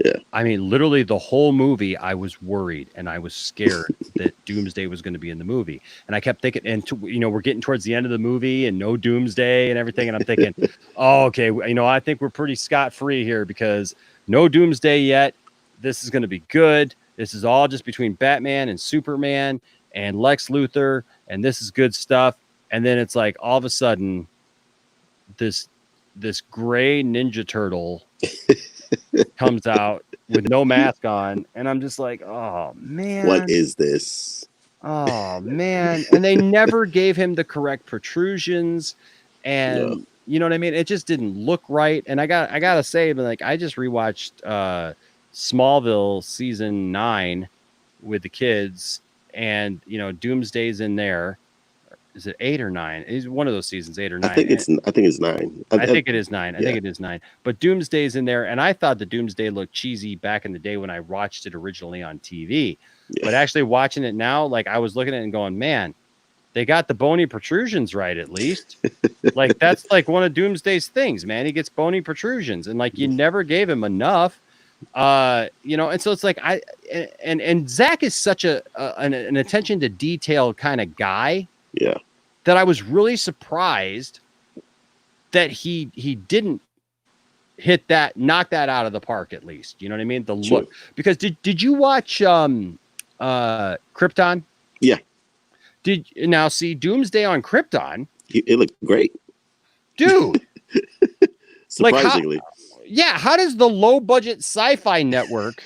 S9: Yeah.
S1: I mean, literally the whole movie, I was worried and I was scared that Doomsday was going to be in the movie. And I kept thinking, we're getting towards the end of the movie and no Doomsday and everything. And I'm thinking, okay, I think we're pretty scot-free here because no Doomsday yet. This is going to be good. This is all just between Batman and Superman and Lex Luthor. And this is good stuff. And then it's like, all of a sudden, this gray Ninja Turtle comes out with no mask on, and I'm just like, oh man,
S9: what is this?
S1: Oh man. And they never gave him the correct protrusions, and you know what I mean, it just didn't look right. And I gotta say, like, I just rewatched Smallville season 9 with the kids, and Doomsday's in there. Is it 8 or 9? It's one of those seasons, 8 or 9.
S9: I think it's 9.
S1: I think it is 9. I think it is 9. But Doomsday's in there, and I thought the Doomsday looked cheesy back in the day when I watched it originally on TV. Yeah. But actually watching it now, like, I was looking at it and going, man, they got the bony protrusions right at least. Like, that's like one of Doomsday's things, man. He gets bony protrusions, and like you never gave him enough. And so it's like and Zach is such an attention to detail kind of guy.
S9: Yeah.
S1: That I was really surprised that he didn't knock that out of the park at least. You know what I mean? The look. Because did you watch Krypton?
S9: Yeah.
S1: Now see Doomsday on Krypton?
S9: It looked great.
S1: Dude.
S9: Surprisingly.
S1: How does the low budget sci-fi network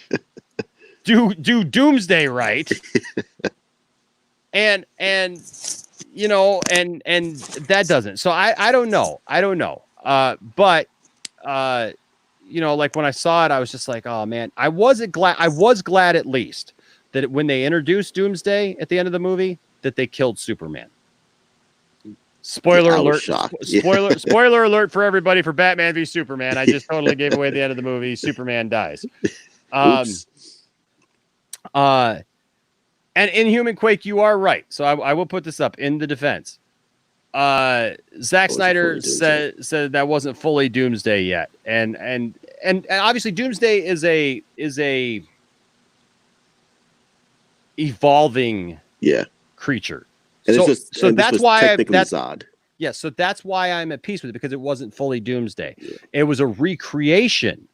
S1: do Doomsday right? and that doesn't. So I don't know. But like when I saw it, I was just like, oh man, I was glad at least that when they introduced Doomsday at the end of the movie, that they killed Superman. Spoiler alert. Spoiler alert for everybody for Batman v Superman. I just totally gave away the end of the movie. Superman dies. And in Human Quake, you are right. So I will put this up in the defense. Zack Snyder said that wasn't fully Doomsday yet, and obviously Doomsday is a evolving creature. And that's why Zod. Yeah, so that's why I'm at peace with it, because it wasn't fully Doomsday. Yeah. It was a recreation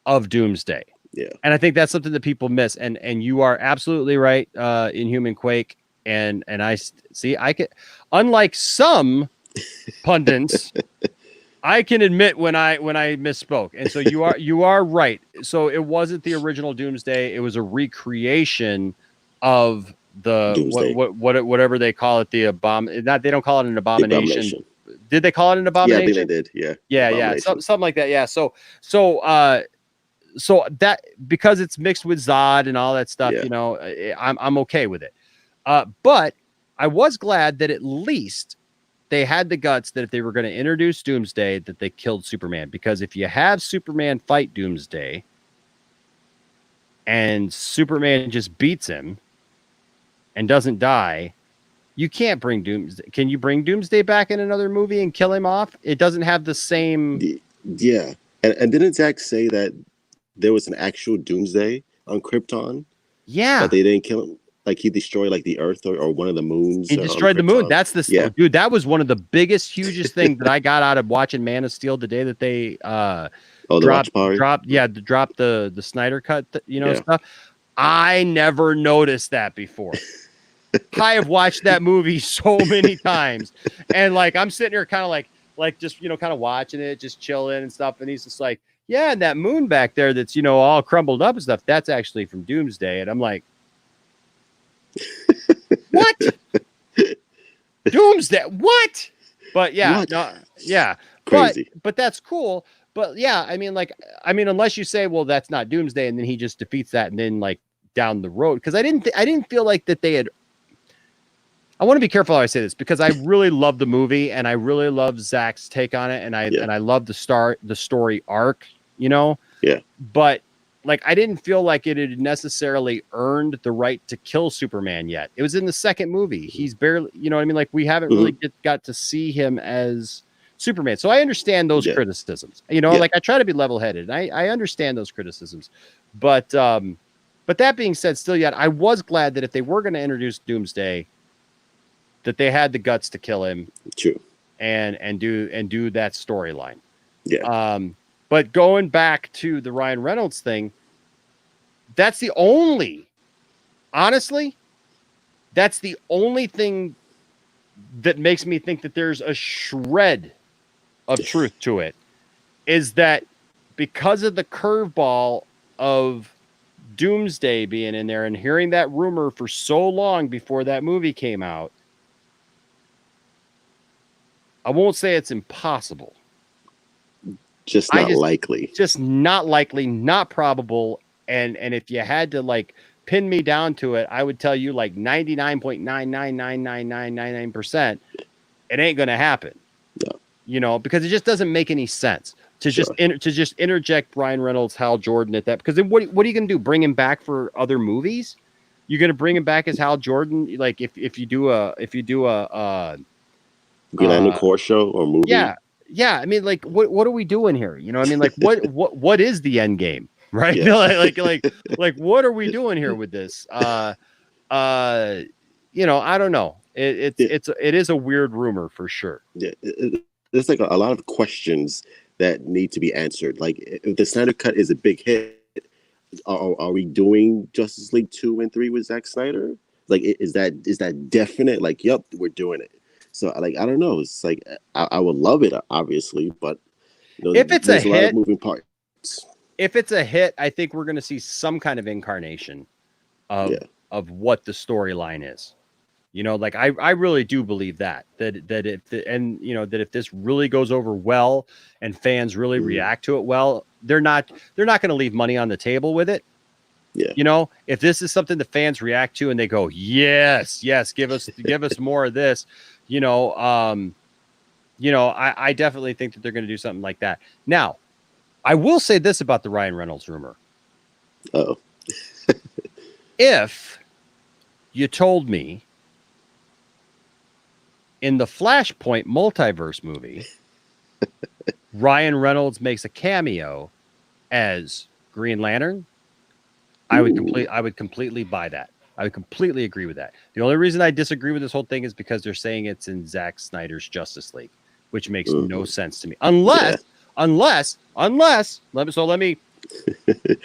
S1: of Doomsday.
S9: Yeah.
S1: And I think that's something that people miss. And you are absolutely right in Human Quake. And I see, I can, unlike some pundits, I can admit when I misspoke. And so you are right. So it wasn't the original Doomsday. It was a recreation of the whatever they call it, they don't call it an abomination. Did they call it an abomination?
S9: Yeah, I think they did.
S1: Yeah. Something like that. Yeah. So that, because it's mixed with Zod and all that stuff, I'm okay with it. But I was glad that at least they had the guts that if they were going to introduce Doomsday, that they killed Superman. Because if you have Superman fight Doomsday and Superman just beats him and doesn't die, you can't bring Doomsday. Can you bring Doomsday back in another movie and kill him off? It doesn't have the same.
S9: Yeah. And didn't Zach say that there was an actual Doomsday on Krypton?
S1: Yeah.
S9: But they didn't kill him. Like he destroyed like the Earth or one of the moons.
S1: He destroyed the moon. That's the dude. That was one of the biggest, hugest thing that I got out of watching Man of Steel today. That they dropped the Snyder cut, stuff. I never noticed that before. I have watched that movie so many times, and like I'm sitting here kind of like just kind of watching it, just chilling and stuff. And he's just like, yeah, and that moon back there that's all crumbled up and stuff. That's actually from Doomsday. And I'm like, What? Doomsday? What? But yeah,
S9: What?
S1: no, yeah,
S9: Crazy.
S1: But that's cool. But yeah, I mean, unless you say, well, that's not Doomsday, and then he just defeats that, and then like down the road, because I didn't feel like that they had. I want to be careful how I say this because I really love the movie and I really love Zach's take on it, and I love the story arc, you know.
S9: Yeah.
S1: But like, I didn't feel like it had necessarily earned the right to kill Superman yet. It was in the second movie. He's barely, you know what I mean? Like, we haven't really got to see him as Superman. So I understand those criticisms, you know, like I try to be level-headed. I understand those criticisms, but that being said, still yet, I was glad that if they were going to introduce Doomsday, that they had the guts to kill him.
S9: True.
S1: And do that storyline.
S9: Yeah.
S1: But going back to the Ryan Reynolds thing, that's the only thing that makes me think that there's a shred of truth to it, is that because of the curveball of Doomsday being in there and hearing that rumor for so long before that movie came out, I won't say it's impossible.
S9: Just not likely.
S1: Just not likely, not probable. And if you had to like pin me down to it, I would tell you like 99.9999999%, it ain't going to happen.
S9: No.
S1: You know, because it just doesn't make any sense to just interject Ryan Reynolds, Hal Jordan at that. Because then what are you going to do? Bring him back for other movies? You're going to bring him back as Hal Jordan? Like if you do a
S9: Green Lantern core show or movie?
S1: Yeah. I mean, like, what are we doing here? You know, I mean, like, what is the end game, right?
S9: Yeah.
S1: like, what are we doing here with this? You know, I don't know. It is a weird rumor for sure.
S9: Yeah, there's like a lot of questions that need to be answered. Like, if the Snyder Cut is a big hit, are we doing Justice League 2 and 3 with Zack Snyder? Like, is that definite? Like, yep, we're doing it. So, like, I don't know. It's like I would love it, obviously, but you know,
S1: if it's a hit,
S9: lot of moving parts.
S1: If it's a hit, I think we're going to see some kind of incarnation of what the storyline is. You know, like I really do believe that if this really goes over well and fans really react to it well, they're not going to leave money on the table with it.
S9: Yeah.
S1: You know, if this is something the fans react to and they go, yes, give us more of this, I definitely think that they're going to do something like that. Now, I will say this about the Ryan Reynolds rumor.
S9: Oh.
S1: If you told me in the Flashpoint multiverse movie, Ryan Reynolds makes a cameo as Green Lantern, I would completely buy that. I would completely agree with that. The only reason I disagree with this whole thing is because they're saying it's in Zack Snyder's Justice League, which makes no sense to me. Unless let me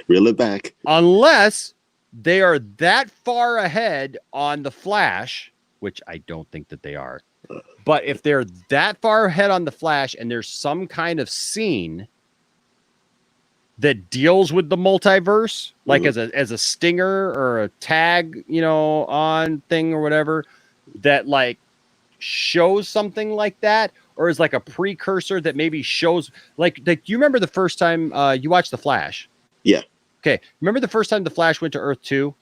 S9: reel it back.
S1: Unless they are that far ahead on the Flash, which I don't think that they are. But if they're that far ahead on the Flash and there's some kind of scene that deals with the multiverse, like as a stinger or a tag, on thing or whatever, that like shows something like that, or is like a precursor that maybe shows like you remember the first time you watched The Flash?
S9: Yeah.
S1: Okay. Remember the first time the Flash went to Earth 2?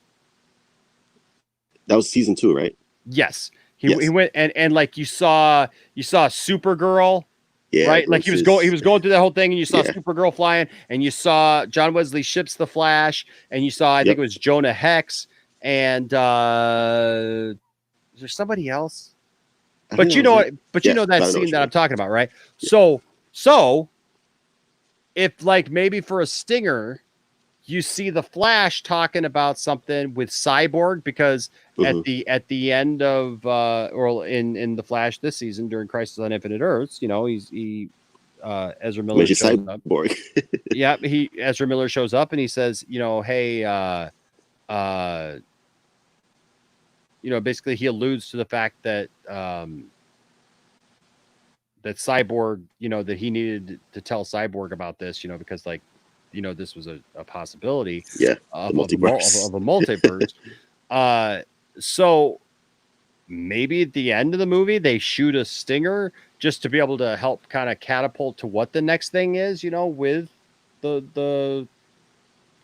S9: That was season 2, right?
S1: Yes. He went and like you saw Supergirl. Yeah, right. Like he was going through that whole thing, and you saw Supergirl flying, and you saw John Wesley Shipp's The Flash, and you saw I think it was Jonah Hex, and is there somebody else? But you know that scene that I'm talking about, right? Yeah. So if like maybe for a stinger, you see the Flash talking about something with Cyborg, because at the end of or in the Flash this season during Crisis on Infinite Earths, Ezra Miller shows
S9: Cyborg.
S1: up. Yeah, Ezra Miller shows up and he says, hey, basically he alludes to the fact that that Cyborg, that he needed to tell Cyborg about this, because like, this was a possibility of a multiverse. So maybe at the end of the movie they shoot a stinger just to be able to help kind of catapult to what the next thing is, with the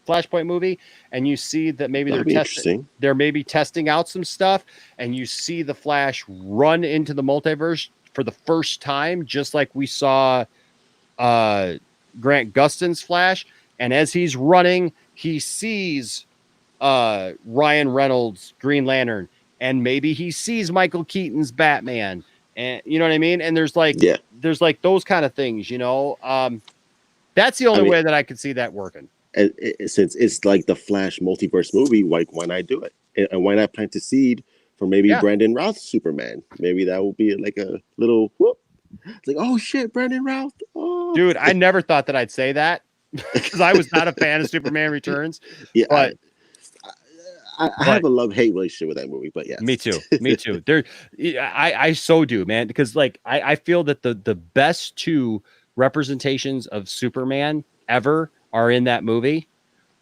S1: Flashpoint movie, and you see that maybe they're maybe testing out some stuff, and you see the Flash run into the multiverse for the first time, just like we saw Grant Gustin's Flash, and as he's running, he sees Ryan Reynolds' Green Lantern, and maybe he sees Michael Keaton's Batman, and you know what I mean? And there's like those kind of things, that's the only way that I could see that working.
S9: And since it's like the Flash multiverse movie, why not do it? And why not plant a seed for maybe Brandon Routh's Superman? Maybe that will be like a little whoop. It's like, oh shit, Brandon Routh. Oh.
S1: Dude, I never thought that I'd say that because I was not a fan of Superman Returns.
S9: Yeah,
S1: but
S9: I have a love-hate relationship with that movie, but yeah.
S1: Me too. There, I so do, man, because like I feel that the best two representations of Superman ever are in that movie,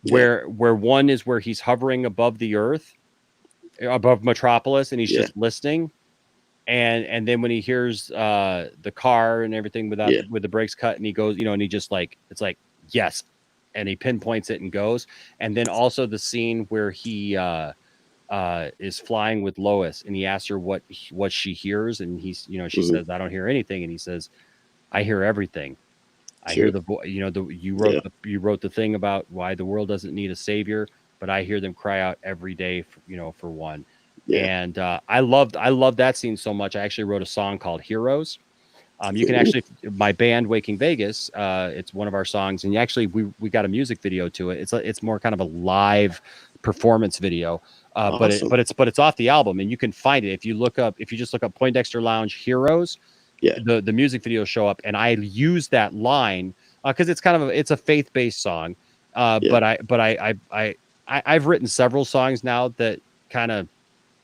S1: where one is where he's hovering above the earth, above Metropolis, and he's just listening, and then when he hears the car and everything with the brakes cut, and he goes, and he just like, it's like yes, and he pinpoints it and goes. And then also the scene where he is flying with Lois, and he asks her what she hears, and he's, she says, I don't hear anything, and he says, I hear everything. I hear the voice. You wrote the thing about why the world doesn't need a savior, but I hear them cry out every day for one. And I loved that scene so much. I actually wrote a song called Heroes. You can actually, my band Waking Vegas, it's one of our songs, and we got a music video to it. It's more kind of a live performance video, awesome. but it's off the album, and you can find it if you just look up Poindexter Lounge Heroes. The music videos show up, and I use that line because it's kind of it's a faith-based song. But I've written several songs now that kind of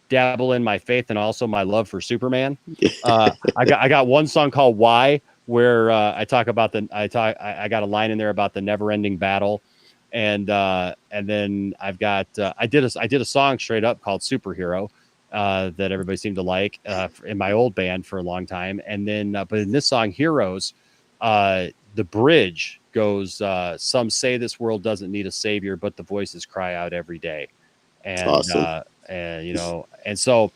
S1: dabble in my faith and also my love for Superman. I got one song called Why, where I talk about I got a line in there about the never-ending battle, and then I've got I did a song straight up called Superhero that everybody seemed to like in my old band for a long time, and then but in this song Heroes, the bridge goes, some say this world doesn't need a savior, but the voices cry out every day. And awesome. And so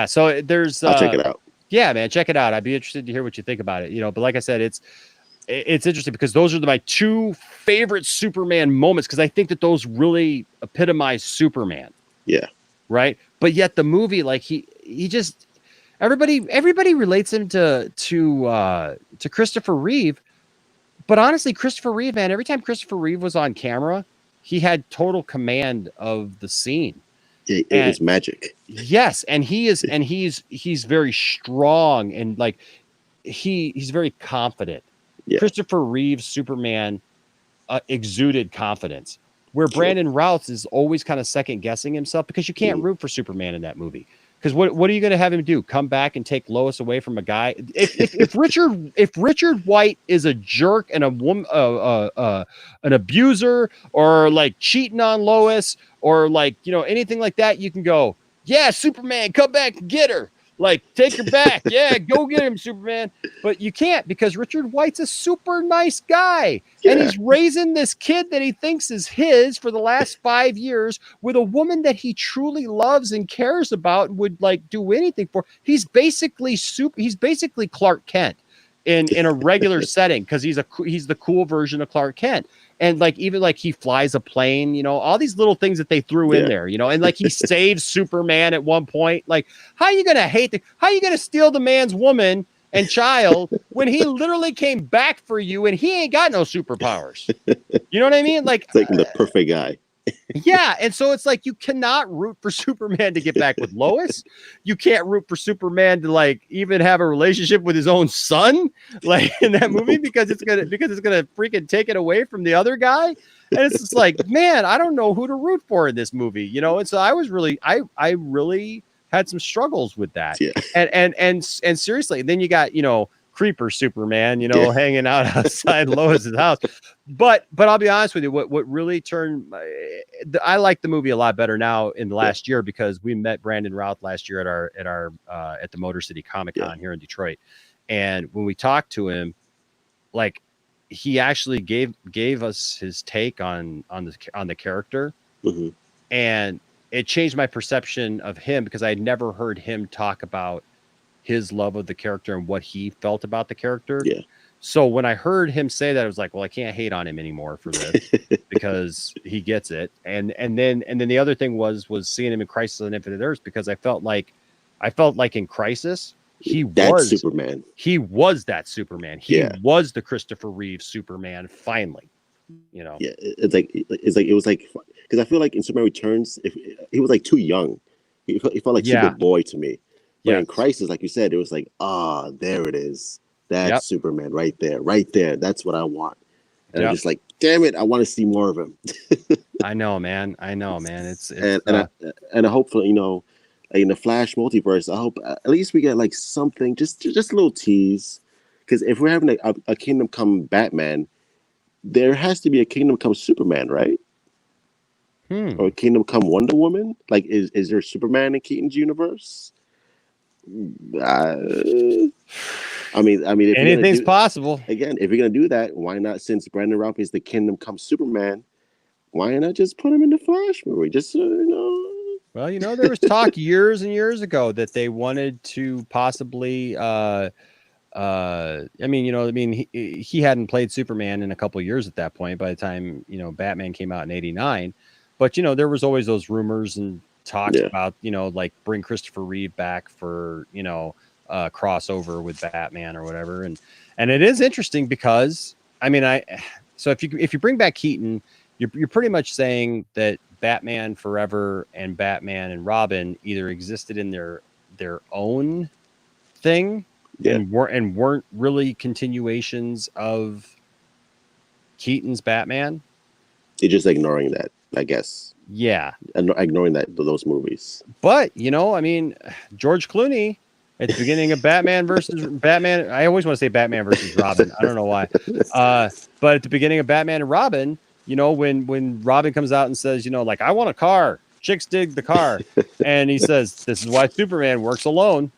S1: so there's
S9: I'll check it out.
S1: Yeah, man, check it out. I'd be interested to hear what you think about it. But like I said, it's interesting because those are my two favorite Superman moments, because I think that those really epitomize Superman.
S9: Yeah.
S1: Right. But yet the movie, like he just everybody relates him to Christopher Reeve. But honestly, Christopher Reeve, man, every time Christopher Reeve was on camera, he had total command of the scene.
S9: It was magic.
S1: Yes, and he's very strong, and like he's very confident. Yeah. Christopher Reeve's Superman exuded confidence, where Brandon Routh is always kind of second guessing himself, because you can't root for Superman in that movie. Because what are you going to have him do? Come back and take Lois away from a guy? If Richard White is a jerk and a woman, an abuser, or like cheating on Lois, or like anything like that, you can go, yeah, Superman, come back and get her. Like, take her back. Yeah, go get him, Superman. But you can't, because Richard White's a super nice guy. Yeah. And he's raising this kid that he thinks is his for the last 5 years with a woman that he truly loves and cares about and would like do anything for. He's basically Clark Kent in a regular setting, because he's the cool version of Clark Kent. And like, even like he flies a plane, all these little things that they threw in there, and like he saves Superman at one point. Like, how are you going to steal the man's woman and child when he literally came back for you and he ain't got no superpowers? You know what I mean? Like,
S9: it's like the perfect guy.
S1: Yeah. And so it's like, you cannot root for Superman to get back with Lois. You can't root for Superman to like even have a relationship with his own son, like in that movie, because it's gonna freaking take it away from the other guy. And it's just like, man, I don't know who to root for in this movie, And so I really had some struggles with that. Yeah. And seriously, then you got, creeper Superman, hanging out outside Lois's house. But I'll be honest with you, what really turned I like the movie a lot better now in the last year, because we met Brandon Routh last year at the Motor City Comic-Con here in Detroit. And when we talked to him, like, he actually gave us his take on the character.
S9: Mm-hmm.
S1: And it changed my perception of him, because I had never heard him talk about his love of the character and what he felt about the character.
S9: Yeah.
S1: So when I heard him say that, I was like, well, I can't hate on him anymore for this because he gets it. And then the other thing was seeing him in Crisis on Infinite Earths, because I felt like in Crisis,
S9: That's Superman.
S1: He was that Superman. He was the Christopher Reeve Superman. Finally,
S9: Yeah, it's like it was like, because I feel like in Superman Returns, if he was like too young, he felt like Superboy to me. But in Crisis, like you said, it was like, there it is. That's Superman right there. That's what I want. And I'm just like, damn it, I want to see more of him.
S1: I know, man. It's
S9: and hopefully, in the Flash multiverse, I hope at least we get like something, just a little tease. Because if we're having a Kingdom Come Batman, there has to be a Kingdom Come Superman, right? Or a Kingdom Come Wonder Woman? Like, is there Superman in Keaton's universe? I mean, if
S1: anything's possible.
S9: Again, if you're gonna do that, why not? Since Brandon Routh is the Kingdom Come Superman, why not just put him in the Flash movie? Just
S1: Well, there was talk years and years ago that they wanted to possibly. He hadn't played Superman in a couple of years at that point. By the time Batman came out in '89, but there was always those rumors and talks about like bring Christopher Reeve back for crossover with Batman or whatever. And it is interesting because so if you bring back Keaton, you're pretty much saying that Batman Forever and Batman and Robin either existed in their own thing and weren't really continuations of Keaton's Batman.
S9: They're just ignoring that, I guess.
S1: Yeah,
S9: and ignoring those movies.
S1: But George Clooney at the beginning of Batman versus Batman. I always want to say Batman versus Robin. I don't know why. But at the beginning of Batman and Robin, when Robin comes out and says, like, I want a car. Chicks dig the car. And he says, this is why Superman works alone.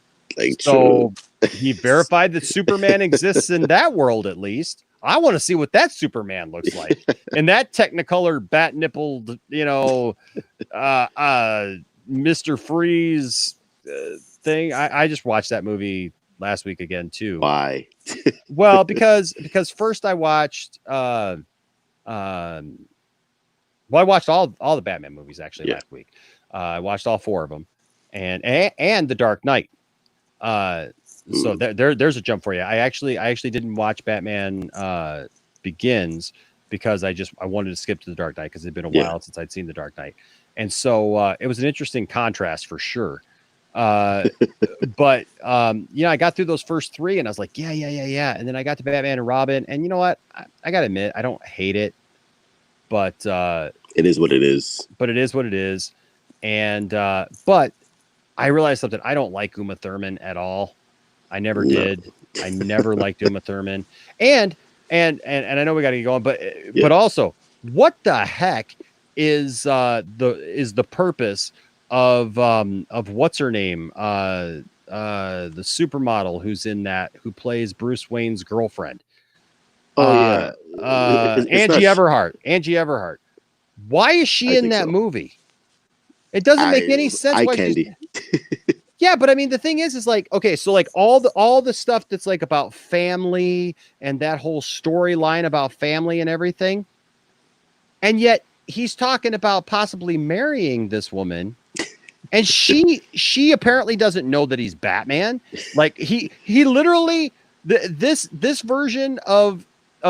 S1: So he verified that Superman exists in that world, at least. I want to see what that Superman looks like. And that Technicolor bat nippled, Mr. Freeze thing. I just watched that movie last week again too.
S9: Why?
S1: Well, because first I watched I watched all the Batman movies actually last week. I watched all 4 of them and The Dark Knight. So there's a jump for you. I actually didn't watch Batman Begins because I wanted to skip to The Dark Knight because it'd been a while since I'd seen The Dark Knight. And so it was an interesting contrast for sure. But I got through those first 3 and I was like, yeah. And then I got to Batman and Robin, and you know what? I gotta admit, I don't hate it, but
S9: it is what it is.
S1: But it is what it is. And but I realized something. I don't like Uma Thurman at all. I never did. I never liked Uma Thurman. And I know we got to get going, but also, what the heck is the purpose of what's her name? The supermodel who's in that, who plays Bruce Wayne's girlfriend. Angie Everhart. Angie Everhart. Why is she in that movie? It doesn't make any sense.
S9: Eye candy.
S1: Yeah, but I mean, the thing is like, okay, so like all the stuff that's like about family and that whole storyline about family and everything, and yet he's talking about possibly marrying this woman, and she apparently doesn't know that he's Batman. Like he literally this version of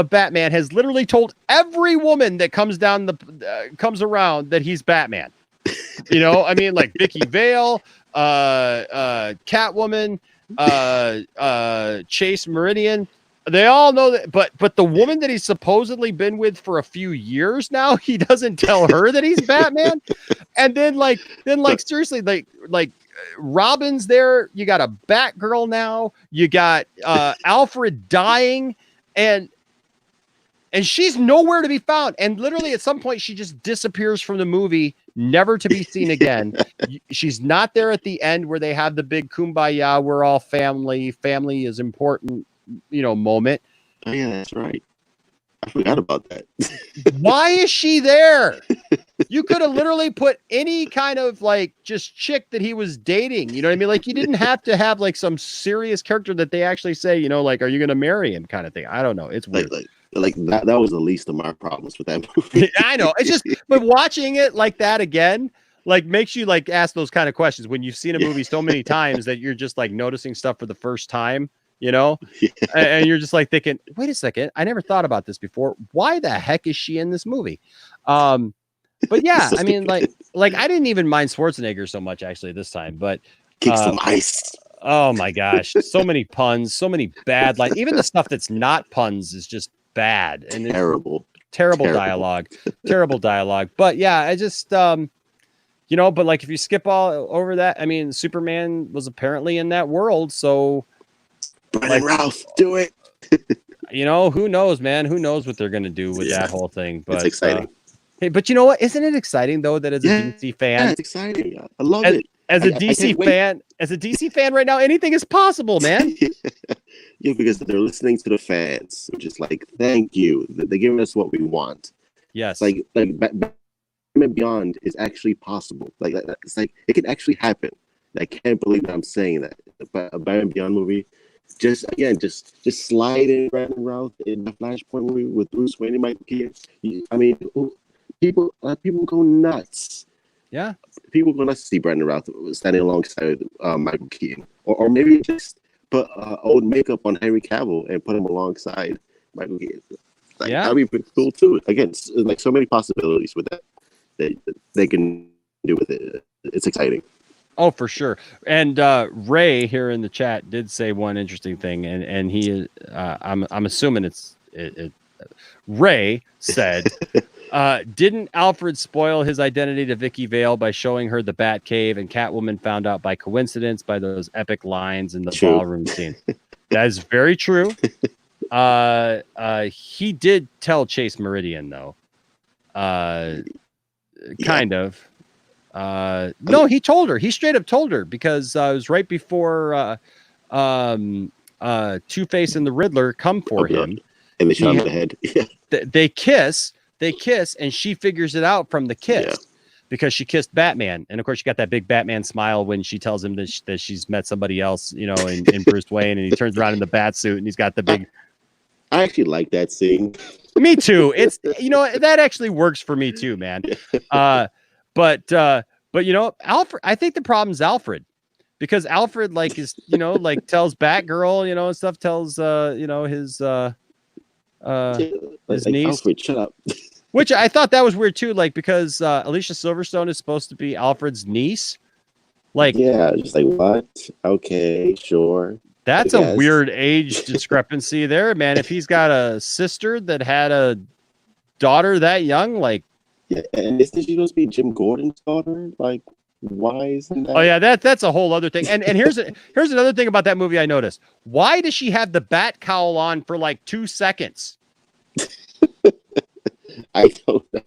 S1: Batman has literally told every woman that comes around that he's Batman. I mean, like Vicky Vale, Catwoman, Chase Meridian, they all know that, but the woman that he's supposedly been with for a few years now, he doesn't tell her that he's Batman. And then seriously, like Robin's there. You got a Batgirl now. You got Alfred dying, and she's nowhere to be found. And literally, at some point, she just disappears from the movie, never to be seen again. She's not there at the end where they have the big kumbaya, we're all family. Family is important, moment.
S9: Oh yeah, that's right. I forgot about that.
S1: Why is she there? You could have literally put any kind of like just chick that he was dating. You know what I mean? Like, you didn't have to have like some serious character that they actually say, like, are you going to marry him kind of thing? I don't know. It's weird.
S9: Like that was the least of my problems with that movie.
S1: I know. It's just, but watching it like that again, like makes you like ask those kind of questions when you've seen a movie so many times that you're just like noticing stuff for the first time. And you're just like thinking, wait a second, I never thought about this before. Why the heck is she in this movie? But yeah, I mean, like I didn't even mind Schwarzenegger so much actually this time, but
S9: kick some ice.
S1: Oh my gosh, so many puns, so many bad, like even the stuff that's not puns is just bad and terrible dialogue. But yeah, I just but like if you skip all over that, I mean, Superman was apparently in that world, so
S9: Brandon Routh, do it.
S1: Who knows, man? Who knows what they're gonna do with that whole thing? But
S9: it's exciting.
S1: Hey, but you know what? Isn't it exciting though that as a DC fan,
S9: it's exciting. I love it.
S1: As a DC fan right now, anything is possible, man.
S9: Yeah, because they're listening to the fans, which is like, thank you. They're giving us what we want.
S1: Yes,
S9: like Batman Beyond is actually possible. Like it's like it can actually happen. I can't believe that I'm saying that. But a Batman Beyond movie, just slide in Brandon Routh in the Flashpoint movie with Bruce Wayne and Michael Keaton. I mean, people go nuts.
S1: Yeah,
S9: people go nuts to see Brandon Routh standing alongside Michael Keaton, or maybe just put old makeup on Henry Cavill and put him alongside Michael Keaton. That'd be pretty cool too. Again, like so many possibilities with that they can do with it. It's exciting.
S1: Oh, for sure. And Ray here in the chat did say one interesting thing, and he I'm assuming it Ray said, didn't Alfred spoil his identity to Vicky Vale by showing her the Batcave, and Catwoman found out by coincidence by those epic lines in the ballroom scene? That is very true. He did tell Chase Meridian though. Kind of. No, he told her. He straight up told her because it was right before Two-Face and the Riddler come for him.
S9: And they shot him in the head. Yeah.
S1: They kiss, and she figures it out from the kiss because she kissed Batman. And of course, she got that big Batman smile when she tells him that she's met somebody else, in Bruce Wayne, and he turns around in the bat suit and he's got the big.
S9: I actually like that scene.
S1: Me too. It's that actually works for me too, man. But Alfred, I think the problem is Alfred, because Alfred is tells Batgirl, and stuff, tells his niece.
S9: Alfred, shut up.
S1: Which I thought that was weird too, because Alicia Silverstone is supposed to be Alfred's niece.
S9: Just like what? Okay, sure.
S1: That's a weird age discrepancy there, man. If he's got a sister that had a daughter that young,
S9: yeah, and isn't she supposed to be Jim Gordon's daughter? Why isn't that?
S1: Oh yeah, that's a whole other thing. And here's another thing about that movie I noticed. Why does she have the bat cowl on for 2 seconds?
S9: I don't know.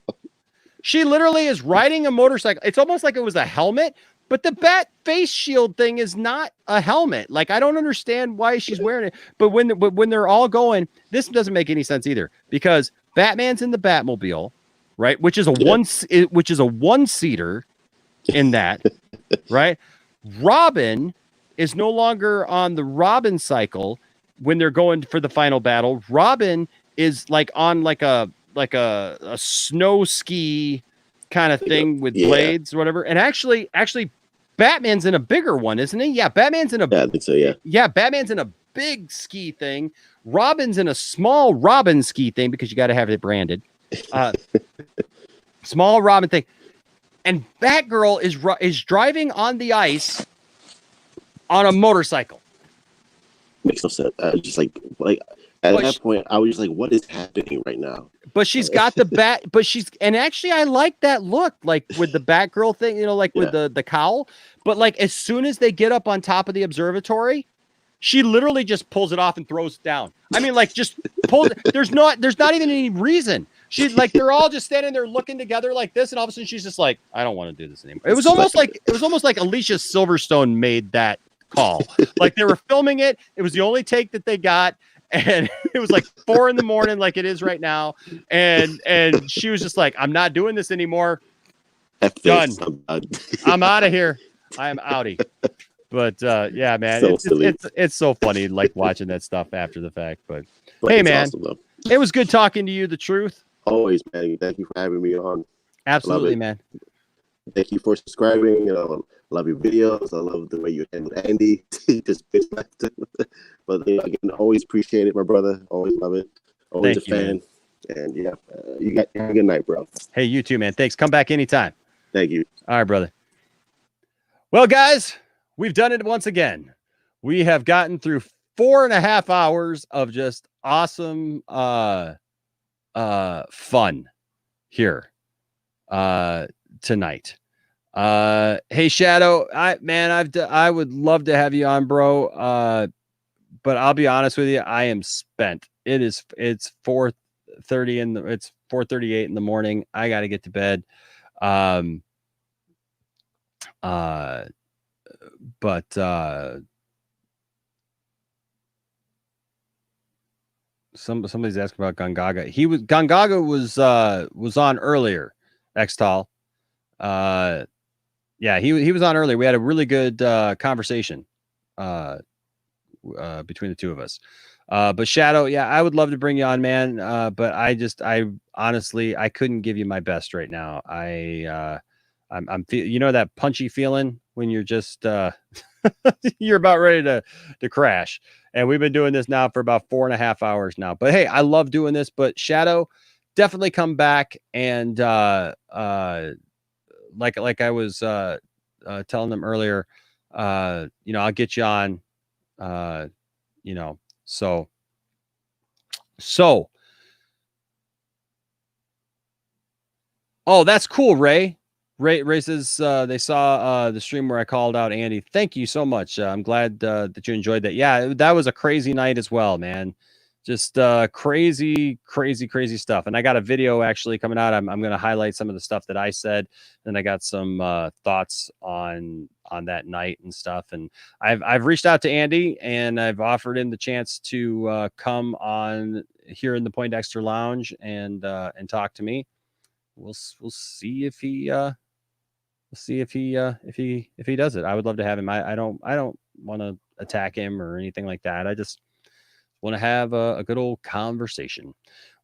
S1: She literally is riding a motorcycle. It's almost like it was a helmet, but the bat face shield thing is not a helmet. I don't understand why she's wearing it. But when they're all going, this doesn't make any sense either, because Batman's in the Batmobile, right? Which is a one-seater in that, right? Robin is no longer on the Robin cycle when they're going for the final battle. Robin is on a snow ski kind of thing with blades or whatever. And actually Batman's in a bigger one, isn't he? Yeah, Batman's in a
S9: I think so, yeah.
S1: Yeah, Batman's in a big ski thing. Robin's in a small Robin ski thing, because you got to have it branded. Small Robin thing. And Batgirl is driving on the ice on a motorcycle.
S9: Makes no sense. Just like At that point, I was just like, "What is happening right now?"
S1: But she's got the bat. But and actually, I like that look, like with the Batgirl thing, like with the cowl. But like as soon as they get up on top of the observatory, she literally just pulls it off and throws it down. I mean, like just pulls it. There's not even any reason. She like they're all just standing there looking together like this, and all of a sudden she's just like, I don't want to do this anymore. It was almost like Alicia Silverstone made that call. Like they were filming it. It was the only take that they got. And it was like 4 a.m, like it is right now. And she was just like, I'm not doing this anymore. Done. I'm out of here. I am outie. But yeah, man,
S9: So
S1: it's so funny, like watching that stuff after the fact. But hey, man,
S9: awesome,
S1: it was good talking to you. The truth.
S9: Always, man. Thank you for having me on.
S1: Absolutely, man.
S9: Thank you for subscribing. Love your videos. I love the way you handle Andy. Just bitch left. But again, always appreciate it, my brother. Always love it. Always
S1: Thank
S9: a fan. Man. And yeah, you have a good night, bro.
S1: Hey, you too, man. Thanks. Come back anytime.
S9: Thank you.
S1: All right, brother. Well, guys, we've done it once again. We have gotten through 4.5 hours of just awesome fun here tonight. Hey Shadow, I would love to have you on, bro. But I'll be honest with you, I am spent. It's 4:30 it's 4:38 in the morning. I got to get to bed. Somebody's asking about Gongaga. Gongaga was on earlier. Xtal. Yeah, he was on earlier. We had a really good conversation between the two of us. But Shadow, yeah, I would love to bring you on, man. But I honestly, I couldn't give you my best right now. I'm you know that punchy feeling when you're just you're about ready to crash. And we've been doing this now for about 4.5 hours now. But hey, I love doing this. But Shadow, definitely come back and like I was telling them earlier, I'll get you on, so oh, that's cool. Ray says they saw the stream where I called out Andy. Thank you so much. I'm glad that you enjoyed that. Yeah, that was a crazy night as well, man. Just crazy stuff. And I got a video actually coming out. I'm going to highlight some of the stuff that I said. Then I got some thoughts on that night and stuff. And I've reached out to Andy and I've offered him the chance to come on here in the Poindexter Lounge and talk to me. We'll see if he if he does it. I would love to have him. I don't want to attack him or anything like that. I just want to have a good old conversation.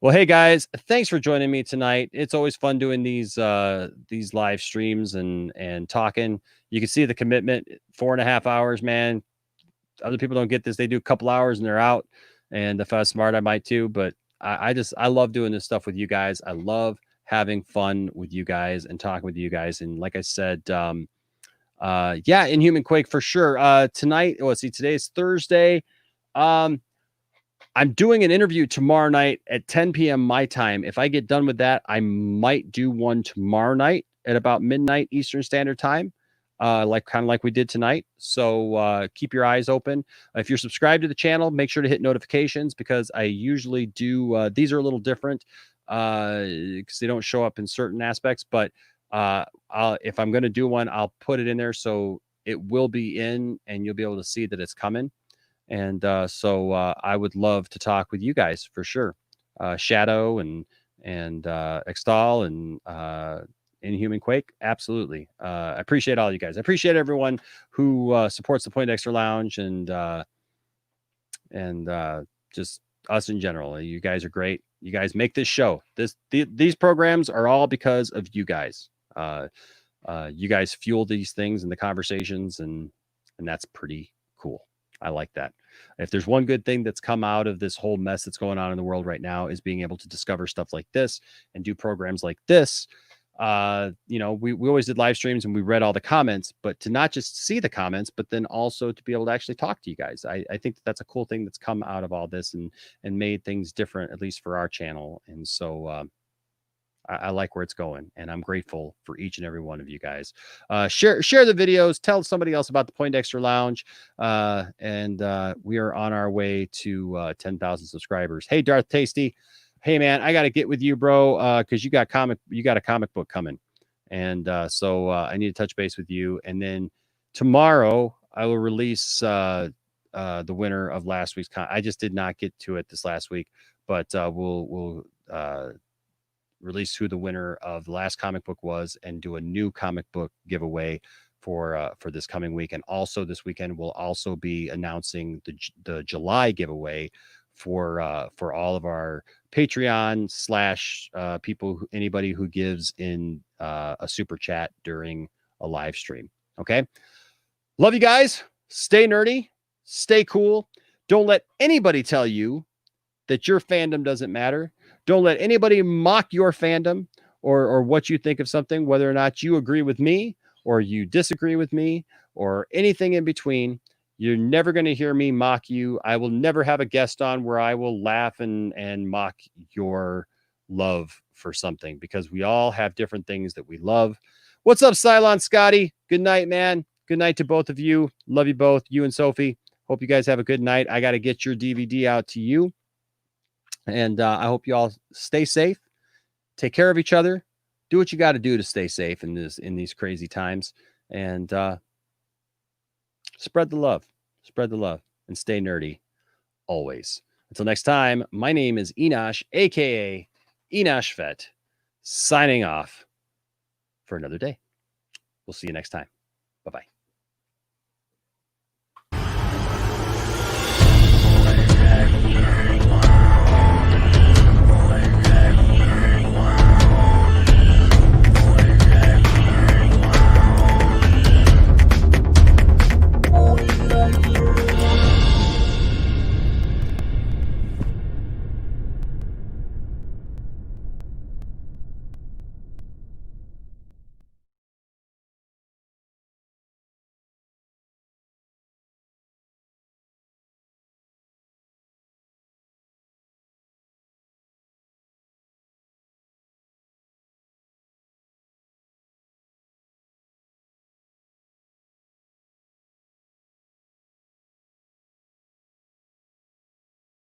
S1: Well, hey guys, thanks for joining me tonight. It's always fun doing these live streams and talking. You can see the commitment. 4.5 hours, man. Other people don't get this. They do a couple hours and they're out. And if I was smart, I might too. But I love doing this stuff with you guys. I love having fun with you guys and talking with you guys. And like I said, yeah, Inhuman Quake for sure. Tonight, today is Thursday. I'm doing an interview tomorrow night at 10 p.m. my time. If I get done with that, I might do one tomorrow night at about midnight Eastern Standard Time, kind of like we did tonight. So keep your eyes open. If you're subscribed to the channel, make sure to hit notifications because I usually do. These are a little different because they don't show up in certain aspects. But if I'm going to do one, I'll put it in there so it will be in and you'll be able to see that it's coming. And so I would love to talk with you guys for sure. Shadow and Extal and Inhuman Quake. Absolutely. I appreciate all you guys. I appreciate everyone who supports the Poindexter Lounge and just us in general. You guys are great. You guys make this show. These programs are all because of you guys. You guys fuel these things and the conversations and that's pretty cool. I like that. If there's one good thing that's come out of this whole mess that's going on in the world right now is being able to discover stuff like this and do programs like this. we always did live streams and we read all the comments, but to not just see the comments, but then also to be able to actually talk to you guys. I think that's a cool thing that's come out of all this and made things different, at least for our channel. And so I like where it's going, and I'm grateful for each and every one of you guys. Share the videos, tell somebody else about the Poindexter Lounge, and we are on our way to 10,000 subscribers. Hey, Darth Tasty. Hey man, I got to get with you, bro, because you got a comic book coming, and so I need to touch base with you. And then tomorrow I will release the winner of last week's I just did not get to it this last week, but we'll release who the winner of the last comic book was and do a new comic book giveaway for this coming week. And also this weekend we'll also be announcing the July giveaway for all of our Patreon / people, anybody who gives in a super chat during a live stream. Okay. Love you guys. Stay nerdy, stay cool. Don't let anybody tell you that your fandom doesn't matter. Don't let anybody mock your fandom or what you think of something, whether or not you agree with me or you disagree with me or anything in between. You're never going to hear me mock you. I will never have a guest on where I will laugh and mock your love for something, because we all have different things that we love. What's up, Cylon Scotty? Good night, man. Good night to both of you. Love you both, you and Sophie. Hope you guys have a good night. I got to get your DVD out to you. And I hope you all stay safe. Take care of each other. Do what you got to do to stay safe in these crazy times. And spread the love. Spread the love. And stay nerdy always. Until next time, my name is Enosh, a.k.a. Enosh Vet, signing off for another day. We'll see you next time. Bye-bye.